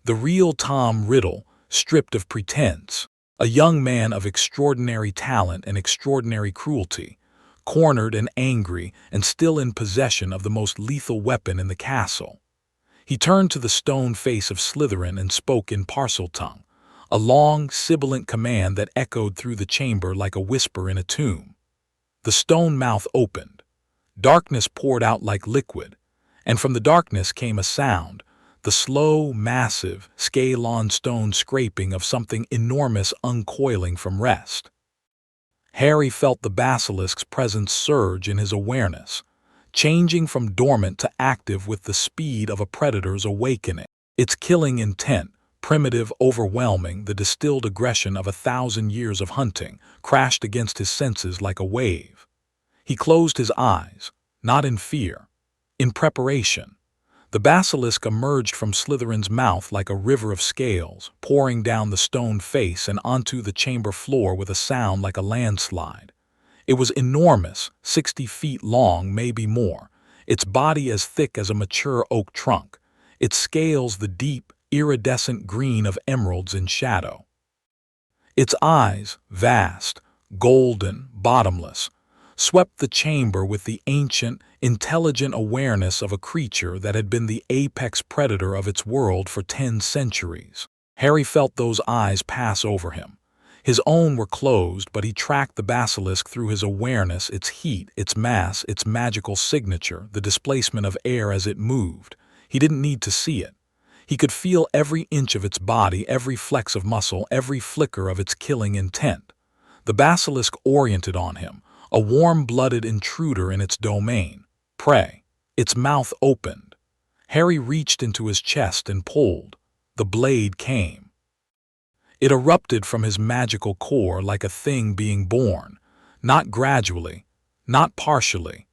The real Tom Riddle, stripped of pretense. A young man of extraordinary talent and extraordinary cruelty, cornered and angry and still in possession of the most lethal weapon in the castle. He turned to the stone face of Slytherin and spoke in Parseltongue, a long, sibilant command that echoed through the chamber like a whisper in a tomb. The stone mouth opened. Darkness poured out like liquid, and from the darkness came a sound, the slow, massive, scale-on stone scraping of something enormous uncoiling from rest. Harry felt the basilisk's presence surge in his awareness, changing from dormant to active with the speed of a predator's awakening. Its killing intent, primitive, overwhelming, the distilled aggression of 1,000 years of hunting, crashed against his senses like a wave. He closed his eyes, not in fear, in preparation. The basilisk emerged from Slytherin's mouth like a river of scales, pouring down the stone face and onto the chamber floor with a sound like a landslide. It was enormous, 60 feet long, maybe more, its body as thick as a mature oak trunk, its scales the deep, iridescent green of emeralds in shadow. Its eyes, vast, golden, bottomless, swept the chamber with the ancient, intelligent awareness of a creature that had been the apex predator of its world for 10 centuries. Harry felt those eyes pass over him. His own were closed, but he tracked the basilisk through his awareness, its heat, its mass, its magical signature, the displacement of air as it moved. He didn't need to see it. He could feel every inch of its body, every flex of muscle, every flicker of its killing intent. The basilisk oriented on him, a warm-blooded intruder in its domain. Prey. Its mouth opened. Harry reached into his chest and pulled. The blade came. It erupted from his magical core like a thing being born, not gradually, not partially,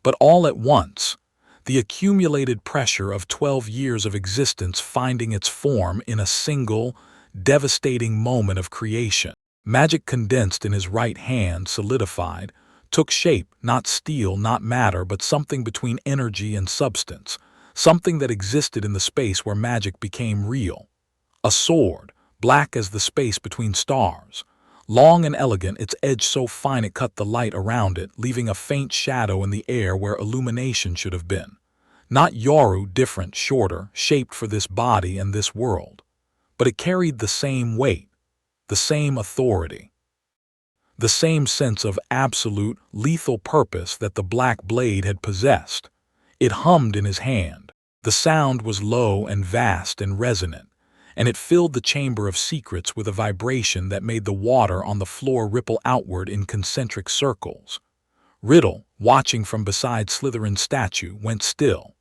but all at once, the accumulated pressure of 12 years of existence finding its form in a single, devastating moment of creation. Magic condensed in his right hand, solidified, took shape, not steel, not matter, but something between energy and substance, something that existed in the space where magic became real. A sword, black as the space between stars, long and elegant, its edge so fine it cut the light around it, leaving a faint shadow in the air where illumination should have been. Not Yoru, different, shorter, shaped for this body and this world. But it carried the same weight, the same authority, the same sense of absolute, lethal purpose that the black blade had possessed. It hummed in his hand. The sound was low and vast and resonant, and it filled the chamber of secrets with a vibration that made the water on the floor ripple outward in concentric circles. Riddle, watching from beside Slytherin's statue, went still.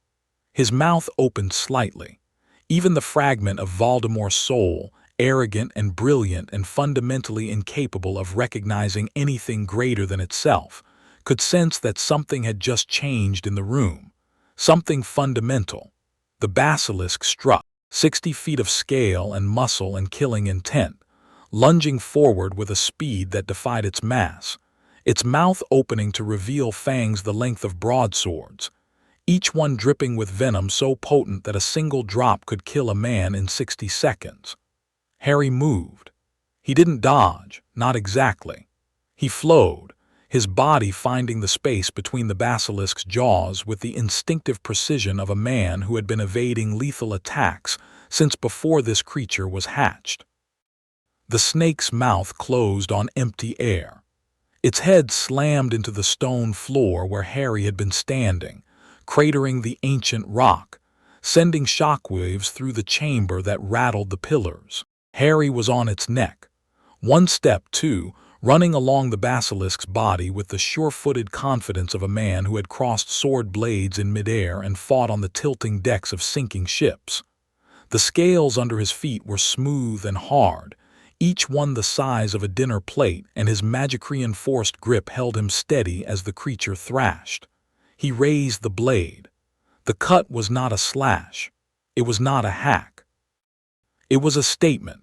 His mouth opened slightly. Even the fragment of Voldemort's soul, arrogant and brilliant and fundamentally incapable of recognizing anything greater than itself, could sense that something had just changed in the room. Something fundamental. The basilisk struck, 60 feet of scale and muscle and killing intent, lunging forward with a speed that defied its mass, its mouth opening to reveal fangs the length of broadswords, each one dripping with venom so potent that a single drop could kill a man in 60 seconds. Harry moved. He didn't dodge, not exactly. He flowed, his body finding the space between the basilisk's jaws with the instinctive precision of a man who had been evading lethal attacks since before this creature was hatched. The snake's mouth closed on empty air. Its head slammed into the stone floor where Harry had been standing, cratering the ancient rock, sending shockwaves through the chamber that rattled the pillars. Harry was on its neck. One step, two, running along the basilisk's body with the sure-footed confidence of a man who had crossed sword blades in midair and fought on the tilting decks of sinking ships. The scales under his feet were smooth and hard, each one the size of a dinner plate, and his magic-reinforced grip held him steady as the creature thrashed. He raised the blade. The cut was not a slash. It was not a hack. It was a statement,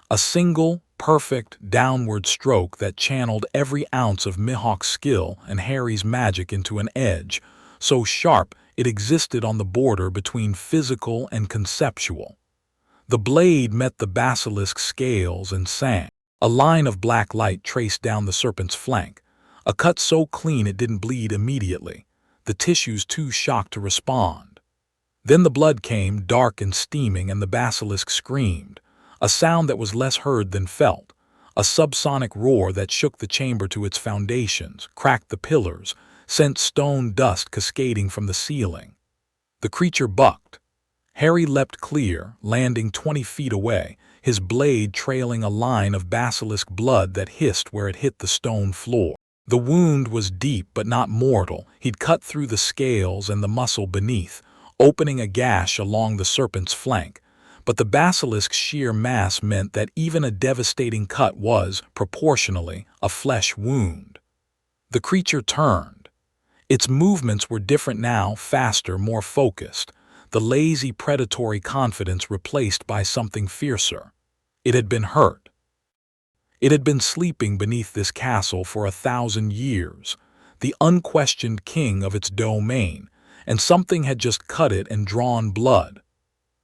a single, perfect, downward stroke that channeled every ounce of Mihawk's skill and Harry's magic into an edge, so sharp it existed on the border between physical and conceptual. The blade met the basilisk's scales and sang. A line of black light traced down the serpent's flank, a cut so clean it didn't bleed immediately, the tissues too shocked to respond. Then the blood came, dark and steaming, and the basilisk screamed, a sound that was less heard than felt, a subsonic roar that shook the chamber to its foundations, cracked the pillars, sent stone dust cascading from the ceiling. The creature bucked. Harry leapt clear, landing 20 feet away, his blade trailing a line of basilisk blood that hissed where it hit the stone floor. The wound was deep but not mortal. He'd cut through the scales and the muscle beneath, opening a gash along the serpent's flank. But the basilisk's sheer mass meant that even a devastating cut was, proportionally, a flesh wound. The creature turned. Its movements were different now, faster, more focused, the lazy predatory confidence replaced by something fiercer. It had been hurt. It had been sleeping beneath this castle for 1,000 years, the unquestioned king of its domain, and something had just cut it and drawn blood.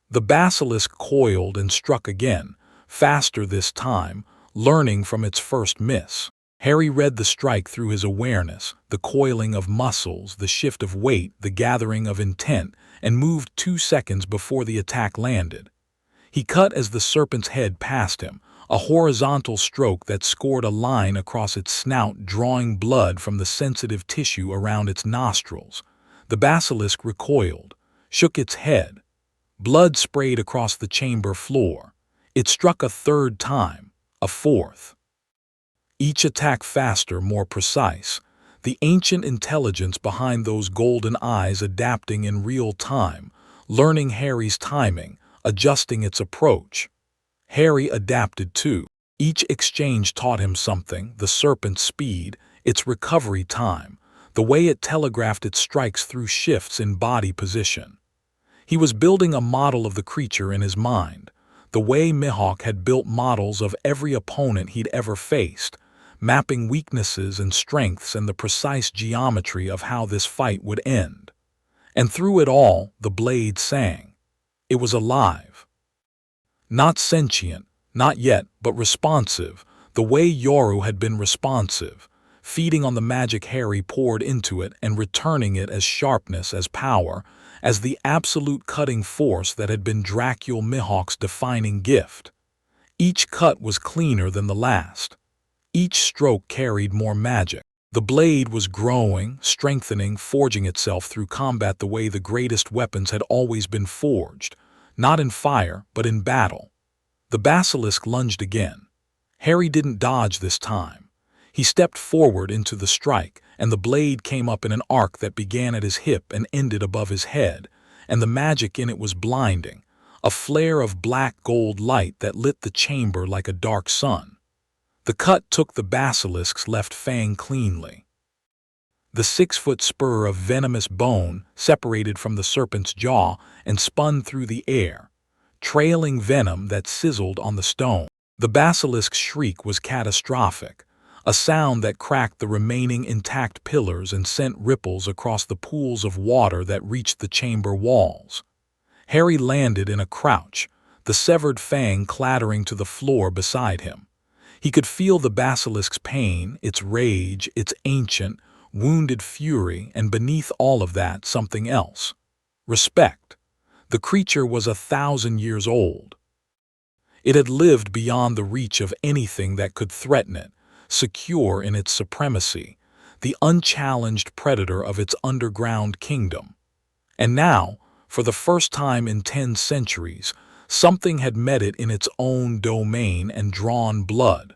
The basilisk coiled and struck again, faster this time, learning from its first miss. Harry read the strike through his awareness, the coiling of muscles, the shift of weight, the gathering of intent, and moved 2 seconds before the attack landed. He cut as the serpent's head passed him, a horizontal stroke that scored a line across its snout, drawing blood from the sensitive tissue around its nostrils. The basilisk recoiled, shook its head. Blood sprayed across the chamber floor. It struck a third time, a fourth. Each attack faster, more precise, the ancient intelligence behind those golden eyes adapting in real time, learning Harry's timing, adjusting its approach. Harry adapted too. Each exchange taught him something, the serpent's speed, its recovery time, the way it telegraphed its strikes through shifts in body position. He was building a model of the creature in his mind, the way Mihawk had built models of every opponent he'd ever faced, mapping weaknesses and strengths and the precise geometry of how this fight would end. And through it all, the blade sang. It was alive. Not sentient, not yet, but responsive, the way Yoru had been responsive, feeding on the magic Harry poured into it and returning it as sharpness, as power, as the absolute cutting force that had been Dracul Mihawk's defining gift. Each cut was cleaner than the last. Each stroke carried more magic. The blade was growing, strengthening, forging itself through combat the way the greatest weapons had always been forged, not in fire, but in battle. The basilisk lunged again. Harry didn't dodge this time. He stepped forward into the strike, and the blade came up in an arc that began at his hip and ended above his head, and the magic in it was blinding, a flare of black gold light that lit the chamber like a dark sun. The cut took the basilisk's left fang cleanly. The 6-foot spur of venomous bone separated from the serpent's jaw and spun through the air, trailing venom that sizzled on the stone. The basilisk's shriek was catastrophic, a sound that cracked the remaining intact pillars and sent ripples across the pools of water that reached the chamber walls. Harry landed in a crouch, the severed fang clattering to the floor beside him. He could feel the basilisk's pain, its rage, its ancient, wounded fury, and beneath all of that, something else. Respect. The creature was 1,000 years old. It had lived beyond the reach of anything that could threaten it, secure in its supremacy, the unchallenged predator of its underground kingdom. And now, for the first time in 10 centuries, something had met it in its own domain and drawn blood.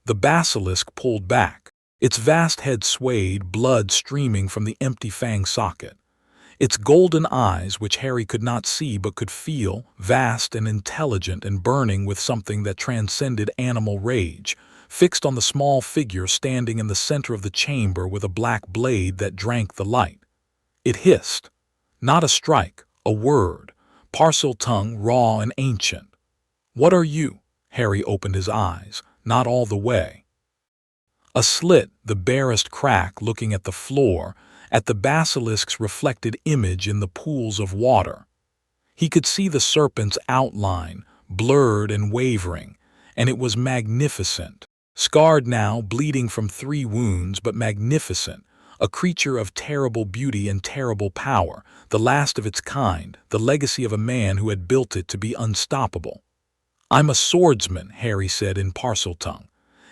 The basilisk pulled back. Its vast head swayed, blood streaming from the empty fang socket. Its golden eyes, which Harry could not see but could feel, vast and intelligent and burning with something that transcended animal rage, fixed on the small figure standing in the center of the chamber with a black blade that drank the light. It hissed. Not a strike, a word, parcel tongue, raw and ancient. "What are you?" Harry opened his eyes, not all the way. A slit, the barest crack, looking at the floor, at the basilisk's reflected image in the pools of water. He could see the serpent's outline, blurred and wavering, and it was magnificent. Scarred now, bleeding from 3 wounds, but magnificent, a creature of terrible beauty and terrible power, the last of its kind, the legacy of a man who had built it to be unstoppable. "I'm a swordsman," Harry said in Parseltongue,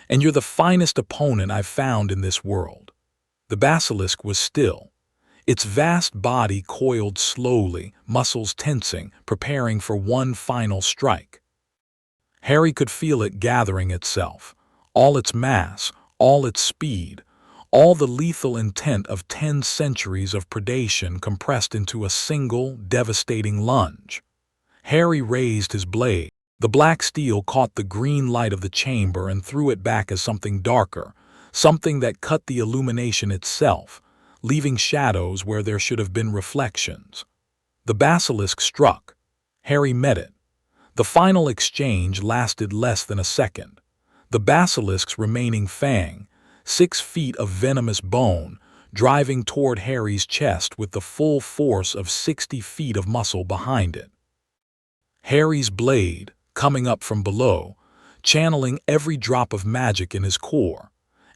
"and you're the finest opponent I've found in this world." The basilisk was still. Its vast body coiled slowly, muscles tensing, preparing for one final strike. Harry could feel it gathering itself, all its mass, all its speed, all the lethal intent of 10 centuries of predation compressed into a single, devastating lunge. Harry raised his blade. The black steel caught the green light of the chamber and threw it back as something darker, something that cut the illumination itself, leaving shadows where there should have been reflections. The basilisk struck. Harry met it. The final exchange lasted less than a second. The basilisk's remaining fang, 6 feet of venomous bone, driving toward Harry's chest with the full force of 60 feet of muscle behind it. Harry's blade, coming up from below, channeling every drop of magic in his core,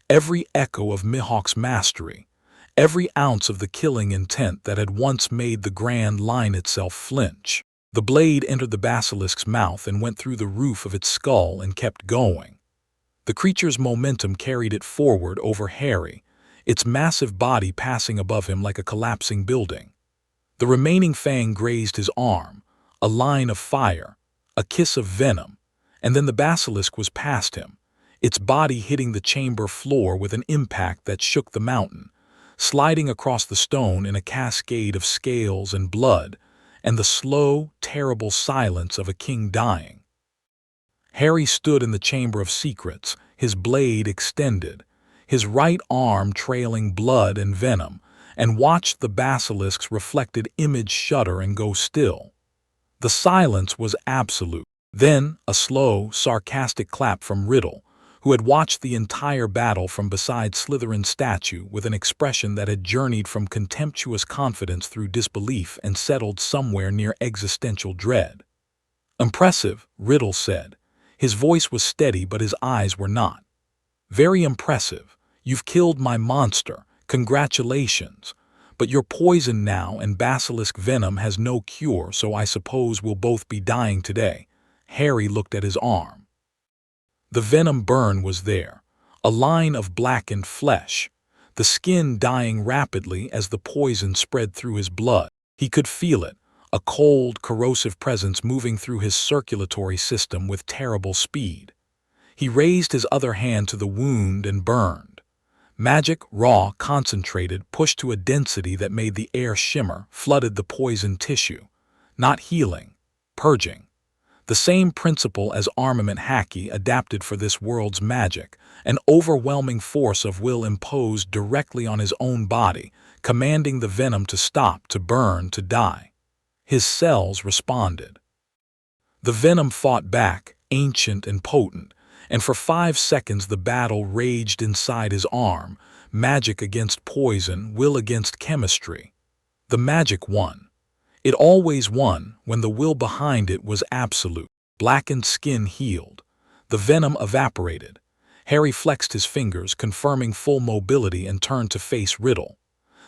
every echo of Mihawk's mastery, every ounce of the killing intent that had once made the Grand Line itself flinch. The blade entered the basilisk's mouth and went through the roof of its skull and kept going. The creature's momentum carried it forward over Harry, its massive body passing above him like a collapsing building. The remaining fang grazed his arm, a line of fire, a kiss of venom, and then the basilisk was past him, its body hitting the chamber floor with an impact that shook the mountain, sliding across the stone in a cascade of scales and blood, and the slow, terrible silence of a king dying. Harry stood in the Chamber of Secrets, his blade extended, his right arm trailing blood and venom, and watched the basilisk's reflected image shudder and go still. The silence was absolute. Then a slow, sarcastic clap from Riddle, who had watched the entire battle from beside Slytherin's statue with an expression that had journeyed from contemptuous confidence through disbelief and settled somewhere near existential dread. "Impressive," Riddle said. His voice was steady, but his eyes were not. "Very impressive. You've killed my monster. Congratulations. But you're poisoned now, and basilisk venom has no cure, so I suppose we'll both be dying today." Harry looked at his arm. The venom burn was there, a line of blackened flesh, the skin dying rapidly as the poison spread through his blood. He could feel it, a cold, corrosive presence moving through his circulatory system with terrible speed. He raised his other hand to the wound and burned. Magic, raw, concentrated, pushed to a density that made the air shimmer, flooded the poisoned tissue. Not healing, purging. The same principle as armament Haki adapted for this world's magic, an overwhelming force of will imposed directly on his own body, commanding the venom to stop, to burn, to die. His cells responded. The venom fought back, ancient and potent, and for 5 seconds the battle raged inside his arm, magic against poison, will against chemistry. The magic won. It always won when the will behind it was absolute. Blackened skin healed. The venom evaporated. Harry flexed his fingers, confirming full mobility, and turned to face Riddle.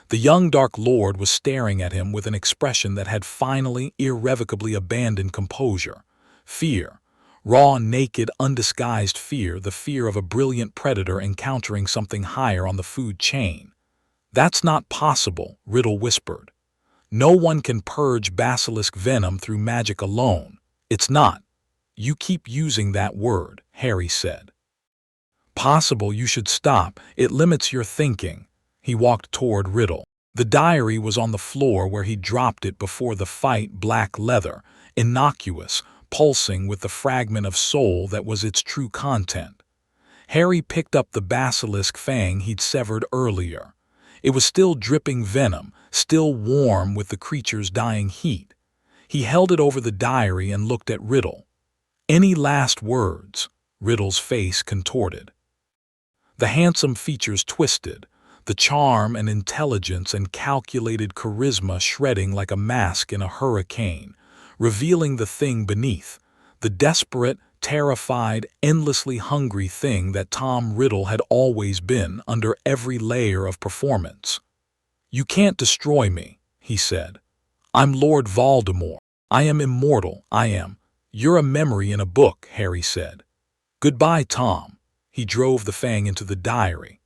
The young Dark Lord was staring at him with an expression that had finally, irrevocably abandoned composure. Fear. Raw, naked, undisguised fear, the fear of a brilliant predator encountering something higher on the food chain. "That's not possible," Riddle whispered. "No one can purge basilisk venom through magic alone. It's not." "You keep using that word," Harry said. Possible you should stop. It limits your thinking. He walked toward Riddle. The diary was on the floor where he dropped it before the fight, black leather, innocuous, pulsing with the fragment of soul that was its true content. Harry picked up the basilisk fang he'd severed earlier. It was still dripping venom, still warm with the creature's dying heat. He held it over the diary and looked at Riddle. Any last words? Riddle's face contorted. The handsome features twisted, the charm and intelligence and calculated charisma shredding like a mask in a hurricane, revealing the thing beneath, the desperate, terrified, endlessly hungry thing that Tom Riddle had always been under every layer of performance. "You can't destroy me," he said. "I'm Lord Voldemort. I am immortal, I am." "You're a memory in a book," Harry said. "Goodbye, Tom." He drove the fang into the diary.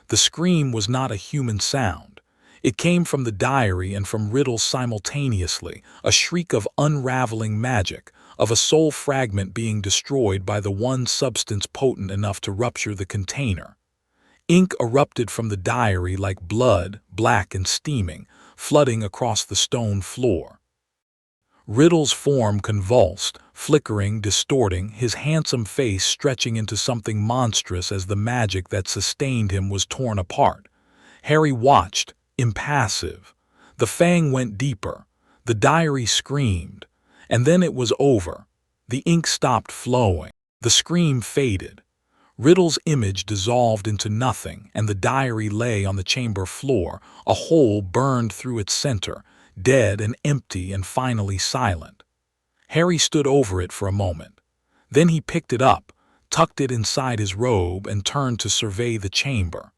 The scream was not a human sound. It came from the diary and from Riddle simultaneously, a shriek of unraveling magic, of a soul fragment being destroyed by the one substance potent enough to rupture the container. Ink erupted from the diary like blood, black and steaming, flooding across the stone floor. Riddle's form convulsed, flickering, distorting, his handsome face stretching into something monstrous as the magic that sustained him was torn apart. Harry watched, impassive. The fang went deeper. The diary screamed. And then it was over. The ink stopped flowing. The scream faded. Riddle's image dissolved into nothing, and the diary lay on the chamber floor, a hole burned through its center, dead and empty and finally silent. Harry stood over it for a moment. Then he picked it up, tucked it inside his robe, and turned to survey the chamber.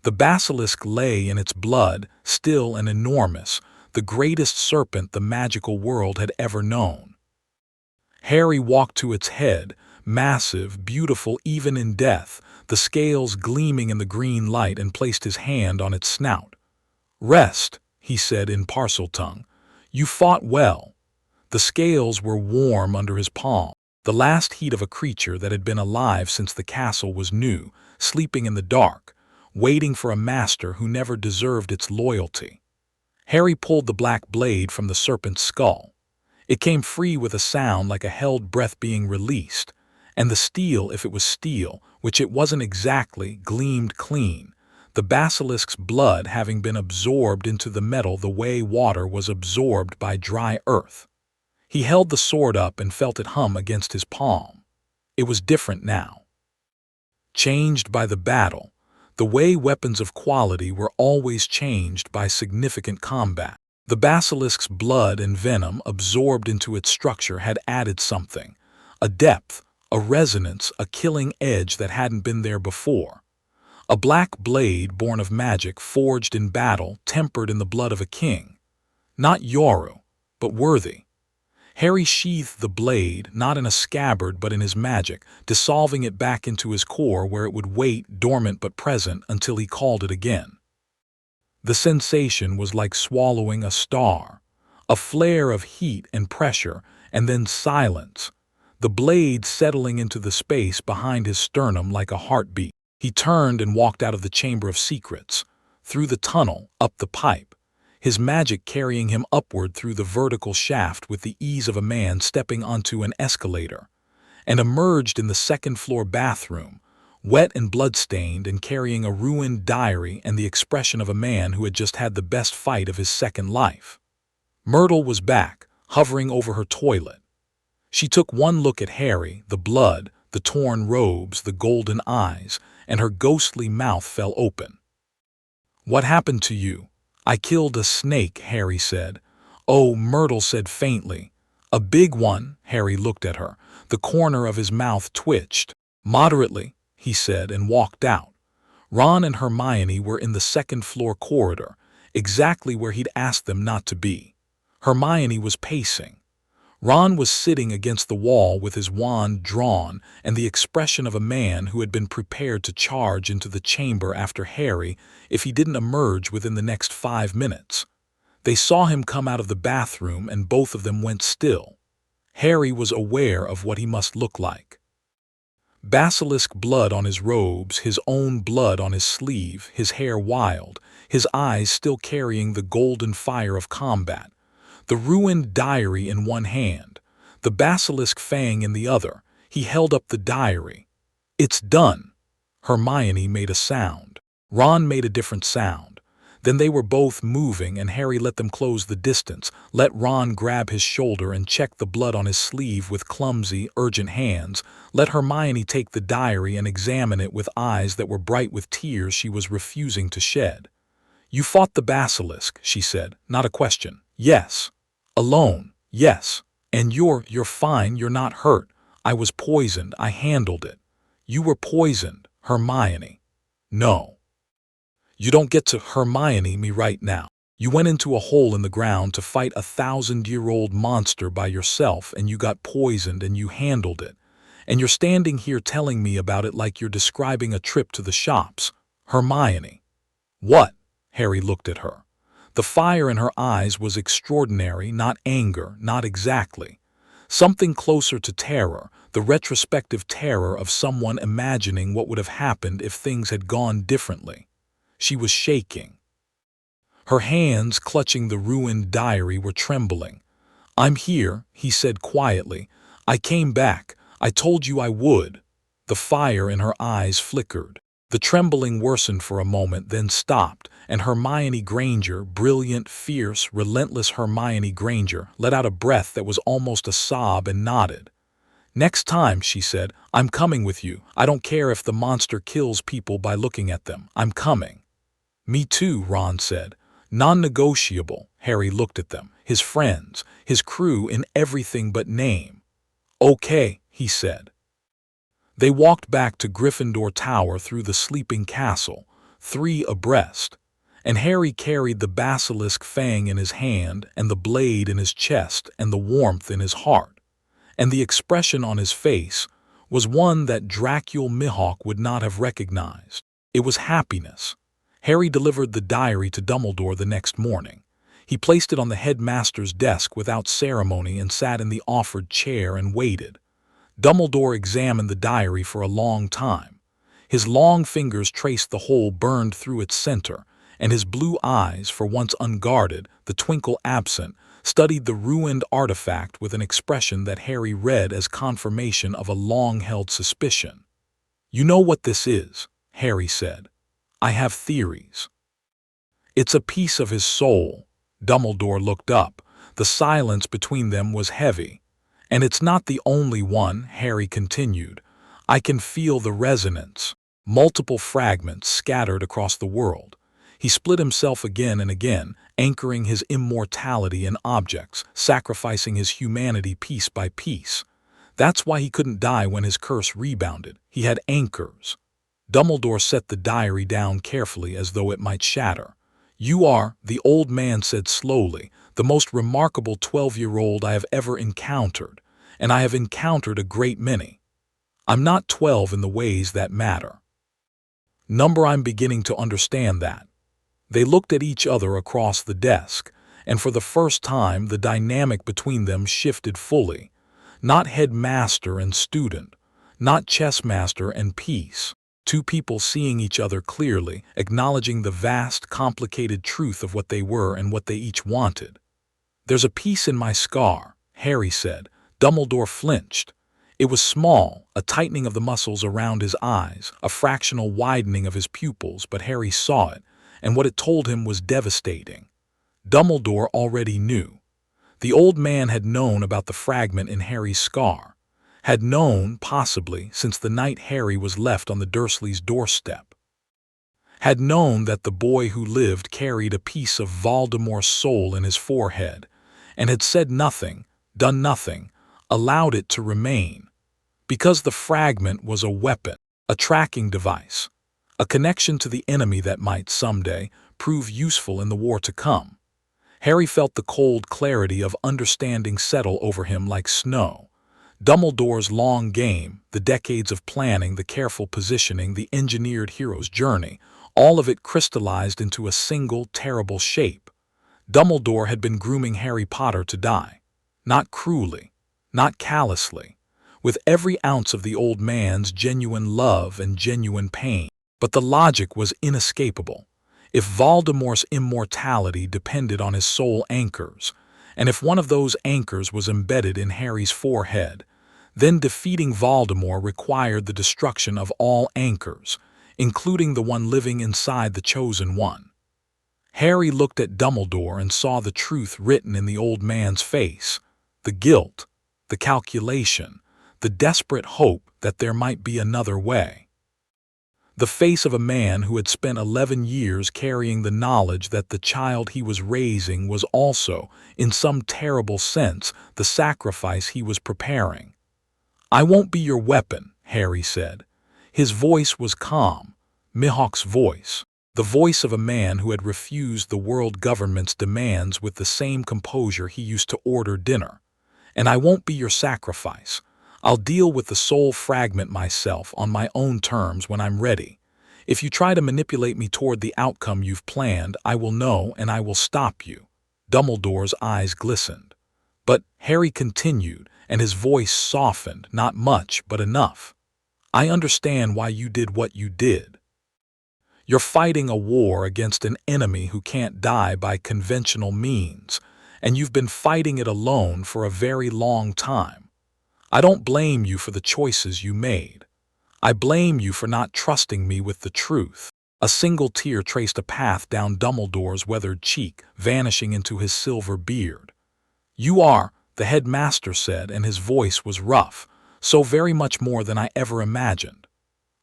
The basilisk lay in its blood, still and enormous, the greatest serpent the magical world had ever known. Harry walked to its head, massive, beautiful even in death, the scales gleaming in the green light, and placed his hand on its snout. "Rest," he said in Parseltongue. "You fought well." The scales were warm under his palm, the last heat of a creature that had been alive since the castle was new, sleeping in the dark, waiting for a master who never deserved its loyalty. Harry pulled the black blade from the serpent's skull. It came free with a sound like a held breath being released, and the steel, if it was steel, which it wasn't exactly, gleamed clean, the basilisk's blood having been absorbed into the metal the way water was absorbed by dry earth. He held the sword up and felt it hum against his palm. It was different now. Changed by the battle, the way weapons of quality were always changed by significant combat. The basilisk's blood and venom absorbed into its structure had added something, a depth, a resonance, a killing edge that hadn't been there before. A black blade born of magic, forged in battle, tempered in the blood of a king. Not Yoru, but worthy. Harry sheathed the blade, not in a scabbard but in his magic, dissolving it back into his core where it would wait, dormant but present, until he called it again. The sensation was like swallowing a star, a flare of heat and pressure, and then silence, the blade settling into the space behind his sternum like a heartbeat. He turned and walked out of the Chamber of Secrets, through the tunnel, up the pipe, his magic carrying him upward through the vertical shaft with the ease of a man stepping onto an escalator, and emerged in the second-floor bathroom, wet and blood-stained and carrying a ruined diary and the expression of a man who had just had the best fight of his second life. Myrtle was back, hovering over her toilet. She took one look at Harry, the blood, the torn robes, the golden eyes, and her ghostly mouth fell open. "What happened to you?" "I killed a snake," Harry said. "Oh," Myrtle said faintly. "A big one?" Harry looked at her. The corner of his mouth twitched. "Moderately," he said, and walked out. Ron and Hermione were in the second-floor corridor, exactly where he'd asked them not to be. Hermione was pacing. Ron was sitting against the wall with his wand drawn and the expression of a man who had been prepared to charge into the chamber after Harry if he didn't emerge within the next 5 minutes. They saw him come out of the bathroom and both of them went still. Harry was aware of what he must look like. Basilisk blood on his robes, his own blood on his sleeve, his hair wild, his eyes still carrying the golden fire of combat. The ruined diary in one hand, the basilisk fang in the other. He held up the diary. "It's done." Hermione made a sound. Ron made a different sound. Then they were both moving, and Harry let them close the distance, let Ron grab his shoulder and check the blood on his sleeve with clumsy, urgent hands, let Hermione take the diary and examine it with eyes that were bright with tears she was refusing to shed. "You fought the basilisk," she said, "not a question." "Yes." "Alone." "Yes." "And you're fine, you're not hurt." "I was poisoned, I handled it." "You were poisoned, Hermione." "No. You don't get to Hermione me right now. You went into a hole in the ground to fight a 1,000-year-old monster by yourself, and you got poisoned and you handled it. And you're standing here telling me about it like you're describing a trip to the shops. Hermione." "What?" Harry looked at her. The fire in her eyes was extraordinary, not anger, not exactly. Something closer to terror, the retrospective terror of someone imagining what would have happened if things had gone differently. She was shaking. Her hands, clutching the ruined diary, were trembling. "I'm here," he said quietly. "I came back. I told you I would." The fire in her eyes flickered. The trembling worsened for a moment, then stopped, and Hermione Granger, brilliant, fierce, relentless Hermione Granger, let out a breath that was almost a sob and nodded. "Next time," she said, "I'm coming with you. I don't care if the monster kills people by looking at them. I'm coming." "Me too," Ron said. "Non-negotiable." Harry looked at them, his friends, his crew in everything but name. "Okay," he said. They walked back to Gryffindor Tower through the sleeping castle, 3 abreast, and Harry carried the basilisk fang in his hand and the blade in his chest and the warmth in his heart, and the expression on his face was one that Dracul Mihawk would not have recognized. It was happiness. Harry delivered the diary to Dumbledore the next morning. He placed it on the headmaster's desk without ceremony and sat in the offered chair and waited. Dumbledore examined the diary for a long time. His long fingers traced the hole burned through its center, and his blue eyes, for once unguarded, the twinkle absent, studied the ruined artifact with an expression that Harry read as confirmation of a long-held suspicion. "You know what this is," Harry said. "I have theories." "It's a piece of his soul." Dumbledore looked up. The silence between them was heavy. "And it's not the only one," Harry continued. "I can feel the resonance. Multiple fragments scattered across the world." He split himself again and again, anchoring his immortality in objects, sacrificing his humanity piece by piece. That's why he couldn't die when his curse rebounded. He had anchors. Dumbledore set the diary down carefully as though it might shatter. "You are," the old man said slowly, "the most remarkable 12-year-old I have ever encountered, and I have encountered a great many. I'm not 12 in the ways that matter. I'm beginning to understand that." They looked at each other across the desk, and for the first time the dynamic between them shifted fully. Not headmaster and student, not chessmaster and piece. 2 people seeing each other clearly, acknowledging the vast, complicated truth of what they were and what they each wanted. "There's a piece in my scar," Harry said. Dumbledore flinched. It was small, a tightening of the muscles around his eyes, a fractional widening of his pupils, but Harry saw it, and what it told him was devastating. Dumbledore already knew. The old man had known about the fragment in Harry's scar. Had known, possibly, since the night Harry was left on the Dursleys' doorstep. Had known that the boy who lived carried a piece of Voldemort's soul in his forehead, and had said nothing, done nothing, allowed it to remain. Because the fragment was a weapon, a tracking device, a connection to the enemy that might, someday, prove useful in the war to come. Harry felt the cold clarity of understanding settle over him like snow. Dumbledore's long game, the decades of planning, the careful positioning, the engineered hero's journey, all of it crystallized into a single, terrible shape. Dumbledore had been grooming Harry Potter to die. Not cruelly, not callously, with every ounce of the old man's genuine love and genuine pain. But the logic was inescapable. If Voldemort's immortality depended on his soul anchors, and if one of those anchors was embedded in Harry's forehead, then defeating Voldemort required the destruction of all anchors, including the one living inside the Chosen One. Harry looked at Dumbledore and saw the truth written in the old man's face, the guilt, the calculation, the desperate hope that there might be another way. The face of a man who had spent 11 years carrying the knowledge that the child he was raising was also, in some terrible sense, the sacrifice he was preparing. "I won't be your weapon," Harry said. His voice was calm, Mihawk's voice, the voice of a man who had refused the world government's demands with the same composure he used to order dinner. "And I won't be your sacrifice. I'll deal with the soul fragment myself on my own terms when I'm ready. If you try to manipulate me toward the outcome you've planned, I will know and I will stop you." Dumbledore's eyes glistened. But Harry continued, and his voice softened, not much, but enough. "I understand why you did what you did. You're fighting a war against an enemy who can't die by conventional means, and you've been fighting it alone for a very long time. I don't blame you for the choices you made. I blame you for not trusting me with the truth." A single tear traced a path down Dumbledore's weathered cheek, vanishing into his silver beard. "You are," the headmaster said, and his voice was rough, "so very much more than I ever imagined."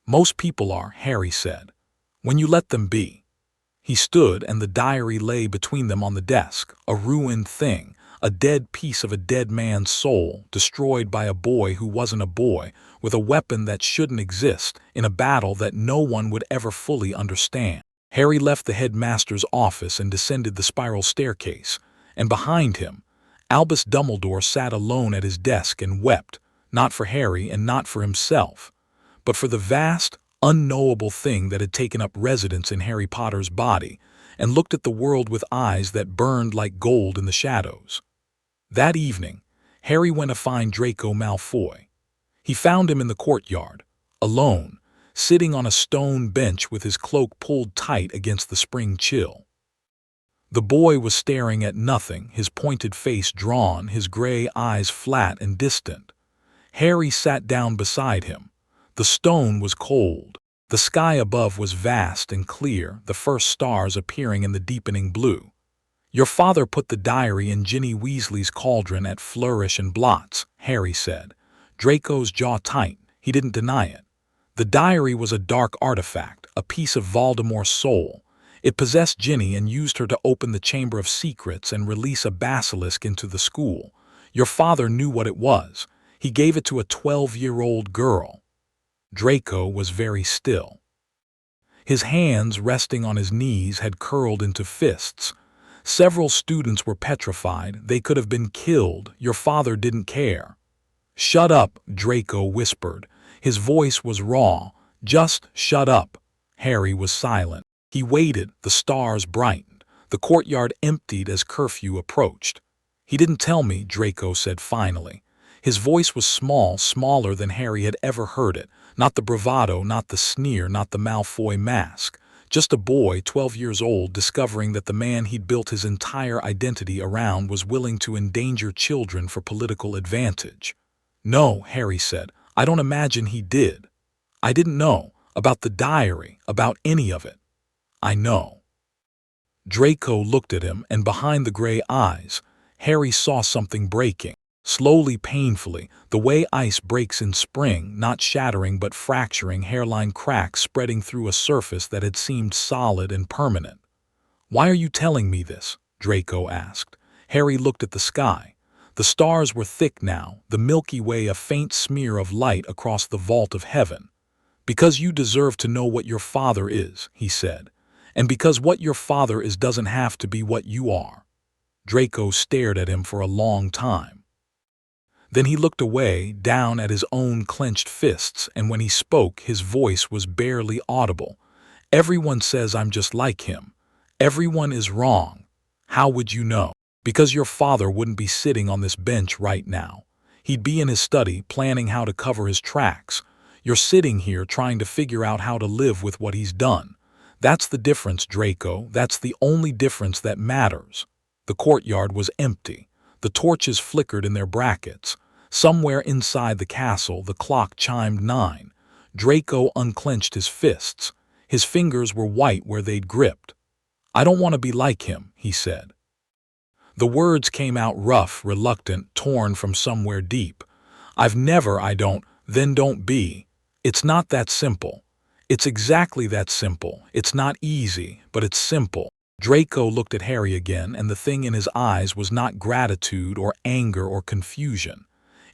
"Most people are," Harry said, "when you let them be." He stood, and the diary lay between them on the desk, a ruined thing, a dead piece of a dead man's soul, destroyed by a boy who wasn't a boy, with a weapon that shouldn't exist, in a battle that no one would ever fully understand. Harry left the headmaster's office and descended the spiral staircase, and behind him, Albus Dumbledore sat alone at his desk and wept, not for Harry and not for himself, but for the vast, unknowable thing that had taken up residence in Harry Potter's body, and looked at the world with eyes that burned like gold in the shadows. That evening, Harry went to find Draco Malfoy. He found him in the courtyard, alone, sitting on a stone bench with his cloak pulled tight against the spring chill. The boy was staring at nothing, his pointed face drawn, his gray eyes flat and distant. Harry sat down beside him. The stone was cold. The sky above was vast and clear, the first stars appearing in the deepening blue. "Your father put the diary in Ginny Weasley's cauldron at Flourish and Blots," Harry said. Draco's jaw tight. He didn't deny it. The diary was a dark artifact, a piece of Voldemort's soul. It possessed Ginny and used her to open the Chamber of Secrets and release a basilisk into the school. Your father knew what it was. He gave it to a 12-year-old girl. Draco was very still. His hands, resting on his knees, had curled into fists. Several students were petrified. They could have been killed. Your father didn't care. "Shut up," Draco whispered. His voice was raw. "Just shut up." Harry was silent. He waited. The stars brightened. The courtyard emptied as curfew approached. "He didn't tell me," Draco said finally. His voice was small, smaller than Harry had ever heard it. Not the bravado, not the sneer, not the Malfoy mask. Just a boy, 12 years old, discovering that the man he'd built his entire identity around was willing to endanger children for political advantage. "No," Harry said. "I don't imagine he did. I didn't know about the diary, about any of it. I know." Draco looked at him, and behind the gray eyes, Harry saw something breaking. Slowly, painfully, the way ice breaks in spring, not shattering but fracturing, hairline cracks spreading through a surface that had seemed solid and permanent. "Why are you telling me this?" Draco asked. Harry looked at the sky. The stars were thick now, the Milky Way a faint smear of light across the vault of heaven. "Because you deserve to know what your father is," he said. "And because what your father is doesn't have to be what you are." Draco stared at him for a long time. Then he looked away, down at his own clenched fists, and when he spoke, his voice was barely audible. "Everyone says I'm just like him. Everyone is wrong. How would you know? Because your father wouldn't be sitting on this bench right now. He'd be in his study, planning how to cover his tracks. You're sitting here trying to figure out how to live with what he's done. That's the difference, Draco. That's the only difference that matters. The courtyard was empty. The torches flickered in their brackets. Somewhere inside the castle, the clock chimed 9. Draco unclenched his fists. His fingers were white where they'd gripped. "I don't want to be like him," he said. The words came out rough, reluctant, torn from somewhere deep. I don't, then don't be. It's not that simple. It's exactly that simple. It's not easy, but it's simple. Draco looked at Harry again, and the thing in his eyes was not gratitude or anger or confusion.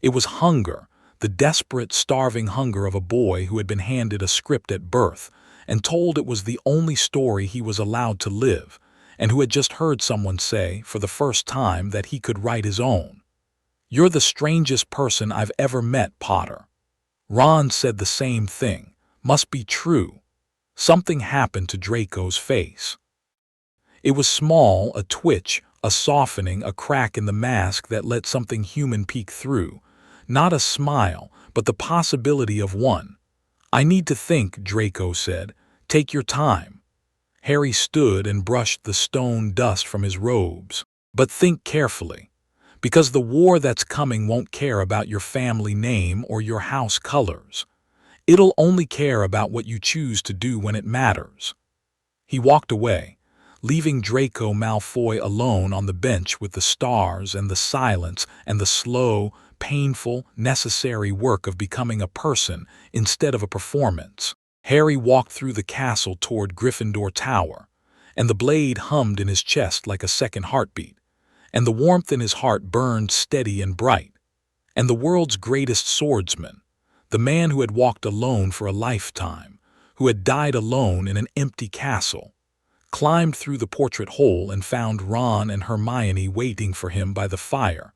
It was hunger, the desperate, starving hunger of a boy who had been handed a script at birth and told it was the only story he was allowed to live, and who had just heard someone say, for the first time, that he could write his own. "You're the strangest person I've ever met, Potter." Ron said the same thing. Must be true. Something happened to Draco's face. It was small, a twitch, a softening, a crack in the mask that let something human peek through. Not a smile, but the possibility of one. "I need to think," Draco said. "Take your time." Harry stood and brushed the stone dust from his robes. "But think carefully. Because the war that's coming won't care about your family name or your house colors. It'll only care about what you choose to do when it matters." He walked away, leaving Draco Malfoy alone on the bench with the stars and the silence and the slow, painful, necessary work of becoming a person instead of a performance. Harry walked through the castle toward Gryffindor Tower, and the blade hummed in his chest like a second heartbeat, and the warmth in his heart burned steady and bright. And the world's greatest swordsman, the man who had walked alone for a lifetime, who had died alone in an empty castle, climbed through the portrait hole and found Ron and Hermione waiting for him by the fire,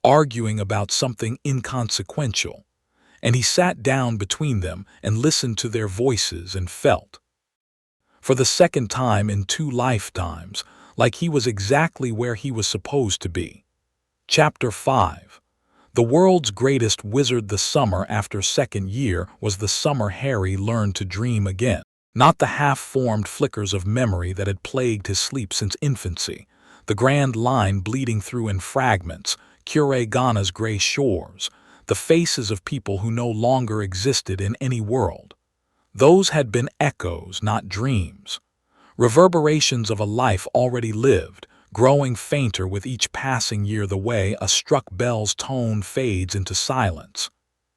arguing about something inconsequential, and he sat down between them and listened to their voices and felt, for the second time in 2 lifetimes, like he was exactly where he was supposed to be. Chapter 5. The world's greatest wizard. The summer after second year was the summer Harry learned to dream again. Not the half-formed flickers of memory that had plagued his sleep since infancy, the grand line bleeding through in fragments, Cure Ghana's gray shores, the faces of people who no longer existed in any world. Those had been echoes, not dreams. Reverberations of a life already lived, growing fainter with each passing year the way a struck bell's tone fades into silence.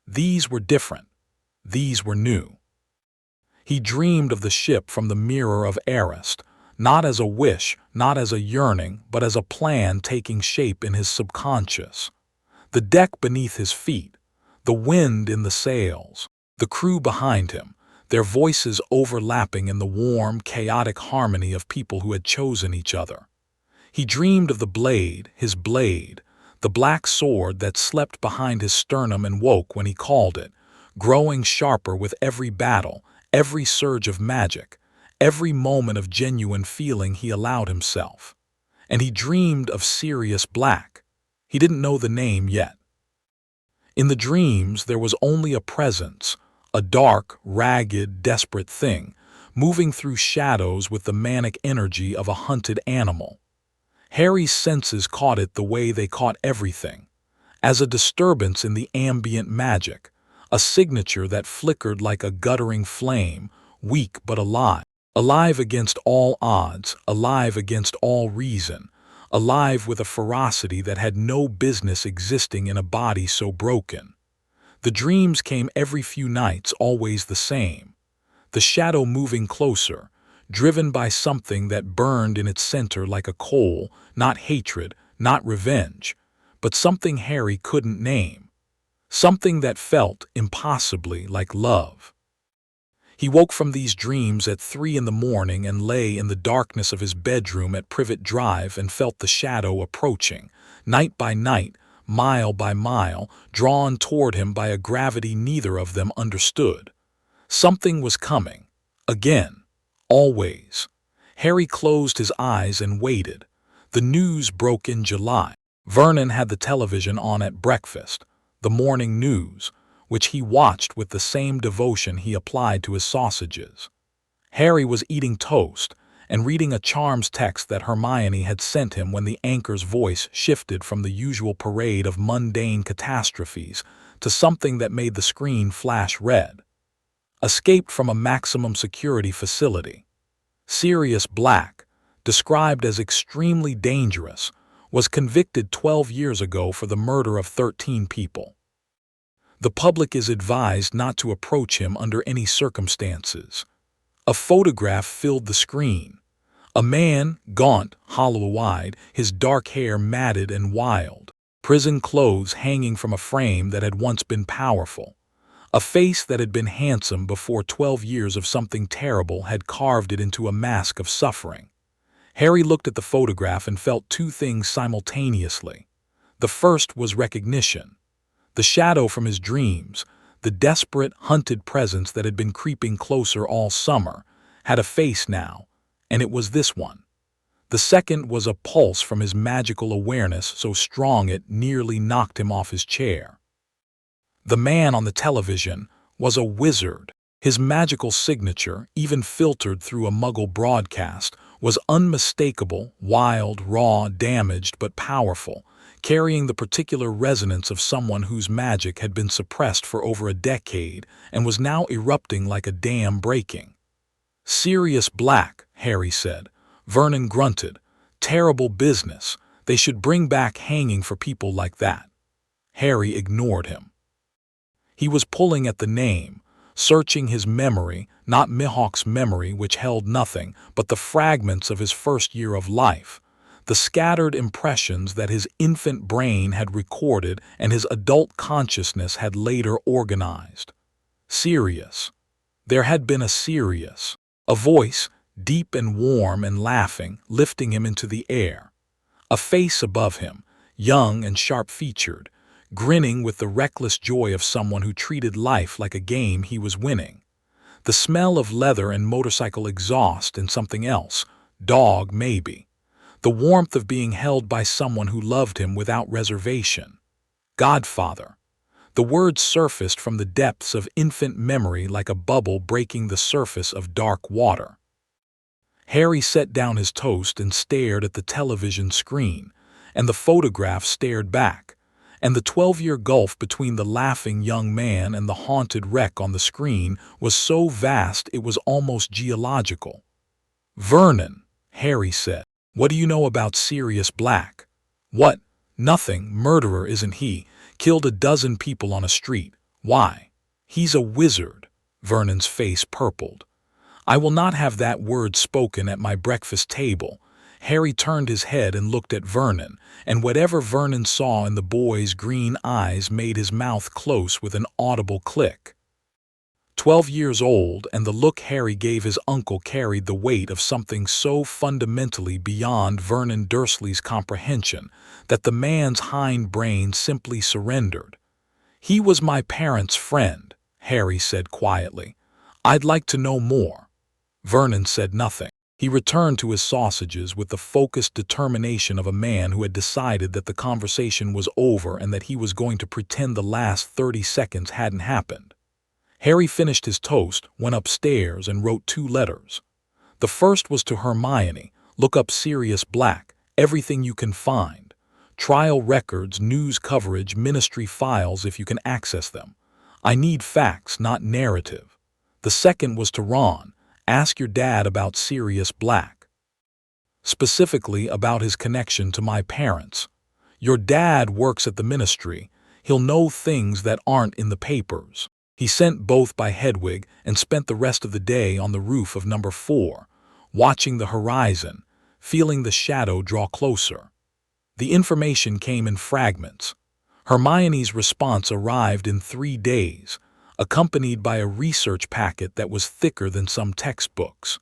These were different. These were new. He dreamed of the ship from the mirror of Arist, not as a wish, not as a yearning, but as a plan taking shape in his subconscious. The deck beneath his feet, the wind in the sails, the crew behind him, their voices overlapping in the warm, chaotic harmony of people who had chosen each other. He dreamed of the blade, his blade, the black sword that slept behind his sternum and woke when he called it, growing sharper with every battle, every surge of magic, every moment of genuine feeling he allowed himself. And he dreamed of Sirius Black. He didn't know the name yet. In the dreams, there was only a presence, a dark, ragged, desperate thing, moving through shadows with the manic energy of a hunted animal. Harry's senses caught it the way they caught everything, as a disturbance in the ambient magic, a signature that flickered like a guttering flame, weak but alive, alive against all odds, alive against all reason, alive with a ferocity that had no business existing in a body so broken. The dreams came every few nights, always the same. The shadow moving closer, driven by something that burned in its center like a coal, not hatred, not revenge, but something Harry couldn't name. Something that felt, impossibly, like love. He woke from these dreams at 3 in the morning and lay in the darkness of his bedroom at Privet Drive and felt the shadow approaching, night by night, mile by mile, drawn toward him by a gravity neither of them understood. Something was coming. Again. Always. Harry closed his eyes and waited. The news broke in July. Vernon had the television on at breakfast. the morning news, which he watched with the same devotion he applied to his sausages. Harry was eating toast and reading a charms text that Hermione had sent him when the anchor's voice shifted from the usual parade of mundane catastrophes to something that made the screen flash red. Escaped from a maximum security facility. Sirius Black, described as extremely dangerous, was convicted 12 years ago for the murder of 13 people. The public is advised not to approach him under any circumstances. A photograph filled the screen. A man, gaunt, hollow-eyed, his dark hair matted and wild, prison clothes hanging from a frame that had once been powerful. A face that had been handsome before 12 years of something terrible had carved it into a mask of suffering. Harry looked at the photograph and felt two things simultaneously. The first was recognition. The shadow from his dreams, the desperate, hunted presence that had been creeping closer all summer, had a face now, and it was this one. The second was a pulse from his magical awareness so strong it nearly knocked him off his chair. The man on the television was a wizard. His magical signature, even filtered through a Muggle broadcast, was unmistakable, wild, raw, damaged, but powerful, carrying the particular resonance of someone whose magic had been suppressed for over a decade and was now erupting like a dam breaking. "Sirius Black," Harry said. Vernon grunted. "Terrible business. They should bring back hanging for people like that." Harry ignored him. He was pulling at the name, searching his memory, not Mihawk's memory, which held nothing, but the fragments of his first year of life, the scattered impressions that his infant brain had recorded and his adult consciousness had later organized. Sirius. There had been a Sirius, a voice, deep and warm and laughing, lifting him into the air. A face above him, young and sharp-featured, grinning with the reckless joy of someone who treated life like a game he was winning. The smell of leather and motorcycle exhaust and something else, dog maybe. The warmth of being held by someone who loved him without reservation. Godfather. The words surfaced from the depths of infant memory like a bubble breaking the surface of dark water. Harry set down his toast and stared at the television screen, and the photograph stared back. And the 12-year gulf between the laughing young man and the haunted wreck on the screen was so vast it was almost geological. "Vernon," Harry said, "what do you know about Sirius Black?" "What? Nothing. Murderer, isn't he? Killed a dozen people on a street. Why?" "He's a wizard." Vernon's face purpled. "I will not have that word spoken at my breakfast table." Harry turned his head and looked at Vernon, and whatever Vernon saw in the boy's green eyes made his mouth close with an audible click. 12 years old, and the look Harry gave his uncle carried the weight of something so fundamentally beyond Vernon Dursley's comprehension that the man's hind brain simply surrendered. "He was my parents' friend," Harry said quietly. "I'd like to know more." Vernon said nothing. He returned to his sausages with the focused determination of a man who had decided that the conversation was over and that he was going to pretend the last 30 seconds hadn't happened. Harry finished his toast, went upstairs, and wrote 2 letters. The first was to Hermione. "Look up Sirius Black, everything you can find. Trial records, news coverage, ministry files if you can access them. I need facts, not narrative." The second was to Ron. "Ask your dad about Sirius Black. Specifically about his connection to my parents. Your dad works at the ministry. He'll know things that aren't in the papers." He sent both by Hedwig and spent the rest of the day on the roof of number 4, watching the horizon, feeling the shadow draw closer. The information came in fragments. Hermione's response arrived in 3 days, accompanied by a research packet that was thicker than some textbooks.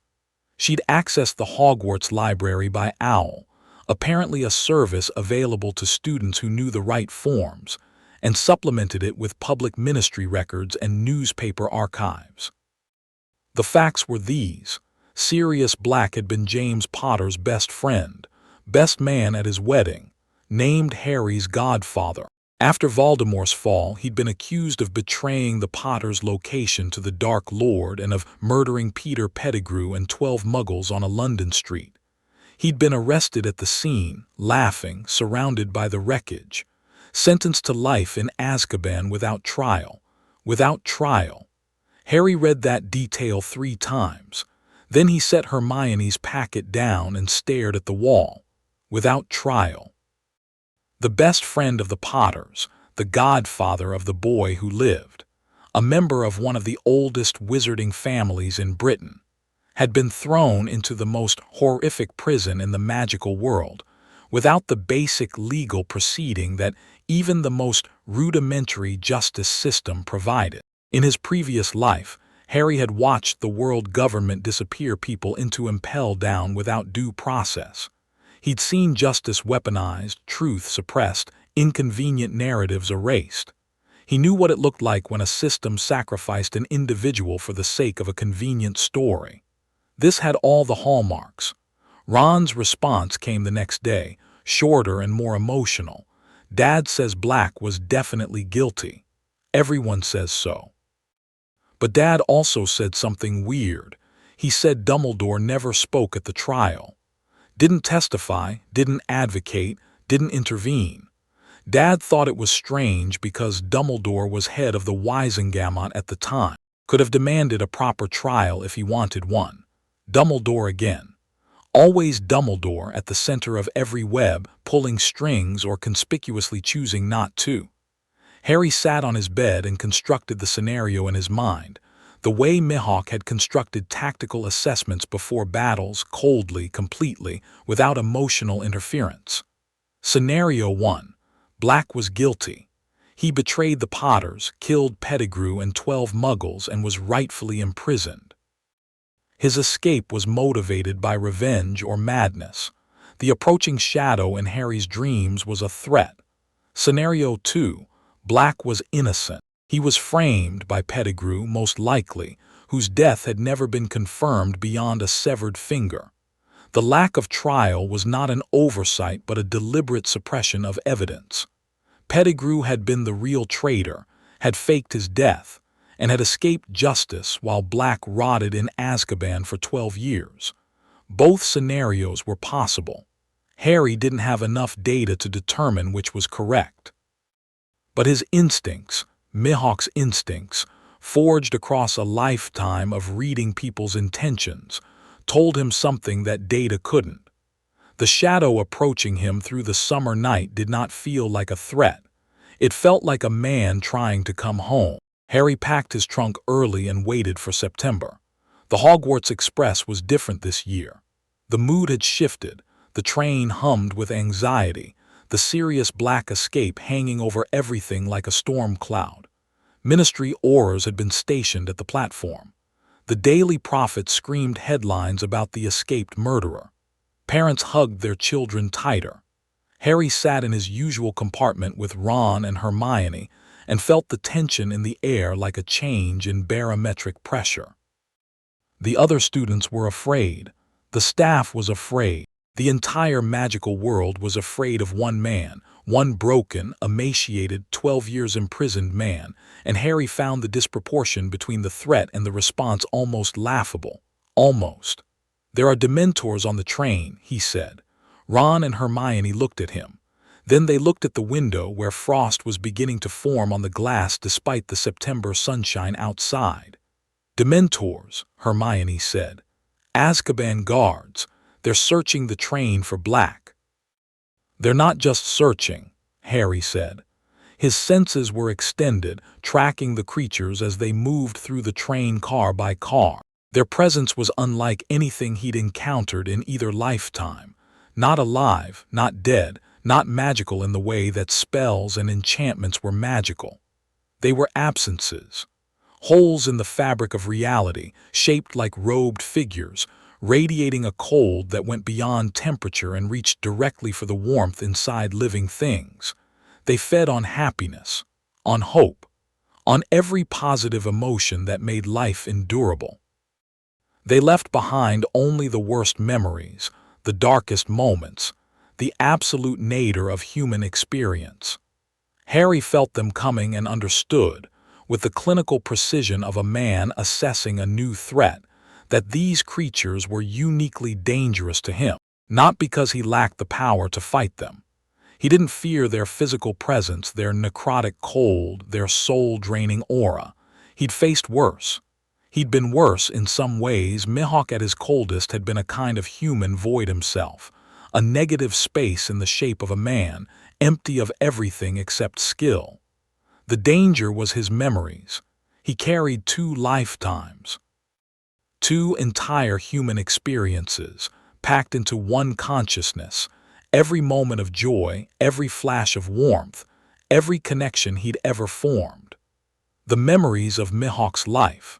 She'd accessed the Hogwarts library by OWL, apparently a service available to students who knew the right forms, and supplemented it with public ministry records and newspaper archives. The facts were these. Sirius Black had been James Potter's best friend, best man at his wedding, named Harry's godfather. After Voldemort's fall, he'd been accused of betraying the Potter's location to the Dark Lord and of murdering Peter Pettigrew and 12 muggles on a London street. He'd been arrested at the scene, laughing, surrounded by the wreckage. Sentenced to life in Azkaban without trial. Without trial. Harry read that detail 3 times. Then he set Hermione's packet down and stared at the wall. Without trial. The best friend of the Potters, the godfather of the boy who lived, a member of one of the oldest wizarding families in Britain, had been thrown into the most horrific prison in the magical world, without the basic legal proceeding that even the most rudimentary justice system provided. In his previous life, Harry had watched the world government disappear people into impel down without due process. He'd seen justice weaponized, truth suppressed, inconvenient narratives erased. He knew what it looked like when a system sacrificed an individual for the sake of a convenient story. This had all the hallmarks. Ron's response came the next day, shorter and more emotional. Dad says Black was definitely guilty. Everyone says so. But Dad also said something weird. He said Dumbledore never spoke at the trial. Didn't testify, didn't advocate, didn't intervene. Dad thought it was strange because Dumbledore was head of the Wisengamot at the time, could have demanded a proper trial if he wanted one. Dumbledore again. Always Dumbledore at the center of every web, pulling strings or conspicuously choosing not to. Harry sat on his bed and constructed the scenario in his mind, the way Mihawk had constructed tactical assessments before battles, coldly, completely, without emotional interference. Scenario 1. Black was guilty. He betrayed the Potters, killed Pettigrew and 12 muggles, and was rightfully imprisoned. His escape was motivated by revenge or madness. The approaching shadow in Harry's dreams was a threat. Scenario 2. Black was innocent. He was framed by Pettigrew, most likely, whose death had never been confirmed beyond a severed finger. The lack of trial was not an oversight but a deliberate suppression of evidence. Pettigrew had been the real traitor, had faked his death, and had escaped justice while Black rotted in Azkaban for 12 years. Both scenarios were possible. Harry didn't have enough data to determine which was correct. But his instincts, Mihawk's instincts, forged across a lifetime of reading people's intentions, told him something that data couldn't. The shadow approaching him through the summer night did not feel like a threat. It felt like a man trying to come home. Harry packed his trunk early and waited for September. The Hogwarts Express was different this year. The mood had shifted. The train hummed with anxiety, the serious Black escape hanging over everything like a storm cloud. Ministry oars had been stationed at the platform. The Daily Prophet screamed headlines about the escaped murderer. Parents hugged their children tighter. Harry sat in his usual compartment with Ron and Hermione and felt the tension in the air like a change in barometric pressure. The other students were afraid. The staff was afraid. The entire magical world was afraid of one man, one broken, emaciated, 12 years imprisoned man, and Harry found the disproportion between the threat and the response almost laughable. Almost. "There are Dementors on the train," he said. Ron and Hermione looked at him. Then they looked at the window where frost was beginning to form on the glass despite the September sunshine outside. "Dementors," Hermione said. "Azkaban guards. They're searching the train for Black." "They're not just searching," Harry said. His senses were extended, tracking the creatures as they moved through the train car by car. Their presence was unlike anything he'd encountered in either lifetime. Not alive, not dead, not magical in the way that spells and enchantments were magical. They were absences. Holes in the fabric of reality, shaped like robed figures, radiating a cold that went beyond temperature and reached directly for the warmth inside living things. They fed on happiness, on hope, on every positive emotion that made life endurable. They left behind only the worst memories, the darkest moments, the absolute nadir of human experience. Harry felt them coming and understood, with the clinical precision of a man assessing a new threat, that these creatures were uniquely dangerous to him, not because he lacked the power to fight them. He didn't fear their physical presence, their necrotic cold, their soul-draining aura. He'd faced worse. He'd been worse in some ways. Mihawk at his coldest had been a kind of human void himself, a negative space in the shape of a man, empty of everything except skill. The danger was his memories. He carried 2 lifetimes, 2 entire human experiences, packed into one consciousness. Every moment of joy, every flash of warmth, every connection he'd ever formed. The memories of Mihawk's life.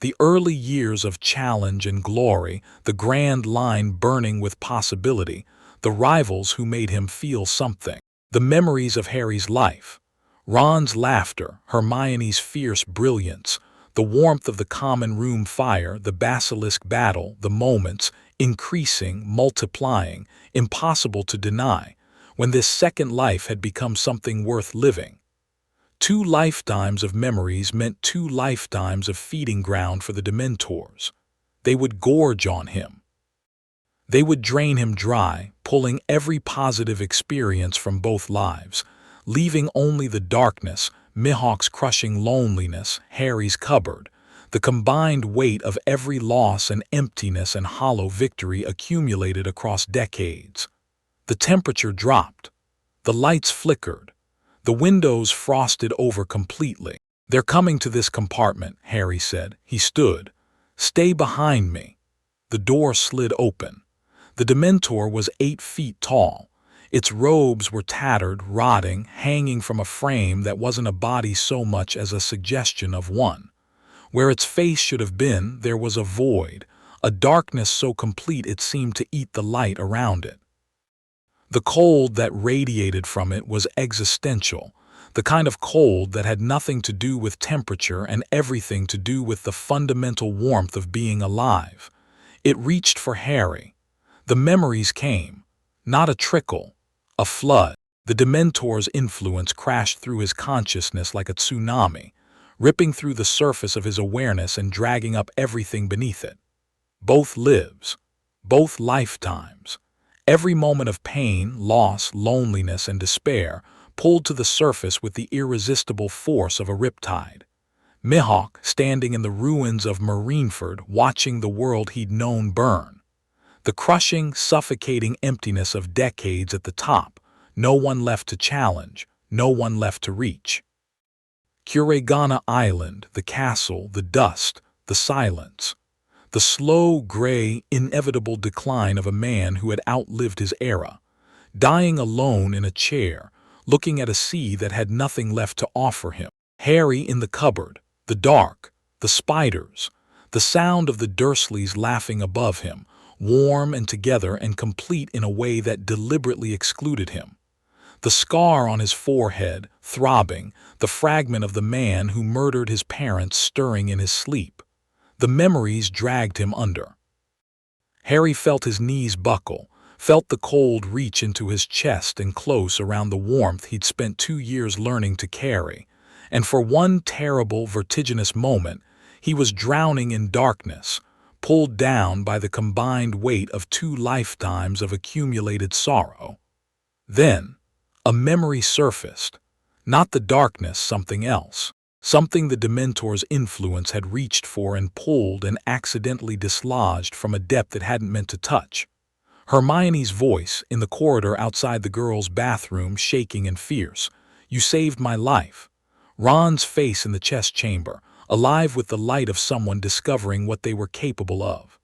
The early years of challenge and glory, the grand line burning with possibility, the rivals who made him feel something. The memories of Harry's life. Ron's laughter, Hermione's fierce brilliance, the warmth of the common room fire, the basilisk battle, the moments, increasing, multiplying, impossible to deny, when this second life had become something worth living. 2 lifetimes of memories meant 2 lifetimes of feeding ground for the Dementors. They would gorge on him. They would drain him dry, pulling every positive experience from both lives, leaving only the darkness, Mihawk's crushing loneliness, Harry's cupboard, the combined weight of every loss and emptiness and hollow victory accumulated across decades. The temperature dropped. The lights flickered. The windows frosted over completely. "They're coming to this compartment," Harry said. He stood. "Stay behind me." The door slid open. The Dementor was 8 feet tall. Its robes were tattered, rotting, hanging from a frame that wasn't a body so much as a suggestion of one. Where its face should have been, there was a void, a darkness so complete it seemed to eat the light around it. The cold that radiated from it was existential, the kind of cold that had nothing to do with temperature and everything to do with the fundamental warmth of being alive. It reached for Harry. The memories came, not a trickle, a flood. The Dementor's influence crashed through his consciousness like a tsunami, ripping through the surface of his awareness and dragging up everything beneath it. Both lives, both lifetimes. Every moment of pain, loss, loneliness, and despair pulled to the surface with the irresistible force of a riptide. Mihawk, standing in the ruins of Marineford, watching the world he'd known burn. The crushing, suffocating emptiness of decades at the top, no one left to challenge, no one left to reach. Diagon Island, the castle, the dust, the silence. The slow, gray, inevitable decline of a man who had outlived his era, dying alone in a chair, looking at a sea that had nothing left to offer him. Harry in the cupboard, the dark, the spiders, the sound of the Dursleys laughing above him, warm and together and complete in a way that deliberately excluded him. The scar on his forehead, throbbing, the fragment of the man who murdered his parents stirring in his sleep. The memories dragged him under. Harry felt his knees buckle, felt the cold reach into his chest and close around the warmth he'd spent 2 years learning to carry, and for one terrible, vertiginous moment, he was drowning in darkness, pulled down by the combined weight of 2 lifetimes of accumulated sorrow. Then, a memory surfaced. Not the darkness, something else. Something the Dementor's influence had reached for and pulled and accidentally dislodged from a depth it hadn't meant to touch. Hermione's voice, in the corridor outside the girls' bathroom, shaking and fierce. "You saved my life." Ron's face in the chest chamber, alive with the light of someone discovering what they were capable of.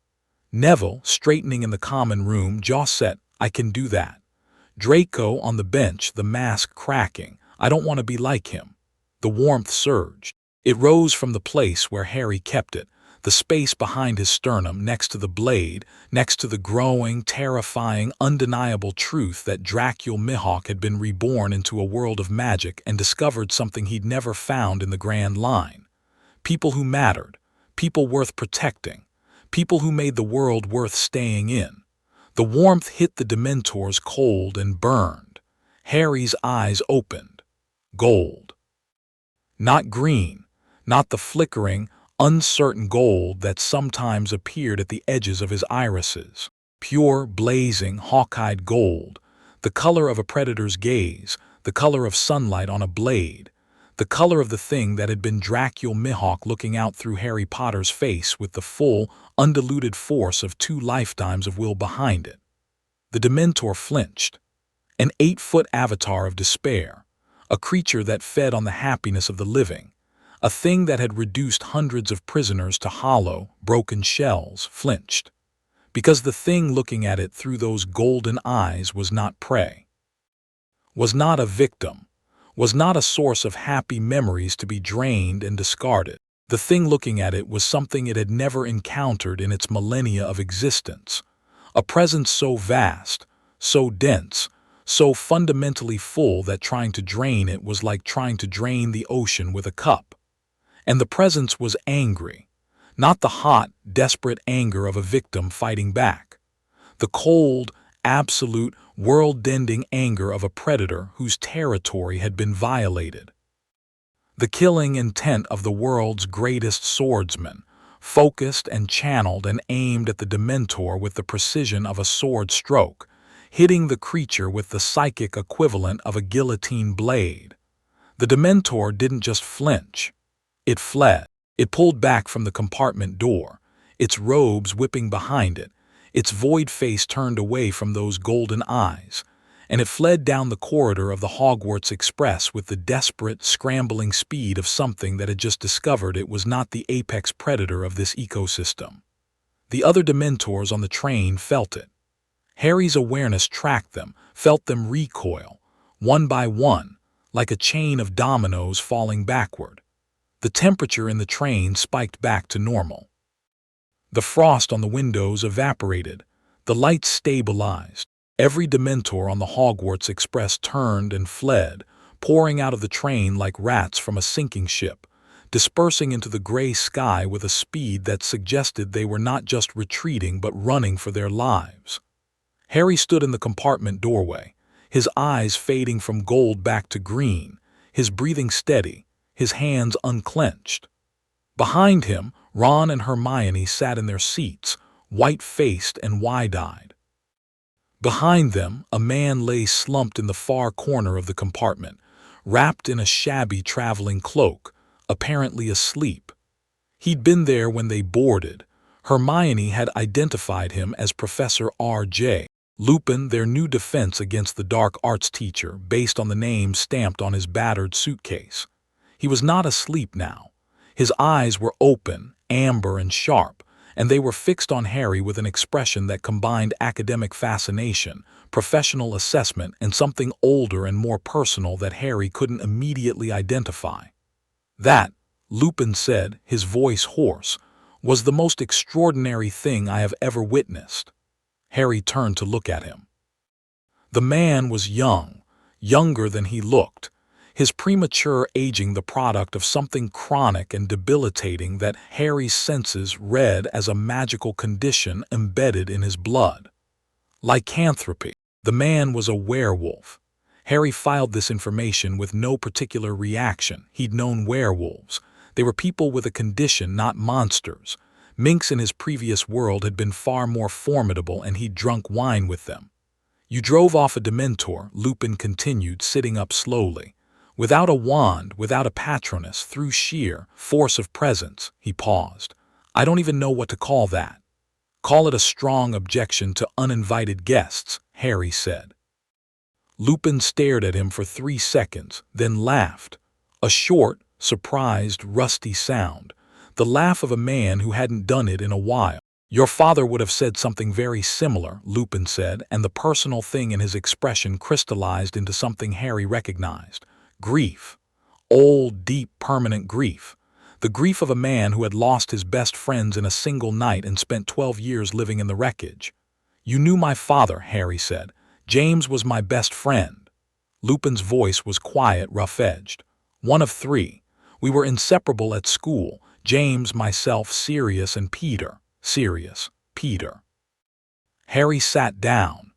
Neville, straightening in the common room, jaw set, "I can do that." Draco on the bench, the mask cracking, "I don't want to be like him." The warmth surged. It rose from the place where Harry kept it, the space behind his sternum next to the blade, next to the growing, terrifying, undeniable truth that Dracul Mihawk had been reborn into a world of magic and discovered something he'd never found in the Grand Line. People who mattered, people worth protecting, people who made the world worth staying in. The warmth hit the Dementors cold and burned. Harry's eyes opened. Gold. Not green, not the flickering, uncertain gold that sometimes appeared at the edges of his irises. Pure, blazing, hawk-eyed gold, the color of a predator's gaze, the color of sunlight on a blade, the color of the thing that had been Draco Mihawk looking out through Harry Potter's face with the full, undiluted force of 2 lifetimes of will behind it. The Dementor flinched. An 8-foot avatar of despair, a creature that fed on the happiness of the living, a thing that had reduced hundreds of prisoners to hollow, broken shells, flinched. Because the thing looking at it through those golden eyes was not prey, was not a victim, was not a source of happy memories to be drained and discarded. The thing looking at it was something it had never encountered in its millennia of existence, a presence so vast, so dense, so fundamentally full that trying to drain it was like trying to drain the ocean with a cup. And the presence was angry, not the hot, desperate anger of a victim fighting back. The cold, absolute, world-ending anger of a predator whose territory had been violated. The killing intent of the world's greatest swordsman, focused and channeled and aimed at the Dementor with the precision of a sword stroke, hitting the creature with the psychic equivalent of a guillotine blade. The Dementor didn't just flinch. It fled. It pulled back from the compartment door, its robes whipping behind it, its void face turned away from those golden eyes, and it fled down the corridor of the Hogwarts Express with the desperate, scrambling speed of something that had just discovered it was not the apex predator of this ecosystem. The other Dementors on the train felt it. Harry's awareness tracked them, felt them recoil, one by one, like a chain of dominoes falling backward. The temperature in the train spiked back to normal. The frost on the windows evaporated. The lights stabilized. Every Dementor on the Hogwarts Express turned and fled, pouring out of the train like rats from a sinking ship, dispersing into the gray sky with a speed that suggested they were not just retreating but running for their lives. Harry stood in the compartment doorway, his eyes fading from gold back to green, his breathing steady, his hands unclenched. Behind him, Ron and Hermione sat in their seats, white-faced and wide-eyed. Behind them, a man lay slumped in the far corner of the compartment, wrapped in a shabby traveling cloak, apparently asleep. He'd been there when they boarded. Hermione had identified him as Professor R.J. Lupin, their new defense against the dark arts teacher, based on the name stamped on his battered suitcase. He was not asleep now. His eyes were open, amber and sharp, and they were fixed on Harry with an expression that combined academic fascination, professional assessment, and something older and more personal that Harry couldn't immediately identify. That, Lupin said, his voice hoarse, was the most extraordinary thing I have ever witnessed. Harry turned to look at him. The man was young, younger than he looked, his premature aging the product of something chronic and debilitating that Harry's senses read as a magical condition embedded in his blood. Lycanthropy. The man was a werewolf. Harry filed this information with no particular reaction. He'd known werewolves. They were people with a condition, not monsters. Minks in his previous world had been far more formidable, and he'd drunk wine with them. You drove off a Dementor, Lupin continued, sitting up slowly. Without a wand, without a patronus, through sheer force of presence. He paused. I don't even know what to call that. Call it a strong objection to uninvited guests, Harry said. Lupin stared at him for 3 seconds, then laughed. A short, surprised, rusty sound. The laugh of a man who hadn't done it in a while. Your father would have said something very similar, Lupin said, and the personal thing in his expression crystallized into something Harry recognized. Grief. Old, deep, permanent grief. The grief of a man who had lost his best friends in a single night and spent 12 years living in the wreckage. You knew my father, Harry said. James was my best friend. Lupin's voice was quiet, rough-edged. One of 3. We were inseparable at school. James, myself, Sirius, and Peter. Sirius, Peter. Harry sat down.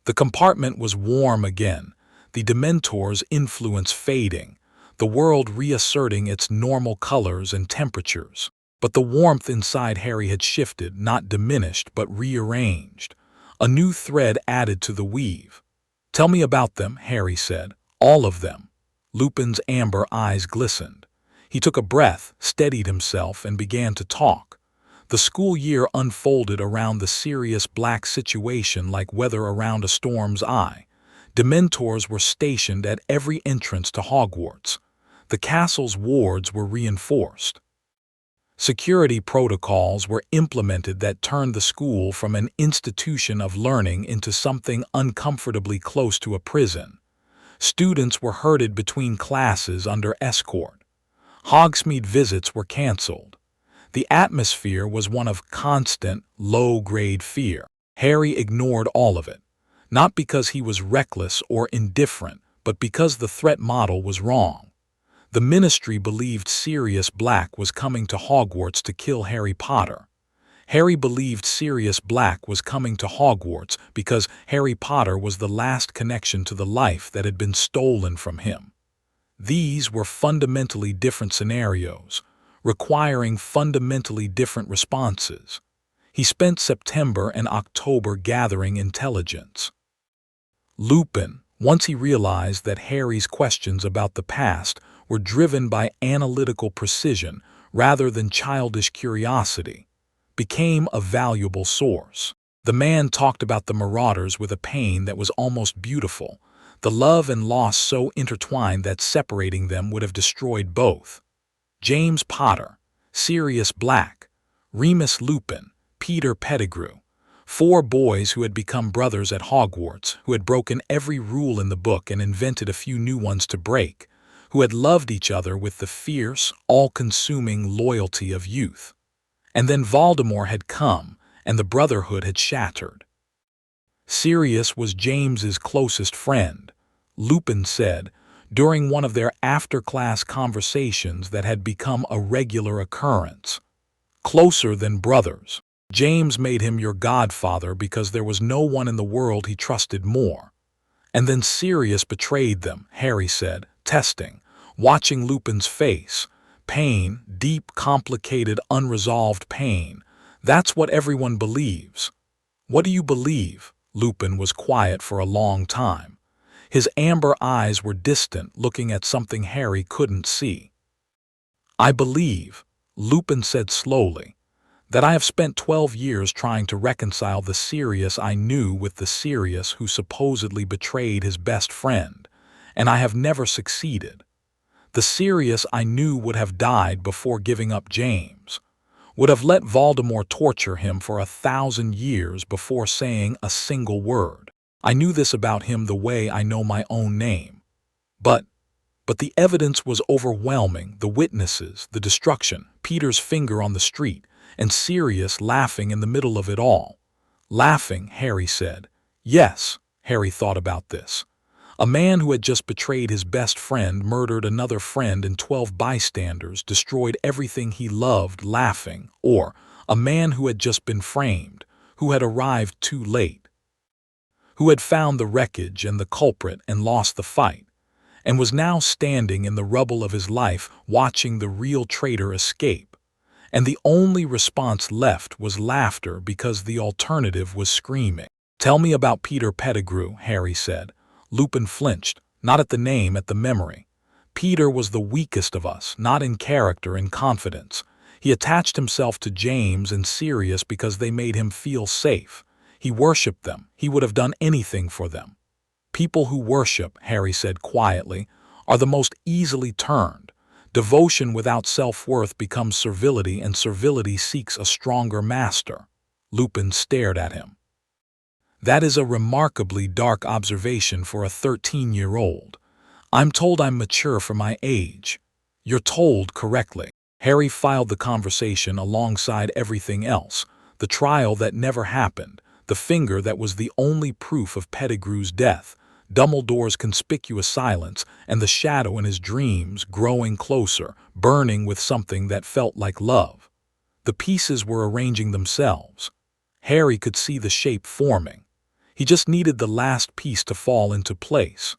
The compartment was warm again, the Dementor's influence fading, the world reasserting its normal colors and temperatures. But the warmth inside Harry had shifted, not diminished, but rearranged. A new thread added to the weave. "Tell me about them," Harry said. "All of them." Lupin's amber eyes glistened. He took a breath, steadied himself, and began to talk. The school year unfolded around the Sirius Black situation like weather around a storm's eye. Dementors were stationed at every entrance to Hogwarts. The castle's wards were reinforced. Security protocols were implemented that turned the school from an institution of learning into something uncomfortably close to a prison. Students were herded between classes under escort. Hogsmeade visits were cancelled. The atmosphere was one of constant, low-grade fear. Harry ignored all of it, not because he was reckless or indifferent, but because the threat model was wrong. The Ministry believed Sirius Black was coming to Hogwarts to kill Harry Potter. Harry believed Sirius Black was coming to Hogwarts because Harry Potter was the last connection to the life that had been stolen from him. These were fundamentally different scenarios, requiring fundamentally different responses. He spent September and October gathering intelligence. Lupin, once he realized that Harry's questions about the past were driven by analytical precision rather than childish curiosity, became a valuable source. The man talked about the Marauders with a pain that was almost beautiful, the love and loss so intertwined that separating them would have destroyed both. James Potter, Sirius Black, Remus Lupin, Peter Pettigrew, 4 boys who had become brothers at Hogwarts, who had broken every rule in the book and invented a few new ones to break, who had loved each other with the fierce, all-consuming loyalty of youth. And then Voldemort had come, and the brotherhood had shattered. Sirius was James's closest friend, Lupin said, during one of their after-class conversations that had become a regular occurrence. Closer than brothers. James made him your godfather because there was no one in the world he trusted more. And then Sirius betrayed them, Harry said, testing, watching Lupin's face. Pain, deep, complicated, unresolved pain. That's what everyone believes. What do you believe? Lupin was quiet for a long time. His amber eyes were distant, looking at something Harry couldn't see. "I believe," Lupin said slowly, "that I have spent 12 years trying to reconcile the Sirius I knew with the Sirius who supposedly betrayed his best friend, and I have never succeeded. The Sirius I knew would have died before giving up James, would have let Voldemort torture him for 1,000 years before saying a single word. I knew this about him the way I know my own name. But the evidence was overwhelming, the witnesses, the destruction, Peter's finger on the street, and Sirius laughing in the middle of it all." "Laughing," Harry said. Yes, Harry thought about this. A man who had just betrayed his best friend, murdered another friend and 12 bystanders, destroyed everything he loved, laughing. Or a man who had just been framed, who had arrived too late, who had found the wreckage and the culprit and lost the fight, and was now standing in the rubble of his life watching the real traitor escape. And the only response left was laughter because the alternative was screaming. "Tell me about Peter Pettigrew," Harry said. Lupin flinched, not at the name, at the memory. Peter was the weakest of us, not in character, in confidence. He attached himself to James and Sirius because they made him feel safe. He worshipped them. He would have done anything for them. "People who worship," Harry said quietly, "are the most easily turned. Devotion without self-worth becomes servility, and servility seeks a stronger master." Lupin stared at him. "That is a remarkably dark observation for a 13-year-old. I'm told I'm mature for my age." "You're told correctly." Harry filed the conversation alongside everything else, the trial that never happened, the finger that was the only proof of Pettigrew's death, Dumbledore's conspicuous silence, and the shadow in his dreams growing closer, burning with something that felt like love. The pieces were arranging themselves. Harry could see the shape forming. He just needed the last piece to fall into place.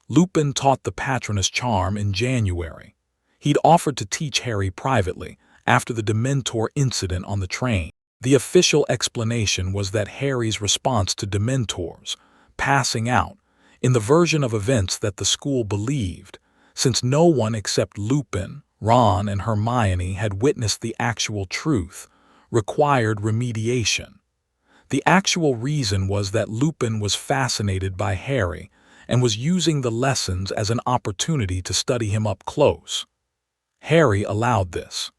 Lupin taught the Patronus charm in January. He'd offered to teach Harry privately after the Dementor incident on the train. The official explanation was that Harry's response to Dementors, passing out, in the version of events that the school believed, since no one except Lupin, Ron, and Hermione had witnessed the actual truth, required remediation. The actual reason was that Lupin was fascinated by Harry and was using the lessons as an opportunity to study him up close. Harry allowed this.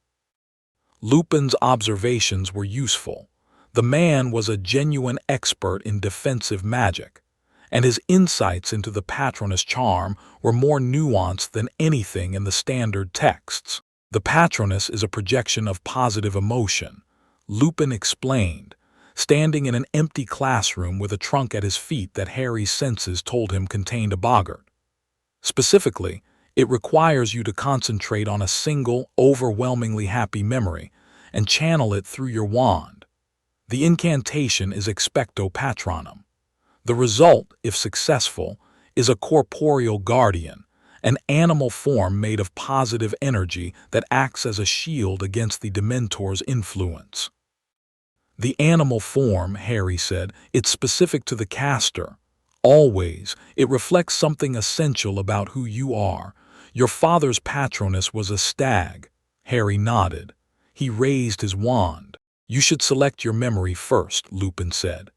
Lupin's observations were useful. The man was a genuine expert in defensive magic, and his insights into the Patronus charm were more nuanced than anything in the standard texts. The Patronus is a projection of positive emotion, Lupin explained, standing in an empty classroom with a trunk at his feet that Harry's senses told him contained a boggart. Specifically, it requires you to concentrate on a single, overwhelmingly happy memory and channel it through your wand. The incantation is Expecto Patronum. The result, if successful, is a corporeal guardian, an animal form made of positive energy that acts as a shield against the Dementor's influence. The animal form, Harry said, it's specific to the caster. Always, it reflects something essential about who you are. Your father's Patronus was a stag. Harry nodded. He raised his wand. You should select your memory first, Lupin said.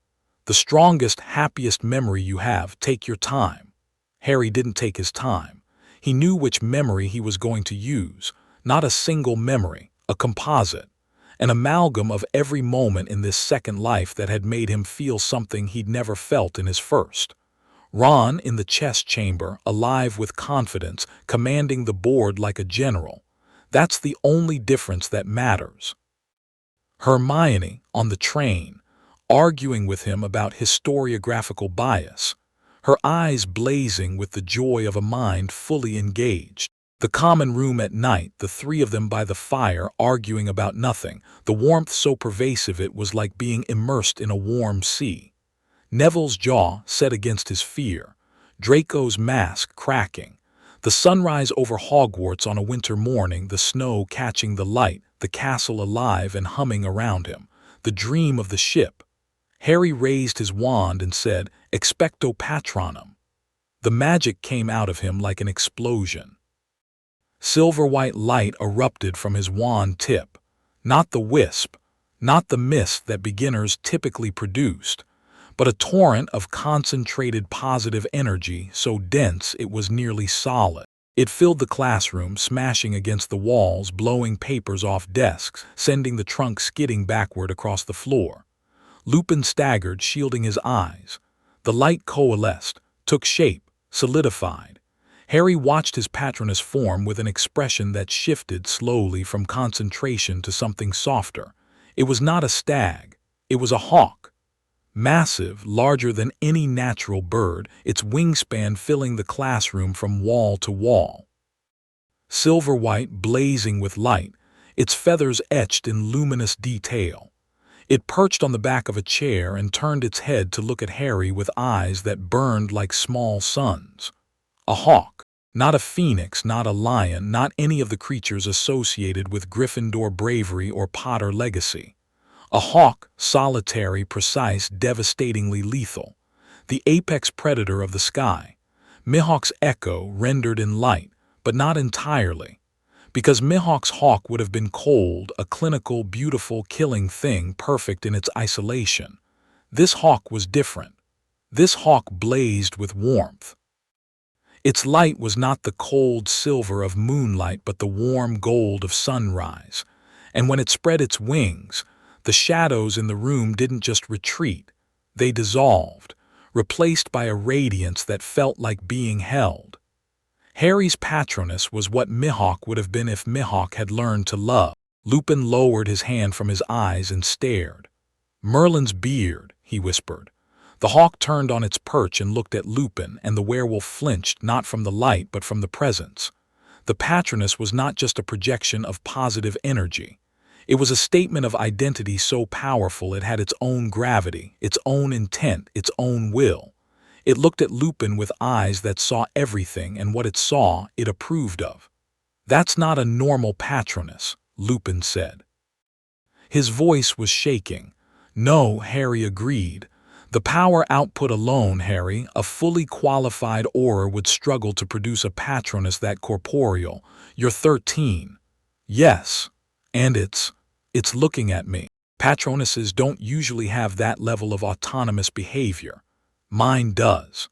The strongest, happiest memory you have, take your time. Harry didn't take his time. He knew which memory he was going to use, not a single memory, a composite, an amalgam of every moment in this second life that had made him feel something he'd never felt in his first. Ron in the chess chamber, alive with confidence, commanding the board like a general. That's the only difference that matters. Hermione, on the train, arguing with him about historiographical bias, her eyes blazing with the joy of a mind fully engaged. The common room at night, the three of them by the fire arguing about nothing, the warmth so pervasive it was like being immersed in a warm sea. Neville's jaw set against his fear, Draco's mask cracking, the sunrise over Hogwarts on a winter morning, the snow catching the light, the castle alive and humming around him, the dream of the ship. Harry raised his wand and said, Expecto Patronum. The magic came out of him like an explosion. Silver-white light erupted from his wand tip, not the wisp, not the mist that beginners typically produced, but a torrent of concentrated positive energy so dense it was nearly solid. It filled the classroom, smashing against the walls, blowing papers off desks, sending the trunk skidding backward across the floor. Lupin staggered, shielding his eyes. The light coalesced, took shape, solidified. Harry watched his Patronus form with an expression that shifted slowly from concentration to something softer. It was not a stag, it was a hawk. Massive, larger than any natural bird, its wingspan filling the classroom from wall to wall. Silver-white, blazing with light, its feathers etched in luminous detail. It perched on the back of a chair and turned its head to look at Harry with eyes that burned like small suns. A hawk, not a phoenix, not a lion, not any of the creatures associated with Gryffindor bravery or Potter legacy. A hawk, solitary, precise, devastatingly lethal. The apex predator of the sky. Mihawk's echo rendered in light, but not entirely. Because Mihawk's hawk would have been cold, a clinical, beautiful, killing thing, perfect in its isolation. This hawk was different. This hawk blazed with warmth. Its light was not the cold silver of moonlight, but the warm gold of sunrise. And when it spread its wings, the shadows in the room didn't just retreat, they dissolved, replaced by a radiance that felt like being held. Harry's Patronus was what Mihawk would have been if Mihawk had learned to love. Lupin lowered his hand from his eyes and stared. Merlin's beard, he whispered. The hawk turned on its perch and looked at Lupin, and the werewolf flinched, not from the light but from the presence. The Patronus was not just a projection of positive energy. It was a statement of identity so powerful it had its own gravity, its own intent, its own will. It looked at Lupin with eyes that saw everything, and what it saw, it approved of. "That's not a normal Patronus," Lupin said. His voice was shaking. "No," Harry agreed. "The power output alone, Harry, a fully qualified aura would struggle to produce a Patronus that corporeal. You're 13. Yes. And it's looking at me. Patronuses don't usually have that level of autonomous behavior. Mine does."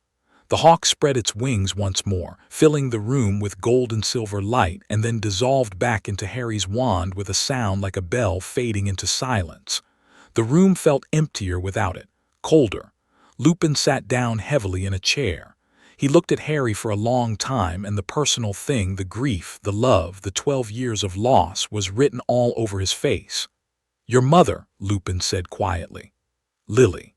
The hawk spread its wings once more, filling the room with gold and silver light, and then dissolved back into Harry's wand with a sound like a bell fading into silence. The room felt emptier without it, colder. Lupin sat down heavily in a chair. He looked at Harry for a long time, and the personal thing, the grief, the love, the 12 years of loss was written all over his face. "Your mother," Lupin said quietly. "Lily.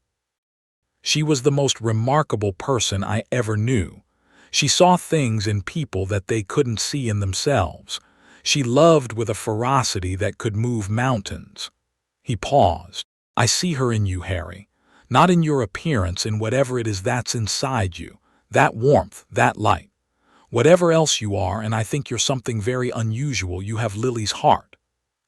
She was the most remarkable person I ever knew. She saw things in people that they couldn't see in themselves. She loved with a ferocity that could move mountains." He paused. "I see her in you, Harry. Not in your appearance, in whatever it is that's inside you. That warmth, that light. Whatever else you are, and I think you're something very unusual, you have Lily's heart."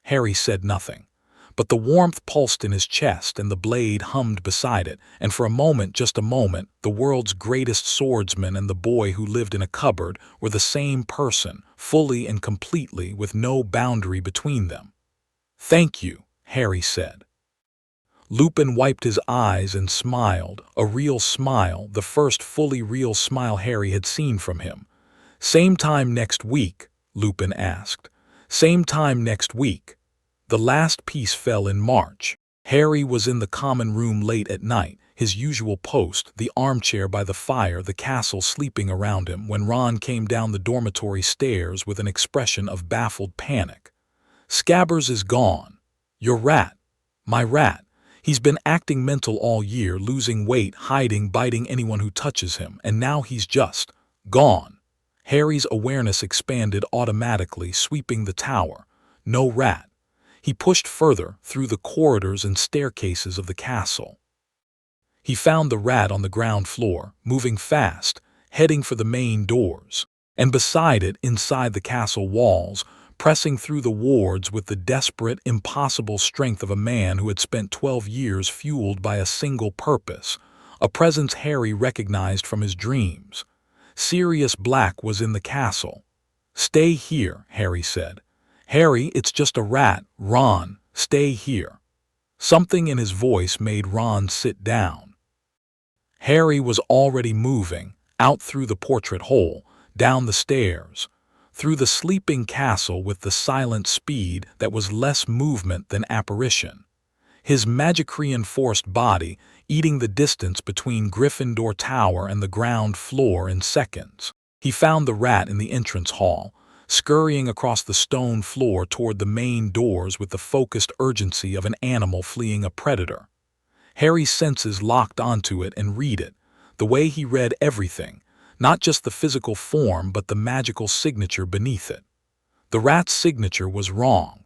Harry said nothing. But the warmth pulsed in his chest, and the blade hummed beside it, and for a moment, just a moment, the world's greatest swordsman and the boy who lived in a cupboard were the same person, fully and completely, with no boundary between them. "Thank you," Harry said. Lupin wiped his eyes and smiled, a real smile, the first fully real smile Harry had seen from him. "Same time next week?" Lupin asked. "Same time next week." The last piece fell in March. Harry was in the common room late at night, his usual post, the armchair by the fire, the castle sleeping around him, when Ron came down the dormitory stairs with an expression of baffled panic. "Scabbers is gone. Your rat. My rat. He's been acting mental all year, losing weight, hiding, biting anyone who touches him, and now he's just gone." Harry's awareness expanded automatically, sweeping the tower. No rat. He pushed further, through the corridors and staircases of the castle. He found the rat on the ground floor, moving fast, heading for the main doors. And beside it, inside the castle walls, pressing through the wards with the desperate, impossible strength of a man who had spent 12 years fueled by a single purpose, a presence Harry recognized from his dreams. Sirius Black was in the castle. "Stay here," Harry said. "Harry, it's just a rat. Ron, stay here." Something in his voice made Ron sit down. Harry was already moving, out through the portrait hole, down the stairs, through the sleeping castle with the silent speed that was less movement than apparition. His magic-reinforced body eating the distance between Gryffindor Tower and the ground floor in seconds. He found the rat in the entrance hall, scurrying across the stone floor toward the main doors with the focused urgency of an animal fleeing a predator. Harry's senses locked onto it and read it, the way he read everything, not just the physical form but the magical signature beneath it. The rat's signature was wrong.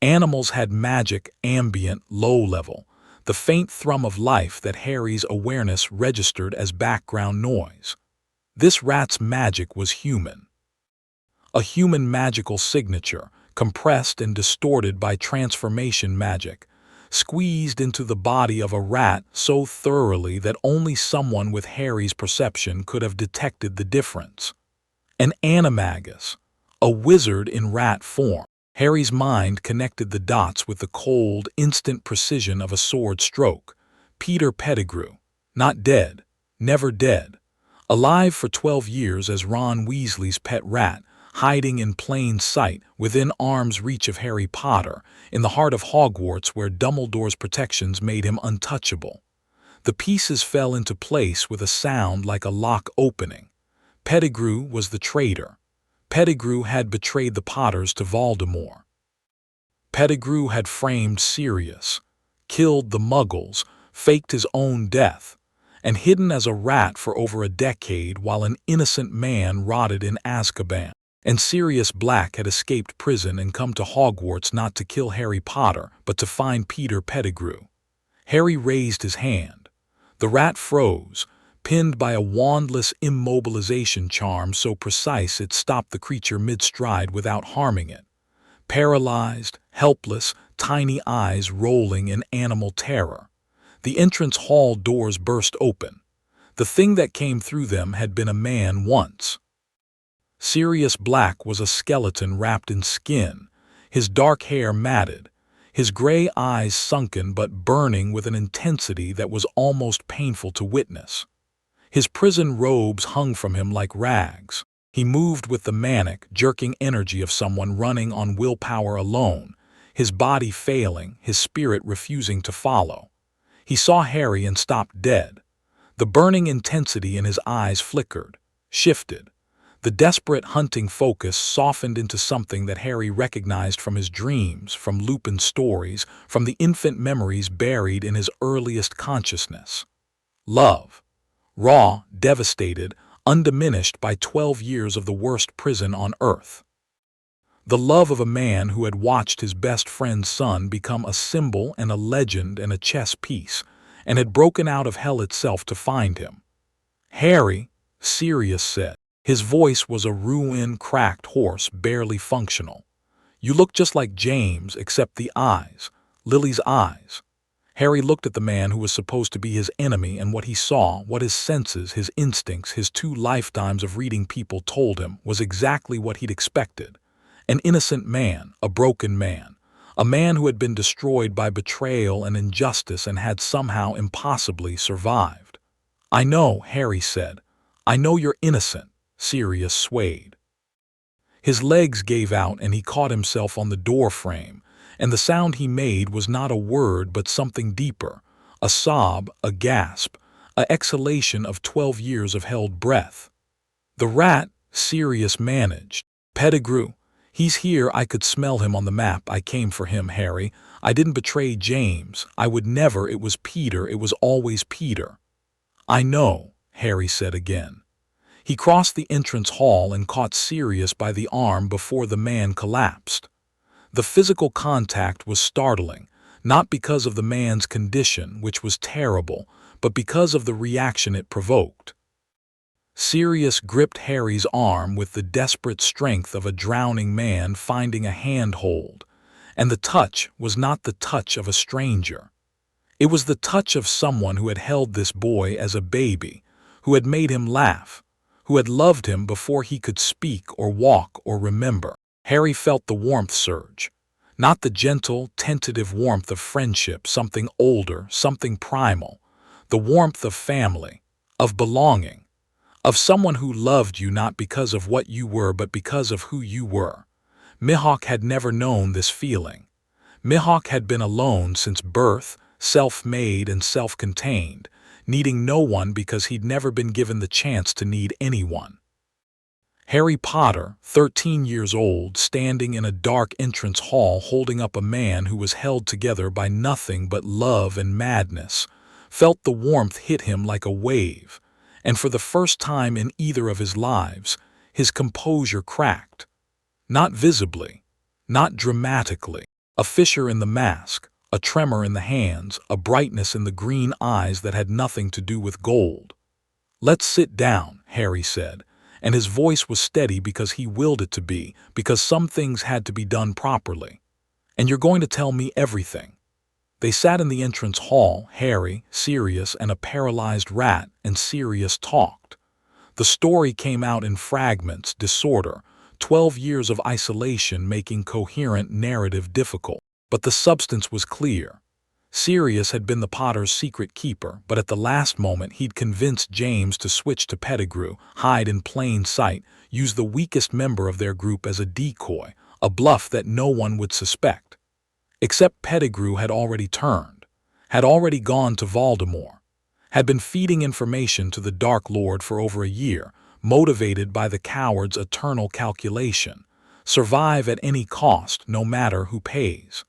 Animals had magic, ambient, low-level, the faint thrum of life that Harry's awareness registered as background noise. This rat's magic was human. A human magical signature, compressed and distorted by transformation magic, squeezed into the body of a rat so thoroughly that only someone with Harry's perception could have detected the difference. An animagus, a wizard in rat form. Harry's mind connected the dots with the cold, instant precision of a sword stroke. Peter Pettigrew, not dead, never dead, alive for 12 years as Ron Weasley's pet rat, hiding in plain sight, within arm's reach of Harry Potter, in the heart of Hogwarts where Dumbledore's protections made him untouchable. The pieces fell into place with a sound like a lock opening. Pettigrew was the traitor. Pettigrew had betrayed the Potters to Voldemort. Pettigrew had framed Sirius, killed the Muggles, faked his own death, and hidden as a rat for over a decade while an innocent man rotted in Azkaban. And Sirius Black had escaped prison and come to Hogwarts not to kill Harry Potter, but to find Peter Pettigrew. Harry raised his hand. The rat froze. pinned by a wandless immobilization charm so precise it stopped the creature mid-stride without harming it. Paralyzed, helpless, tiny eyes rolling in animal terror. The entrance hall doors burst open. The thing that came through them had been a man once. Sirius Black was a skeleton wrapped in skin, his dark hair matted, his gray eyes sunken but burning with an intensity that was almost painful to witness. His prison robes hung from him like rags. He moved with the manic, jerking energy of someone running on willpower alone, his body failing, his spirit refusing to follow. He saw Harry and stopped dead. The burning intensity in his eyes flickered, shifted. The desperate hunting focus softened into something that Harry recognized from his dreams, from Lupin's stories, from the infant memories buried in his earliest consciousness. Love. Raw, devastated, undiminished by 12 years of the worst prison on Earth. The love of a man who had watched his best friend's son become a symbol and a legend and a chess piece, and had broken out of hell itself to find him. "Harry," Sirius said. His voice was a ruin-cracked horse, barely functional. "You look just like James, except the eyes. Lily's eyes." Harry looked at the man who was supposed to be his enemy, and what he saw, what his senses, his instincts, his 2 lifetimes of reading people told him, was exactly what he'd expected. An innocent man, a broken man, a man who had been destroyed by betrayal and injustice and had somehow impossibly survived. "I know," Harry said. "I know you're innocent." Sirius swayed. His legs gave out and he caught himself on the door frame, and the sound he made was not a word but something deeper, a sob, a gasp, an exhalation of 12 years of held breath. "The rat," Sirius managed. "Pettigrew. He's here. I could smell him on the map. I came for him, Harry. I didn't betray James. I would never. It was Peter. It was always Peter." "I know," Harry said again. He crossed the entrance hall and caught Sirius by the arm before the man collapsed. The physical contact was startling, not because of the man's condition, which was terrible, but because of the reaction it provoked. Sirius gripped Harry's arm with the desperate strength of a drowning man finding a handhold, and the touch was not the touch of a stranger. It was the touch of someone who had held this boy as a baby, who had made him laugh, who had loved him before he could speak or walk or remember. Harry felt the warmth surge. Not the gentle, tentative warmth of friendship, something older, something primal. The warmth of family, of belonging, of someone who loved you not because of what you were but because of who you were. Mihawk had never known this feeling. Mihawk had been alone since birth, self-made and self-contained, needing no one because he'd never been given the chance to need anyone. Harry Potter, 13 years old, standing in a dark entrance hall holding up a man who was held together by nothing but love and madness, felt the warmth hit him like a wave, and for the first time in either of his lives, his composure cracked. Not visibly, not dramatically. A fissure in the mask, a tremor in the hands, a brightness in the green eyes that had nothing to do with gold. "Let's sit down," Harry said, and his voice was steady because he willed it to be, because some things had to be done properly. "And you're going to tell me everything." They sat in the entrance hall, Harry, Sirius, and a paralyzed rat, and Sirius talked. The story came out in fragments, disorder, 12 years of isolation making coherent narrative difficult. But the substance was clear. Sirius had been the Potter's secret keeper, but at the last moment he'd convinced James to switch to Pettigrew, hide in plain sight, use the weakest member of their group as a decoy, a bluff that no one would suspect. Except Pettigrew had already turned, had already gone to Voldemort, had been feeding information to the Dark Lord for over a year, motivated by the coward's eternal calculation. Survive at any cost, no matter who pays.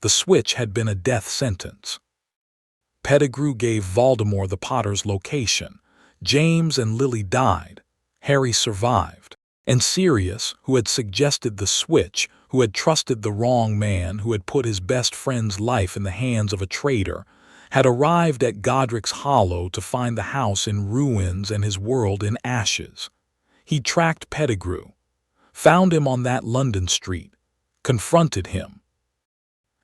The switch had been a death sentence. Pettigrew gave Voldemort the Potter's location. James and Lily died. Harry survived. And Sirius, who had suggested the switch, who had trusted the wrong man, who had put his best friend's life in the hands of a traitor, had arrived at Godric's Hollow to find the house in ruins and his world in ashes. He tracked Pettigrew, found him on that London street, confronted him.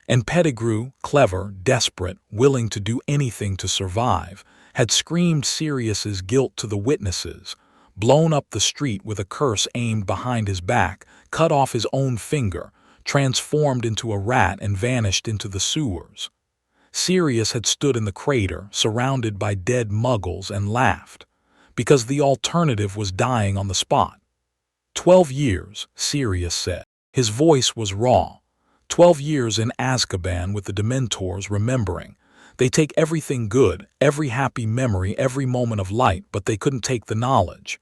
And Pettigrew, clever, desperate, willing to do anything to survive, had screamed Sirius's guilt to the witnesses, blown up the street with a curse aimed behind his back, cut off his own finger, transformed into a rat and vanished into the sewers. Sirius had stood in the crater, surrounded by dead muggles, and laughed, because the alternative was dying on the spot. 12 years, Sirius said. His voice was raw. 12 years in Azkaban with the Dementors remembering. They take everything good, every happy memory, every moment of light, but they couldn't take the knowledge.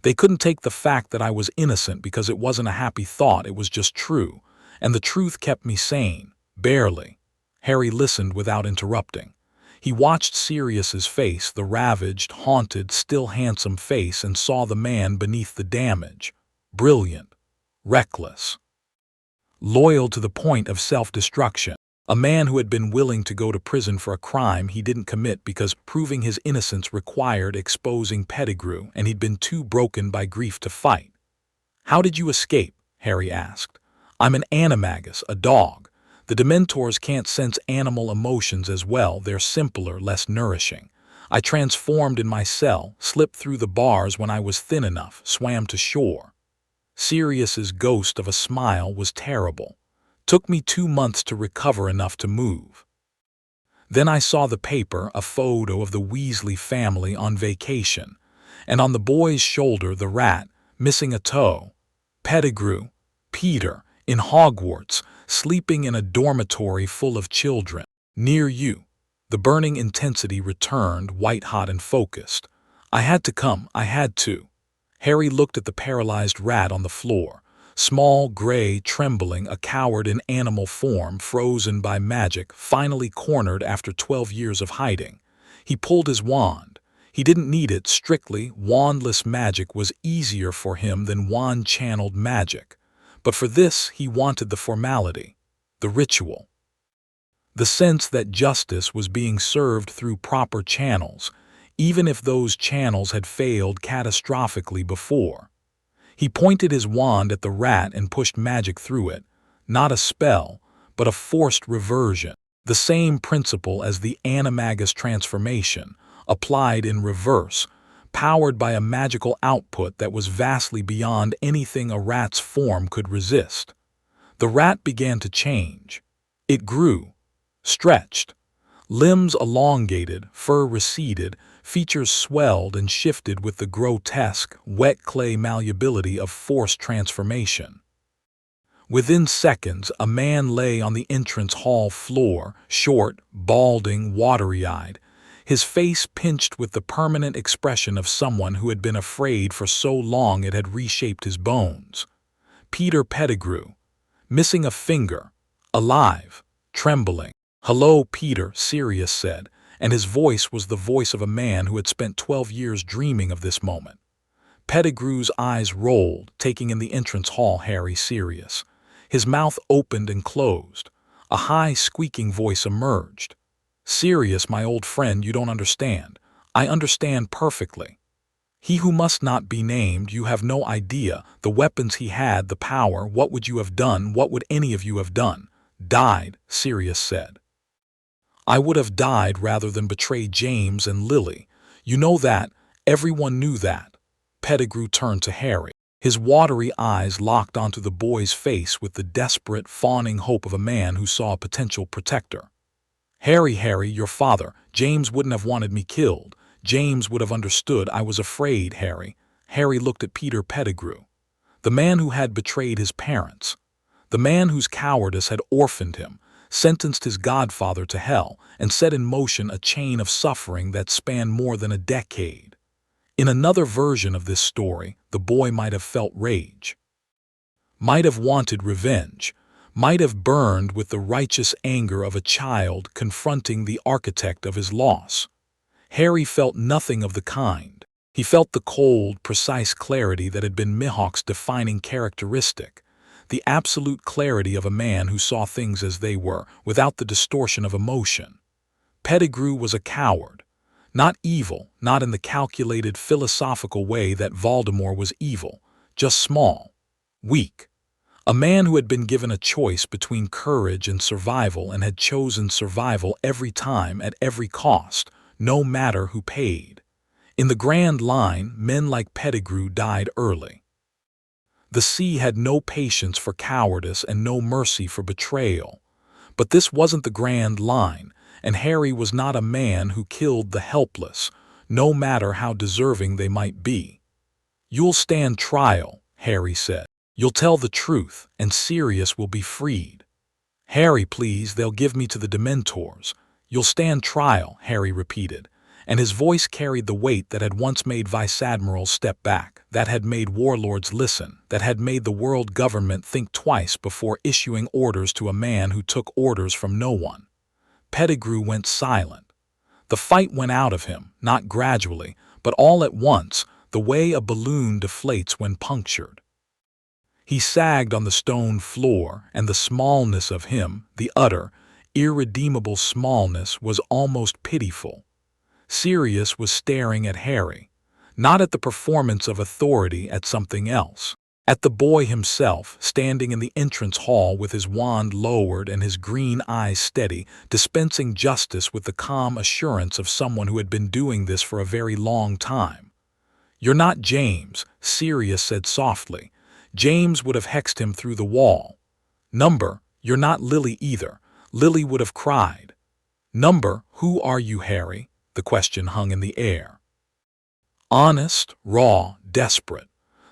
They couldn't take the fact that I was innocent because it wasn't a happy thought, it was just true. And the truth kept me sane. Barely. Harry listened without interrupting. He watched Sirius's face, the ravaged, haunted, still handsome face, and saw the man beneath the damage. Brilliant. Reckless. Loyal to the point of self-destruction. A man who had been willing to go to prison for a crime he didn't commit because proving his innocence required exposing Pettigrew, and he'd been too broken by grief to fight. "How did you escape?" Harry asked. "I'm an animagus, a dog. The Dementors can't sense animal emotions as well, they're simpler, less nourishing. I transformed in my cell, slipped through the bars when I was thin enough, swam to shore." Sirius's ghost of a smile was terrible. "Took me 2 months to recover enough to move. Then I saw the paper, a photo of the Weasley family on vacation, and on the boy's shoulder the rat, missing a toe. Pettigrew, Peter, in Hogwarts, sleeping in a dormitory full of children. Near you." The burning intensity returned, white-hot and focused. "I had to come, I had to." Harry looked at the paralyzed rat on the floor. Small, gray, trembling, a coward in animal form, frozen by magic, finally cornered after 12 years of hiding. He pulled his wand. He didn't need it strictly. Wandless magic was easier for him than wand-channeled magic. But for this, he wanted the formality, the ritual. The sense that justice was being served through proper channels, even if those channels had failed catastrophically before. He pointed his wand at the rat and pushed magic through it, not a spell, but a forced reversion, the same principle as the animagus transformation, applied in reverse, powered by a magical output that was vastly beyond anything a rat's form could resist. The rat began to change. It grew, stretched. Limbs elongated, fur receded, features swelled and shifted with the grotesque, wet clay malleability of forced transformation. Within seconds, a man lay on the entrance hall floor, short, balding, watery-eyed, his face pinched with the permanent expression of someone who had been afraid for so long it had reshaped his bones. Peter Pettigrew, missing a finger, alive, trembling. "Hello, Peter," Sirius said, and his voice was the voice of a man who had spent 12 years dreaming of this moment. Pettigrew's eyes rolled, taking in the entrance hall Harry Sirius. His mouth opened and closed. A high, squeaking voice emerged. "Sirius, my old friend, you don't understand. I understand perfectly. He who must not be named, you have no idea. The weapons he had, the power, what would you have done? What would any of you have done?" "Died," Sirius said. "I would have died rather than betray James and Lily. You know that. Everyone knew that." Pettigrew turned to Harry. His watery eyes locked onto the boy's face with the desperate, fawning hope of a man who saw a potential protector. Harry, your father. James wouldn't have wanted me killed. James would have understood. I was afraid, Harry." Harry looked at Peter Pettigrew. The man who had betrayed his parents. The man whose cowardice had orphaned him, sentenced his godfather to hell, and set in motion a chain of suffering that spanned more than a decade. In another version of this story, the boy might have felt rage, might have wanted revenge, might have burned with the righteous anger of a child confronting the architect of his loss. Harry felt nothing of the kind. He felt the cold, precise clarity that had been Mihawk's defining characteristic, the absolute clarity of a man who saw things as they were, without the distortion of emotion. Pettigrew was a coward. Not evil, not in the calculated philosophical way that Voldemort was evil, just small, weak. A man who had been given a choice between courage and survival and had chosen survival every time at every cost, no matter who paid. In the grand line, men like Pettigrew died early. The sea had no patience for cowardice and no mercy for betrayal. But this wasn't the grand line, and Harry was not a man who killed the helpless, no matter how deserving they might be. "You'll stand trial," Harry said. "You'll tell the truth, and Sirius will be freed." "Harry, please, they'll give me to the Dementors." "You'll stand trial," Harry repeated, and his voice carried the weight that had once made vice-admirals step back, that had made warlords listen, that had made the world government think twice before issuing orders to a man who took orders from no one. Pettigrew went silent. The fight went out of him, not gradually, but all at once, the way a balloon deflates when punctured. He sagged on the stone floor, and the smallness of him, the utter, irredeemable smallness, was almost pitiful. Sirius was staring at Harry, not at the performance of authority, at something else. At the boy himself, standing in the entrance hall with his wand lowered and his green eyes steady, dispensing justice with the calm assurance of someone who had been doing this for a very long time. "You're not James," Sirius said softly. "James would have hexed him through the wall." "Number, you're not Lily either." Lily would have cried. "Number, who are you, Harry?" The question hung in the air. Honest, raw, desperate.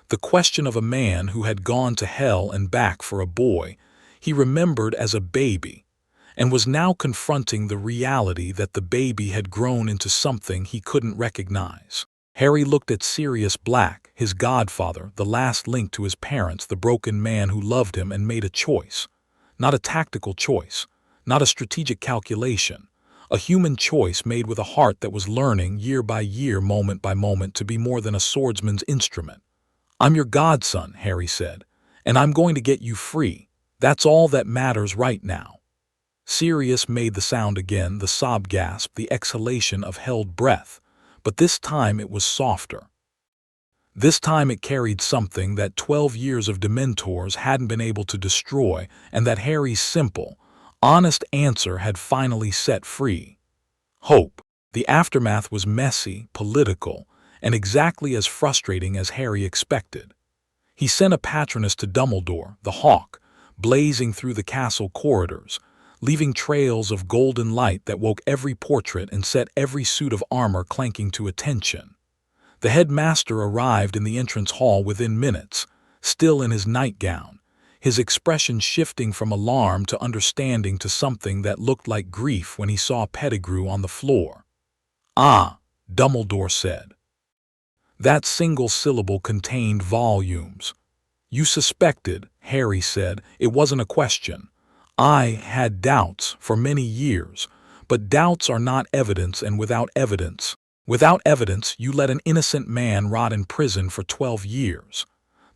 The question of a man who had gone to hell and back for a boy he remembered as a baby, and was now confronting the reality that the baby had grown into something he couldn't recognize. Harry looked at Sirius Black, his godfather, the last link to his parents, the broken man who loved him, and made a choice. Not a tactical choice, not a strategic calculation. A human choice made with a heart that was learning, year by year, moment by moment, to be more than a swordsman's instrument. "I'm your godson," Harry said, "and I'm going to get you free. That's all that matters right now." Sirius made the sound again, the sob gasp, the exhalation of held breath, but this time it was softer. This time it carried something that 12 years of Dementors hadn't been able to destroy, and that Harry's simple, honest answer had finally set free. Hope. The aftermath was messy, political, and exactly as frustrating as Harry expected. He sent a Patronus to Dumbledore, the Hawk, blazing through the castle corridors, leaving trails of golden light that woke every portrait and set every suit of armor clanking to attention. The headmaster arrived in the entrance hall within minutes, still in his nightgown, his expression shifting from alarm to understanding to something that looked like grief when he saw Pettigrew on the floor. "Ah," Dumbledore said. That single syllable contained volumes. "You suspected," Harry said. "It wasn't a question. I had doubts for many years, but doubts are not evidence, and without evidence, you let an innocent man rot in prison for 12 years.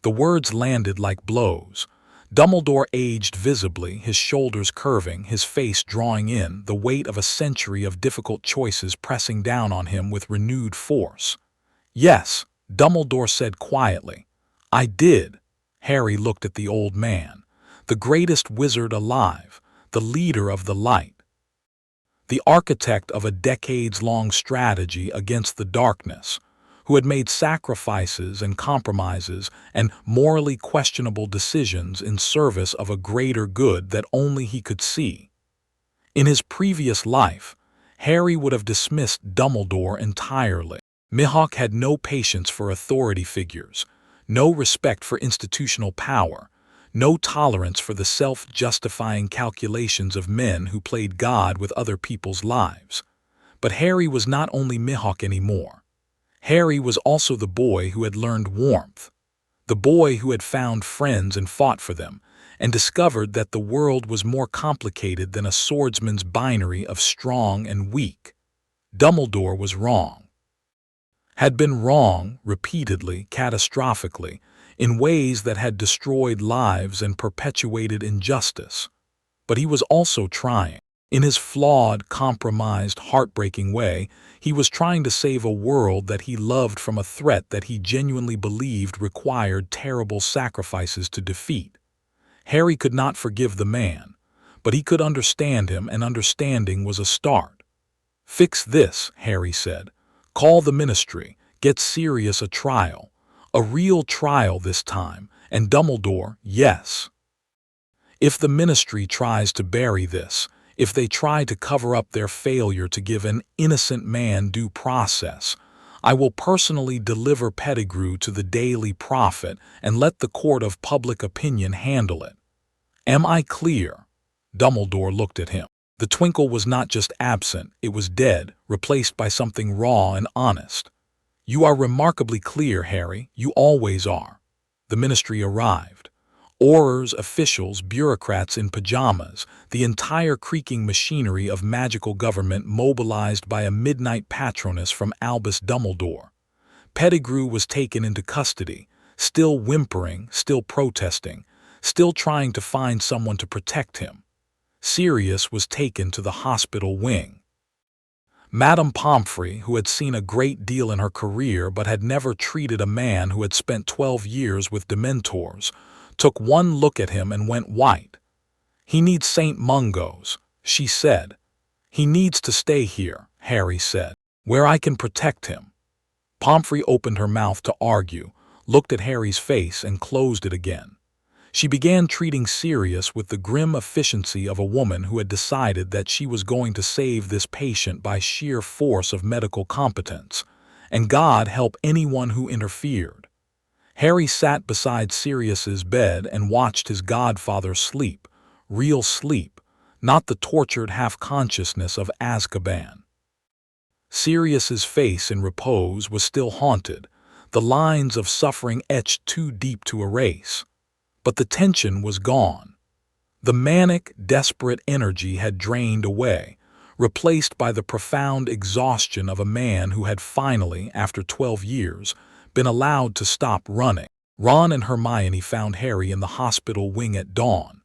The words landed like blows. Dumbledore aged visibly, his shoulders curving, his face drawing in, the weight of a century of difficult choices pressing down on him with renewed force. "Yes," Dumbledore said quietly. "I did." Harry looked at the old man. The greatest wizard alive, the leader of the light, the architect of a decades-long strategy against the darkness, who had made sacrifices and compromises and morally questionable decisions in service of a greater good that only he could see. In his previous life, Harry would have dismissed Dumbledore entirely. Mihawk had no patience for authority figures, no respect for institutional power, no tolerance for the self-justifying calculations of men who played God with other people's lives. But Harry was not only Mihawk anymore. Harry was also the boy who had learned warmth, the boy who had found friends and fought for them, and discovered that the world was more complicated than a swordsman's binary of strong and weak. Dumbledore was wrong. Had been wrong, repeatedly, catastrophically, in ways that had destroyed lives and perpetuated injustice. But he was also trying. In his flawed, compromised, heartbreaking way, he was trying to save a world that he loved from a threat that he genuinely believed required terrible sacrifices to defeat. Harry could not forgive the man, but he could understand him, and understanding was a start. "Fix this," Harry said. "Call the ministry. Get Sirius a trial. A real trial this time, and Dumbledore, yes. If the ministry tries to bury this, if they try to cover up their failure to give an innocent man due process, I will personally deliver Pettigrew to the Daily Prophet and let the court of public opinion handle it. Am I clear?" Dumbledore looked at him. The twinkle was not just absent, it was dead, replaced by something raw and honest. "You are remarkably clear, Harry. You always are." The ministry arrived. Aurors, officials, bureaucrats in pajamas, the entire creaking machinery of magical government mobilized by a midnight patronus from Albus Dumbledore. Pettigrew was taken into custody, still whimpering, still protesting, still trying to find someone to protect him. Sirius was taken to the hospital wing. Madame Pomfrey, who had seen a great deal in her career but had never treated a man who had spent 12 years with Dementors, took one look at him and went white. "He needs St. Mungo's," she said. "He needs to stay here," Harry said, "where I can protect him." Pomfrey opened her mouth to argue, looked at Harry's face and closed it again. She began treating Sirius with the grim efficiency of a woman who had decided that she was going to save this patient by sheer force of medical competence, and God help anyone who interfered. Harry sat beside Sirius's bed and watched his godfather sleep, real sleep, not the tortured half-consciousness of Azkaban. Sirius's face in repose was still haunted, the lines of suffering etched too deep to erase. But the tension was gone. The manic, desperate energy had drained away, replaced by the profound exhaustion of a man who had finally, after 12 years, been allowed to stop running. Ron and Hermione found Harry in the hospital wing at dawn.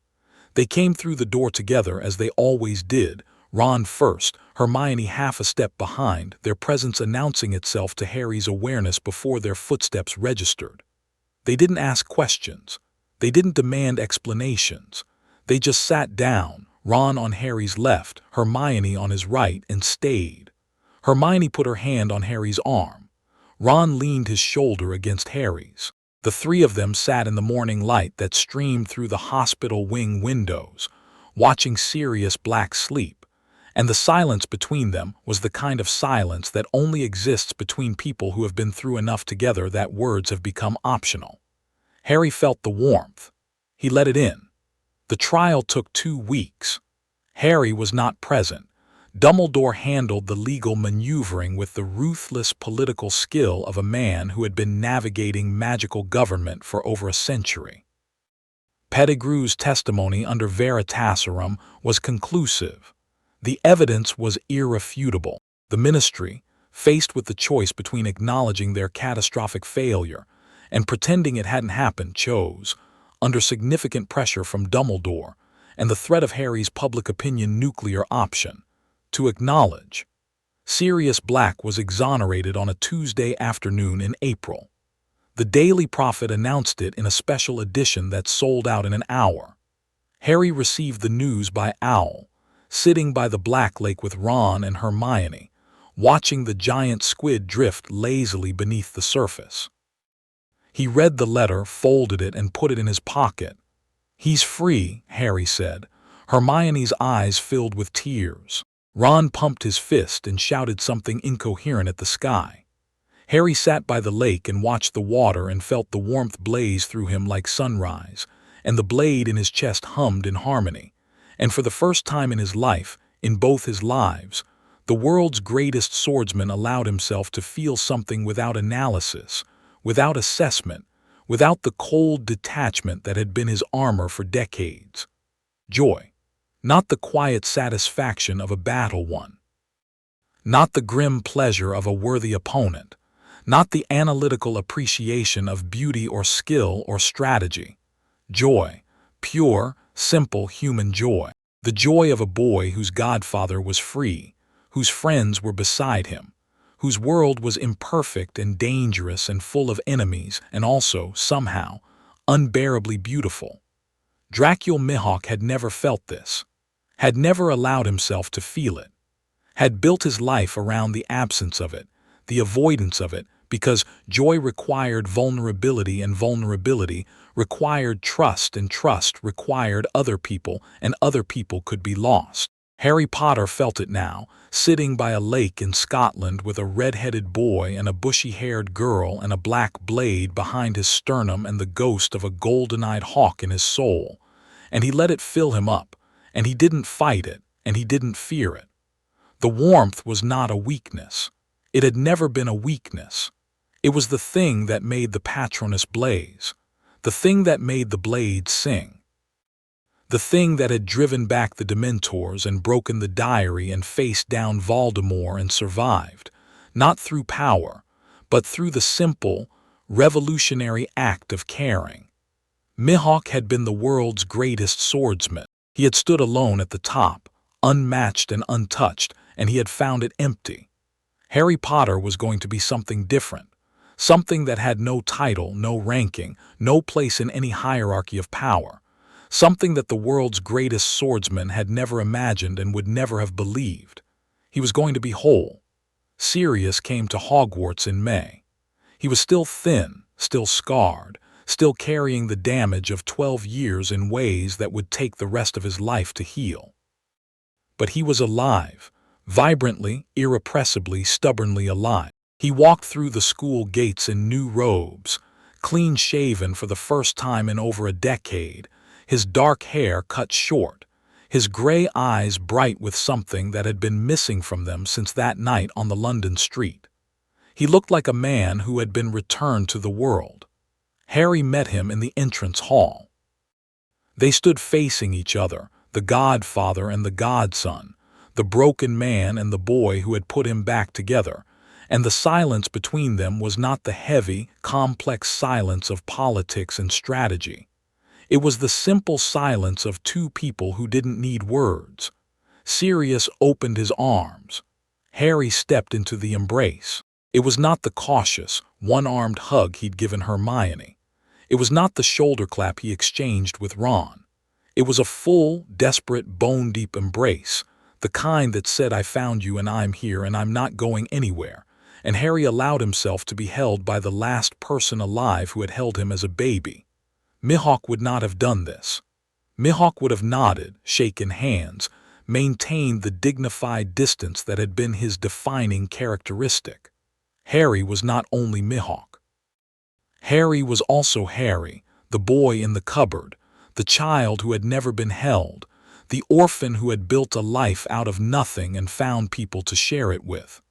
They came through the door together as they always did, Ron first, Hermione half a step behind, their presence announcing itself to Harry's awareness before their footsteps registered. They didn't ask questions. They didn't demand explanations. They just sat down, Ron on Harry's left, Hermione on his right, and stayed. Hermione put her hand on Harry's arm. Ron leaned his shoulder against Harry's. The three of them sat in the morning light that streamed through the hospital wing windows, watching Sirius Black sleep, and the silence between them was the kind of silence that only exists between people who have been through enough together that words have become optional. Harry felt the warmth. He let it in. The trial took 2 weeks. Harry was not present. Dumbledore handled the legal maneuvering with the ruthless political skill of a man who had been navigating magical government for over a century. Pettigrew's testimony under Veritaserum was conclusive. The evidence was irrefutable. The ministry, faced with the choice between acknowledging their catastrophic failure and pretending it hadn't happened, chose, under significant pressure from Dumbledore and the threat of Harry's public opinion nuclear option, to acknowledge. Sirius Black was exonerated on a Tuesday afternoon in April. The Daily Prophet announced it in a special edition that sold out in an hour. Harry received the news by owl, sitting by the Black Lake with Ron and Hermione, watching the giant squid drift lazily beneath the surface. He read the letter, folded it, and put it in his pocket. "He's free," Harry said. Hermione's eyes filled with tears. Ron pumped his fist and shouted something incoherent at the sky. Harry sat by the lake and watched the water and felt the warmth blaze through him like sunrise, and the blade in his chest hummed in harmony. And for the first time in his life, in both his lives, the world's greatest swordsman allowed himself to feel something without analysis, without assessment, without the cold detachment that had been his armor for decades. Joy. Not the quiet satisfaction of a battle won. Not the grim pleasure of a worthy opponent. Not the analytical appreciation of beauty or skill or strategy. Joy. Pure, simple human joy. The joy of a boy whose godfather was free, whose friends were beside him, whose world was imperfect and dangerous and full of enemies and also, somehow, unbearably beautiful. Dracul Mihawk had never felt this, had never allowed himself to feel it, had built his life around the absence of it, the avoidance of it, because joy required vulnerability and vulnerability required trust and trust required other people and other people could be lost. Harry Potter felt it now, sitting by a lake in Scotland with a red-headed boy and a bushy-haired girl and a black blade behind his sternum and the ghost of a golden-eyed hawk in his soul. And he let it fill him up, and he didn't fight it, and he didn't fear it. The warmth was not a weakness. It had never been a weakness. It was the thing that made the Patronus blaze, the thing that made the blade sing, the thing that had driven back the Dementors and broken the diary and faced down Voldemort and survived, not through power, but through the simple, revolutionary act of caring. Mihawk had been the world's greatest swordsman. He had stood alone at the top, unmatched and untouched, and he had found it empty. Harry Potter was going to be something different, something that had no title, no ranking, no place in any hierarchy of power, something that the world's greatest swordsman had never imagined and would never have believed. He was going to be whole. Sirius came to Hogwarts in May. He was still thin, still scarred, still carrying the damage of 12 years in ways that would take the rest of his life to heal. But he was alive, vibrantly, irrepressibly, stubbornly alive. He walked through the school gates in new robes, clean-shaven for the first time in over a decade, his dark hair cut short, his gray eyes bright with something that had been missing from them since that night on the London street. He looked like a man who had been returned to the world. Harry met him in the entrance hall. They stood facing each other, the godfather and the godson, the broken man and the boy who had put him back together, and the silence between them was not the heavy, complex silence of politics and strategy. It was the simple silence of two people who didn't need words. Sirius opened his arms. Harry stepped into the embrace. It was not the cautious, one-armed hug he'd given Hermione. It was not the shoulder clap he exchanged with Ron. It was a full, desperate, bone-deep embrace, the kind that said, "I found you and I'm here and I'm not going anywhere." And Harry allowed himself to be held by the last person alive who had held him as a baby. Mihawk would not have done this. Mihawk would have nodded, shaken hands, maintained the dignified distance that had been his defining characteristic. Harry was not only Mihawk. Harry was also Harry, the boy in the cupboard, the child who had never been held, the orphan who had built a life out of nothing and found people to share it with.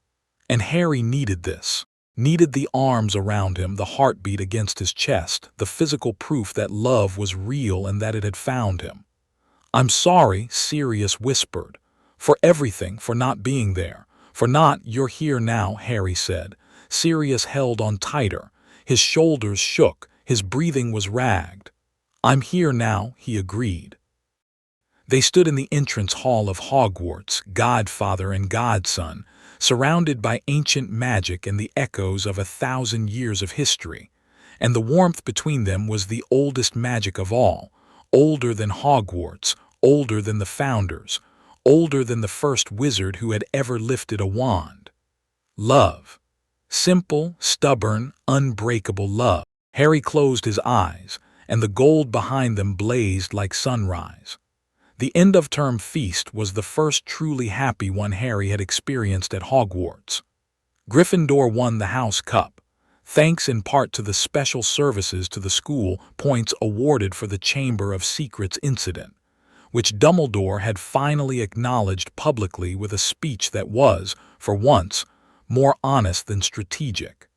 And Harry needed this, needed the arms around him, the heartbeat against his chest, the physical proof that love was real and that it had found him. "I'm sorry," Sirius whispered, "for everything, for not being there, for not—" "You're here now," Harry said. Sirius held on tighter. His shoulders shook, his breathing was ragged. "I'm here now," he agreed. They stood in the entrance hall of Hogwarts, godfather and godson, surrounded by ancient magic and the echoes of 1,000 years of history. And the warmth between them was the oldest magic of all, older than Hogwarts, older than the founders, older than the first wizard who had ever lifted a wand. Love. Simple, stubborn, unbreakable love. Harry closed his eyes, and the gold behind them blazed like sunrise. The end-of-term feast was the first truly happy one Harry had experienced at Hogwarts. Gryffindor won the House Cup, thanks in part to the special services to the school points awarded for the Chamber of Secrets incident, which Dumbledore had finally acknowledged publicly with a speech that was, for once, more honest than strategic.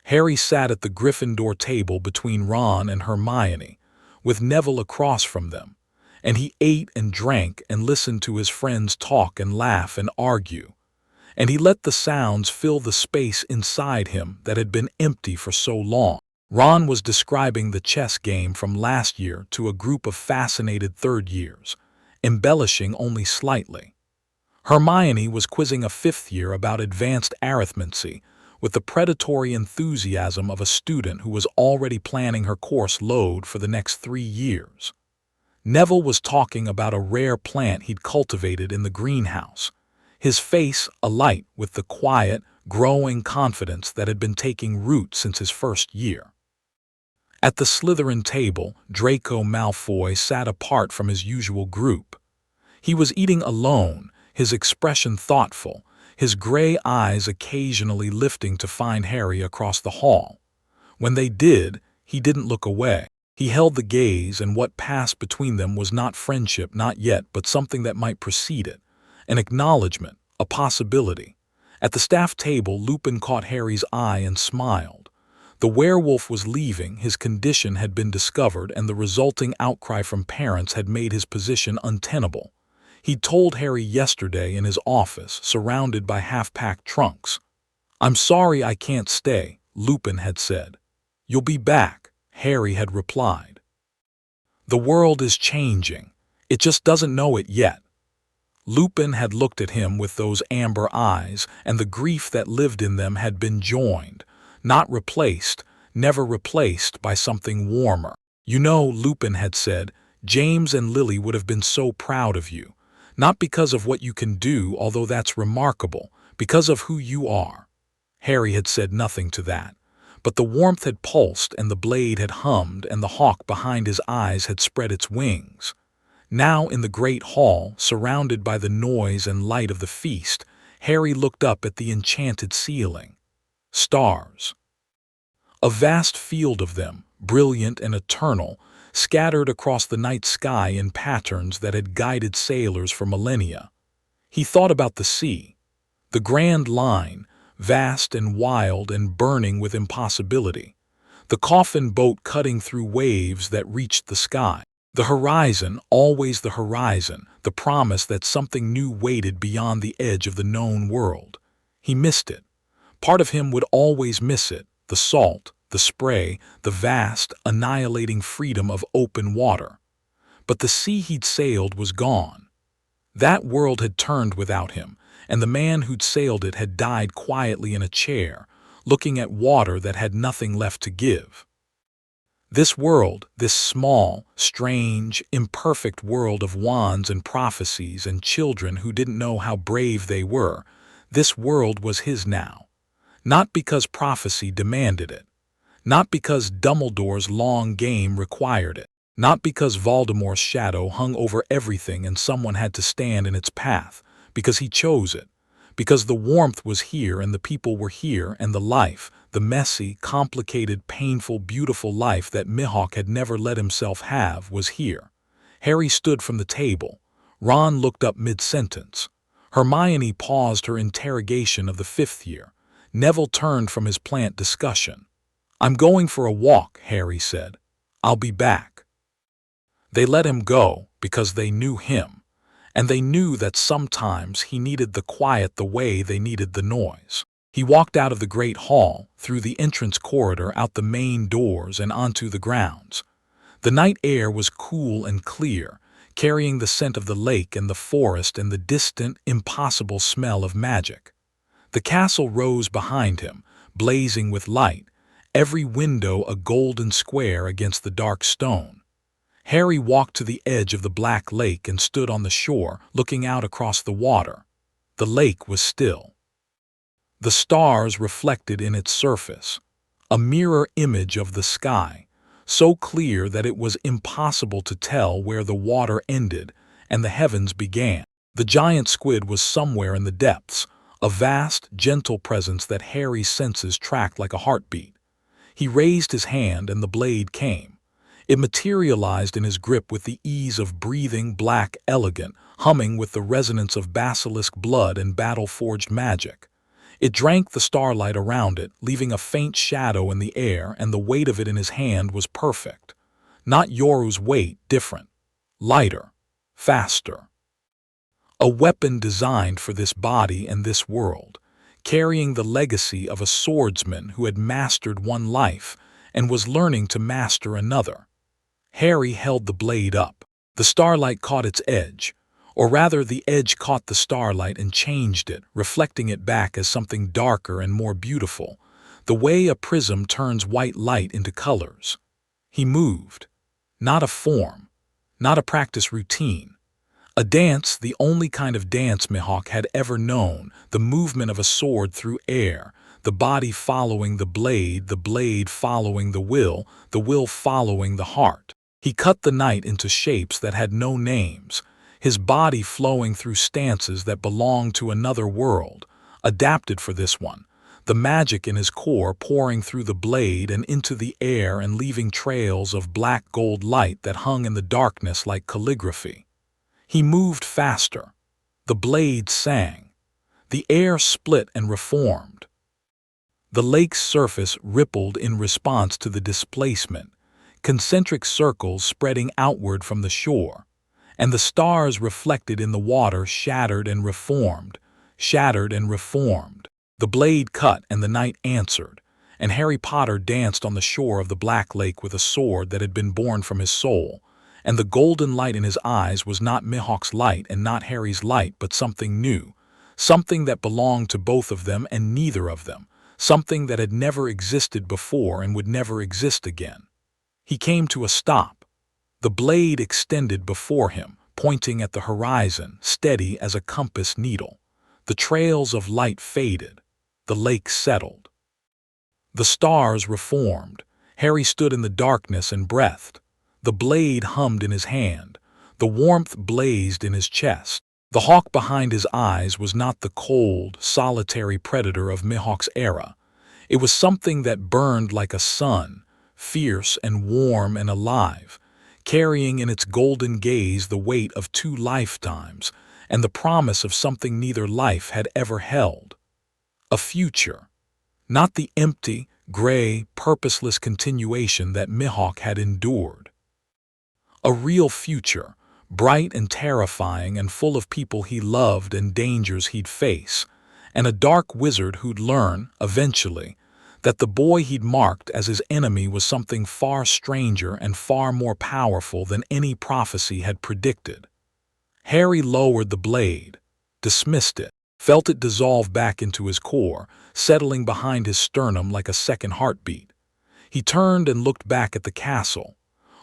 Harry sat at the Gryffindor table between Ron and Hermione, with Neville across from them, and he ate and drank and listened to his friends talk and laugh and argue, and he let the sounds fill the space inside him that had been empty for so long. Ron was describing the chess game from last year to a group of fascinated third years, embellishing only slightly. Hermione was quizzing a fifth year about advanced arithmancy with the predatory enthusiasm of a student who was already planning her course load for the next 3 years. Neville was talking about a rare plant he'd cultivated in the greenhouse, his face alight with the quiet, growing confidence that had been taking root since his first year. At the Slytherin table, Draco Malfoy sat apart from his usual group. He was eating alone, his expression thoughtful, his gray eyes occasionally lifting to find Harry across the hall. When they did, he didn't look away. He held the gaze, and what passed between them was not friendship, not yet, but something that might precede it. An acknowledgement, a possibility. At the staff table, Lupin caught Harry's eye and smiled. The werewolf was leaving, his condition had been discovered, and the resulting outcry from parents had made his position untenable. He'd told Harry yesterday in his office, surrounded by half-packed trunks. "I'm sorry I can't stay," Lupin had said. "You'll be back," Harry had replied. "The world is changing. It just doesn't know it yet." Lupin had looked at him with those amber eyes, and the grief that lived in them had been joined, not replaced, never replaced by something warmer. "You know," Lupin had said, "James and Lily would have been so proud of you. Not because of what you can do, although that's remarkable, because of who you are." Harry had said nothing to that, but the warmth had pulsed and the blade had hummed and the hawk behind his eyes had spread its wings. Now in the great hall, surrounded by the noise and light of the feast, Harry looked up at the enchanted ceiling. Stars. A vast field of them, brilliant and eternal, scattered across the night sky in patterns that had guided sailors for millennia. He thought about the sea, the grand line, vast and wild and burning with impossibility, the coffin boat cutting through waves that reached the sky, the horizon, always the horizon, the promise that something new waited beyond the edge of the known world. He missed it. Part of him would always miss it, the salt, the spray, the vast, annihilating freedom of open water. But the sea he'd sailed was gone. That world had turned without him, and the man who'd sailed it had died quietly in a chair, looking at water that had nothing left to give. This world, this small, strange, imperfect world of wands and prophecies and children who didn't know how brave they were, this world was his now. Not because prophecy demanded it. Not because Dumbledore's long game required it. Not because Voldemort's shadow hung over everything and someone had to stand in its path. Because he chose it. Because the warmth was here and the people were here and the life, the messy, complicated, painful, beautiful life that Mihawk had never let himself have, was here. Harry stood from the table. Ron looked up mid-sentence. Hermione paused her interrogation of the fifth year. Neville turned from his plant discussion. "I'm going for a walk," Harry said. "I'll be back." They let him go because they knew him, and they knew that sometimes he needed the quiet the way they needed the noise. He walked out of the great hall, through the entrance corridor, out the main doors, and onto the grounds. The night air was cool and clear, carrying the scent of the lake and the forest and the distant, impossible smell of magic. The castle rose behind him, blazing with light, every window a golden square against the dark stone. Harry walked to the edge of the black lake and stood on the shore, looking out across the water. The lake was still. The stars reflected in its surface, a mirror image of the sky, so clear that it was impossible to tell where the water ended and the heavens began. The giant squid was somewhere in the depths, a vast, gentle presence that Harry's senses tracked like a heartbeat. He raised his hand and the blade came. It materialized in his grip with the ease of breathing, black, elegant, humming with the resonance of basilisk blood and battle-forged magic. It drank the starlight around it, leaving a faint shadow in the air, and the weight of it in his hand was perfect. Not Yoru's weight, different. Lighter. Faster. A weapon designed for this body and this world, carrying the legacy of a swordsman who had mastered one life and was learning to master another. Harry held the blade up. The starlight caught its edge, Or rather, the edge caught the starlight and changed it, reflecting it back as something darker and more beautiful, the way a prism turns white light into colors. He moved. Not a form, not a practice routine. A dance, the only kind of dance Mihawk had ever known, the movement of a sword through air, the body following the blade following the will following the heart. He cut the night into shapes that had no names, his body flowing through stances that belonged to another world, adapted for this one, the magic in his core pouring through the blade and into the air and leaving trails of black gold light that hung in the darkness like calligraphy. He moved faster. The blade sang. The air split and reformed. The lake's surface rippled in response to the displacement, concentric circles spreading outward from the shore, and the stars reflected in the water shattered and reformed, shattered and reformed. The blade cut and the night answered, and Harry Potter danced on the shore of the Black Lake with a sword that had been born from his soul, and the golden light in his eyes was not Mihawk's light and not Harry's light, but something new, something that belonged to both of them and neither of them, something that had never existed before and would never exist again. He came to a stop. The blade extended before him, pointing at the horizon, steady as a compass needle. The trails of light faded. The lake settled. The stars reformed. Harry stood in the darkness and breathed. The blade hummed in his hand. The warmth blazed in his chest. The hawk behind his eyes was not the cold, solitary predator of Mihawk's era. It was something that burned like a sun, fierce and warm and alive, carrying in its golden gaze the weight of 2 lifetimes and the promise of something neither life had ever held. A future. Not the empty, gray, purposeless continuation that Mihawk had endured. A real future, bright and terrifying and full of people he loved and dangers he'd face, and a dark wizard who'd learn, eventually, that the boy he'd marked as his enemy was something far stranger and far more powerful than any prophecy had predicted. Harry lowered the blade, dismissed it, felt it dissolve back into his core, settling behind his sternum like a second heartbeat. He turned and looked back at the castle.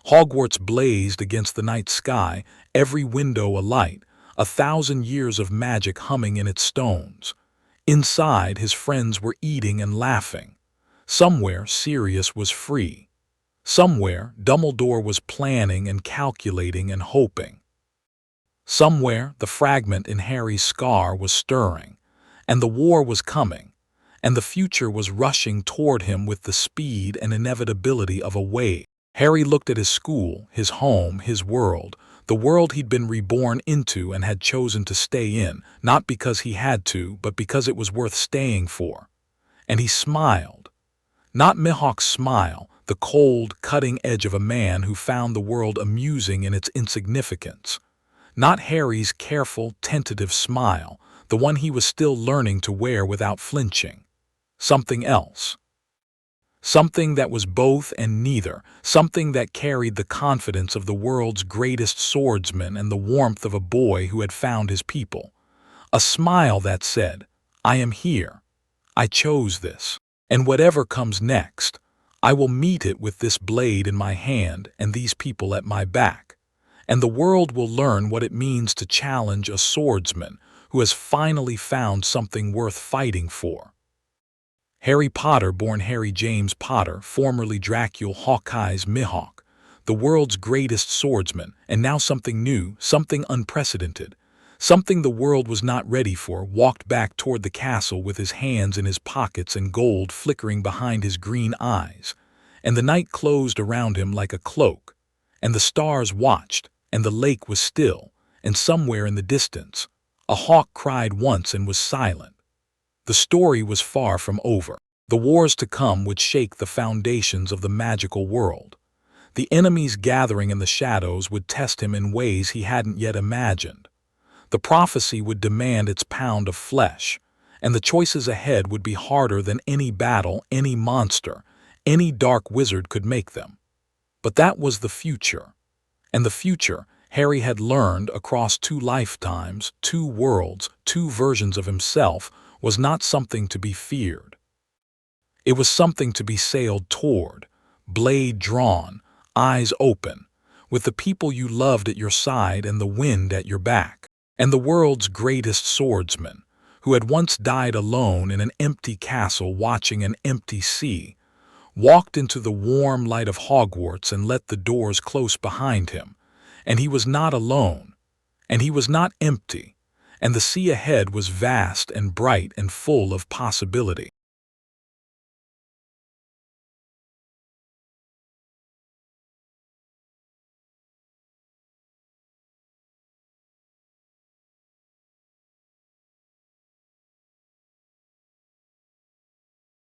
Hogwarts blazed against the night sky, every window alight, 1,000 years of magic humming in its stones. Inside, his friends were eating and laughing. Somewhere, Sirius was free. Somewhere, Dumbledore was planning and calculating and hoping. Somewhere, the fragment in Harry's scar was stirring, and the war was coming, and the future was rushing toward him with the speed and inevitability of a wave. Harry looked at his school, his home, his world, the world he'd been reborn into and had chosen to stay in, not because he had to, but because it was worth staying for. And he smiled. Not Mihawk's smile, the cold, cutting edge of a man who found the world amusing in its insignificance. Not Harry's careful, tentative smile, the one he was still learning to wear without flinching. Something else. Something that was both and neither, something that carried the confidence of the world's greatest swordsman and the warmth of a boy who had found his people. A smile that said, "I am here. I chose this. And whatever comes next, I will meet it with this blade in my hand and these people at my back. And the world will learn what it means to challenge a swordsman who has finally found something worth fighting for." Harry Potter, born Harry James Potter, formerly Dracula Hawkeye's Mihawk, the world's greatest swordsman, and now something new, something unprecedented, something the world was not ready for, walked back toward the castle with his hands in his pockets and gold flickering behind his green eyes, and the night closed around him like a cloak, and the stars watched, and the lake was still, and somewhere in the distance, a hawk cried once and was silent. The story was far from over. The wars to come would shake the foundations of the magical world. The enemies gathering in the shadows would test him in ways he hadn't yet imagined. The prophecy would demand its pound of flesh, and the choices ahead would be harder than any battle, any monster, any dark wizard could make them. But that was the future. And the future, Harry had learned across 2 lifetimes, 2 worlds, 2 versions of himself was not something to be feared. It was something to be sailed toward, blade drawn, eyes open, with the people you loved at your side and the wind at your back. And the world's greatest swordsman, who had once died alone in an empty castle watching an empty sea, walked into the warm light of Hogwarts and let the doors close behind him. And he was not alone, and he was not empty, and the sea ahead was vast and bright and full of possibility.